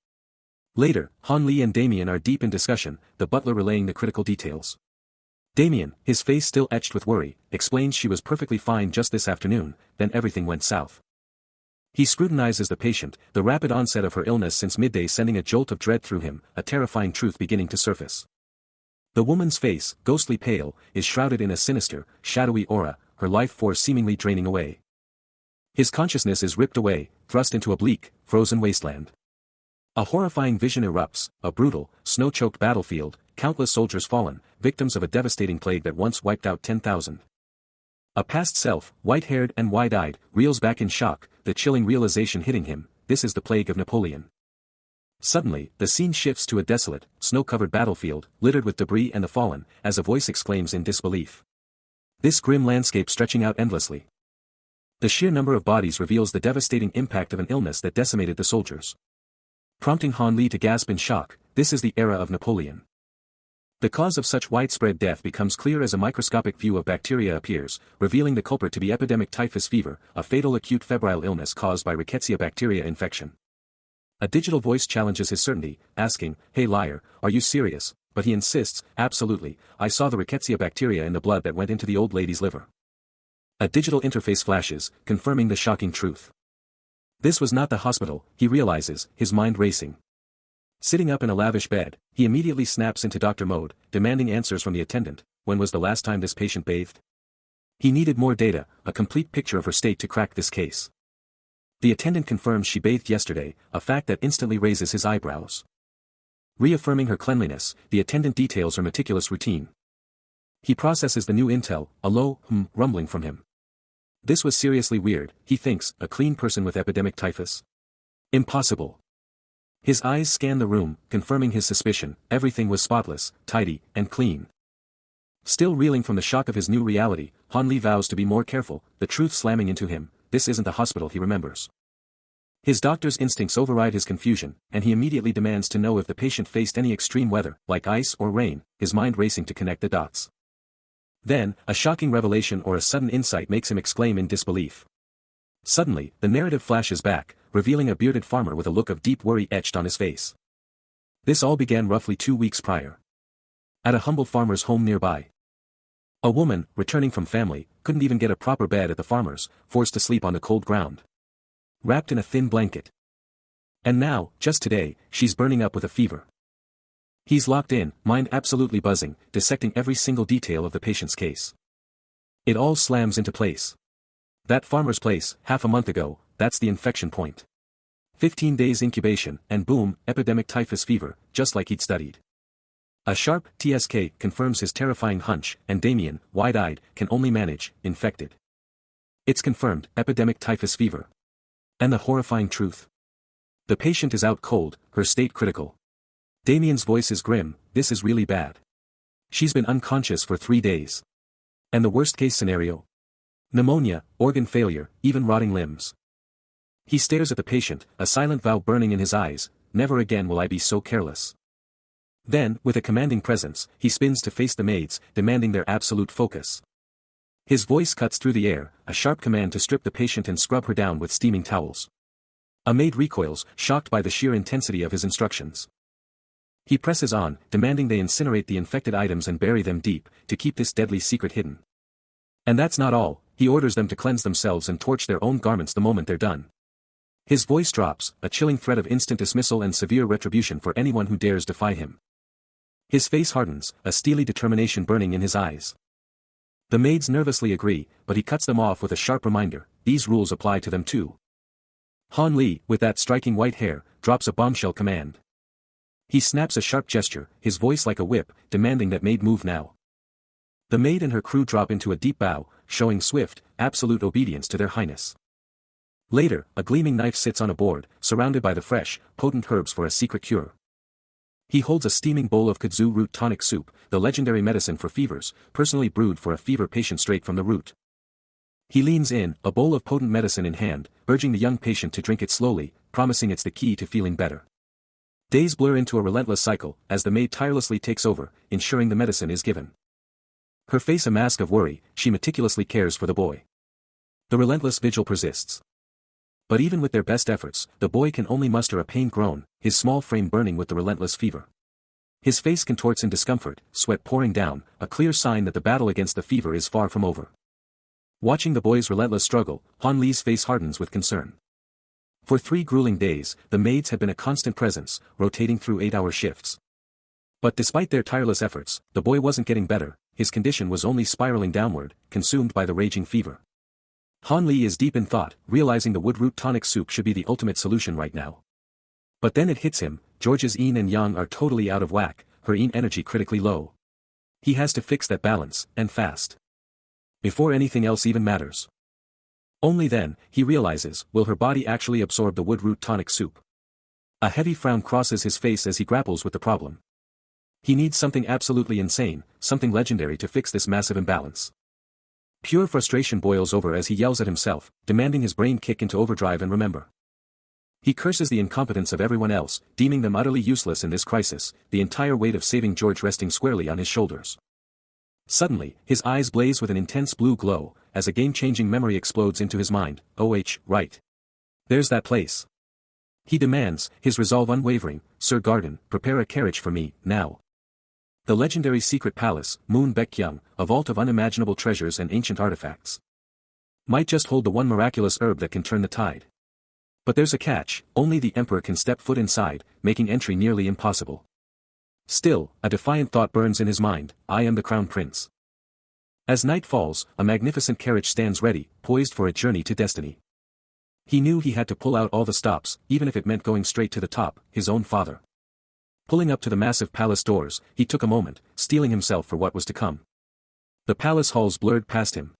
Later, Han Li and Damien are deep in discussion, the butler relaying the critical details. Damien, his face still etched with worry, explains she was perfectly fine just this afternoon, then everything went south. He scrutinizes the patient, the rapid onset of her illness since midday sending a jolt of dread through him, a terrifying truth beginning to surface. The woman's face, ghostly pale, is shrouded in a sinister, shadowy aura, her life force seemingly draining away. His consciousness is ripped away, thrust into a bleak, frozen wasteland. A horrifying vision erupts, a brutal, snow-choked battlefield, countless soldiers fallen, victims of a devastating plague that once wiped out 10,000. A past self, white-haired and wide-eyed, reels back in shock, the chilling realization hitting him, this is the plague of Napoleon. Suddenly, the scene shifts to a desolate, snow-covered battlefield, littered with debris and the fallen, as a voice exclaims in disbelief. This grim landscape stretching out endlessly. The sheer number of bodies reveals the devastating impact of an illness that decimated the soldiers. Prompting Han Li to gasp in shock, this is the era of Napoleon. The cause of such widespread death becomes clear as a microscopic view of bacteria appears, revealing the culprit to be epidemic typhus fever, a fatal acute febrile illness caused by Rickettsia bacteria infection. A digital voice challenges his certainty, asking, "Hey liar, are you serious?" But he insists, "Absolutely, I saw the Rickettsia bacteria in the blood that went into the old lady's liver." A digital interface flashes, confirming the shocking truth. This was not the hospital, he realizes, his mind racing. Sitting up in a lavish bed, he immediately snaps into doctor mode, demanding answers from the attendant. When was the last time this patient bathed? He needed more data, a complete picture of her state to crack this case. The attendant confirms she bathed yesterday, a fact that instantly raises his eyebrows. Reaffirming her cleanliness, the attendant details her meticulous routine. He processes the new intel, a low, rumbling from him. This was seriously weird, he thinks, a clean person with epidemic typhus? Impossible. His eyes scan the room, confirming his suspicion, everything was spotless, tidy, and clean. Still reeling from the shock of his new reality, Han Li vows to be more careful, the truth slamming into him, this isn't the hospital he remembers. His doctor's instincts override his confusion, and he immediately demands to know if the patient faced any extreme weather, like ice or rain, his mind racing to connect the dots. Then, a shocking revelation or a sudden insight makes him exclaim in disbelief. Suddenly, the narrative flashes back, revealing a bearded farmer with a look of deep worry etched on his face. This all began roughly 2 weeks prior. At a humble farmer's home nearby. A woman, returning from family, couldn't even get a proper bed at the farmer's, forced to sleep on the cold ground. Wrapped in a thin blanket. And now, just today, she's burning up with a fever. He's locked in, mind absolutely buzzing, dissecting every single detail of the patient's case. It all slams into place. That farmer's place, half a month ago, that's the infection point. 15 days incubation, and boom, epidemic typhus fever, just like he'd studied. A sharp TSK confirms his terrifying hunch, and Damien, wide-eyed, can only manage, infected. It's confirmed, epidemic typhus fever. And the horrifying truth. The patient is out cold, her state critical. Damien's voice is grim, this is really bad. She's been unconscious for 3 days. And the worst-case scenario? Pneumonia, organ failure, even rotting limbs. He stares at the patient, a silent vow burning in his eyes, never again will I be so careless. Then, with a commanding presence, he spins to face the maids, demanding their absolute focus. His voice cuts through the air, a sharp command to strip the patient and scrub her down with steaming towels. A maid recoils, shocked by the sheer intensity of his instructions. He presses on, demanding they incinerate the infected items and bury them deep, to keep this deadly secret hidden. And that's not all, he orders them to cleanse themselves and torch their own garments the moment they're done. His voice drops, a chilling threat of instant dismissal and severe retribution for anyone who dares defy him. His face hardens, a steely determination burning in his eyes. The maids nervously agree, but he cuts them off with a sharp reminder, these rules apply to them too. Han Li, with that striking white hair, drops a bombshell command. He snaps a sharp gesture, his voice like a whip, demanding that maid move now. The maid and her crew drop into a deep bow, showing swift, absolute obedience to their highness. Later, a gleaming knife sits on a board, surrounded by the fresh, potent herbs for a secret cure. He holds a steaming bowl of kudzu root tonic soup, the legendary medicine for fevers, personally brewed for a fever patient straight from the root. He leans in, a bowl of potent medicine in hand, urging the young patient to drink it slowly, promising it's the key to feeling better. Days blur into a relentless cycle, as the maid tirelessly takes over, ensuring the medicine is given. Her face a mask of worry, she meticulously cares for the boy. The relentless vigil persists. But even with their best efforts, the boy can only muster a pained groan, his small frame burning with the relentless fever. His face contorts in discomfort, sweat pouring down, a clear sign that the battle against the fever is far from over. Watching the boy's relentless struggle, Han Li's face hardens with concern. For 3 grueling days, the maids had been a constant presence, rotating through 8-hour shifts. But despite their tireless efforts, the boy wasn't getting better, his condition was only spiraling downward, consumed by the raging fever. Han Li is deep in thought, realizing the woodroot tonic soup should be the ultimate solution right now. But then it hits him, George's yin and yang are totally out of whack, her yin energy critically low. He has to fix that balance, and fast. Before anything else even matters. Only then, he realizes, will her body actually absorb the woodroot tonic soup? A heavy frown crosses his face as he grapples with the problem. He needs something absolutely insane, something legendary to fix this massive imbalance. Pure frustration boils over as he yells at himself, demanding his brain kick into overdrive and remember. He curses the incompetence of everyone else, deeming them utterly useless in this crisis, the entire weight of saving George resting squarely on his shoulders. Suddenly, his eyes blaze with an intense blue glow, as a game-changing memory explodes into his mind. Right. There's that place. He demands, his resolve unwavering, Sir Garden, prepare a carriage for me, now. The legendary secret palace, Moon Baekgyang, a vault of unimaginable treasures and ancient artifacts. Might just hold the one miraculous herb that can turn the tide. But there's a catch, only the emperor can step foot inside, making entry nearly impossible. Still, a defiant thought burns in his mind, I am the crown prince. As night falls, a magnificent carriage stands ready, poised for a journey to destiny. He knew he had to pull out all the stops, even if it meant going straight to the top, his own father. Pulling up to the massive palace doors, he took a moment, steeling himself for what was to come. The palace halls blurred past him.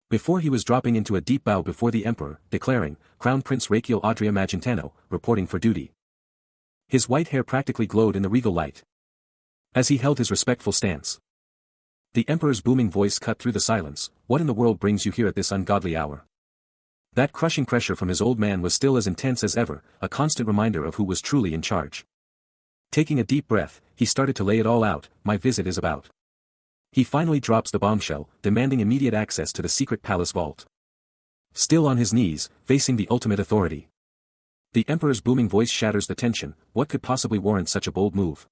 Before he was dropping into a deep bow before the emperor, declaring, Crown Prince Raquel Adria Magentano, reporting for duty. His white hair practically glowed in the regal light. As he held his respectful stance. The emperor's booming voice cut through the silence, what in the world brings you here at this ungodly hour? That crushing pressure from his old man was still as intense as ever, a constant reminder of who was truly in charge. Taking a deep breath, he started to lay it all out, my visit is about. He finally drops the bombshell, demanding immediate access to the secret palace vault. Still on his knees, facing the ultimate authority. The emperor's booming voice shatters the tension, what could possibly warrant such a bold move?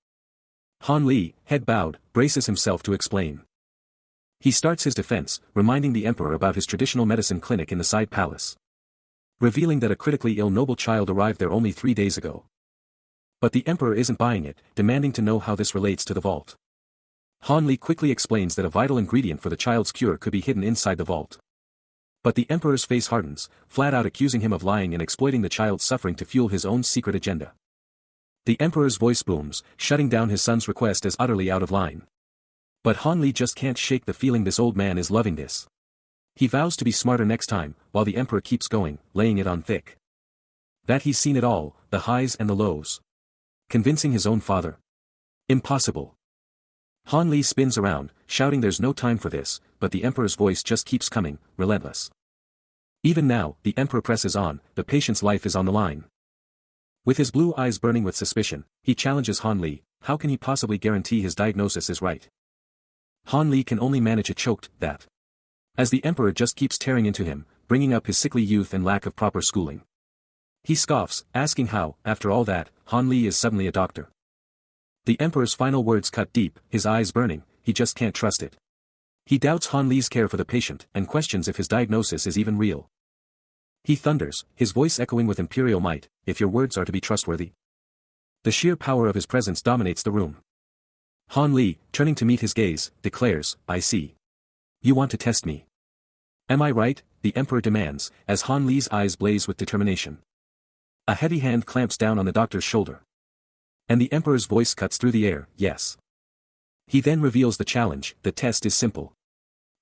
Han Li, head bowed, braces himself to explain. He starts his defense, reminding the emperor about his traditional medicine clinic in the side palace. Revealing that a critically ill noble child arrived there only 3 days ago. But the emperor isn't buying it, demanding to know how this relates to the vault. Han Li quickly explains that a vital ingredient for the child's cure could be hidden inside the vault. But the emperor's face hardens, flat out accusing him of lying and exploiting the child's suffering to fuel his own secret agenda. The emperor's voice booms, shutting down his son's request as utterly out of line. But Han Li just can't shake the feeling this old man is loving this. He vows to be smarter next time, while the emperor keeps going, laying it on thick. That he's seen it all, the highs and the lows. Convincing his own father. Impossible. Han Li spins around, shouting there's no time for this, but the emperor's voice just keeps coming, relentless. Even now, the emperor presses on, the patient's life is on the line. With his blue eyes burning with suspicion, he challenges Han Li, how can he possibly guarantee his diagnosis is right? Han Li can only manage a choked, that. As the emperor just keeps tearing into him, bringing up his sickly youth and lack of proper schooling. He scoffs, asking how, after all that, Han Li is suddenly a doctor. The emperor's final words cut deep, his eyes burning, he just can't trust it. He doubts Han Li's care for the patient, and questions if his diagnosis is even real. He thunders, his voice echoing with imperial might, if your words are to be trustworthy. The sheer power of his presence dominates the room. Han Li, turning to meet his gaze, declares, I see. You want to test me. Am I right? The emperor demands, as Han Li's eyes blaze with determination. A heavy hand clamps down on the doctor's shoulder. And the emperor's voice cuts through the air, yes. He then reveals the challenge, the test is simple.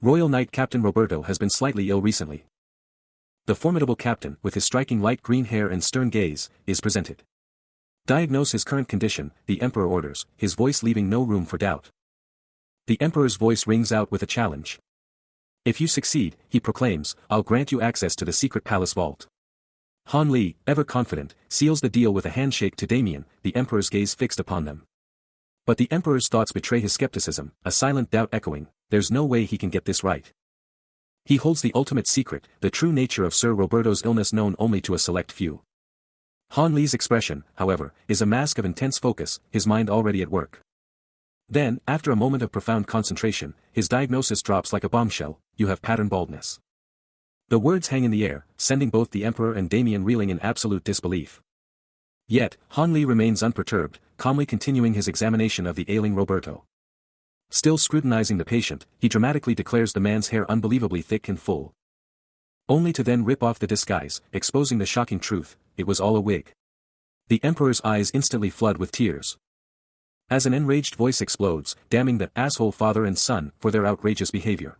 Royal Knight Captain Roberto has been slightly ill recently. The formidable captain, with his striking light green hair and stern gaze, is presented. Diagnose his current condition, the Emperor orders, his voice leaving no room for doubt. The Emperor's voice rings out with a challenge. If you succeed, he proclaims, I'll grant you access to the secret palace vault. Han Li, ever confident, seals the deal with a handshake to Damien, the Emperor's gaze fixed upon them. But the Emperor's thoughts betray his skepticism, a silent doubt echoing, there's no way he can get this right. He holds the ultimate secret, the true nature of Sir Roberto's illness known only to a select few. Han Li's expression, however, is a mask of intense focus, his mind already at work. Then, after a moment of profound concentration, his diagnosis drops like a bombshell, you have pattern baldness. The words hang in the air, sending both the Emperor and Damien reeling in absolute disbelief. Yet, Han Li remains unperturbed, calmly continuing his examination of the ailing Roberto. Still scrutinizing the patient, he dramatically declares the man's hair unbelievably thick and full. Only to then rip off the disguise, exposing the shocking truth, it was all a wig. The Emperor's eyes instantly flood with tears. As an enraged voice explodes, damning the asshole father and son for their outrageous behavior.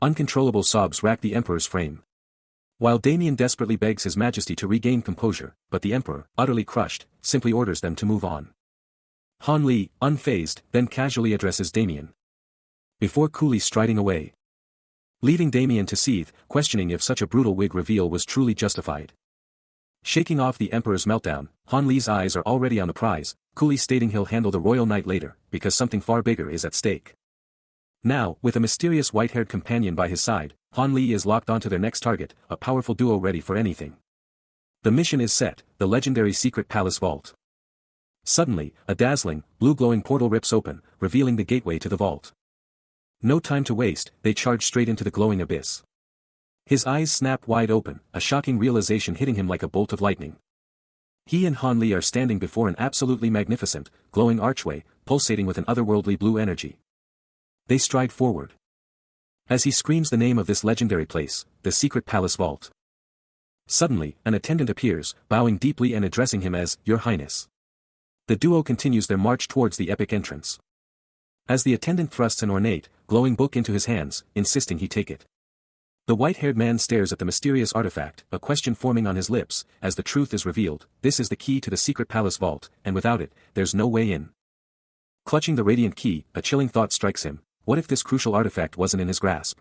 Uncontrollable sobs rack the Emperor's frame. While Damien desperately begs His Majesty to regain composure, but the Emperor, utterly crushed, simply orders them to move on. Han Li, unfazed, then casually addresses Damien. Before coolly striding away. Leaving Damien to seethe, questioning if such a brutal wig reveal was truly justified. Shaking off the Emperor's meltdown, Han Li's eyes are already on the prize, coolly stating he'll handle the royal knight later, because something far bigger is at stake. Now, with a mysterious white-haired companion by his side, Han Li is locked onto their next target, a powerful duo ready for anything. The mission is set, the legendary secret palace vault. Suddenly, a dazzling, blue-glowing portal rips open, revealing the gateway to the vault. No time to waste, they charge straight into the glowing abyss. His eyes snap wide open, a shocking realization hitting him like a bolt of lightning. He and Han Li are standing before an absolutely magnificent, glowing archway, pulsating with an otherworldly blue energy. They stride forward. As he screams the name of this legendary place, the secret palace vault. Suddenly, an attendant appears, bowing deeply and addressing him as, Your Highness. The duo continues their march towards the epic entrance. As the attendant thrusts an ornate, glowing book into his hands, insisting he take it. The white-haired man stares at the mysterious artifact, a question forming on his lips, as the truth is revealed, this is the key to the secret palace vault, and without it, there's no way in. Clutching the radiant key, a chilling thought strikes him, what if this crucial artifact wasn't in his grasp?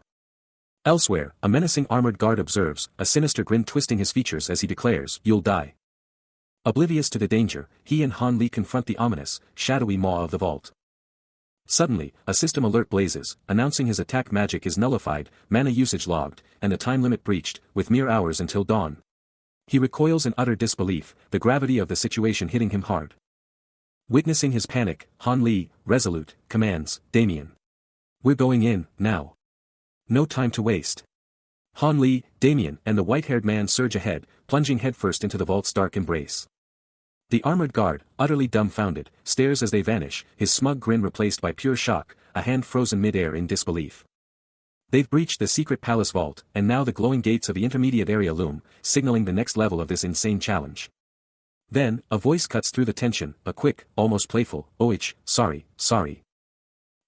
Elsewhere, a menacing armored guard observes, a sinister grin twisting his features as he declares, You'll die. Oblivious to the danger, he and Han Li confront the ominous, shadowy maw of the vault. Suddenly, a system alert blazes, announcing his attack magic is nullified, mana usage logged, and the time limit breached, with mere hours until dawn. He recoils in utter disbelief, the gravity of the situation hitting him hard. Witnessing his panic, Han Li, resolute, commands, Damien. We're going in, now. No time to waste. Han Li, Damien, and the white-haired man surge ahead, plunging headfirst into the vault's dark embrace. The armored guard, utterly dumbfounded, stares as they vanish, his smug grin replaced by pure shock, a hand frozen mid-air in disbelief. They've breached the secret palace vault, and now the glowing gates of the intermediate area loom, signaling the next level of this insane challenge. Then, a voice cuts through the tension, a quick, almost playful, sorry.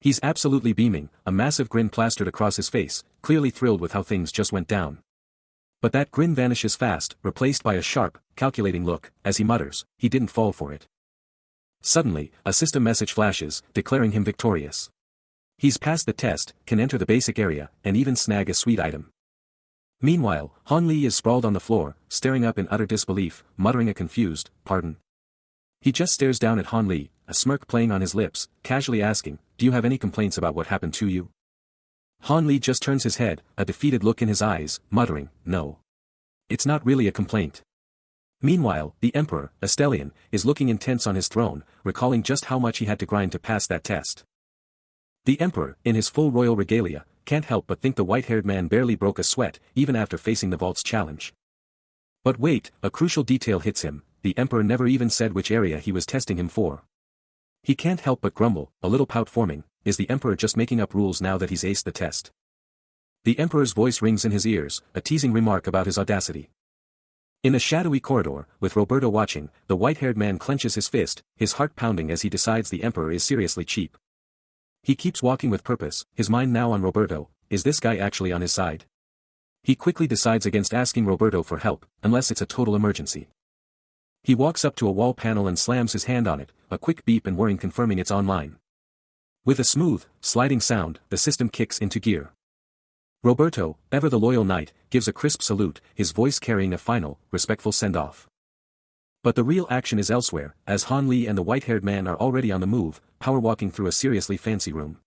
He's absolutely beaming, a massive grin plastered across his face, clearly thrilled with how things just went down. But that grin vanishes fast, replaced by a sharp, calculating look, as he mutters, he didn't fall for it. Suddenly, a system message flashes, declaring him victorious. He's passed the test, can enter the basic area, and even snag a sweet item. Meanwhile, Han Li is sprawled on the floor, staring up in utter disbelief, muttering a confused, pardon. He just stares down at Han Li, a smirk playing on his lips, casually asking, do you have any complaints about what happened to you? Han Li just turns his head, a defeated look in his eyes, muttering, no. It's not really a complaint. Meanwhile, the Emperor, Estelian, is looking intense on his throne, recalling just how much he had to grind to pass that test. The Emperor, in his full royal regalia, can't help but think the white-haired man barely broke a sweat, even after facing the vault's challenge. But wait, a crucial detail hits him, the Emperor never even said which area he was testing him for. He can't help but grumble, a little pout forming, is the Emperor just making up rules now that he's aced the test? The Emperor's voice rings in his ears, a teasing remark about his audacity. In a shadowy corridor, with Roberto watching, the white-haired man clenches his fist, his heart pounding as he decides the Emperor is seriously cheap. He keeps walking with purpose, his mind now on Roberto, is this guy actually on his side? He quickly decides against asking Roberto for help, unless it's a total emergency. He walks up to a wall panel and slams his hand on it, a quick beep and whirring confirming it's online. With a smooth, sliding sound, the system kicks into gear. Roberto, ever the loyal knight, gives a crisp salute, his voice carrying a final, respectful send-off. But the real action is elsewhere, as Han Li and the white-haired man are already on the move, power-walking through a seriously fancy room.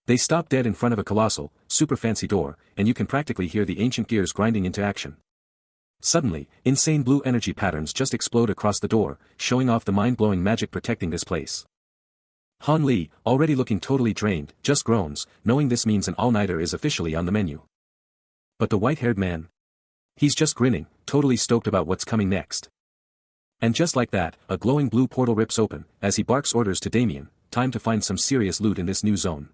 They stop dead in front of a colossal, super fancy door, and you can practically hear the ancient gears grinding into action. Suddenly, insane blue energy patterns just explode across the door, showing off the mind-blowing magic protecting this place. Han Li, already looking totally drained, just groans, knowing this means an all-nighter is officially on the menu. But the white-haired man? He's just grinning, totally stoked about what's coming next. And just like that, a glowing blue portal rips open, as he barks orders to Damien, time to find some serious loot in this new zone.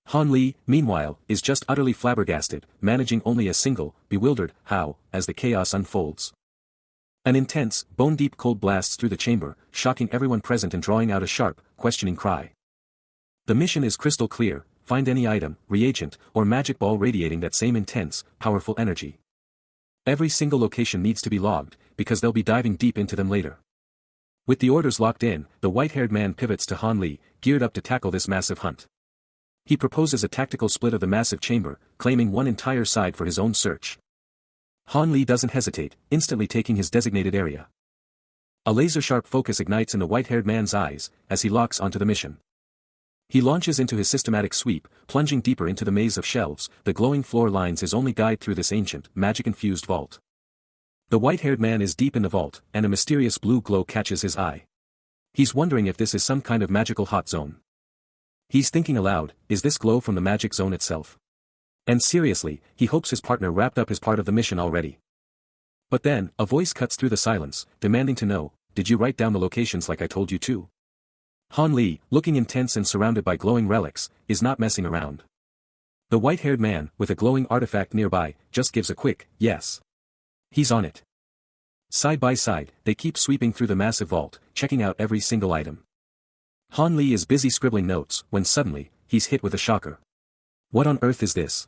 Han Li, meanwhile, is just utterly flabbergasted, managing only a single, bewildered, how, as the chaos unfolds. An intense, bone-deep cold blasts through the chamber, shocking everyone present and drawing out a sharp, questioning cry. The mission is crystal clear, find any item, reagent, or magic ball radiating that same intense, powerful energy. Every single location needs to be logged, because they'll be diving deep into them later. With the orders locked in, the white-haired man pivots to Han Li, geared up to tackle this massive hunt. He proposes a tactical split of the massive chamber, claiming one entire side for his own search. Han Li doesn't hesitate, instantly taking his designated area. A laser-sharp focus ignites in the white-haired man's eyes, as he locks onto the mission. He launches into his systematic sweep, plunging deeper into the maze of shelves, the glowing floor lines his only guide through this ancient, magic-infused vault. The white-haired man is deep in the vault, and a mysterious blue glow catches his eye. He's wondering if this is some kind of magical hot zone. He's thinking aloud, is this glow from the magic zone itself? And seriously, he hopes his partner wrapped up his part of the mission already. But then, a voice cuts through the silence, demanding to know, did you write down the locations like I told you to? Han Li, looking intense and surrounded by glowing relics, is not messing around. The white-haired man, with a glowing artifact nearby, just gives a quick, yes. He's on it. Side by side, they keep sweeping through the massive vault, checking out every single item. Han Li is busy scribbling notes, when suddenly, he's hit with a shocker. What on earth is this?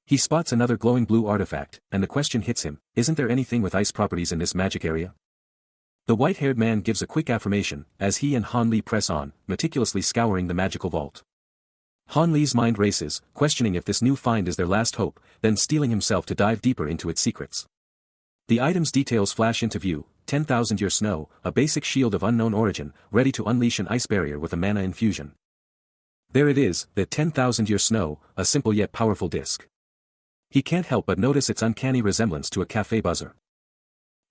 He spots another glowing blue artifact, and the question hits him, isn't there anything with ice properties in this magic area? The white-haired man gives a quick affirmation, as he and Han Li press on, meticulously scouring the magical vault. Han Li's mind races, questioning if this new find is their last hope, then steeling himself to dive deeper into its secrets. The item's details flash into view, 10,000-year snow, a basic shield of unknown origin, ready to unleash an ice barrier with a mana infusion. There it is, the 10,000-year snow, a simple yet powerful disc. He can't help but notice its uncanny resemblance to a cafe buzzer.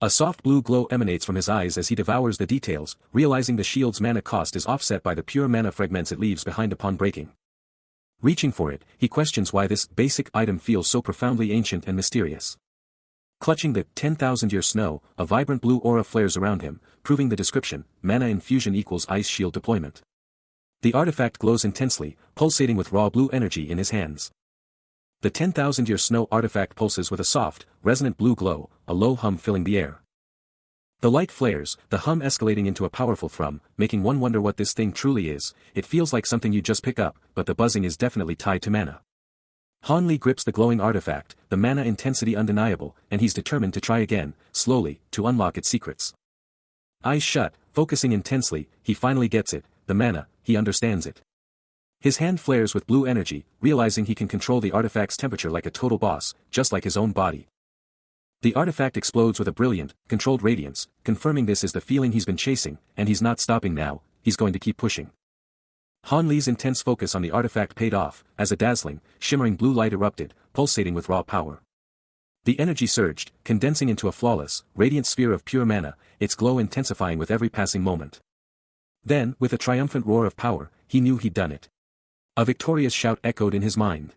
A soft blue glow emanates from his eyes as he devours the details, realizing the shield's mana cost is offset by the pure mana fragments it leaves behind upon breaking. Reaching for it, he questions why this basic item feels so profoundly ancient and mysterious. Clutching the 10,000-year snow, a vibrant blue aura flares around him, proving the description, mana infusion equals ice shield deployment. The artifact glows intensely, pulsating with raw blue energy in his hands. The 10,000-year snow artifact pulses with a soft, resonant blue glow, a low hum filling the air. The light flares, the hum escalating into a powerful thrum, making one wonder what this thing truly is. It feels like something you just pick up, but the buzzing is definitely tied to mana. Han Li grips the glowing artifact, the mana intensity undeniable, and he's determined to try again, slowly, to unlock its secrets. Eyes shut, focusing intensely, he finally gets it, the mana, he understands it. His hand flares with blue energy, realizing he can control the artifact's temperature like a total boss, just like his own body. The artifact explodes with a brilliant, controlled radiance, confirming this is the feeling he's been chasing, and he's not stopping now, he's going to keep pushing. Han Li's intense focus on the artifact paid off, as a dazzling, shimmering blue light erupted, pulsating with raw power. The energy surged, condensing into a flawless, radiant sphere of pure mana, its glow intensifying with every passing moment. Then, with a triumphant roar of power, he knew he'd done it. A victorious shout echoed in his mind.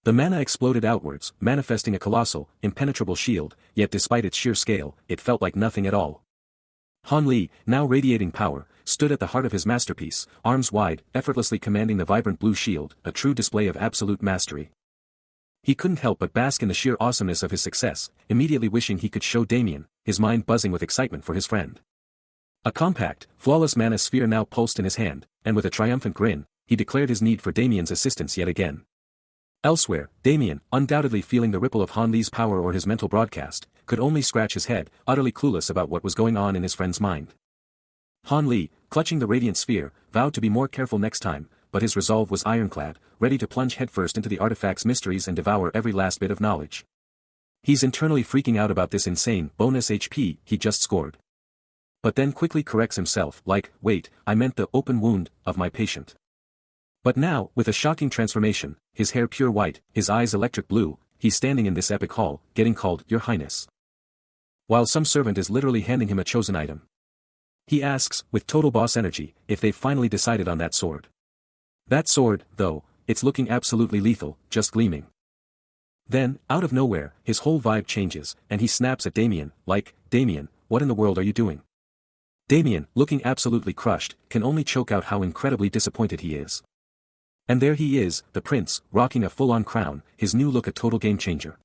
The mana exploded outwards, manifesting a colossal, impenetrable shield, yet despite its sheer scale, it felt like nothing at all. Han Li, now radiating power, stood at the heart of his masterpiece, arms wide, effortlessly commanding the vibrant blue shield, a true display of absolute mastery. He couldn't help but bask in the sheer awesomeness of his success, immediately wishing he could show Damien, his mind buzzing with excitement for his friend. A compact, flawless mana sphere now pulsed in his hand, and with a triumphant grin, he declared his need for Damien's assistance yet again. Elsewhere, Damien, undoubtedly feeling the ripple of Han Li's power or his mental broadcast, could only scratch his head, utterly clueless about what was going on in his friend's mind. Han Li, clutching the radiant sphere, vowed to be more careful next time, but his resolve was ironclad, ready to plunge headfirst into the artifact's mysteries and devour every last bit of knowledge. He's internally freaking out about this insane bonus HP he just scored. But then quickly corrects himself, like, wait, I meant the open wound of my patient. But now, with a shocking transformation, his hair pure white, his eyes electric blue, he's standing in this epic hall, getting called Your Highness. While some servant is literally handing him a chosen item. He asks, with total boss energy, if they've finally decided on that sword. That sword, though, it's looking absolutely lethal, just gleaming. Then, out of nowhere, his whole vibe changes, and he snaps at Damien, like, Damien, what in the world are you doing? Damien, looking absolutely crushed, can only choke out how incredibly disappointed he is. And there he is, the prince, rocking a full-on crown, his new look a total game-changer.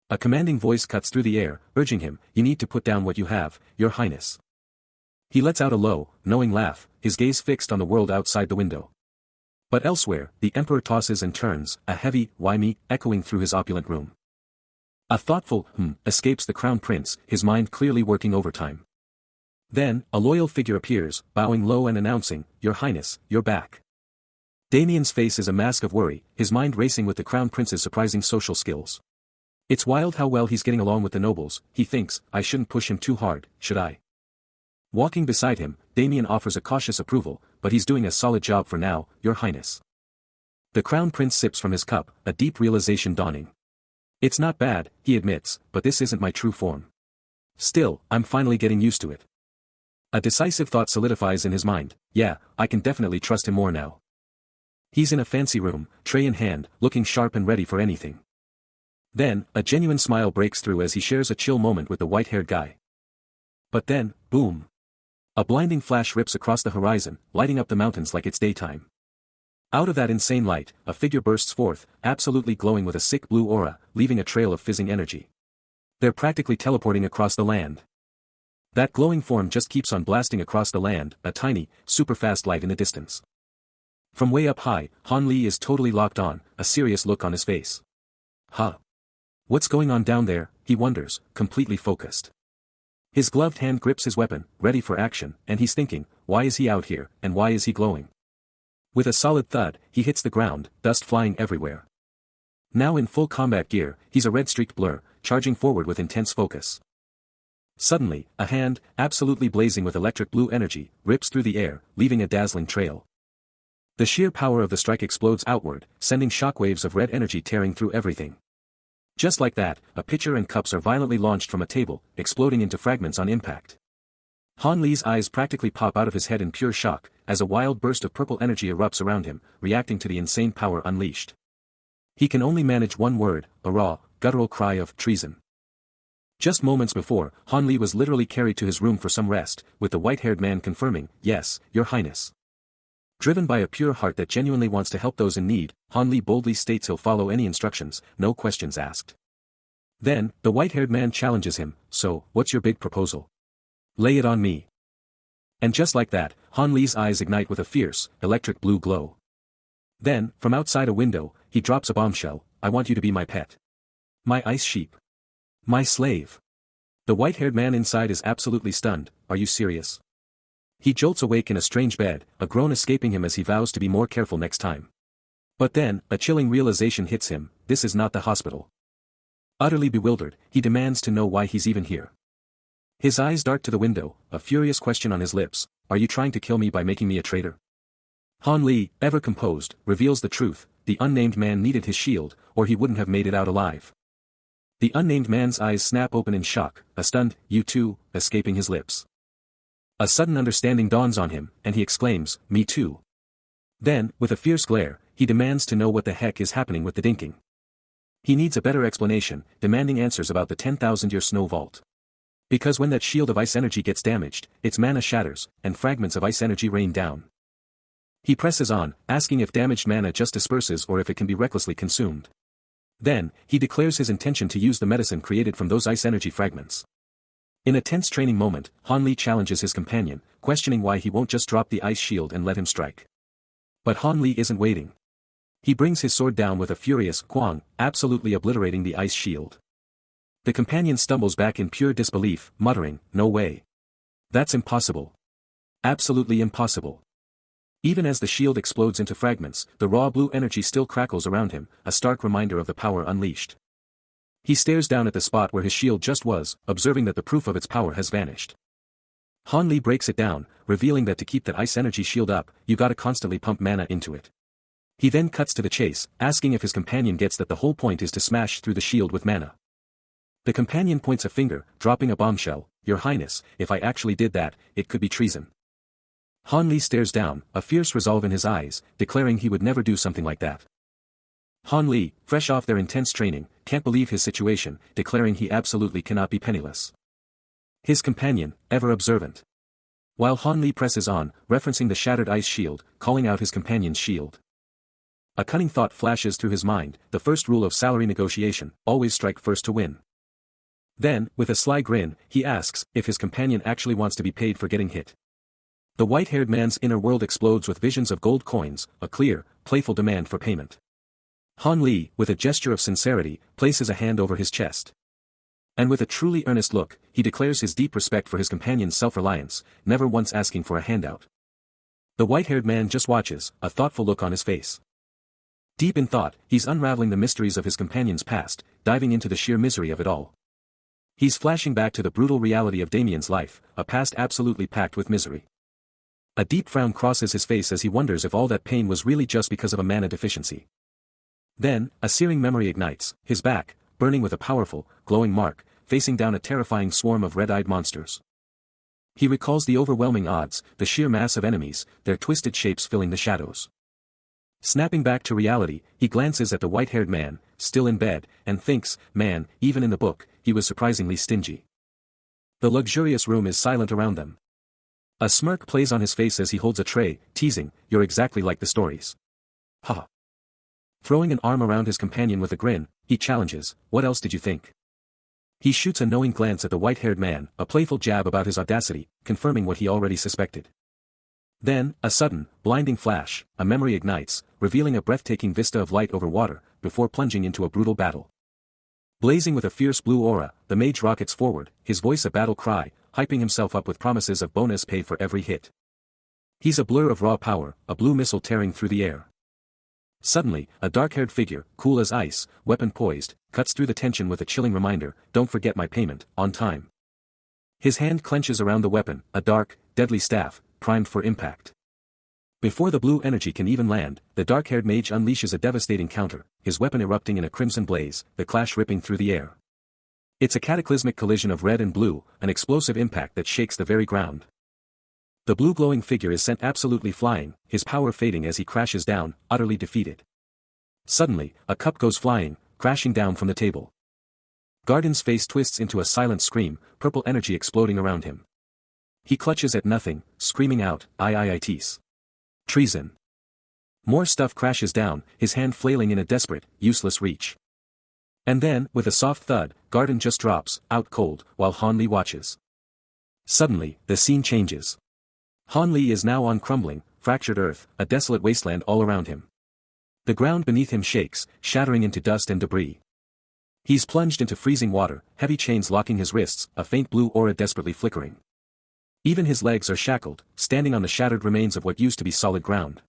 A commanding voice cuts through the air, urging him, you need to put down what you have, Your Highness. He lets out a low, knowing laugh, his gaze fixed on the world outside the window. But elsewhere, the emperor tosses and turns, a heavy, why me, echoing through his opulent room. A thoughtful, escapes the crown prince, his mind clearly working overtime. Then, a loyal figure appears, bowing low and announcing, Your Highness, you're back. Damien's face is a mask of worry, his mind racing with the crown prince's surprising social skills. It's wild how well he's getting along with the nobles, he thinks, I shouldn't push him too hard, should I? Walking beside him, Damien offers a cautious approval, but he's doing a solid job for now, Your Highness. The crown prince sips from his cup, a deep realization dawning. It's not bad, he admits, but this isn't my true form. Still, I'm finally getting used to it. A decisive thought solidifies in his mind, yeah, I can definitely trust him more now. He's in a fancy room, tray in hand, looking sharp and ready for anything. Then, a genuine smile breaks through as he shares a chill moment with the white-haired guy. But then, boom. A blinding flash rips across the horizon, lighting up the mountains like it's daytime. Out of that insane light, a figure bursts forth, absolutely glowing with a sick blue aura, leaving a trail of fizzing energy. They're practically teleporting across the land. That glowing form just keeps on blasting across the land, a tiny, super-fast light in the distance. From way up high, Han Li is totally locked on, a serious look on his face. Huh? What's going on down there, he wonders, completely focused. His gloved hand grips his weapon, ready for action, and he's thinking, why is he out here, and why is he glowing? With a solid thud, he hits the ground, dust flying everywhere. Now in full combat gear, he's a red-streaked blur, charging forward with intense focus. Suddenly, a hand, absolutely blazing with electric blue energy, rips through the air, leaving a dazzling trail. The sheer power of the strike explodes outward, sending shockwaves of red energy tearing through everything. Just like that, a pitcher and cups are violently launched from a table, exploding into fragments on impact. Han Li's eyes practically pop out of his head in pure shock, as a wild burst of purple energy erupts around him, reacting to the insane power unleashed. He can only manage one word, a raw, guttural cry of treason. Just moments before, Han Li was literally carried to his room for some rest, with the white-haired man confirming, yes, Your Highness. Driven by a pure heart that genuinely wants to help those in need, Han Li boldly states he'll follow any instructions, no questions asked. Then, the white-haired man challenges him, so, what's your big proposal? Lay it on me. And just like that, Han Li's eyes ignite with a fierce, electric blue glow. Then, from outside a window, he drops a bombshell, I want you to be my pet. My ice sheep. My slave. The white-haired man inside is absolutely stunned, are you serious? He jolts awake in a strange bed, a groan escaping him as he vows to be more careful next time. But then, a chilling realization hits him, this is not the hospital. Utterly bewildered, he demands to know why he's even here. His eyes dart to the window, a furious question on his lips, are you trying to kill me by making me a traitor? Han Li, ever composed, reveals the truth, the unnamed man needed his shield, or he wouldn't have made it out alive. The unnamed man's eyes snap open in shock, a stunned, you too, escaping his lips. A sudden understanding dawns on him, and he exclaims, me too. Then, with a fierce glare, he demands to know what the heck is happening with the dinking. He needs a better explanation, demanding answers about the 10,000-year snow vault. Because when that shield of ice energy gets damaged, its mana shatters, and fragments of ice energy rain down. He presses on, asking if damaged mana just disperses or if it can be recklessly consumed. Then, he declares his intention to use the medicine created from those ice energy fragments. In a tense training moment, Han Li challenges his companion, questioning why he won't just drop the ice shield and let him strike. But Han Li isn't waiting. He brings his sword down with a furious "Kwang," absolutely obliterating the ice shield. The companion stumbles back in pure disbelief, muttering, "No way. That's impossible. Absolutely impossible." Even as the shield explodes into fragments, the raw blue energy still crackles around him, a stark reminder of the power unleashed. He stares down at the spot where his shield just was, observing that the proof of its power has vanished. Han Li breaks it down, revealing that to keep that ice energy shield up, you gotta constantly pump mana into it. He then cuts to the chase, asking if his companion gets that the whole point is to smash through the shield with mana. The companion points a finger, dropping a bombshell, "Your Highness, if I actually did that, it could be treason." Han Li stares down, a fierce resolve in his eyes, declaring he would never do something like that. Han Li, fresh off their intense training, can't believe his situation, declaring he absolutely cannot be penniless. His companion, ever observant. While Han Li presses on, referencing the shattered ice shield, calling out his companion's shield. A cunning thought flashes through his mind, the first rule of salary negotiation, always strike first to win. Then, with a sly grin, he asks if his companion actually wants to be paid for getting hit. The white-haired man's inner world explodes with visions of gold coins, a clear, playful demand for payment. Han Li, with a gesture of sincerity, places a hand over his chest. And with a truly earnest look, he declares his deep respect for his companion's self-reliance, never once asking for a handout. The white-haired man just watches, a thoughtful look on his face. Deep in thought, he's unraveling the mysteries of his companion's past, diving into the sheer misery of it all. He's flashing back to the brutal reality of Damien's life, a past absolutely packed with misery. A deep frown crosses his face as he wonders if all that pain was really just because of a mana deficiency. Then, a searing memory ignites, his back, burning with a powerful, glowing mark, facing down a terrifying swarm of red-eyed monsters. He recalls the overwhelming odds, the sheer mass of enemies, their twisted shapes filling the shadows. Snapping back to reality, he glances at the white-haired man, still in bed, and thinks, man, even in the book, he was surprisingly stingy. The luxurious room is silent around them. A smirk plays on his face as he holds a tray, teasing, "You're exactly like the stories." Ha! Throwing an arm around his companion with a grin, he challenges, "What else did you think?" He shoots a knowing glance at the white-haired man, a playful jab about his audacity, confirming what he already suspected. Then, a sudden, blinding flash, a memory ignites, revealing a breathtaking vista of light over water, before plunging into a brutal battle. Blazing with a fierce blue aura, the mage rockets forward, his voice a battle cry, hyping himself up with promises of bonus pay for every hit. He's a blur of raw power, a blue missile tearing through the air. Suddenly, a dark-haired figure, cool as ice, weapon poised, cuts through the tension with a chilling reminder, "Don't forget my payment, on time." His hand clenches around the weapon, a dark, deadly staff, primed for impact. Before the blue energy can even land, the dark-haired mage unleashes a devastating counter, his weapon erupting in a crimson blaze, the clash ripping through the air. It's a cataclysmic collision of red and blue, an explosive impact that shakes the very ground. The blue glowing figure is sent absolutely flying, his power fading as he crashes down, utterly defeated. Suddenly, a cup goes flying, crashing down from the table. Garden's face twists into a silent scream, purple energy exploding around him. He clutches at nothing, screaming out, "I-I-I-Tis. Treason." More stuff crashes down, his hand flailing in a desperate, useless reach. And then, with a soft thud, Garden just drops, out cold, while Han Li watches. Suddenly, the scene changes. Han Li is now on crumbling, fractured earth, a desolate wasteland all around him. The ground beneath him shakes, shattering into dust and debris. He's plunged into freezing water, heavy chains locking his wrists, a faint blue aura desperately flickering. Even his legs are shackled, standing on the shattered remains of what used to be solid ground.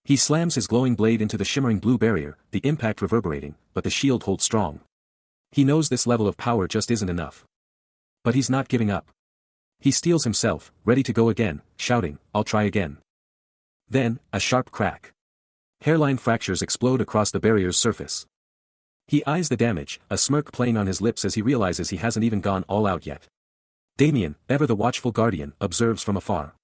He slams his glowing blade into the shimmering blue barrier, the impact reverberating, but the shield holds strong. He knows this level of power just isn't enough. But he's not giving up. He steels himself, ready to go again, shouting, "I'll try again." Then, a sharp crack. Hairline fractures explode across the barrier's surface. He eyes the damage, a smirk playing on his lips as he realizes he hasn't even gone all out yet. Damien, ever the watchful guardian, observes from afar.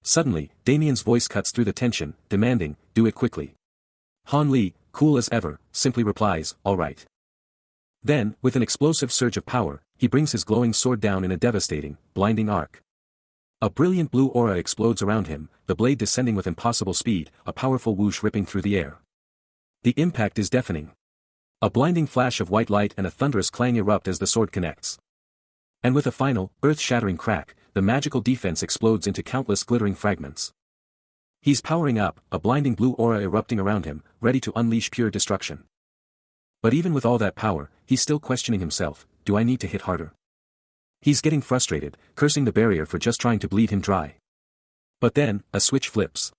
Suddenly, Damien's voice cuts through the tension, demanding, "Do it quickly." Han Li, cool as ever, simply replies, "All right." Then, with an explosive surge of power, he brings his glowing sword down in a devastating, blinding arc. A brilliant blue aura explodes around him, the blade descending with impossible speed, a powerful whoosh ripping through the air. The impact is deafening. A blinding flash of white light and a thunderous clang erupt as the sword connects. And with a final, earth-shattering crack, the magical defense explodes into countless glittering fragments. He's powering up, a blinding blue aura erupting around him, ready to unleash pure destruction. But even with all that power, he's still questioning himself, do I need to hit harder? He's getting frustrated, cursing the barrier for just trying to bleed him dry. But then, a switch flips.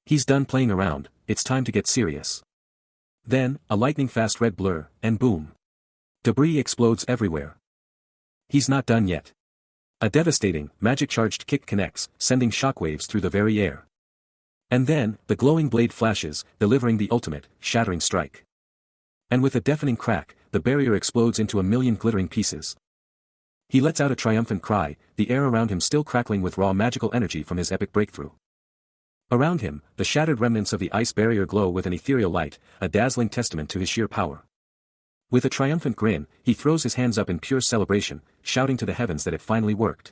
He's done playing around, it's time to get serious. Then, a lightning-fast red blur, and boom. Debris explodes everywhere. He's not done yet. A devastating, magic-charged kick connects, sending shockwaves through the very air. And then, the glowing blade flashes, delivering the ultimate, shattering strike. And with a deafening crack, the barrier explodes into a million glittering pieces. He lets out a triumphant cry, the air around him still crackling with raw magical energy from his epic breakthrough. Around him, the shattered remnants of the ice barrier glow with an ethereal light, a dazzling testament to his sheer power. With a triumphant grin, he throws his hands up in pure celebration, shouting to the heavens that it finally worked.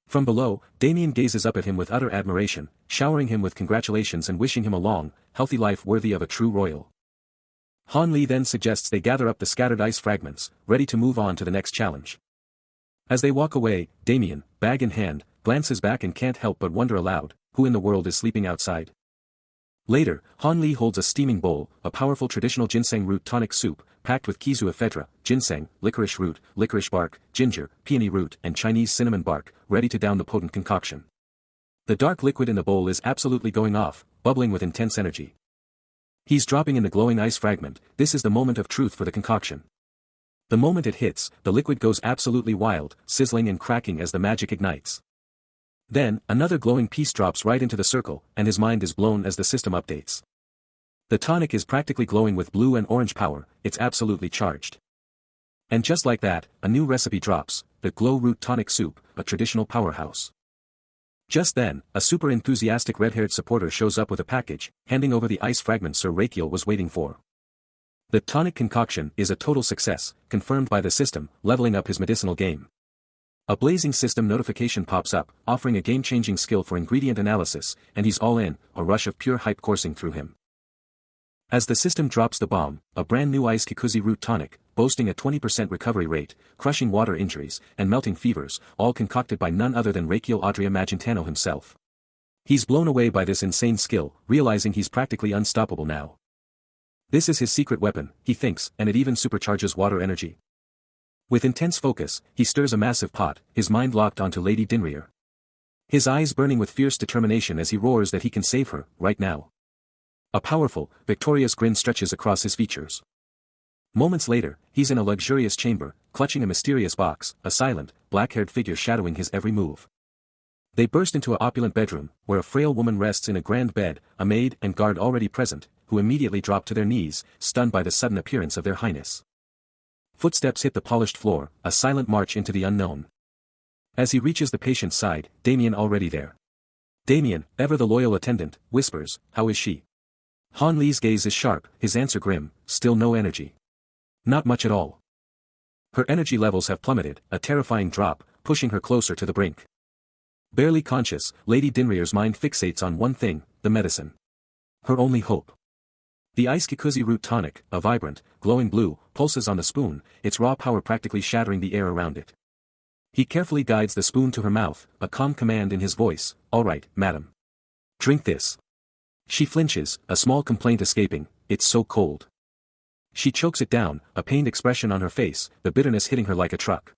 From below, Damien gazes up at him with utter admiration, showering him with congratulations and wishing him a long, healthy life worthy of a true royal. Han Li then suggests they gather up the scattered ice fragments, ready to move on to the next challenge. As they walk away, Damien, bag in hand, glances back and can't help but wonder aloud, who in the world is sleeping outside? Later, Han Li holds a steaming bowl, a powerful traditional ginseng root tonic soup, packed with kizu ephedra, ginseng, licorice root, licorice bark, ginger, peony root and Chinese cinnamon bark, ready to down the potent concoction. The dark liquid in the bowl is absolutely going off, bubbling with intense energy. He's dropping in the glowing ice fragment, this is the moment of truth for the concoction. The moment it hits, the liquid goes absolutely wild, sizzling and cracking as the magic ignites. Then, another glowing piece drops right into the circle, and his mind is blown as the system updates. The tonic is practically glowing with blue and orange power, it's absolutely charged. And just like that, a new recipe drops, the Glow Root Tonic Soup, a traditional powerhouse. Just then, a super enthusiastic red-haired supporter shows up with a package, handing over the ice fragment Sir Rakiel was waiting for. The tonic concoction is a total success, confirmed by the system, leveling up his medicinal game. A blazing system notification pops up, offering a game-changing skill for ingredient analysis, and he's all in, a rush of pure hype coursing through him. As the system drops the bomb, a brand new ice kikuzi root tonic, boasting a 20% recovery rate, crushing water injuries, and melting fevers, all concocted by none other than Rakiel Adria Magentano himself. He's blown away by this insane skill, realizing he's practically unstoppable now. This is his secret weapon, he thinks, and it even supercharges water energy. With intense focus, he stirs a massive pot, his mind locked onto Lady Dinrier. His eyes burning with fierce determination as he roars that he can save her, right now. A powerful, victorious grin stretches across his features. Moments later, he's in a luxurious chamber, clutching a mysterious box, a silent, black-haired figure shadowing his every move. They burst into an opulent bedroom, where a frail woman rests in a grand bed, a maid and guard already present, who immediately drop to their knees, stunned by the sudden appearance of their highness. Footsteps hit the polished floor, a silent march into the unknown. As he reaches the patient's side, Damien already there. Damien, ever the loyal attendant, whispers, "How is she?" Han Li's gaze is sharp, his answer grim, "Still no energy." Not much at all. Her energy levels have plummeted, a terrifying drop, pushing her closer to the brink. Barely conscious, Lady Dinrier's mind fixates on one thing, the medicine. Her only hope. The ice kikuzi root tonic, a vibrant, glowing blue, pulses on the spoon, its raw power practically shattering the air around it. He carefully guides the spoon to her mouth, a calm command in his voice, "All right, madam. Drink this." She flinches, a small complaint escaping, "It's so cold." She chokes it down, a pained expression on her face, the bitterness hitting her like a truck.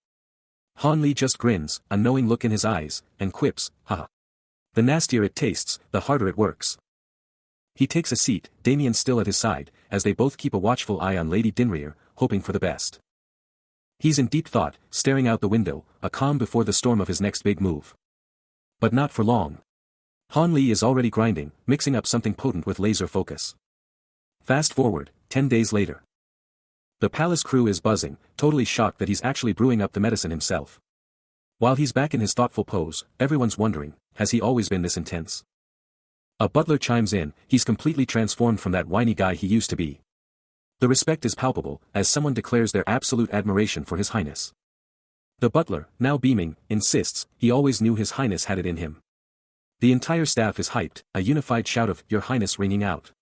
Han Li just grins, a knowing look in his eyes, and quips, "Haha. The nastier it tastes, the harder it works." He takes a seat, Damien still at his side, as they both keep a watchful eye on Lady Dinrier, hoping for the best. He's in deep thought, staring out the window, a calm before the storm of his next big move. But not for long. Han Li is already grinding, mixing up something potent with laser focus. Fast forward, 10 days later. The palace crew is buzzing, totally shocked that he's actually brewing up the medicine himself. While he's back in his thoughtful pose, everyone's wondering, has he always been this intense? A butler chimes in, he's completely transformed from that whiny guy he used to be. The respect is palpable, as someone declares their absolute admiration for His Highness. The butler, now beaming, insists, he always knew His Highness had it in him. The entire staff is hyped, a unified shout of, "Your Highness" ringing out.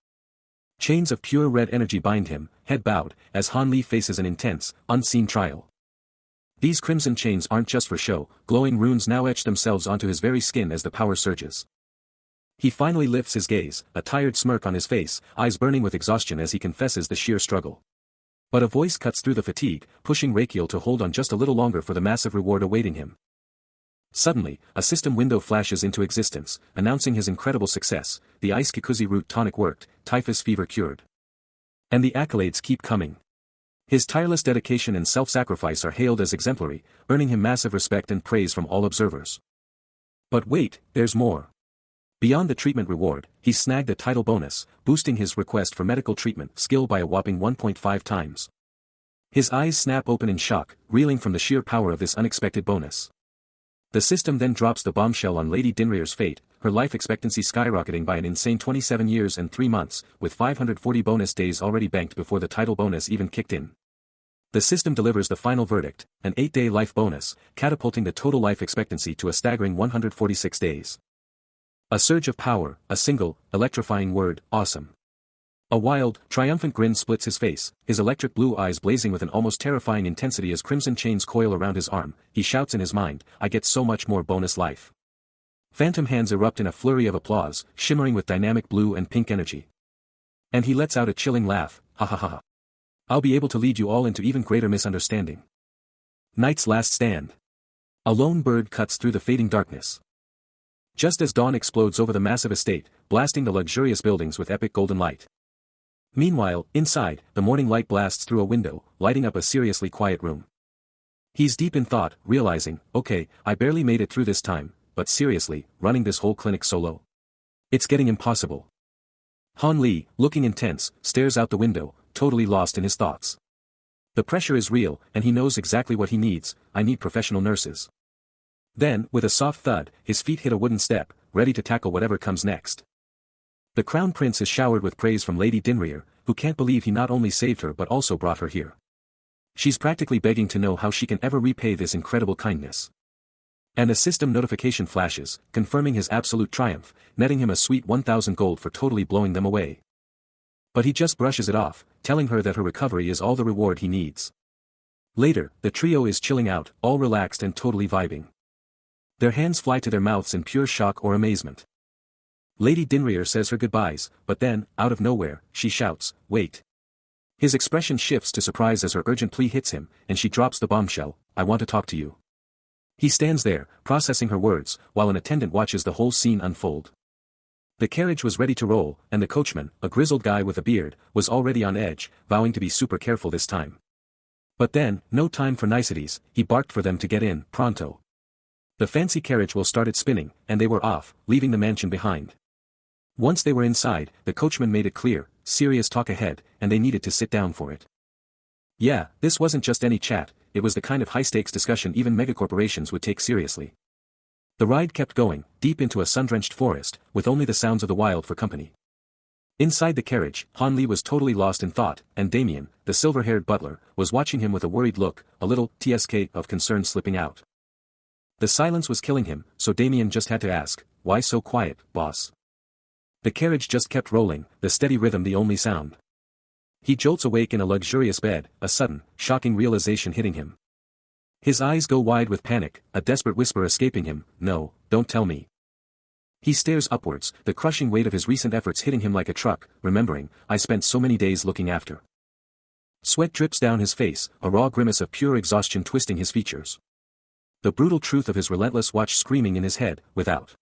Chains of pure red energy bind him, head bowed, as Han Li faces an intense, unseen trial. These crimson chains aren't just for show, glowing runes now etch themselves onto his very skin as the power surges. He finally lifts his gaze, a tired smirk on his face, eyes burning with exhaustion as he confesses the sheer struggle. But a voice cuts through the fatigue, pushing Rakiel to hold on just a little longer for the massive reward awaiting him. Suddenly, a system window flashes into existence, announcing his incredible success. The ice kikuzi root tonic worked, typhus fever cured. And the accolades keep coming. His tireless dedication and self-sacrifice are hailed as exemplary, earning him massive respect and praise from all observers. But wait, there's more. Beyond the treatment reward, he snagged a title bonus, boosting his request for medical treatment skill by a whopping 1.5 times. His eyes snap open in shock, reeling from the sheer power of this unexpected bonus. The system then drops the bombshell on Lady Dinrier's fate, her life expectancy skyrocketing by an insane 27 years and 3 months, with 540 bonus days already banked before the title bonus even kicked in. The system delivers the final verdict, an 8-day life bonus, catapulting the total life expectancy to a staggering 146 days. A surge of power, a single, electrifying word, awesome. A wild, triumphant grin splits his face, his electric blue eyes blazing with an almost terrifying intensity as crimson chains coil around his arm. He shouts in his mind, I get so much more bonus life. Phantom hands erupt in a flurry of applause, shimmering with dynamic blue and pink energy. And he lets out a chilling laugh, ha ha ha ha. I'll be able to lead you all into even greater misunderstanding. Night's last stand. A lone bird cuts through the fading darkness. Just as dawn explodes over the massive estate, blasting the luxurious buildings with epic golden light. Meanwhile, inside, the morning light blasts through a window, lighting up a seriously quiet room. He's deep in thought, realizing, okay, I barely made it through this time, but seriously, running this whole clinic solo? It's getting impossible. Han Li, looking intense, stares out the window, totally lost in his thoughts. The pressure is real, and he knows exactly what he needs. I need professional nurses. Then, with a soft thud, his feet hit a wooden step, ready to tackle whatever comes next. The Crown Prince is showered with praise from Lady Dinrier, who can't believe he not only saved her but also brought her here. She's practically begging to know how she can ever repay this incredible kindness. And a system notification flashes, confirming his absolute triumph, netting him a sweet 1,000 gold for totally blowing them away. But he just brushes it off, telling her that her recovery is all the reward he needs. Later, the trio is chilling out, all relaxed and totally vibing. Their hands fly to their mouths in pure shock or amazement. Lady Dinrier says her goodbyes, but then, out of nowhere, she shouts, wait. His expression shifts to surprise as her urgent plea hits him, and she drops the bombshell, I want to talk to you. He stands there, processing her words, while an attendant watches the whole scene unfold. The carriage was ready to roll, and the coachman, a grizzled guy with a beard, was already on edge, vowing to be super careful this time. But then, no time for niceties, he barked for them to get in, pronto. The fancy carriage wheel started spinning, and they were off, leaving the mansion behind. Once they were inside, the coachman made it clear, serious talk ahead, and they needed to sit down for it. Yeah, this wasn't just any chat, it was the kind of high-stakes discussion even megacorporations would take seriously. The ride kept going, deep into a sun-drenched forest, with only the sounds of the wild for company. Inside the carriage, Han Li was totally lost in thought, and Damien, the silver-haired butler, was watching him with a worried look, a little tsk of concern slipping out. The silence was killing him, so Damien just had to ask, why so quiet, boss? The carriage just kept rolling, the steady rhythm the only sound. He jolts awake in a luxurious bed, a sudden, shocking realization hitting him. His eyes go wide with panic, a desperate whisper escaping him, no, don't tell me. He stares upwards, the crushing weight of his recent efforts hitting him like a truck, remembering, I spent so many days looking after. Sweat drips down his face, a raw grimace of pure exhaustion twisting his features. The brutal truth of his relentless watch screaming in his head, without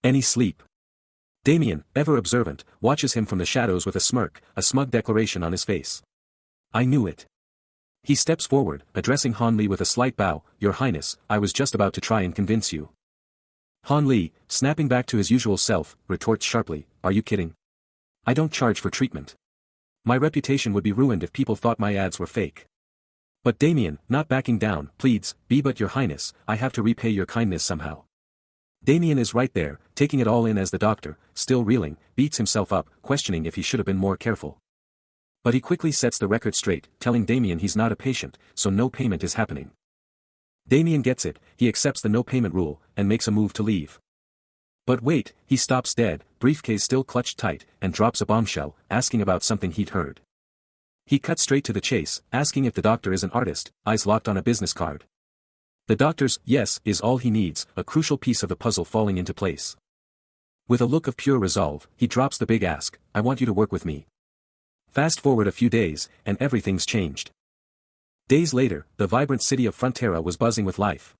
any sleep. Damien, ever observant, watches him from the shadows with a smirk, a smug declaration on his face. I knew it. He steps forward, addressing Han Li with a slight bow, Your Highness, I was just about to try and convince you. Han Li, snapping back to his usual self, retorts sharply, Are you kidding? I don't charge for treatment. My reputation would be ruined if people thought my ads were fake. But Damien, not backing down, pleads, But Your Highness, I have to repay your kindness somehow. Damien is right there, taking it all in as the doctor, still reeling, beats himself up, questioning if he should have been more careful. But he quickly sets the record straight, telling Damien he's not a patient, so no payment is happening. Damien gets it, he accepts the no payment rule, and makes a move to leave. But wait, he stops dead, briefcase still clutched tight, and drops a bombshell, asking about something he'd heard. He cuts straight to the chase, asking if the doctor is an artist, eyes locked on a business card. The doctor's yes is all he needs, a crucial piece of the puzzle falling into place. With a look of pure resolve, he drops the big ask, I want you to work with me. Fast forward a few days, and everything's changed. Days later, the vibrant city of Frontera was buzzing with life.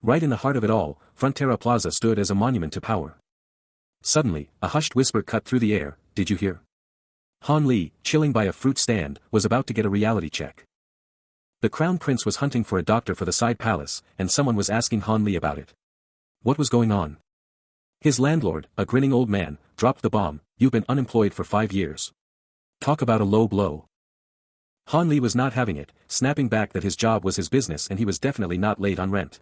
Right in the heart of it all, Frontera Plaza stood as a monument to power. Suddenly, a hushed whisper cut through the air, did you hear? Han Li, chilling by a fruit stand, was about to get a reality check. The crown prince was hunting for a doctor for the side palace, and someone was asking Han Li about it. What was going on? His landlord, a grinning old man, dropped the bomb, you've been unemployed for 5 years. Talk about a low blow. Han Li was not having it, snapping back that his job was his business and he was definitely not late on rent.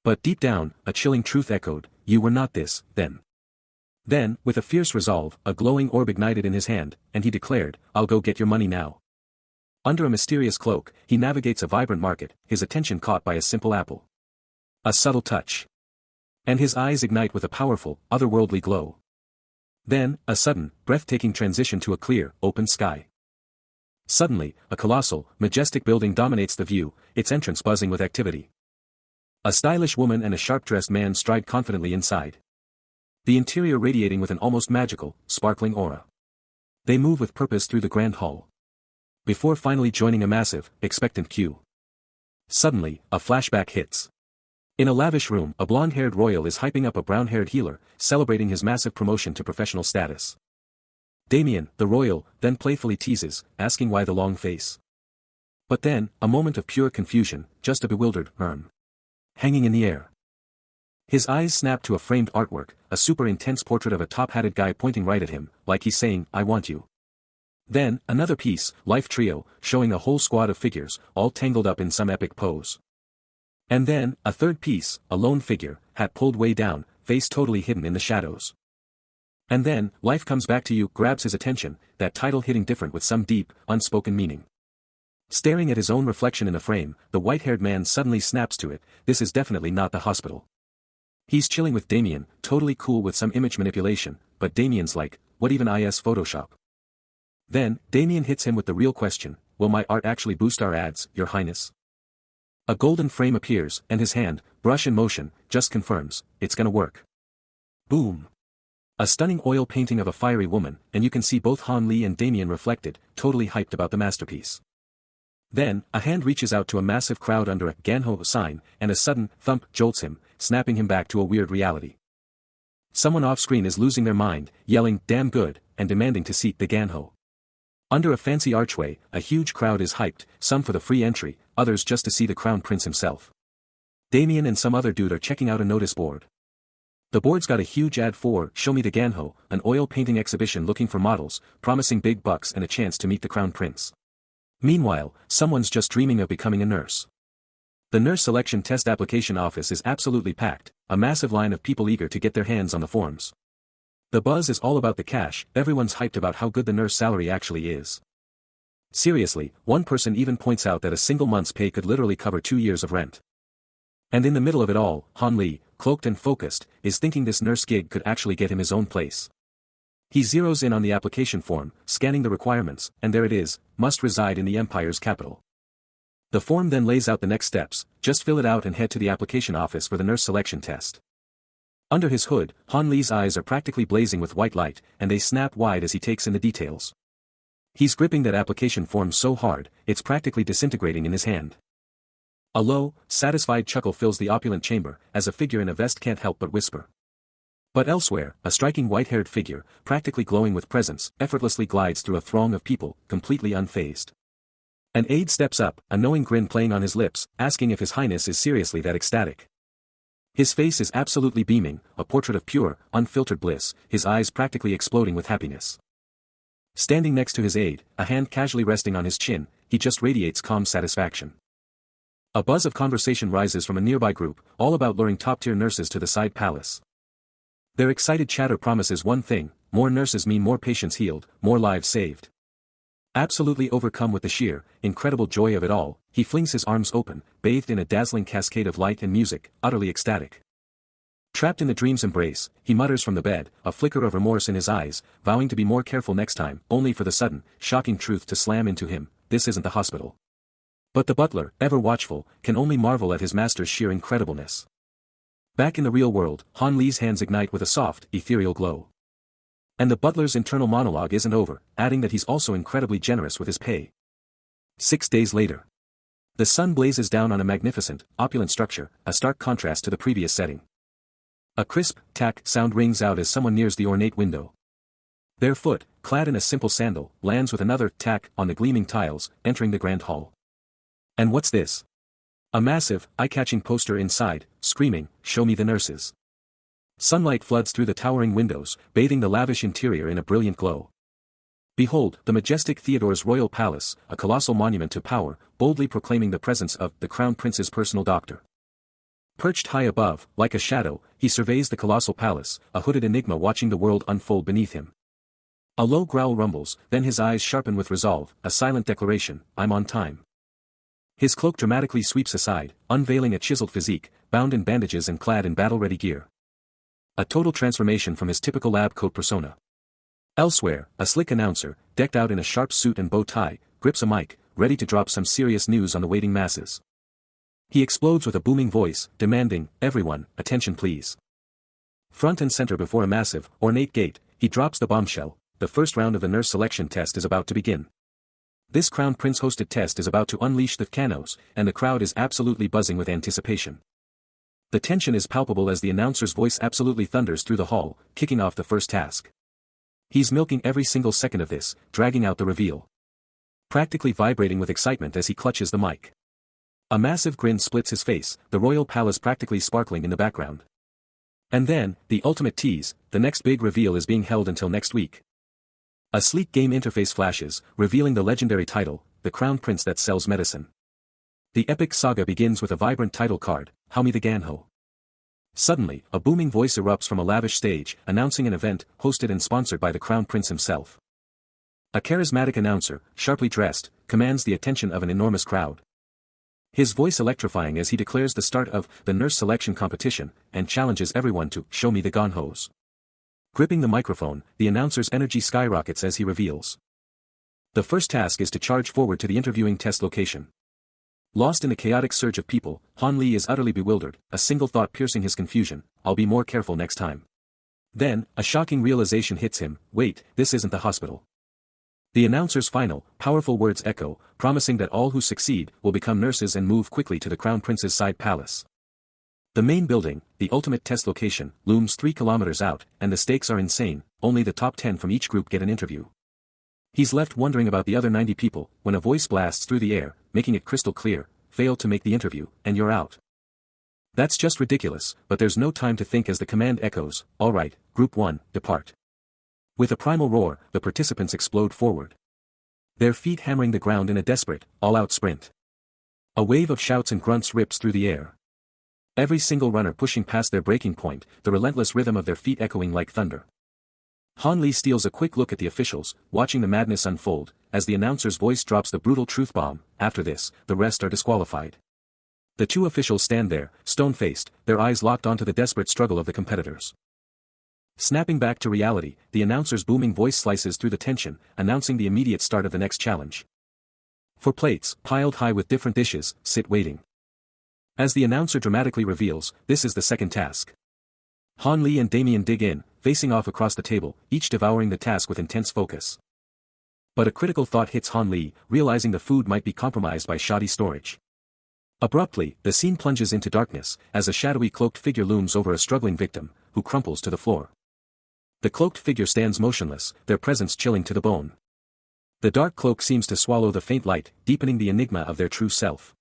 But deep down, a chilling truth echoed, you were not this, then. Then, with a fierce resolve, a glowing orb ignited in his hand, and he declared, I'll go get your money now. Under a mysterious cloak, he navigates a vibrant market, his attention caught by a simple apple. A subtle touch. And his eyes ignite with a powerful, otherworldly glow. Then, a sudden, breathtaking transition to a clear, open sky. Suddenly, a colossal, majestic building dominates the view, its entrance buzzing with activity. A stylish woman and a sharp-dressed man stride confidently inside. The interior radiating with an almost magical, sparkling aura. They move with purpose through the grand hall. Before finally joining a massive, expectant queue. Suddenly, a flashback hits. In a lavish room, a blonde-haired royal is hyping up a brown-haired healer, celebrating his massive promotion to professional status. Damien, the royal, then playfully teases, asking why the long face. But then, a moment of pure confusion, just a bewildered, hanging in the air. His eyes snap to a framed artwork, a super intense portrait of a top-hatted guy pointing right at him, like he's saying, I want you. Then, another piece, Life Trio, showing a whole squad of figures, all tangled up in some epic pose. And then, a third piece, a lone figure, hat pulled way down, face totally hidden in the shadows. And then, Life Comes Back to You grabs his attention, that title hitting different with some deep, unspoken meaning. Staring at his own reflection in a frame, the white-haired man suddenly snaps to it, this is definitely not the hospital. He's chilling with Damien, totally cool with some image manipulation, but Damien's like, what even is Photoshop? Then, Damien hits him with the real question, will my art actually boost our ads, your highness? A golden frame appears, and his hand, brush in motion, just confirms, it's gonna work. Boom. A stunning oil painting of a fiery woman, and you can see both Han Li and Damien reflected, totally hyped about the masterpiece. Then, a hand reaches out to a massive crowd under a Ganho sign, and a sudden thump jolts him, snapping him back to a weird reality. Someone off-screen is losing their mind, yelling, damn good, and demanding to seat the Ganho. Under a fancy archway, a huge crowd is hyped, some for the free entry, others just to see the crown prince himself. Damien and some other dude are checking out a notice board. The board's got a huge ad for Show Me the Ganho, an oil painting exhibition looking for models, promising big bucks and a chance to meet the crown prince. Meanwhile, someone's just dreaming of becoming a nurse. The nurse selection test application office is absolutely packed, a massive line of people eager to get their hands on the forms. The buzz is all about the cash, everyone's hyped about how good the nurse salary actually is. Seriously, one person even points out that a single month's pay could literally cover 2 years of rent. And in the middle of it all, Han Li, cloaked and focused, is thinking this nurse gig could actually get him his own place. He zeroes in on the application form, scanning the requirements, and there it is, must reside in the empire's capital. The form then lays out the next steps, just fill it out and head to the application office for the nurse selection test. Under his hood, Han Li's eyes are practically blazing with white light, and they snap wide as he takes in the details. He's gripping that application form so hard, it's practically disintegrating in his hand. A low, satisfied chuckle fills the opulent chamber, as a figure in a vest can't help but whisper. But elsewhere, a striking white-haired figure, practically glowing with presence, effortlessly glides through a throng of people, completely unfazed. An aide steps up, a knowing grin playing on his lips, asking if His Highness is seriously that ecstatic. His face is absolutely beaming, a portrait of pure, unfiltered bliss, his eyes practically exploding with happiness. Standing next to his aide, a hand casually resting on his chin, he just radiates calm satisfaction. A buzz of conversation rises from a nearby group, all about luring top-tier nurses to the side palace. Their excited chatter promises one thing, more nurses mean more patients healed, more lives saved. Absolutely overcome with the sheer, incredible joy of it all, he flings his arms open, bathed in a dazzling cascade of light and music, utterly ecstatic. Trapped in the dream's embrace, he mutters from the bed, a flicker of remorse in his eyes, vowing to be more careful next time, only for the sudden, shocking truth to slam into him, this isn't the hospital. But the butler, ever watchful, can only marvel at his master's sheer incredibleness. Back in the real world, Han Li's hands ignite with a soft, ethereal glow. And the butler's internal monologue isn't over, adding that he's also incredibly generous with his pay. 6 days later. The sun blazes down on a magnificent, opulent structure, a stark contrast to the previous setting. A crisp, tack sound rings out as someone nears the ornate window. Their foot, clad in a simple sandal, lands with another tack on the gleaming tiles, entering the grand hall. And what's this? A massive, eye-catching poster inside, screaming, "Show me the nurses." Sunlight floods through the towering windows, bathing the lavish interior in a brilliant glow. Behold, the majestic Theodore's royal palace, a colossal monument to power, boldly proclaiming the presence of the Crown Prince's personal doctor. Perched high above, like a shadow, he surveys the colossal palace, a hooded enigma watching the world unfold beneath him. A low growl rumbles, then his eyes sharpen with resolve, a silent declaration, "I'm on time." His cloak dramatically sweeps aside, unveiling a chiseled physique, bound in bandages and clad in battle-ready gear. A total transformation from his typical lab coat persona. Elsewhere, a slick announcer, decked out in a sharp suit and bow tie, grips a mic, ready to drop some serious news on the waiting masses. He explodes with a booming voice, demanding, "Everyone, attention please." Front and center before a massive, ornate gate, he drops the bombshell, the first round of the nurse selection test is about to begin. This Crown Prince-hosted test is about to unleash the canos, and the crowd is absolutely buzzing with anticipation. The tension is palpable as the announcer's voice absolutely thunders through the hall, kicking off the first task. He's milking every single second of this, dragging out the reveal. Practically vibrating with excitement as he clutches the mic. A massive grin splits his face, the royal palace practically sparkling in the background. And then, the ultimate tease, the next big reveal is being held until next week. A sleek game interface flashes, revealing the legendary title, The Crown Prince That Sells Medicine. The epic saga begins with a vibrant title card, "Hao the Ganho." Suddenly, a booming voice erupts from a lavish stage, announcing an event, hosted and sponsored by the Crown Prince himself. A charismatic announcer, sharply dressed, commands the attention of an enormous crowd. His voice electrifying as he declares the start of the nurse selection competition, and challenges everyone to "show me the ganhos." Gripping the microphone, the announcer's energy skyrockets as he reveals. The first task is to charge forward to the interviewing test location. Lost in the chaotic surge of people, Han Li is utterly bewildered, a single thought piercing his confusion, "I'll be more careful next time." Then, a shocking realization hits him, "Wait, this isn't the hospital." The announcer's final, powerful words echo, promising that all who succeed will become nurses and move quickly to the Crown Prince's side palace. The main building, the ultimate test location, looms 3 kilometers out, and the stakes are insane, only the top 10 from each group get an interview. He's left wondering about the other 90 people, when a voice blasts through the air, making it crystal clear, "Fail to make the interview, and you're out." That's just ridiculous, but there's no time to think as the command echoes, "All right, Group 1, depart." With a primal roar, the participants explode forward. Their feet hammering the ground in a desperate, all-out sprint. A wave of shouts and grunts rips through the air. Every single runner pushing past their breaking point, the relentless rhythm of their feet echoing like thunder. Han Li steals a quick look at the officials, watching the madness unfold, as the announcer's voice drops the brutal truth bomb, "After this, the rest are disqualified." The 2 officials stand there, stone-faced, their eyes locked onto the desperate struggle of the competitors. Snapping back to reality, the announcer's booming voice slices through the tension, announcing the immediate start of the next challenge. 4 plates, piled high with different dishes, sit waiting. As the announcer dramatically reveals, this is the second task. Han Li and Damien dig in, facing off across the table, each devouring the task with intense focus. But a critical thought hits Han Li, realizing the food might be compromised by shoddy storage. Abruptly, the scene plunges into darkness, as a shadowy cloaked figure looms over a struggling victim, who crumples to the floor. The cloaked figure stands motionless, their presence chilling to the bone. The dark cloak seems to swallow the faint light, deepening the enigma of their true self.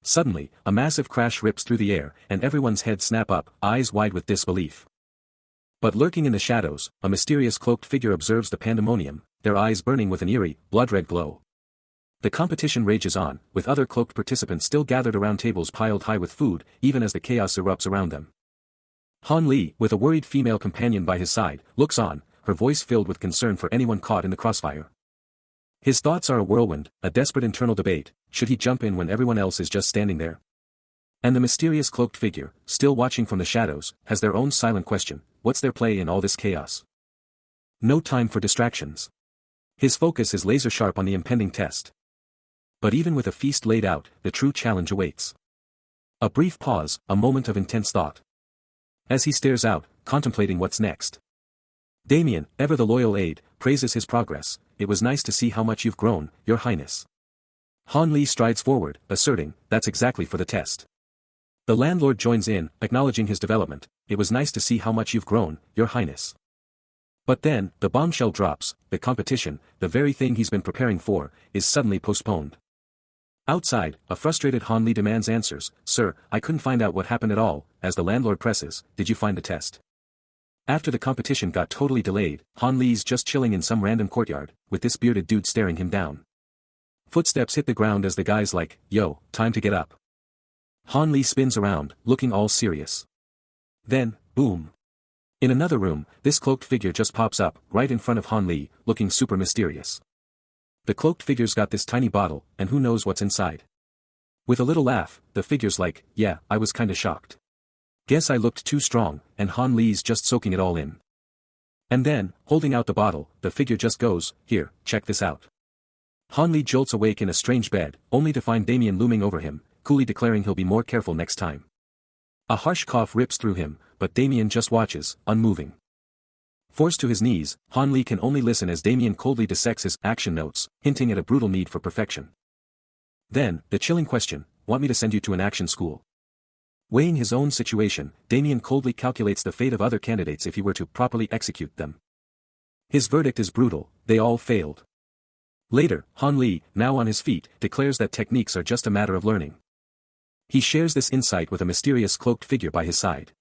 Suddenly, a massive crash rips through the air, and everyone's heads snap up, eyes wide with disbelief. But lurking in the shadows, a mysterious cloaked figure observes the pandemonium, their eyes burning with an eerie, blood-red glow. The competition rages on, with other cloaked participants still gathered around tables piled high with food, even as the chaos erupts around them. Han Li, with a worried female companion by his side, looks on, her voice filled with concern for anyone caught in the crossfire. His thoughts are a whirlwind, a desperate internal debate: should he jump in when everyone else is just standing there? And the mysterious cloaked figure, still watching from the shadows, has their own silent question: what's their play in all this chaos? No time for distractions. His focus is laser-sharp on the impending test. But even with a feast laid out, the true challenge awaits. A brief pause, a moment of intense thought. As he stares out, contemplating what's next. Damien, ever the loyal aide, praises his progress. It was nice to see how much you've grown, Your Highness. Han Li strides forward, asserting, that's exactly for the test. The landlord joins in, acknowledging his development. It was nice to see how much you've grown, Your Highness. But then, the bombshell drops, the competition, the very thing he's been preparing for, is suddenly postponed. Outside, a frustrated Han Li demands answers. Sir, I couldn't find out what happened at all. As the landlord presses, did you find the test? After the competition got totally delayed, Han Li's just chilling in some random courtyard, with this bearded dude staring him down. Footsteps hit the ground as the guy's like, yo, time to get up. Han Li spins around, looking all serious. Then, boom. In another room, this cloaked figure just pops up, right in front of Han Li, looking super mysterious. The cloaked figure's got this tiny bottle, and who knows what's inside. With a little laugh, the figure's like, yeah, I was kinda shocked. Guess I looked too strong, and Han Li's just soaking it all in. And then, holding out the bottle, the figure just goes, here, check this out. Han Li jolts awake in a strange bed, only to find Damien looming over him, coolly declaring he'll be more careful next time. A harsh cough rips through him, but Damien just watches, unmoving. Forced to his knees, Han Li can only listen as Damien coldly dissects his action notes, hinting at a brutal need for perfection. Then, the chilling question, want me to send you to an action school? Weighing his own situation, Damien coldly calculates the fate of other candidates if he were to properly execute them. His verdict is brutal, they all failed. Later, Han Li, now on his feet, declares that techniques are just a matter of learning. He shares this insight with a mysterious cloaked figure by his side.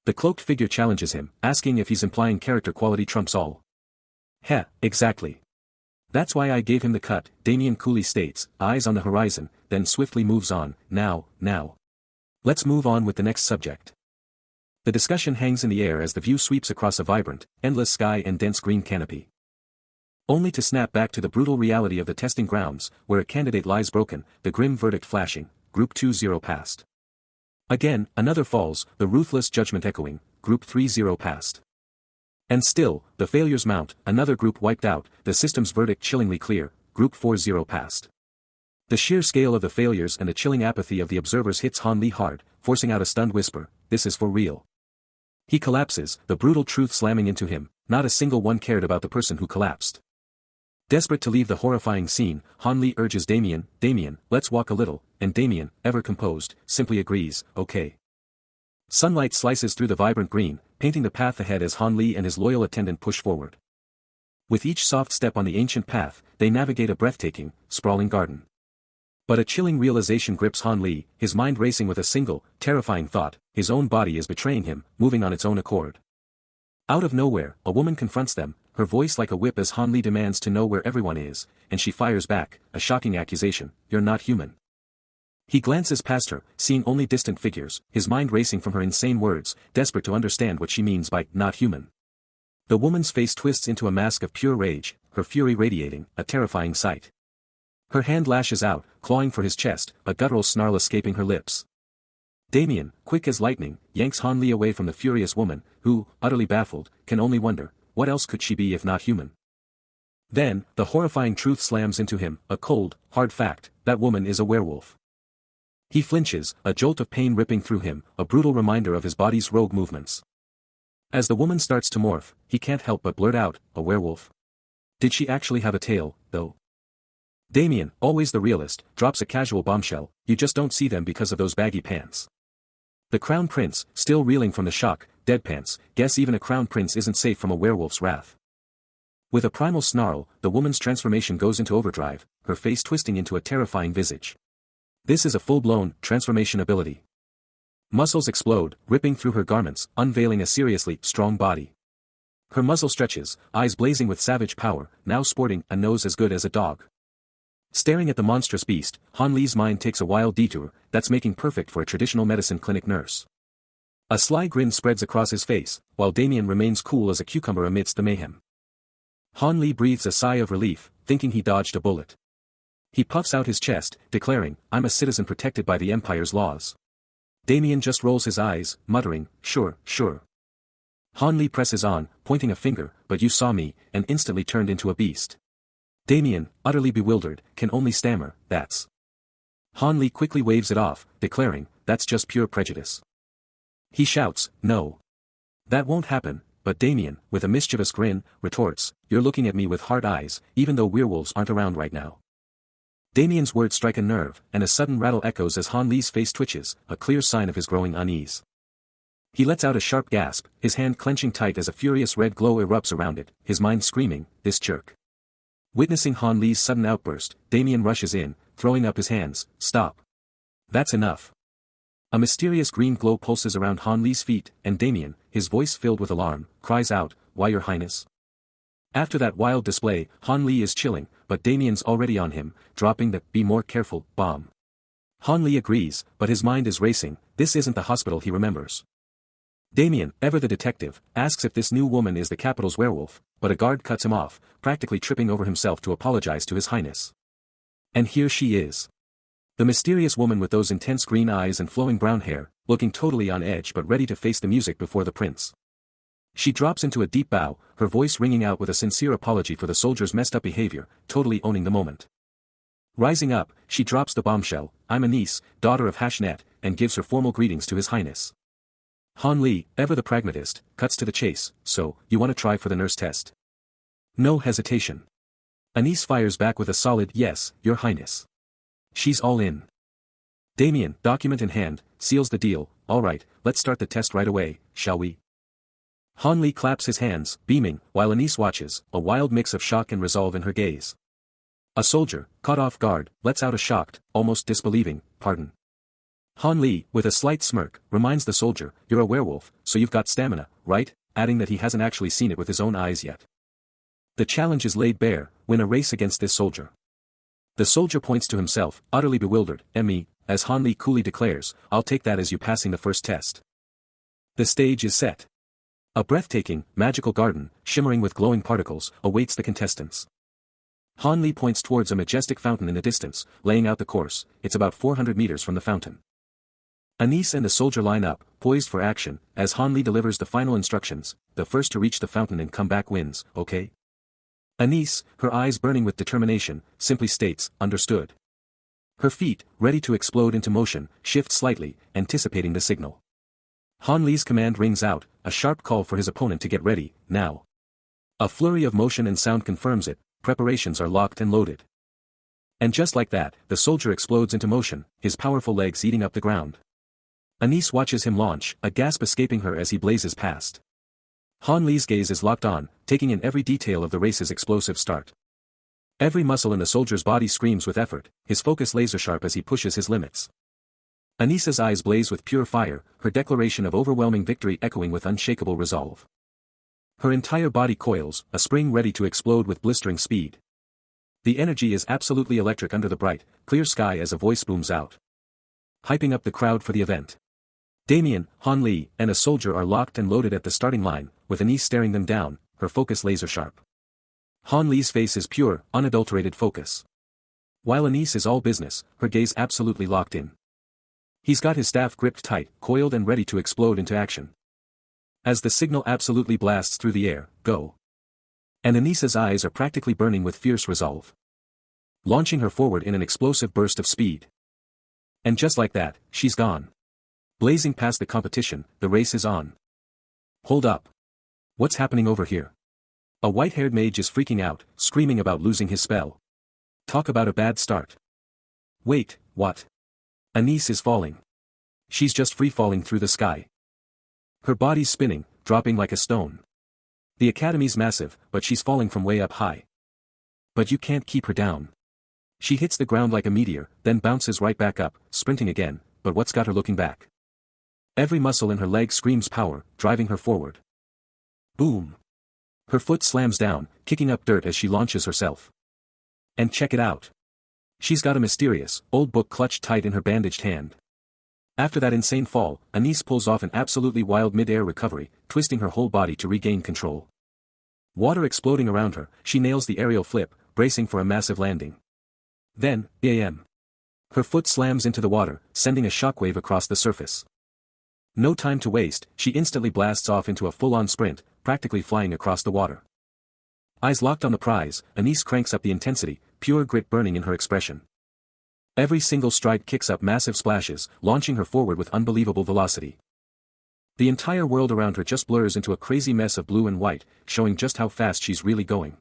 The cloaked figure challenges him, asking if he's implying character quality trumps all. Heh, exactly. That's why I gave him the cut, Damien coolly states, eyes on the horizon, then swiftly moves on, now. Let's move on with the next subject. The discussion hangs in the air as the view sweeps across a vibrant, endless sky and dense green canopy. Only to snap back to the brutal reality of the testing grounds, where a candidate lies broken, the grim verdict flashing, Group 2-0 passed. Again, another falls, the ruthless judgment echoing, Group 3-0 passed. And still, the failures mount, another group wiped out, the system's verdict chillingly clear, Group 4-0 passed. The sheer scale of the failures and the chilling apathy of the observers hits Han Li hard, forcing out a stunned whisper, this is for real. He collapses, the brutal truth slamming into him, not a single one cared about the person who collapsed. Desperate to leave the horrifying scene, Han Li urges Damien, let's walk a little, and Damien, ever composed, simply agrees, okay. Sunlight slices through the vibrant green, painting the path ahead as Han Li and his loyal attendant push forward. With each soft step on the ancient path, they navigate a breathtaking, sprawling garden. But a chilling realization grips Han Li, his mind racing with a single, terrifying thought, his own body is betraying him, moving on its own accord. Out of nowhere, a woman confronts them, her voice like a whip as Han Li demands to know where everyone is, and she fires back, a shocking accusation, you're not human. He glances past her, seeing only distant figures, his mind racing from her insane words, desperate to understand what she means by not human. The woman's face twists into a mask of pure rage, her fury radiating, a terrifying sight. Her hand lashes out, clawing for his chest, a guttural snarl escaping her lips. Damien, quick as lightning, yanks Han Li away from the furious woman, who, utterly baffled, can only wonder, what else could she be if not human? Then, the horrifying truth slams into him, a cold, hard fact, that woman is a werewolf. He flinches, a jolt of pain ripping through him, a brutal reminder of his body's rogue movements. As the woman starts to morph, he can't help but blurt out, a werewolf? Did she actually have a tail, though? Damien, always the realist, drops a casual bombshell, you just don't see them because of those baggy pants. The crown prince, still reeling from the shock, deadpans, guess even a crown prince isn't safe from a werewolf's wrath. With a primal snarl, the woman's transformation goes into overdrive, her face twisting into a terrifying visage. This is a full-blown, transformation ability. Muscles explode, ripping through her garments, unveiling a seriously, strong body. Her muzzle stretches, eyes blazing with savage power, now sporting a nose as good as a dog. Staring at the monstrous beast, Han Li's mind takes a wild detour, that's making perfect for a traditional medicine clinic nurse. A sly grin spreads across his face, while Damien remains cool as a cucumber amidst the mayhem. Han Li breathes a sigh of relief, thinking he dodged a bullet. He puffs out his chest, declaring, I'm a citizen protected by the Empire's laws. Damien just rolls his eyes, muttering, sure. Han Li presses on, pointing a finger, but you saw me, and instantly turned into a beast. Damien, utterly bewildered, can only stammer, that's. Han Li quickly waves it off, declaring, that's just pure prejudice. He shouts, no. That won't happen, but Damien, with a mischievous grin, retorts, you're looking at me with hard eyes, even though werewolves aren't around right now. Damien's words strike a nerve, and a sudden rattle echoes as Han Li's face twitches, a clear sign of his growing unease. He lets out a sharp gasp, his hand clenching tight as a furious red glow erupts around it, his mind screaming, this jerk. Witnessing Han Li's sudden outburst, Damien rushes in, throwing up his hands, stop. That's enough. A mysterious green glow pulses around Han Li's feet, and Damien, his voice filled with alarm, cries out, why your highness? After that wild display, Han Li is chilling, but Damien's already on him, dropping the be more careful bomb. Han Li agrees, but his mind is racing, this isn't the hospital he remembers. Damien, ever the detective, asks if this new woman is the capital's werewolf, but a guard cuts him off, practically tripping over himself to apologize to his highness. And here she is. The mysterious woman with those intense green eyes and flowing brown hair, looking totally on edge but ready to face the music before the prince. She drops into a deep bow, her voice ringing out with a sincere apology for the soldier's messed up behavior, totally owning the moment. Rising up, she drops the bombshell, I'm Anise, daughter of Hashnet, and gives her formal greetings to his highness. Han Li, ever the pragmatist, cuts to the chase, so, you want to try for the nurse test? No hesitation. Anise fires back with a solid yes, your highness. She's all in. Damien, document in hand, seals the deal, alright, let's start the test right away, shall we? Han Li claps his hands, beaming, while Anise watches, a wild mix of shock and resolve in her gaze. A soldier, caught off guard, lets out a shocked, almost disbelieving, pardon. Han Li, with a slight smirk, reminds the soldier, you're a werewolf, so you've got stamina, right, adding that he hasn't actually seen it with his own eyes yet. The challenge is laid bare, win a race against this soldier. The soldier points to himself, utterly bewildered, me, as Han Li coolly declares, I'll take that as you passing the first test. The stage is set. A breathtaking, magical garden, shimmering with glowing particles, awaits the contestants. Han Li points towards a majestic fountain in the distance, laying out the course, it's about 400 meters from the fountain. Anise and the soldier line up, poised for action, as Han Li delivers the final instructions, the first to reach the fountain and come back wins, okay? Anise, her eyes burning with determination, simply states, understood. Her feet, ready to explode into motion, shift slightly, anticipating the signal. Han Li's command rings out, a sharp call for his opponent to get ready, now. A flurry of motion and sound confirms it, preparations are locked and loaded. And just like that, the soldier explodes into motion, his powerful legs eating up the ground. Anise watches him launch, a gasp escaping her as he blazes past. Han Li's gaze is locked on, taking in every detail of the race's explosive start. Every muscle in the soldier's body screams with effort, his focus laser-sharp as he pushes his limits. Anisa's eyes blaze with pure fire, her declaration of overwhelming victory echoing with unshakable resolve. Her entire body coils, a spring ready to explode with blistering speed. The energy is absolutely electric under the bright, clear sky as a voice booms out, hyping up the crowd for the event. Damien, Han Li, and a soldier are locked and loaded at the starting line, with Anise staring them down, her focus laser-sharp. Han Li's face is pure, unadulterated focus. While Anise is all business, her gaze absolutely locked in. He's got his staff gripped tight, coiled and ready to explode into action. As the signal absolutely blasts through the air, go. And Anisa's eyes are practically burning with fierce resolve, launching her forward in an explosive burst of speed. And just like that, she's gone. Blazing past the competition, the race is on. Hold up. What's happening over here? A white-haired mage is freaking out, screaming about losing his spell. Talk about a bad start. Wait, what? Anise is falling. She's just free-falling through the sky. Her body's spinning, dropping like a stone. The academy's massive, but she's falling from way up high. But you can't keep her down. She hits the ground like a meteor, then bounces right back up, sprinting again, but what's got her looking back? Every muscle in her leg screams power, driving her forward. Boom. Her foot slams down, kicking up dirt as she launches herself. And check it out. She's got a mysterious, old book clutched tight in her bandaged hand. After that insane fall, Anise pulls off an absolutely wild mid-air recovery, twisting her whole body to regain control. Water exploding around her, she nails the aerial flip, bracing for a massive landing. Then, bam. Her foot slams into the water, sending a shockwave across the surface. No time to waste, she instantly blasts off into a full-on sprint, practically flying across the water. Eyes locked on the prize, Anise cranks up the intensity, pure grit burning in her expression. Every single stride kicks up massive splashes, launching her forward with unbelievable velocity. The entire world around her just blurs into a crazy mess of blue and white, showing just how fast she's really going.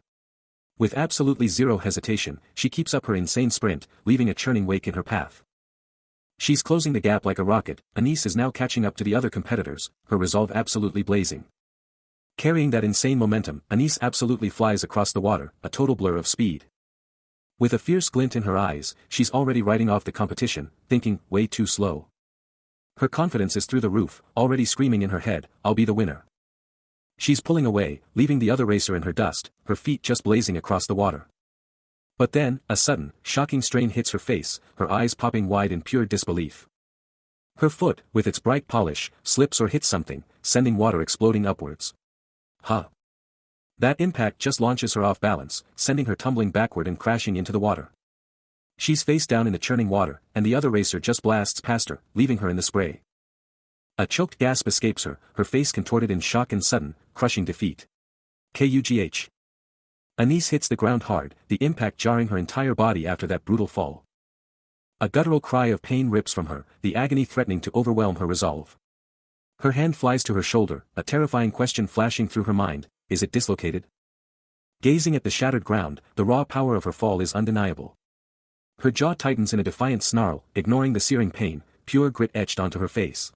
With absolutely zero hesitation, she keeps up her insane sprint, leaving a churning wake in her path. She's closing the gap like a rocket. Anise is now catching up to the other competitors, her resolve absolutely blazing. Carrying that insane momentum, Anise absolutely flies across the water, a total blur of speed. With a fierce glint in her eyes, she's already writing off the competition, thinking, way too slow. Her confidence is through the roof, already screaming in her head, I'll be the winner. She's pulling away, leaving the other racer in her dust, her feet just blazing across the water. But then, a sudden, shocking strain hits her face, her eyes popping wide in pure disbelief. Her foot, with its bright polish, slips or hits something, sending water exploding upwards. Huh. That impact just launches her off balance, sending her tumbling backward and crashing into the water. She's face down in the churning water, and the other racer just blasts past her, leaving her in the spray. A choked gasp escapes her, her face contorted in shock and sudden, crushing defeat. Kugh. Anise hits the ground hard, the impact jarring her entire body after that brutal fall. A guttural cry of pain rips from her, the agony threatening to overwhelm her resolve. Her hand flies to her shoulder, a terrifying question flashing through her mind, is it dislocated? Gazing at the shattered ground, the raw power of her fall is undeniable. Her jaw tightens in a defiant snarl, ignoring the searing pain, pure grit etched onto her face.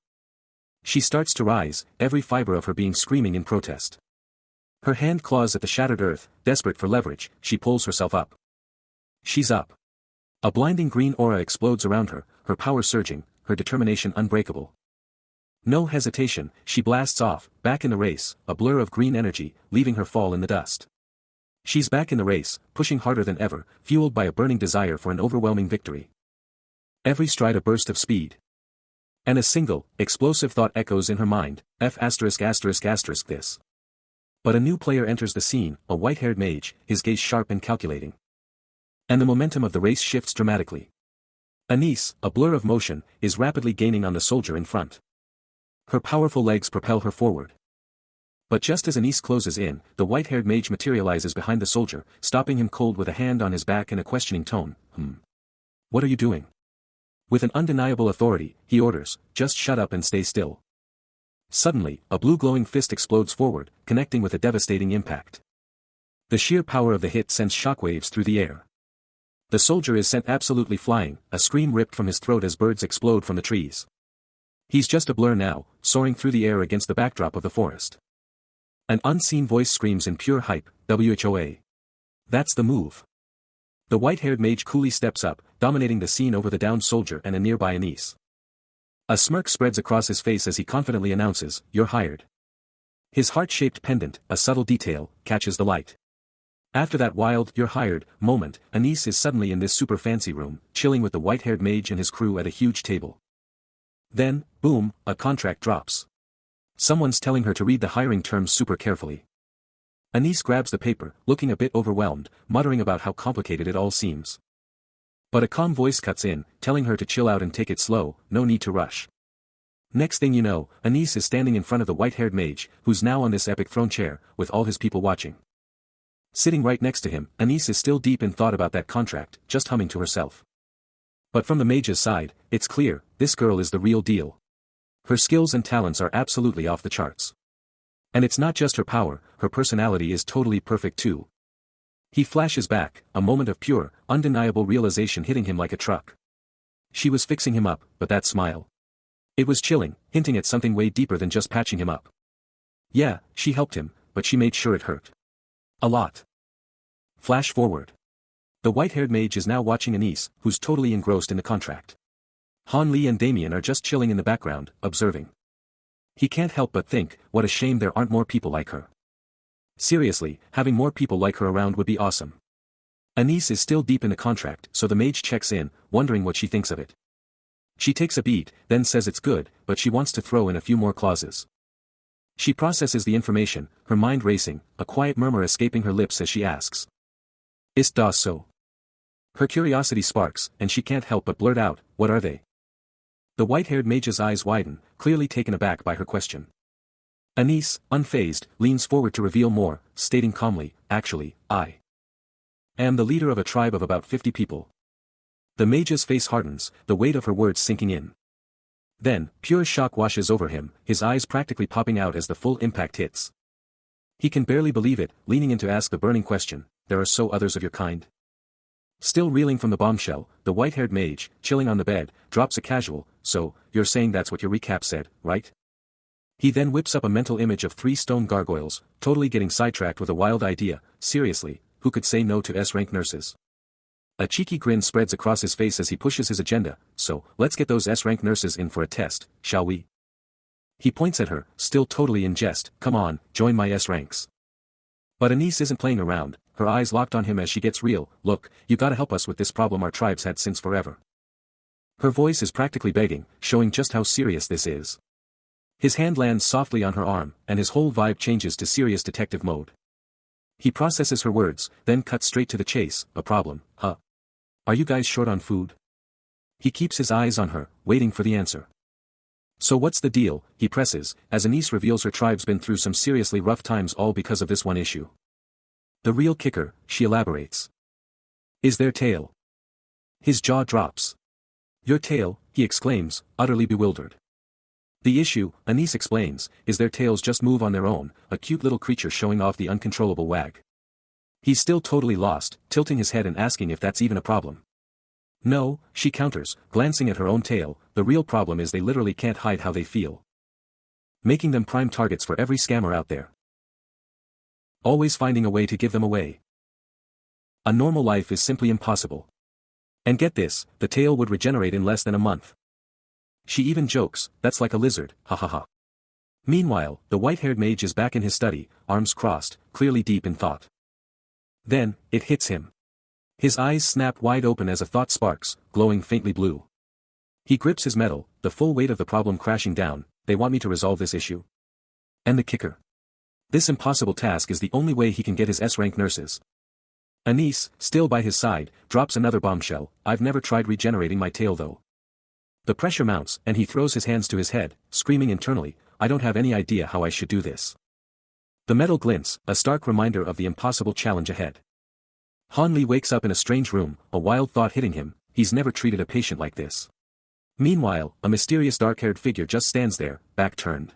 She starts to rise, every fiber of her being screaming in protest. Her hand claws at the shattered earth, desperate for leverage, she pulls herself up. She's up. A blinding green aura explodes around her, her power surging, her determination unbreakable. No hesitation, she blasts off, back in the race, a blur of green energy, leaving her fall in the dust. She's back in the race, pushing harder than ever, fueled by a burning desire for an overwhelming victory. Every stride a burst of speed. And a single, explosive thought echoes in her mind, this. But a new player enters the scene, a white-haired mage, his gaze sharp and calculating. And the momentum of the race shifts dramatically. Anise, a blur of motion, is rapidly gaining on the soldier in front. Her powerful legs propel her forward. But just as Anise closes in, the white-haired mage materializes behind the soldier, stopping him cold with a hand on his back and a questioning tone, What are you doing? With an undeniable authority, he orders, just shut up and stay still. Suddenly, a blue glowing fist explodes forward, connecting with a devastating impact. The sheer power of the hit sends shockwaves through the air. The soldier is sent absolutely flying, a scream ripped from his throat as birds explode from the trees. He's just a blur now, soaring through the air against the backdrop of the forest. An unseen voice screams in pure hype, "WHOA. That's the move." The white-haired mage coolly steps up, dominating the scene over the downed soldier and a nearby Anise. A smirk spreads across his face as he confidently announces, "You're hired." His heart-shaped pendant, a subtle detail, catches the light. After that wild, "you're hired" moment, Anise is suddenly in this super fancy room, chilling with the white-haired mage and his crew at a huge table. Then, boom, a contract drops. Someone's telling her to read the hiring terms super carefully. Anise grabs the paper, looking a bit overwhelmed, muttering about how complicated it all seems. But a calm voice cuts in, telling her to chill out and take it slow, no need to rush. Next thing you know, Anise is standing in front of the white-haired mage, who's now on this epic throne chair, with all his people watching. Sitting right next to him, Anise is still deep in thought about that contract, just humming to herself. But from the mage's side, it's clear, this girl is the real deal. Her skills and talents are absolutely off the charts. And it's not just her power, her personality is totally perfect too. He flashes back, a moment of pure, undeniable realization hitting him like a truck. She was fixing him up, but that smile. It was chilling, hinting at something way deeper than just patching him up. Yeah, she helped him, but she made sure it hurt. A lot. Flash forward. The white-haired mage is now watching Anise, who's totally engrossed in the contract. Han Li and Damien are just chilling in the background, observing. He can't help but think, what a shame there aren't more people like her. Seriously, having more people like her around would be awesome. Anise is still deep in the contract, so the mage checks in, wondering what she thinks of it. She takes a beat, then says it's good, but she wants to throw in a few more clauses. She processes the information, her mind racing, a quiet murmur escaping her lips as she asks. Ist das so? Her curiosity sparks, and she can't help but blurt out, what are they? The white-haired mage's eyes widen, clearly taken aback by her question. Anise, unfazed, leans forward to reveal more, stating calmly, actually, I am the leader of a tribe of about 50 people. The mage's face hardens, the weight of her words sinking in. Then, pure shock washes over him, his eyes practically popping out as the full impact hits. He can barely believe it, leaning in to ask the burning question, there are so others of your kind? Still reeling from the bombshell, the white-haired mage, chilling on the bed, drops a casual, so, you're saying that's what your recap said, right? He then whips up a mental image of 3 stone gargoyles, totally getting sidetracked with a wild idea. Seriously, who could say no to S-rank nurses? A cheeky grin spreads across his face as he pushes his agenda, so, let's get those S-rank nurses in for a test, shall we? He points at her, still totally in jest, come on, join my S-ranks. But Anise isn't playing around, her eyes locked on him as she gets real. Look, you gotta help us with this problem our tribes had since forever. Her voice is practically begging, showing just how serious this is. His hand lands softly on her arm, and his whole vibe changes to serious detective mode. He processes her words, then cuts straight to the chase. A problem, huh? Are you guys short on food? He keeps his eyes on her, waiting for the answer. So what's the deal, he presses, as Anise reveals her tribe's been through some seriously rough times all because of this one issue. The real kicker, she elaborates, is their tail. His jaw drops. Your tail, he exclaims, utterly bewildered. The issue, Anise explains, is their tails just move on their own, a cute little creature showing off the uncontrollable wag. He's still totally lost, tilting his head and asking if that's even a problem. No, she counters, glancing at her own tail, the real problem is they literally can't hide how they feel. Making them prime targets for every scammer out there. Always finding a way to give them away. A normal life is simply impossible. And get this, the tail would regenerate in less than a month. She even jokes, that's like a lizard, ha ha ha. Meanwhile, the white-haired mage is back in his study, arms crossed, clearly deep in thought. Then, it hits him. His eyes snap wide open as a thought sparks, glowing faintly blue. He grips his metal, the full weight of the problem crashing down. They want me to resolve this issue. And the kicker. This impossible task is the only way he can get his S-rank nurses. Anise, still by his side, drops another bombshell. I've never tried regenerating my tail though. The pressure mounts, and he throws his hands to his head, screaming internally, I don't have any idea how I should do this. The metal glints, a stark reminder of the impossible challenge ahead. Han Li wakes up in a strange room, a wild thought hitting him, he's never treated a patient like this. Meanwhile, a mysterious dark-haired figure just stands there, back turned.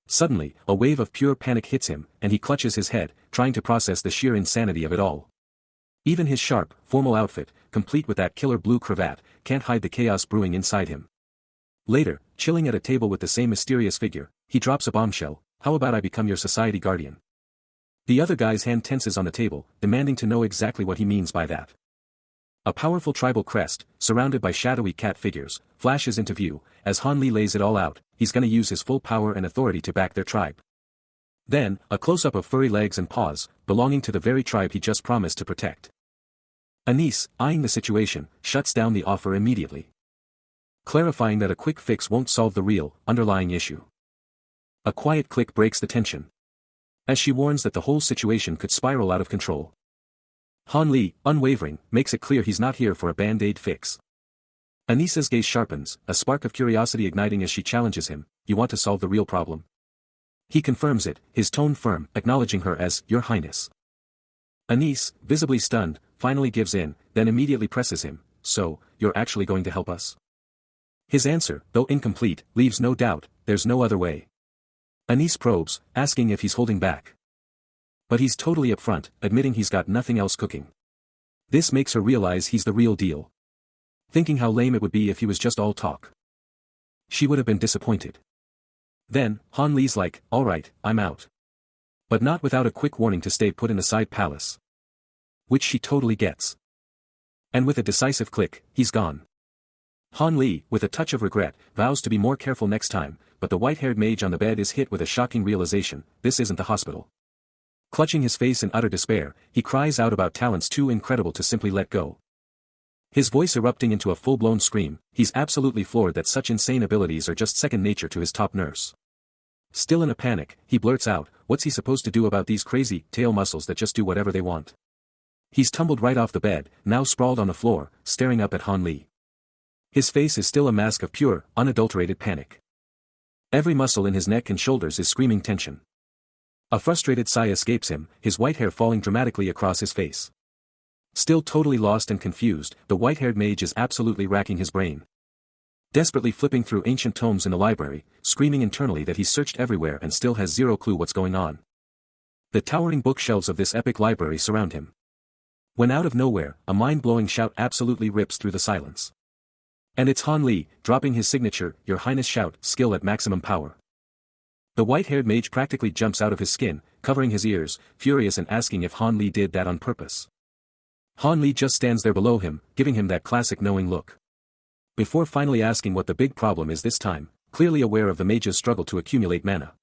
Suddenly, a wave of pure panic hits him, and he clutches his head, trying to process the sheer insanity of it all. Even his sharp, formal outfit, complete with that killer blue cravat, can't hide the chaos brewing inside him. Later, chilling at a table with the same mysterious figure, he drops a bombshell, how about I become your society guardian? The other guy's hand tenses on the table, demanding to know exactly what he means by that. A powerful tribal crest, surrounded by shadowy cat figures, flashes into view. As Han Li lays it all out, he's gonna use his full power and authority to back their tribe. Then, a close-up of furry legs and paws, belonging to the very tribe he just promised to protect. Anise, eyeing the situation, shuts down the offer immediately. Clarifying that a quick fix won't solve the real, underlying issue. A quiet click breaks the tension. As she warns that the whole situation could spiral out of control. Han Li, unwavering, makes it clear he's not here for a band-aid fix. Anisa's gaze sharpens, a spark of curiosity igniting as she challenges him, you want to solve the real problem? He confirms it, his tone firm, acknowledging her as, Your Highness. Anise, visibly stunned, finally gives in, then immediately presses him, so, you're actually going to help us? His answer, though incomplete, leaves no doubt, there's no other way. Anise probes, asking if he's holding back. But he's totally upfront, admitting he's got nothing else cooking. This makes her realize he's the real deal. Thinking how lame it would be if he was just all talk. She would have been disappointed. Then, Han Li's like, alright, I'm out. But not without a quick warning to stay put in the side palace. Which she totally gets. And with a decisive click, he's gone. Han Li, with a touch of regret, vows to be more careful next time, but the white-haired mage on the bed is hit with a shocking realization, this isn't the hospital. Clutching his face in utter despair, he cries out about talents too incredible to simply let go. His voice erupting into a full-blown scream, he's absolutely floored that such insane abilities are just second nature to his top nurse. Still in a panic, he blurts out, what's he supposed to do about these crazy, tail muscles that just do whatever they want? He's tumbled right off the bed, now sprawled on the floor, staring up at Han Li. His face is still a mask of pure, unadulterated panic. Every muscle in his neck and shoulders is screaming tension. A frustrated sigh escapes him, his white hair falling dramatically across his face. Still totally lost and confused, the white-haired mage is absolutely racking his brain. desperately flipping through ancient tomes in the library, screaming internally that he's searched everywhere and still has zero clue what's going on. The towering bookshelves of this epic library surround him. When out of nowhere, a mind-blowing shout absolutely rips through the silence. And it's Han Li, dropping his signature, "Your Highness" shout, skill at maximum power. The white-haired mage practically jumps out of his skin, covering his ears, furious and asking if Han Li did that on purpose. Han Li just stands there below him, giving him that classic knowing look. Before finally asking what the big problem is this time, clearly aware of the mage's struggle to accumulate mana.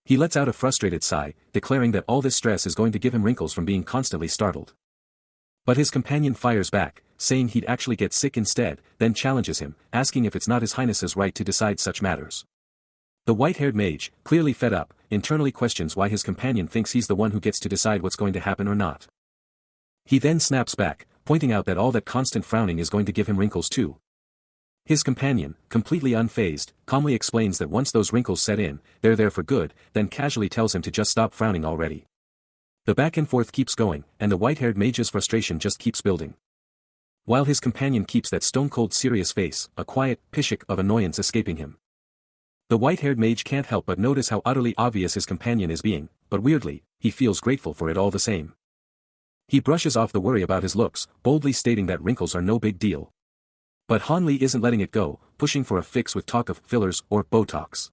He lets out a frustrated sigh, declaring that all this stress is going to give him wrinkles from being constantly startled. But his companion fires back, saying he'd actually get sick instead, then challenges him, asking if it's not His Highness's right to decide such matters. The white-haired mage, clearly fed up, internally questions why his companion thinks he's the one who gets to decide what's going to happen or not. He then snaps back, pointing out that all that constant frowning is going to give him wrinkles too. His companion, completely unfazed, calmly explains that once those wrinkles set in, they're there for good, then casually tells him to just stop frowning already. The back and forth keeps going, and the white-haired mage's frustration just keeps building. While his companion keeps that stone-cold serious face, a quiet pishik of annoyance escaping him. The white-haired mage can't help but notice how utterly obvious his companion is being, but weirdly, he feels grateful for it all the same. He brushes off the worry about his looks, boldly stating that wrinkles are no big deal. But Han Li isn't letting it go, pushing for a fix with talk of fillers or Botox.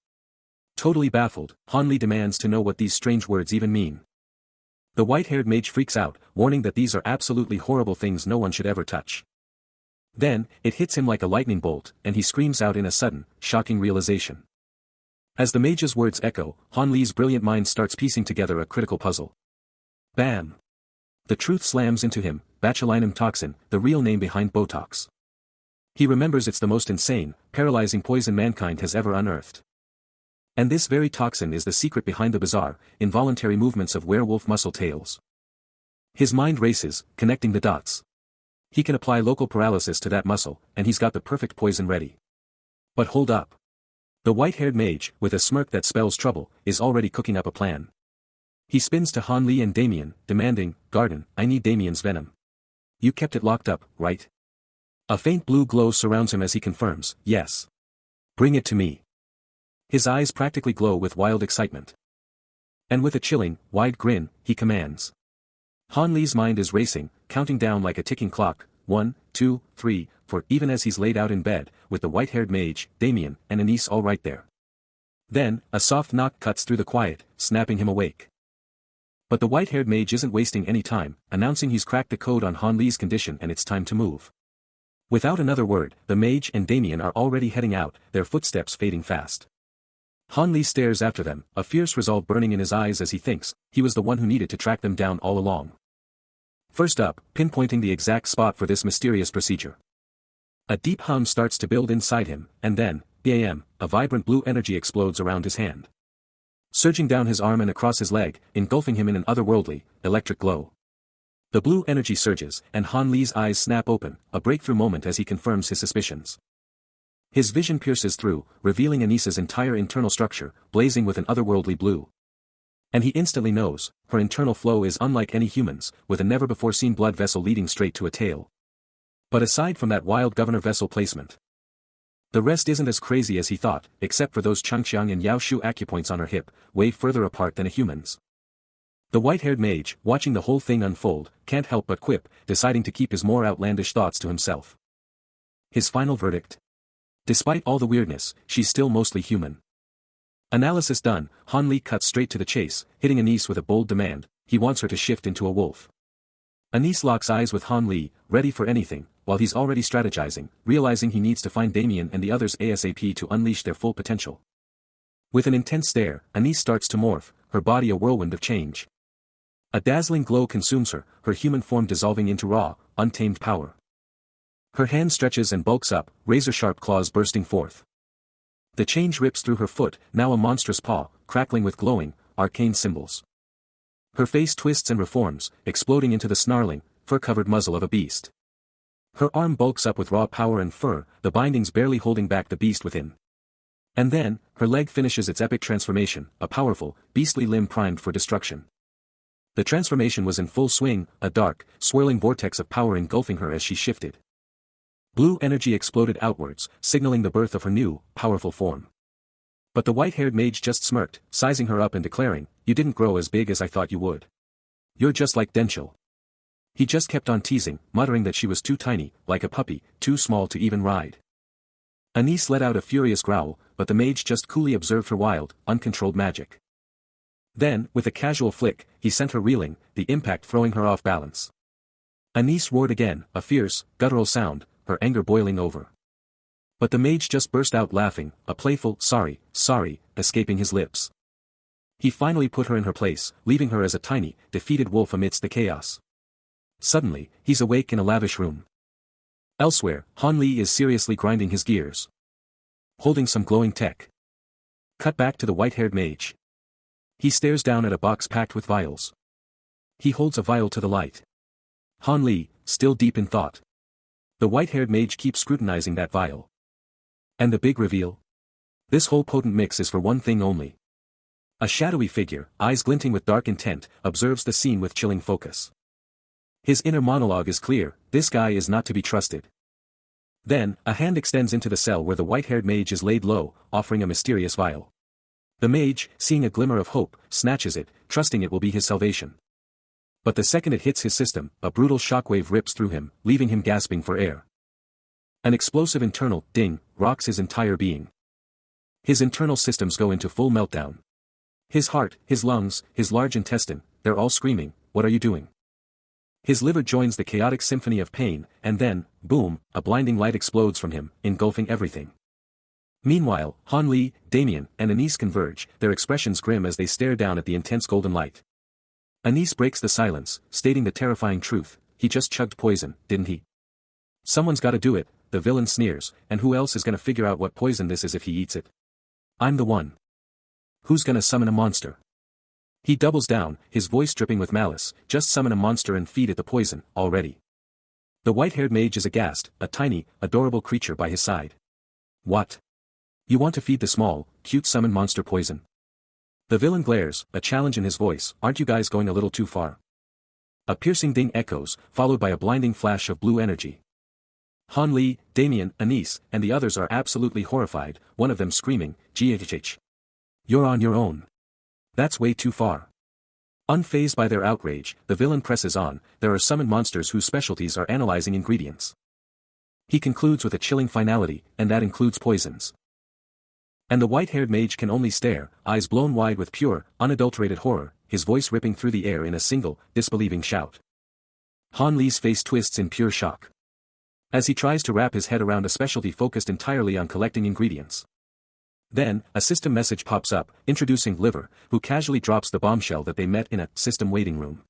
Totally baffled, Han Li demands to know what these strange words even mean. The white-haired mage freaks out, warning that these are absolutely horrible things no one should ever touch. Then, it hits him like a lightning bolt, and he screams out in a sudden, shocking realization. As the mage's words echo, Han Li's brilliant mind starts piecing together a critical puzzle. Bam! The truth slams into him, botulinum toxin, the real name behind Botox. He remembers it's the most insane, paralyzing poison mankind has ever unearthed. And this very toxin is the secret behind the bizarre, involuntary movements of werewolf muscle tails. His mind races, connecting the dots. He can apply local paralysis to that muscle, and he's got the perfect poison ready. But hold up. The white-haired mage, with a smirk that spells trouble, is already cooking up a plan. He spins to Han Li and Damien, demanding, "Garden, I need Damien's venom. You kept it locked up, right?" A faint blue glow surrounds him as he confirms, "Yes. Bring it to me." His eyes practically glow with wild excitement. And with a chilling, wide grin, he commands. Han Li's mind is racing, counting down like a ticking clock, 1, 2, 3, 4, even as he's laid out in bed, with the white-haired mage, Damien, and Anise all right there. Then, a soft knock cuts through the quiet, snapping him awake. But the white-haired mage isn't wasting any time, announcing he's cracked the code on Han Li's condition and it's time to move. Without another word, the mage and Damien are already heading out, their footsteps fading fast. Han Li stares after them, a fierce resolve burning in his eyes as he thinks, he was the one who needed to track them down all along. First up, pinpointing the exact spot for this mysterious procedure. A deep hum starts to build inside him, and then, bam, a vibrant blue energy explodes around his hand. Surging down his arm and across his leg, engulfing him in an otherworldly, electric glow. The blue energy surges, and Han Li's eyes snap open, a breakthrough moment as he confirms his suspicions. His vision pierces through, revealing Anise's entire internal structure, blazing with an otherworldly blue. And he instantly knows, her internal flow is unlike any human's, with a never-before-seen blood vessel leading straight to a tail. But aside from that wild governor vessel placement, the rest isn't as crazy as he thought, except for those Changqiang and Yaoshu acupoints on her hip, way further apart than a human's. The white-haired mage, watching the whole thing unfold, can't help but quip, deciding to keep his more outlandish thoughts to himself. His final verdict? Despite all the weirdness, she's still mostly human. Analysis done, Han Li cuts straight to the chase, hitting Anise with a bold demand, he wants her to shift into a wolf. Anise locks eyes with Han Li, ready for anything, while he's already strategizing, realizing he needs to find Damien and the others ASAP to unleash their full potential. With an intense stare, Anise starts to morph, her body a whirlwind of change. A dazzling glow consumes her, her human form dissolving into raw, untamed power. Her hand stretches and bulks up, razor-sharp claws bursting forth. The change rips through her foot, now a monstrous paw, crackling with glowing, arcane symbols. Her face twists and reforms, exploding into the snarling, fur-covered muzzle of a beast. Her arm bulks up with raw power and fur, the bindings barely holding back the beast within. And then, her leg finishes its epic transformation, a powerful, beastly limb primed for destruction. The transformation was in full swing, a dark, swirling vortex of power engulfing her as she shifted. Blue energy exploded outwards, signaling the birth of her new, powerful form. But the white-haired mage just smirked, sizing her up and declaring, "You didn't grow as big as I thought you would. You're just like Denchil." He just kept on teasing, muttering that she was too tiny, like a puppy, too small to even ride. Anise let out a furious growl, but the mage just coolly observed her wild, uncontrolled magic. Then, with a casual flick, he sent her reeling, the impact throwing her off balance. Anise roared again, a fierce, guttural sound, her anger boiling over. But the mage just burst out laughing, a playful sorry, escaping his lips. He finally put her in her place, leaving her as a tiny, defeated wolf amidst the chaos. Suddenly, he's awake in a lavish room. Elsewhere, Han Li is seriously grinding his gears, holding some glowing tech. Cut back to the white-haired mage. He stares down at a box packed with vials. He holds a vial to the light. Han Li, still deep in thought. The white-haired mage keeps scrutinizing that vial. And the big reveal? This whole potent mix is for one thing only. A shadowy figure, eyes glinting with dark intent, observes the scene with chilling focus. His inner monologue is clear, this guy is not to be trusted. Then, a hand extends into the cell where the white-haired mage is laid low, offering a mysterious vial. The mage, seeing a glimmer of hope, snatches it, trusting it will be his salvation. But the second it hits his system, a brutal shockwave rips through him, leaving him gasping for air. An explosive internal ding rocks his entire being. His internal systems go into full meltdown. His heart, his lungs, his large intestine, they're all screaming, "What are you doing?" His liver joins the chaotic symphony of pain, and then, boom, a blinding light explodes from him, engulfing everything. Meanwhile, Han Li, Damien, and Anise converge, their expressions grim as they stare down at the intense golden light. Anise breaks the silence, stating the terrifying truth, "He just chugged poison, didn't he?" "Someone's gotta do it," the villain sneers, "and who else is gonna figure out what poison this is if he eats it? I'm the one. Who's gonna summon a monster?" He doubles down, his voice dripping with malice, "Just summon a monster and feed it the poison, already." The white-haired mage is aghast, a tiny, adorable creature by his side. "What? You want to feed the small, cute summon monster poison?" The villain glares, a challenge in his voice, "Aren't you guys going a little too far?" A piercing ding echoes, followed by a blinding flash of blue energy. Han Li, Damien, Anise, and the others are absolutely horrified, one of them screaming, "GHH. You're on your own. That's way too far." Unfazed by their outrage, the villain presses on, "There are summoned monsters whose specialties are analyzing ingredients." He concludes with a chilling finality, "And that includes poisons." And the white-haired mage can only stare, eyes blown wide with pure, unadulterated horror, his voice ripping through the air in a single, disbelieving shout. Han Li's face twists in pure shock, as he tries to wrap his head around a specialty focused entirely on collecting ingredients. Then, a system message pops up, introducing Liver, who casually drops the bombshell that they met in a system waiting room.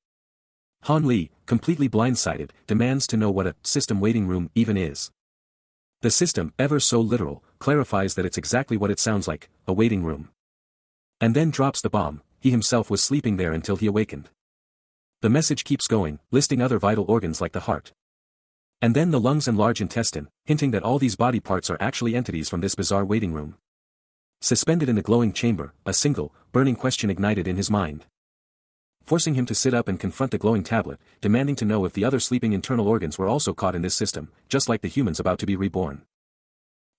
Han Li, completely blindsided, demands to know what a system waiting room even is. The system, ever so literal, clarifies that it's exactly what it sounds like, a waiting room. And then drops the bomb, he himself was sleeping there until he awakened. The message keeps going, listing other vital organs like the heart. And then the lungs and large intestine, hinting that all these body parts are actually entities from this bizarre waiting room. Suspended in the glowing chamber, a single, burning question ignited in his mind, forcing him to sit up and confront the glowing tablet, demanding to know if the other sleeping internal organs were also caught in this system, just like the humans about to be reborn.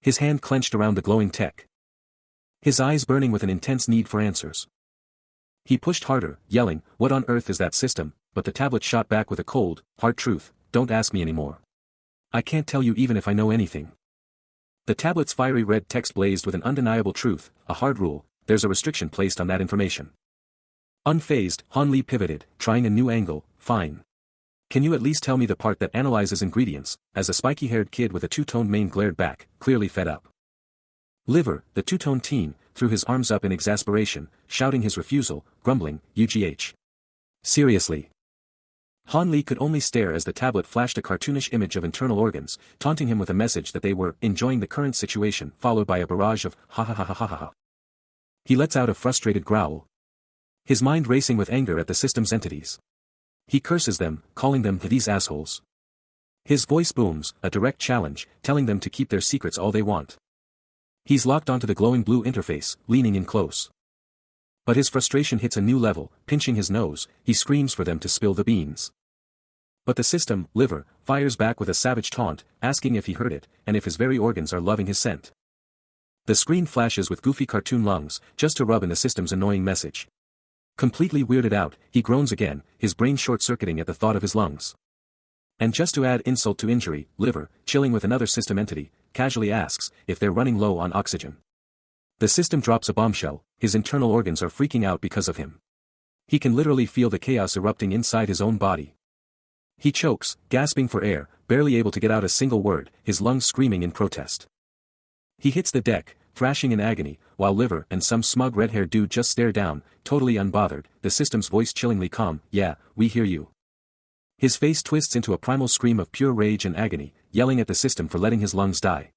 His hand clenched around the glowing tech, his eyes burning with an intense need for answers. He pushed harder, yelling, "What on earth is that system?" But the tablet shot back with a cold, hard truth, "Don't ask me anymore. I can't tell you even if I know anything." The tablet's fiery red text blazed with an undeniable truth, a hard rule, there's a restriction placed on that information. Unfazed, Han Li pivoted, trying a new angle, "Fine. Can you at least tell me the part that analyzes ingredients?" As a spiky-haired kid with a two-toned mane glared back, clearly fed up. Liver, the two-toned teen, threw his arms up in exasperation, shouting his refusal, grumbling, "UGH. Seriously." Han Li could only stare as the tablet flashed a cartoonish image of internal organs, taunting him with a message that they were enjoying the current situation, followed by a barrage of ha ha ha ha ha ha ha. He lets out a frustrated growl, his mind racing with anger at the system's entities. He curses them, calling them these assholes. His voice booms, a direct challenge, telling them to keep their secrets all they want. He's locked onto the glowing blue interface, leaning in close. But his frustration hits a new level, pinching his nose, he screams for them to spill the beans. But the system, liver, fires back with a savage taunt, asking if he heard it, and if his very organs are loving his scent. The screen flashes with goofy cartoon lungs, just to rub in the system's annoying message. Completely weirded out, he groans again, his brain short-circuiting at the thought of his lungs. And just to add insult to injury, liver, chilling with another system entity, casually asks if they're running low on oxygen. The system drops a bombshell, his internal organs are freaking out because of him. He can literally feel the chaos erupting inside his own body. He chokes, gasping for air, barely able to get out a single word, his lungs screaming in protest. He hits the deck, thrashing in agony, while liver and some smug red-haired dude just stare down, totally unbothered, the system's voice chillingly calm, "Yeah, we hear you." His face twists into a primal scream of pure rage and agony, yelling at the system for letting his lungs die.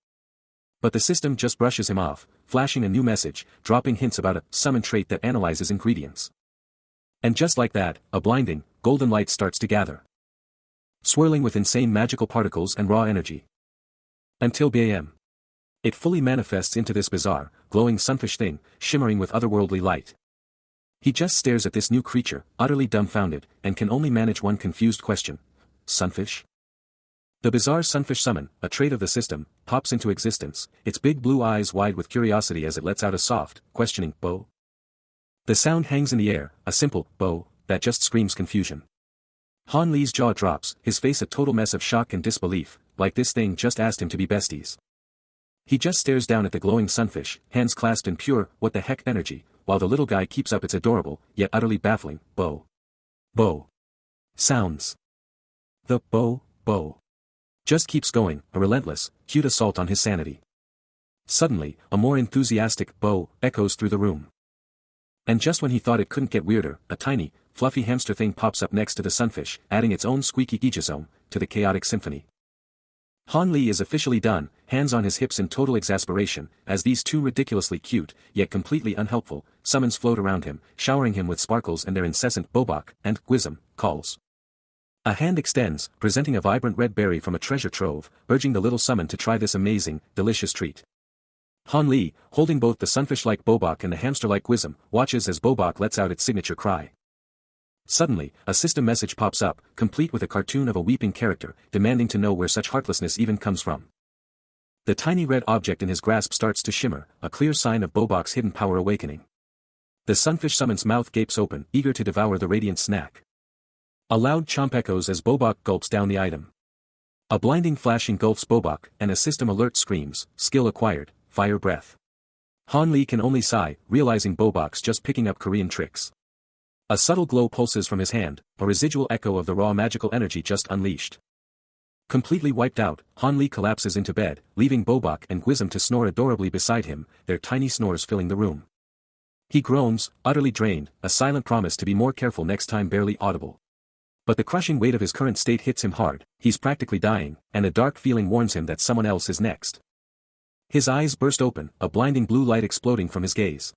But the system just brushes him off, flashing a new message, dropping hints about a summon trait that analyzes ingredients. And just like that, a blinding, golden light starts to gather, swirling with insane magical particles and raw energy. Until BAM. It fully manifests into this bizarre, glowing sunfish thing, shimmering with otherworldly light. He just stares at this new creature, utterly dumbfounded, and can only manage one confused question. Sunfish? The bizarre sunfish summon, a trait of the system, pops into existence, its big blue eyes wide with curiosity as it lets out a soft, questioning, "Bo?" The sound hangs in the air, a simple, "Bo," that just screams confusion. Han Li's jaw drops, his face a total mess of shock and disbelief, like this thing just asked him to be besties. He just stares down at the glowing sunfish, hands clasped in pure, what the heck energy, while the little guy keeps up its adorable, yet utterly baffling, "Bo. Bo." Sounds. The "Bo, Bo" just keeps going, a relentless, cute assault on his sanity. Suddenly, a more enthusiastic "Bo" echoes through the room. And just when he thought it couldn't get weirder, a tiny, fluffy hamster thing pops up next to the sunfish, adding its own squeaky gijazome to the chaotic symphony. Han Li is officially done, hands on his hips in total exasperation, as these two ridiculously cute, yet completely unhelpful, summons float around him, showering him with sparkles and their incessant "Bobok" and "Gwism" calls. A hand extends, presenting a vibrant red berry from a treasure trove, urging the little summon to try this amazing, delicious treat. Han Li, holding both the sunfish-like Bobok and the hamster-like Gwism, watches as Bobok lets out its signature cry. Suddenly, a system message pops up, complete with a cartoon of a weeping character, demanding to know where such heartlessness even comes from. The tiny red object in his grasp starts to shimmer, a clear sign of Bobok's hidden power awakening. The sunfish summon's mouth gapes open, eager to devour the radiant snack. A loud chomp echoes as Bobok gulps down the item. A blinding flash engulfs Bobok, and a system alert screams, "Skill acquired, fire breath." Han Li can only sigh, realizing Bobok's just picking up Korean tricks. A subtle glow pulses from his hand, a residual echo of the raw magical energy just unleashed. Completely wiped out, Han Li collapses into bed, leaving Bobok and Gwism to snore adorably beside him, their tiny snores filling the room. He groans, utterly drained, a silent promise to be more careful next time barely audible. But the crushing weight of his current state hits him hard, he's practically dying, and a dark feeling warns him that someone else is next. His eyes burst open, a blinding blue light exploding from his gaze.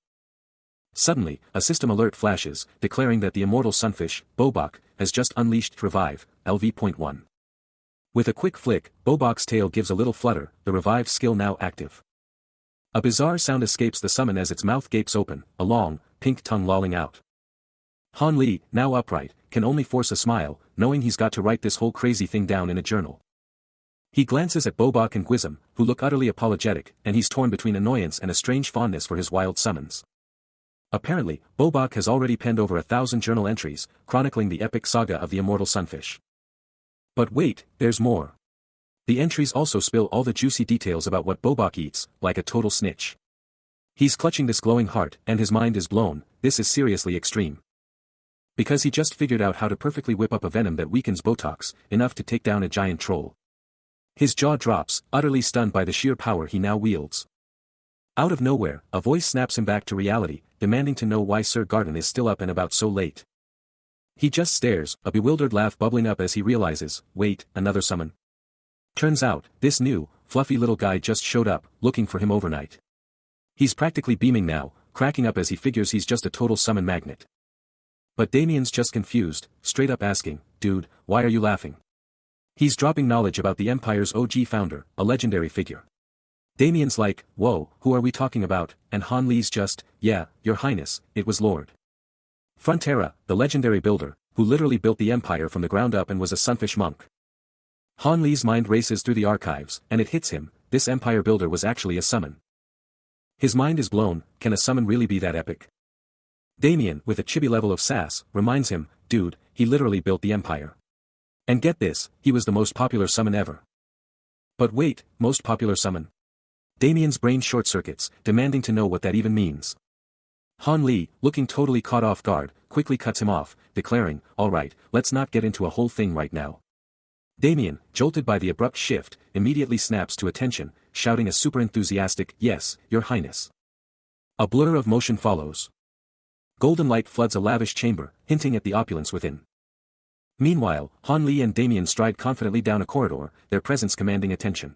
Suddenly, a system alert flashes, declaring that the immortal sunfish, Bobok, has just unleashed Revive, LV.1. With a quick flick, Bobok's tail gives a little flutter, the revived skill now active. A bizarre sound escapes the summon as its mouth gapes open, a long, pink tongue lolling out. Han Li, now upright, can only force a smile, knowing he's got to write this whole crazy thing down in a journal. He glances at Bobok and Gwism, who look utterly apologetic, and he's torn between annoyance and a strange fondness for his wild summons. Apparently, Bobok has already penned over 1,000 journal entries, chronicling the epic saga of the immortal sunfish. But wait, there's more. The entries also spill all the juicy details about what Bobok eats, like a total snitch. He's clutching this glowing heart, and his mind is blown, this is seriously extreme. Because he just figured out how to perfectly whip up a venom that weakens Botox, enough to take down a giant troll. His jaw drops, utterly stunned by the sheer power he now wields. Out of nowhere, a voice snaps him back to reality, demanding to know why Sir Garden is still up and about so late. He just stares, a bewildered laugh bubbling up as he realizes, wait, another summon. Turns out, this new, fluffy little guy just showed up, looking for him overnight. He's practically beaming now, cracking up as he figures he's just a total summon magnet. But Damien's just confused, straight up asking, dude, why are you laughing? He's dropping knowledge about the Empire's OG founder, a legendary figure. Damien's like, whoa, who are we talking about, and Han Li's just, yeah, your highness, it was Lord Frontera, the legendary builder, who literally built the empire from the ground up and was a sunfish monk. Han Li's mind races through the archives, and it hits him, this empire builder was actually a summon. His mind is blown, can a summon really be that epic? Damien, with a chibi level of sass, reminds him, dude, he literally built the empire. And get this, he was the most popular summon ever. But wait, most popular summon? Damien's brain short-circuits, demanding to know what that even means. Han Li, looking totally caught off guard, quickly cuts him off, declaring, alright, let's not get into a whole thing right now. Damien, jolted by the abrupt shift, immediately snaps to attention, shouting a super enthusiastic, yes, your highness. A blur of motion follows. Golden light floods a lavish chamber, hinting at the opulence within. Meanwhile, Han Li and Damien stride confidently down a corridor, their presence commanding attention.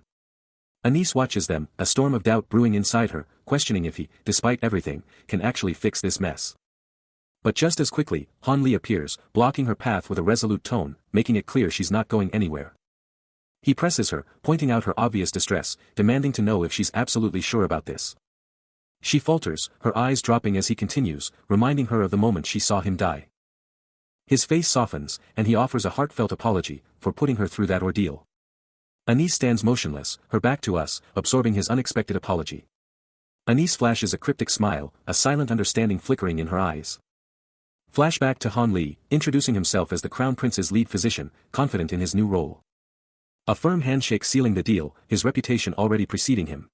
Anise watches them, a storm of doubt brewing inside her, questioning if he, despite everything, can actually fix this mess. But just as quickly, Han Li appears, blocking her path with a resolute tone, making it clear she's not going anywhere. He presses her, pointing out her obvious distress, demanding to know if she's absolutely sure about this. She falters, her eyes dropping as he continues, reminding her of the moment she saw him die. His face softens, and he offers a heartfelt apology for putting her through that ordeal. Anise stands motionless, her back to us, absorbing his unexpected apology. Anise flashes a cryptic smile, a silent understanding flickering in her eyes. Flashback to Han Li, introducing himself as the Crown Prince's lead physician, confident in his new role. A firm handshake sealing the deal, his reputation already preceding him.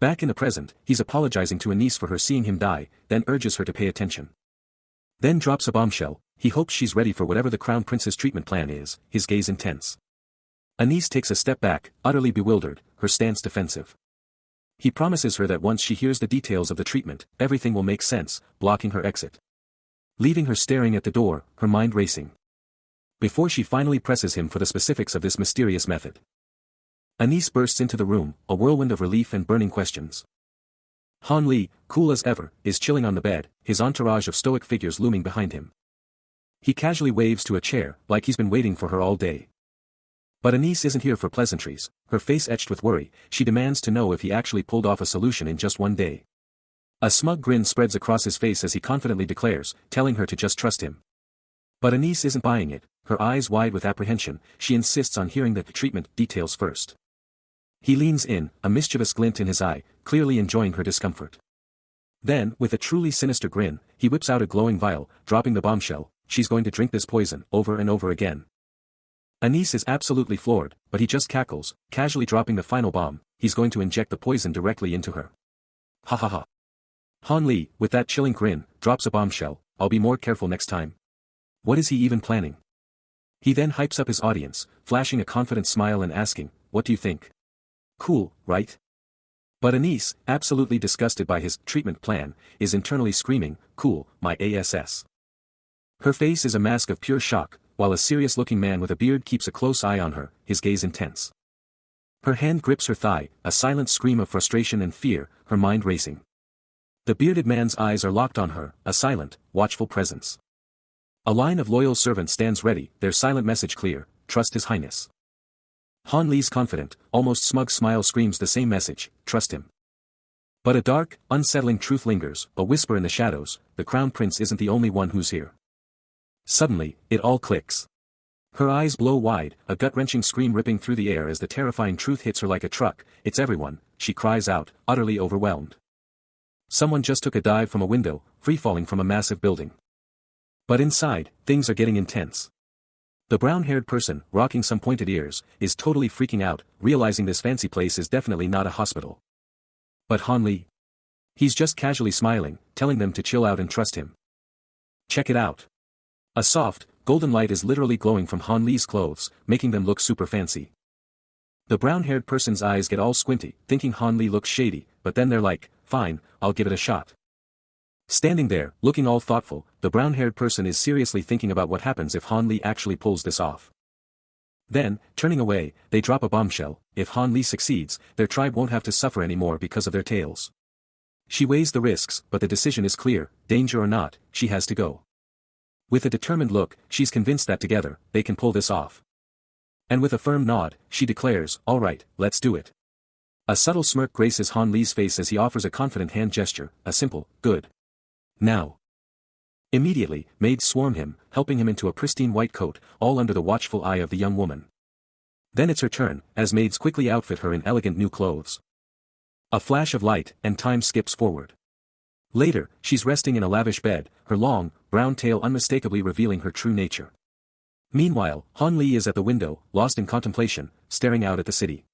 Back in the present, he's apologizing to Anise for her seeing him die, then urges her to pay attention. Then drops a bombshell, he hopes she's ready for whatever the Crown Prince's treatment plan is, his gaze intense. Anise takes a step back, utterly bewildered, her stance defensive. He promises her that once she hears the details of the treatment, everything will make sense, blocking her exit. Leaving her staring at the door, her mind racing. Before she finally presses him for the specifics of this mysterious method. Anise bursts into the room, a whirlwind of relief and burning questions. Han Li, cool as ever, is chilling on the bed, his entourage of stoic figures looming behind him. He casually waves to a chair, like he's been waiting for her all day. But Anise isn't here for pleasantries, her face etched with worry, she demands to know if he actually pulled off a solution in just one day. A smug grin spreads across his face as he confidently declares, telling her to just trust him. But Anise isn't buying it, her eyes wide with apprehension, she insists on hearing the treatment details first. He leans in, a mischievous glint in his eye, clearly enjoying her discomfort. Then, with a truly sinister grin, he whips out a glowing vial, dropping the bombshell, she's going to drink this poison, over and over again. Anise is absolutely floored, but he just cackles, casually dropping the final bomb, he's going to inject the poison directly into her. Ha ha ha. Han Li, with that chilling grin, drops a bombshell, I'll be more careful next time. What is he even planning? He then hypes up his audience, flashing a confident smile and asking, what do you think? Cool, right? But Anise, absolutely disgusted by his treatment plan, is internally screaming, cool, my ass. Her face is a mask of pure shock, while a serious-looking man with a beard keeps a close eye on her, his gaze intense. Her hand grips her thigh, a silent scream of frustration and fear, her mind racing. The bearded man's eyes are locked on her, a silent, watchful presence. A line of loyal servants stands ready, their silent message clear, trust his highness. Han Li's confident, almost smug smile screams the same message, trust him. But a dark, unsettling truth lingers, a whisper in the shadows, the Crown Prince isn't the only one who's here. Suddenly, it all clicks. Her eyes blow wide, a gut-wrenching scream ripping through the air as the terrifying truth hits her like a truck, it's everyone, she cries out, utterly overwhelmed. Someone just took a dive from a window, free-falling from a massive building. But inside, things are getting intense. The brown-haired person, rocking some pointed ears, is totally freaking out, realizing this fancy place is definitely not a hospital. But Han Li? He's just casually smiling, telling them to chill out and trust him. Check it out. A soft, golden light is literally glowing from Han Li's clothes, making them look super fancy. The brown-haired person's eyes get all squinty, thinking Han Li looks shady, but then they're like, fine, I'll give it a shot. Standing there, looking all thoughtful, the brown-haired person is seriously thinking about what happens if Han Li actually pulls this off. Then, turning away, they drop a bombshell, if Han Li succeeds, their tribe won't have to suffer anymore because of their tales. She weighs the risks, but the decision is clear, danger or not, she has to go. With a determined look, she's convinced that together, they can pull this off. And with a firm nod, she declares, all right, let's do it. A subtle smirk graces Han Li's face as he offers a confident hand gesture, a simple, good. Now. Immediately, maids swarm him, helping him into a pristine white coat, all under the watchful eye of the young woman. Then it's her turn, as maids quickly outfit her in elegant new clothes. A flash of light, and time skips forward. Later, she's resting in a lavish bed, her long, brown tail unmistakably revealing her true nature. Meanwhile, Han Li is at the window, lost in contemplation, staring out at the city.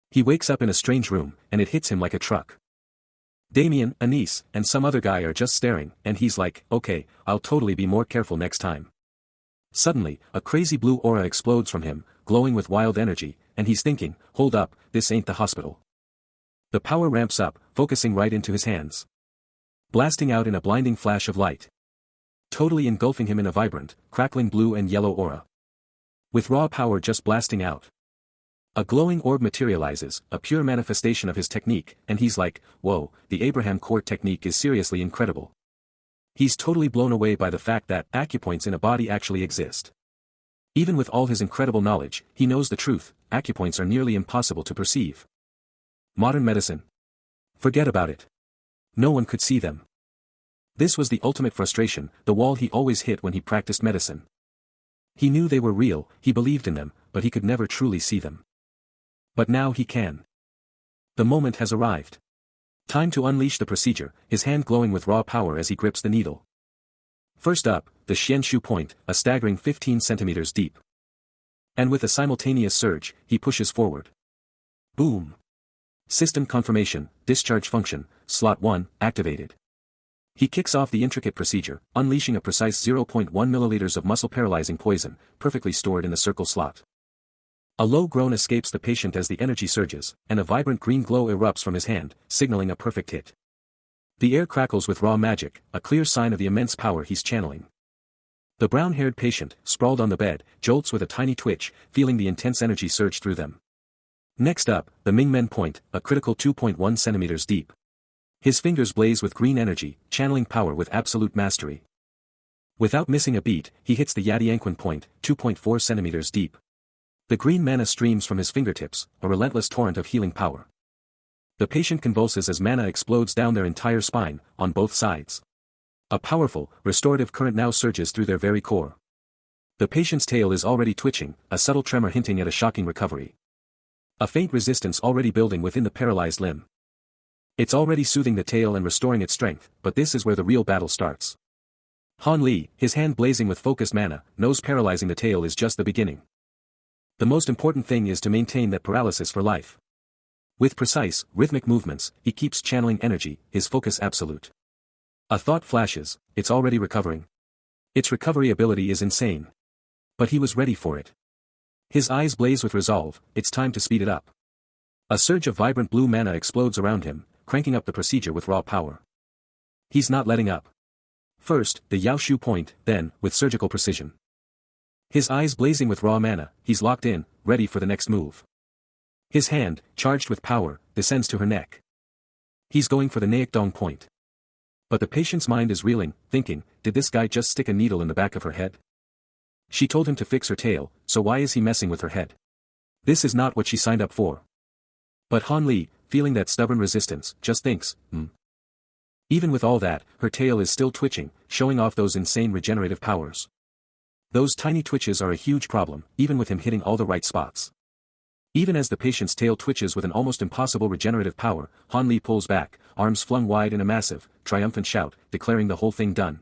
He wakes up in a strange room, and it hits him like a truck. Damien, Anise, and some other guy are just staring, and he's like, okay, I'll totally be more careful next time. Suddenly, a crazy blue aura explodes from him, glowing with wild energy, and he's thinking, hold up, this ain't the hospital. The power ramps up, focusing right into his hands. Blasting out in a blinding flash of light. Totally engulfing him in a vibrant, crackling blue and yellow aura. With raw power just blasting out. A glowing orb materializes, a pure manifestation of his technique, and he's like, whoa, the Abraham Court technique is seriously incredible. He's totally blown away by the fact that acupoints in a body actually exist. Even with all his incredible knowledge, he knows the truth, acupoints are nearly impossible to perceive. Modern medicine. Forget about it. No one could see them. This was the ultimate frustration, the wall he always hit when he practiced medicine. He knew they were real, he believed in them, but he could never truly see them. But now he can. The moment has arrived. Time to unleash the procedure, his hand glowing with raw power as he grips the needle. First up, the Xianshu point, a staggering 15 centimeters deep. And with a simultaneous surge, he pushes forward. Boom. System confirmation, discharge function, slot 1, activated. He kicks off the intricate procedure, unleashing a precise 0.1 milliliters of muscle-paralyzing poison, perfectly stored in the circle slot. A low groan escapes the patient as the energy surges, and a vibrant green glow erupts from his hand, signaling a perfect hit. The air crackles with raw magic, a clear sign of the immense power he's channeling. The brown-haired patient, sprawled on the bed, jolts with a tiny twitch, feeling the intense energy surge through them. Next up, the Mingmen point, a critical 2.1 centimeters deep. His fingers blaze with green energy, channeling power with absolute mastery. Without missing a beat, he hits the Yadianquan point, 2.4 centimeters deep. The green mana streams from his fingertips, a relentless torrent of healing power. The patient convulses as mana explodes down their entire spine, on both sides. A powerful, restorative current now surges through their very core. The patient's tail is already twitching, a subtle tremor hinting at a shocking recovery. A faint resistance already building within the paralyzed limb. It's already soothing the tail and restoring its strength, but this is where the real battle starts. Han Li, his hand blazing with focused mana, knows paralyzing the tail is just the beginning. The most important thing is to maintain that paralysis for life. With precise, rhythmic movements, he keeps channeling energy, his focus absolute. A thought flashes, it's already recovering. Its recovery ability is insane. But he was ready for it. His eyes blaze with resolve, it's time to speed it up. A surge of vibrant blue mana explodes around him, cranking up the procedure with raw power. He's not letting up. First, the Yaoshu point, then, with surgical precision. His eyes blazing with raw mana, he's locked in, ready for the next move. His hand, charged with power, descends to her neck. He's going for the Naekdong point. But the patient's mind is reeling, thinking, did this guy just stick a needle in the back of her head? She told him to fix her tail, so why is he messing with her head? This is not what she signed up for. But Han Li, feeling that stubborn resistance, just thinks, Even with all that, her tail is still twitching, showing off those insane regenerative powers. Those tiny twitches are a huge problem, even with him hitting all the right spots. Even as the patient's tail twitches with an almost impossible regenerative power, Han Li pulls back, arms flung wide in a massive, triumphant shout, declaring the whole thing done.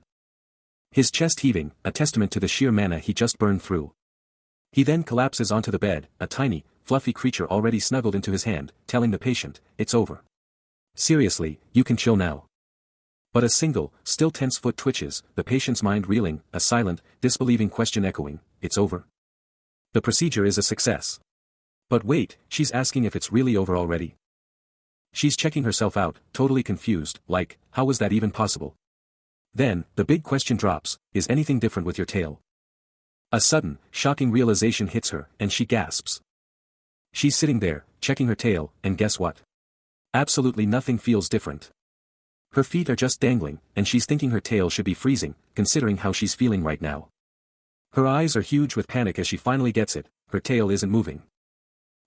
His chest heaving, a testament to the sheer mana he just burned through. He then collapses onto the bed, a tiny, fluffy creature already snuggled into his hand, telling the patient, it's over. Seriously, you can chill now. But a single, still tense foot twitches, the patient's mind reeling, a silent, disbelieving question echoing, it's over. The procedure is a success. But wait, she's asking if it's really over already. She's checking herself out, totally confused, like, how was that even possible? Then, the big question drops, is anything different with your tail? A sudden, shocking realization hits her, and she gasps. She's sitting there, checking her tail, and guess what? Absolutely nothing feels different. Her feet are just dangling, and she's thinking her tail should be freezing, considering how she's feeling right now. Her eyes are huge with panic as she finally gets it, her tail isn't moving.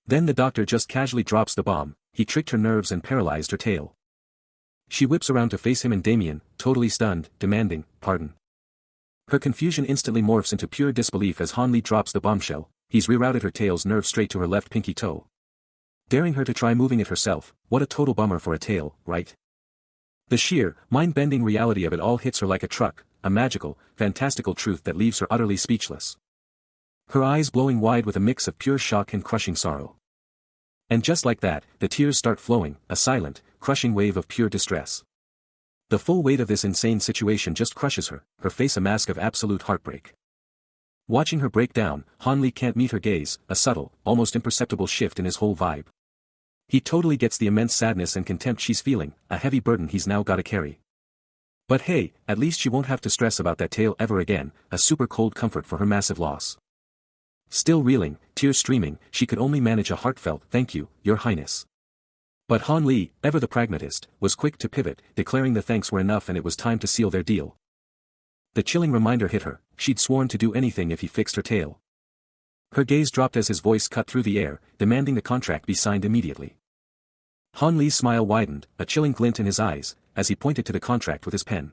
Then the doctor just casually drops the bomb, he tricked her nerves and paralyzed her tail. She whips around to face him and Damien, totally stunned, demanding, pardon. Her confusion instantly morphs into pure disbelief as Han Li drops the bombshell. He's rerouted her tail's nerve straight to her left pinky toe, daring her to try moving it herself. What a total bummer for a tail, right? The sheer, mind-bending reality of it all hits her like a truck, a magical, fantastical truth that leaves her utterly speechless. Her eyes glowing wide with a mix of pure shock and crushing sorrow. And just like that, the tears start flowing, a silent, crushing wave of pure distress. The full weight of this insane situation just crushes her, her face a mask of absolute heartbreak. Watching her break down, Han Li can't meet her gaze, a subtle, almost imperceptible shift in his whole vibe. He totally gets the immense sadness and contempt she's feeling, a heavy burden he's now gotta carry. But hey, at least she won't have to stress about that tail ever again, a super cold comfort for her massive loss. Still reeling, tears streaming, she could only manage a heartfelt "Thank you, Your Highness." But Han Li, ever the pragmatist, was quick to pivot, declaring the thanks were enough and it was time to seal their deal. The chilling reminder hit her, she'd sworn to do anything if he fixed her tail. Her gaze dropped as his voice cut through the air, demanding the contract be signed immediately. Han Li's smile widened, a chilling glint in his eyes, as he pointed to the contract with his pen.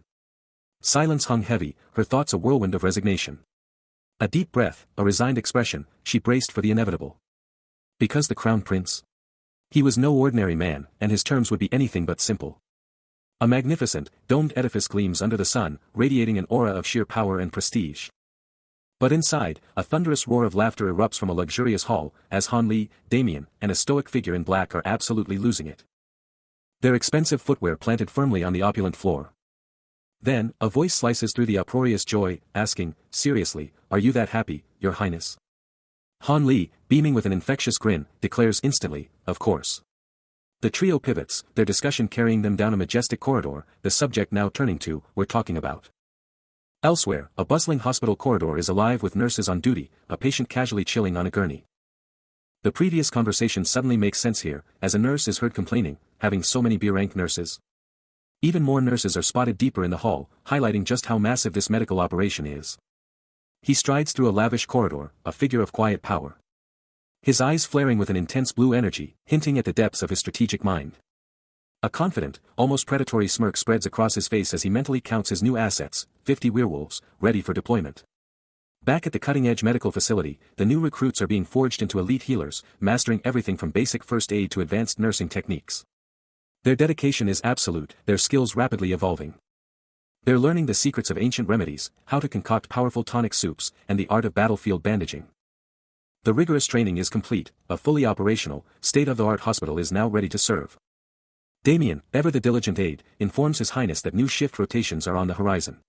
Silence hung heavy, her thoughts a whirlwind of resignation. A deep breath, a resigned expression, she braced for the inevitable. Because the Crown Prince? He was no ordinary man, and his terms would be anything but simple. A magnificent, domed edifice gleams under the sun, radiating an aura of sheer power and prestige. But inside, a thunderous roar of laughter erupts from a luxurious hall, as Han Li, Damien, and a stoic figure in black are absolutely losing it. Their expensive footwear planted firmly on the opulent floor. Then, a voice slices through the uproarious joy, asking, "Seriously, are you that happy, Your Highness?" Han Li, beaming with an infectious grin, declares instantly, "Of course." The trio pivots, their discussion carrying them down a majestic corridor, the subject now turning to, "We're talking about." Elsewhere, a bustling hospital corridor is alive with nurses on duty, a patient casually chilling on a gurney. The previous conversation suddenly makes sense here, as a nurse is heard complaining, having so many B-rank nurses. Even more nurses are spotted deeper in the hall, highlighting just how massive this medical operation is. He strides through a lavish corridor, a figure of quiet power. His eyes flaring with an intense blue energy, hinting at the depths of his strategic mind. A confident, almost predatory smirk spreads across his face as he mentally counts his new assets, 50 werewolves, ready for deployment. Back at the cutting-edge medical facility, the new recruits are being forged into elite healers, mastering everything from basic first aid to advanced nursing techniques. Their dedication is absolute, their skills rapidly evolving. They're learning the secrets of ancient remedies, how to concoct powerful tonic soups, and the art of battlefield bandaging. The rigorous training is complete, a fully operational, state-of-the-art hospital is now ready to serve. Damien, ever the diligent aide, informs His Highness that new shift rotations are on the horizon.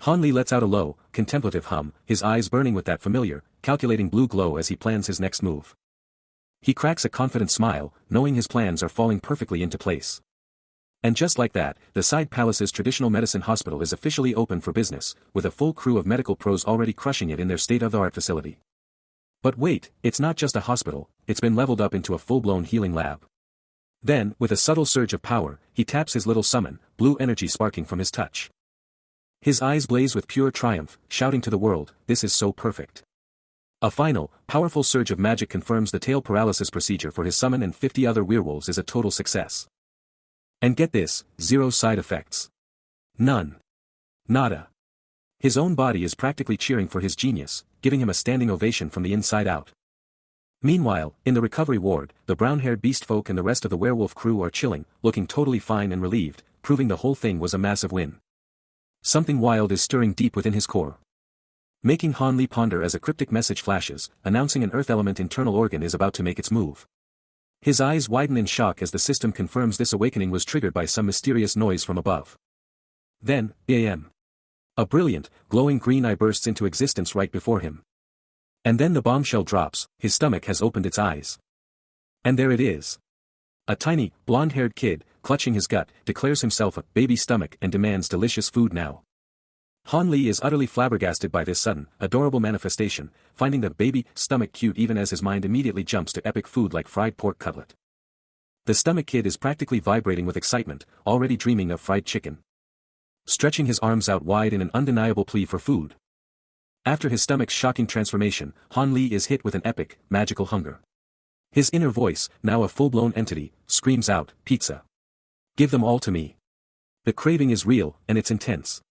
Han Li lets out a low, contemplative hum, his eyes burning with that familiar, calculating blue glow as he plans his next move. He cracks a confident smile, knowing his plans are falling perfectly into place. And just like that, the Side Palace's traditional medicine hospital is officially open for business, with a full crew of medical pros already crushing it in their state-of-the-art facility. But wait, it's not just a hospital, it's been leveled up into a full-blown healing lab. Then, with a subtle surge of power, he taps his little summon, blue energy sparking from his touch. His eyes blaze with pure triumph, shouting to the world, "This is so perfect." A final, powerful surge of magic confirms the tail paralysis procedure for his summon and 50 other werewolves is a total success. And get this, 0 side effects. None. Nada. His own body is practically cheering for his genius, giving him a standing ovation from the inside out. Meanwhile, in the recovery ward, the brown-haired beast folk and the rest of the werewolf crew are chilling, looking totally fine and relieved, proving the whole thing was a massive win. Something wild is stirring deep within his core. Making Han Li ponder as a cryptic message flashes, announcing an earth element internal organ is about to make its move. His eyes widen in shock as the system confirms this awakening was triggered by some mysterious noise from above. Then, bam. A brilliant, glowing green eye bursts into existence right before him. And then the bombshell drops, his stomach has opened its eyes. And there it is. A tiny, blonde-haired kid, clutching his gut, declares himself a baby stomach and demands delicious food now. Han Li is utterly flabbergasted by this sudden, adorable manifestation, finding the baby stomach cute even as his mind immediately jumps to epic food like fried pork cutlet. The stomach kid is practically vibrating with excitement, already dreaming of fried chicken. Stretching his arms out wide in an undeniable plea for food. After his stomach's shocking transformation, Han Li is hit with an epic, magical hunger. His inner voice, now a full-blown entity, screams out, "Pizza. Give them all to me." The craving is real, and it's intense.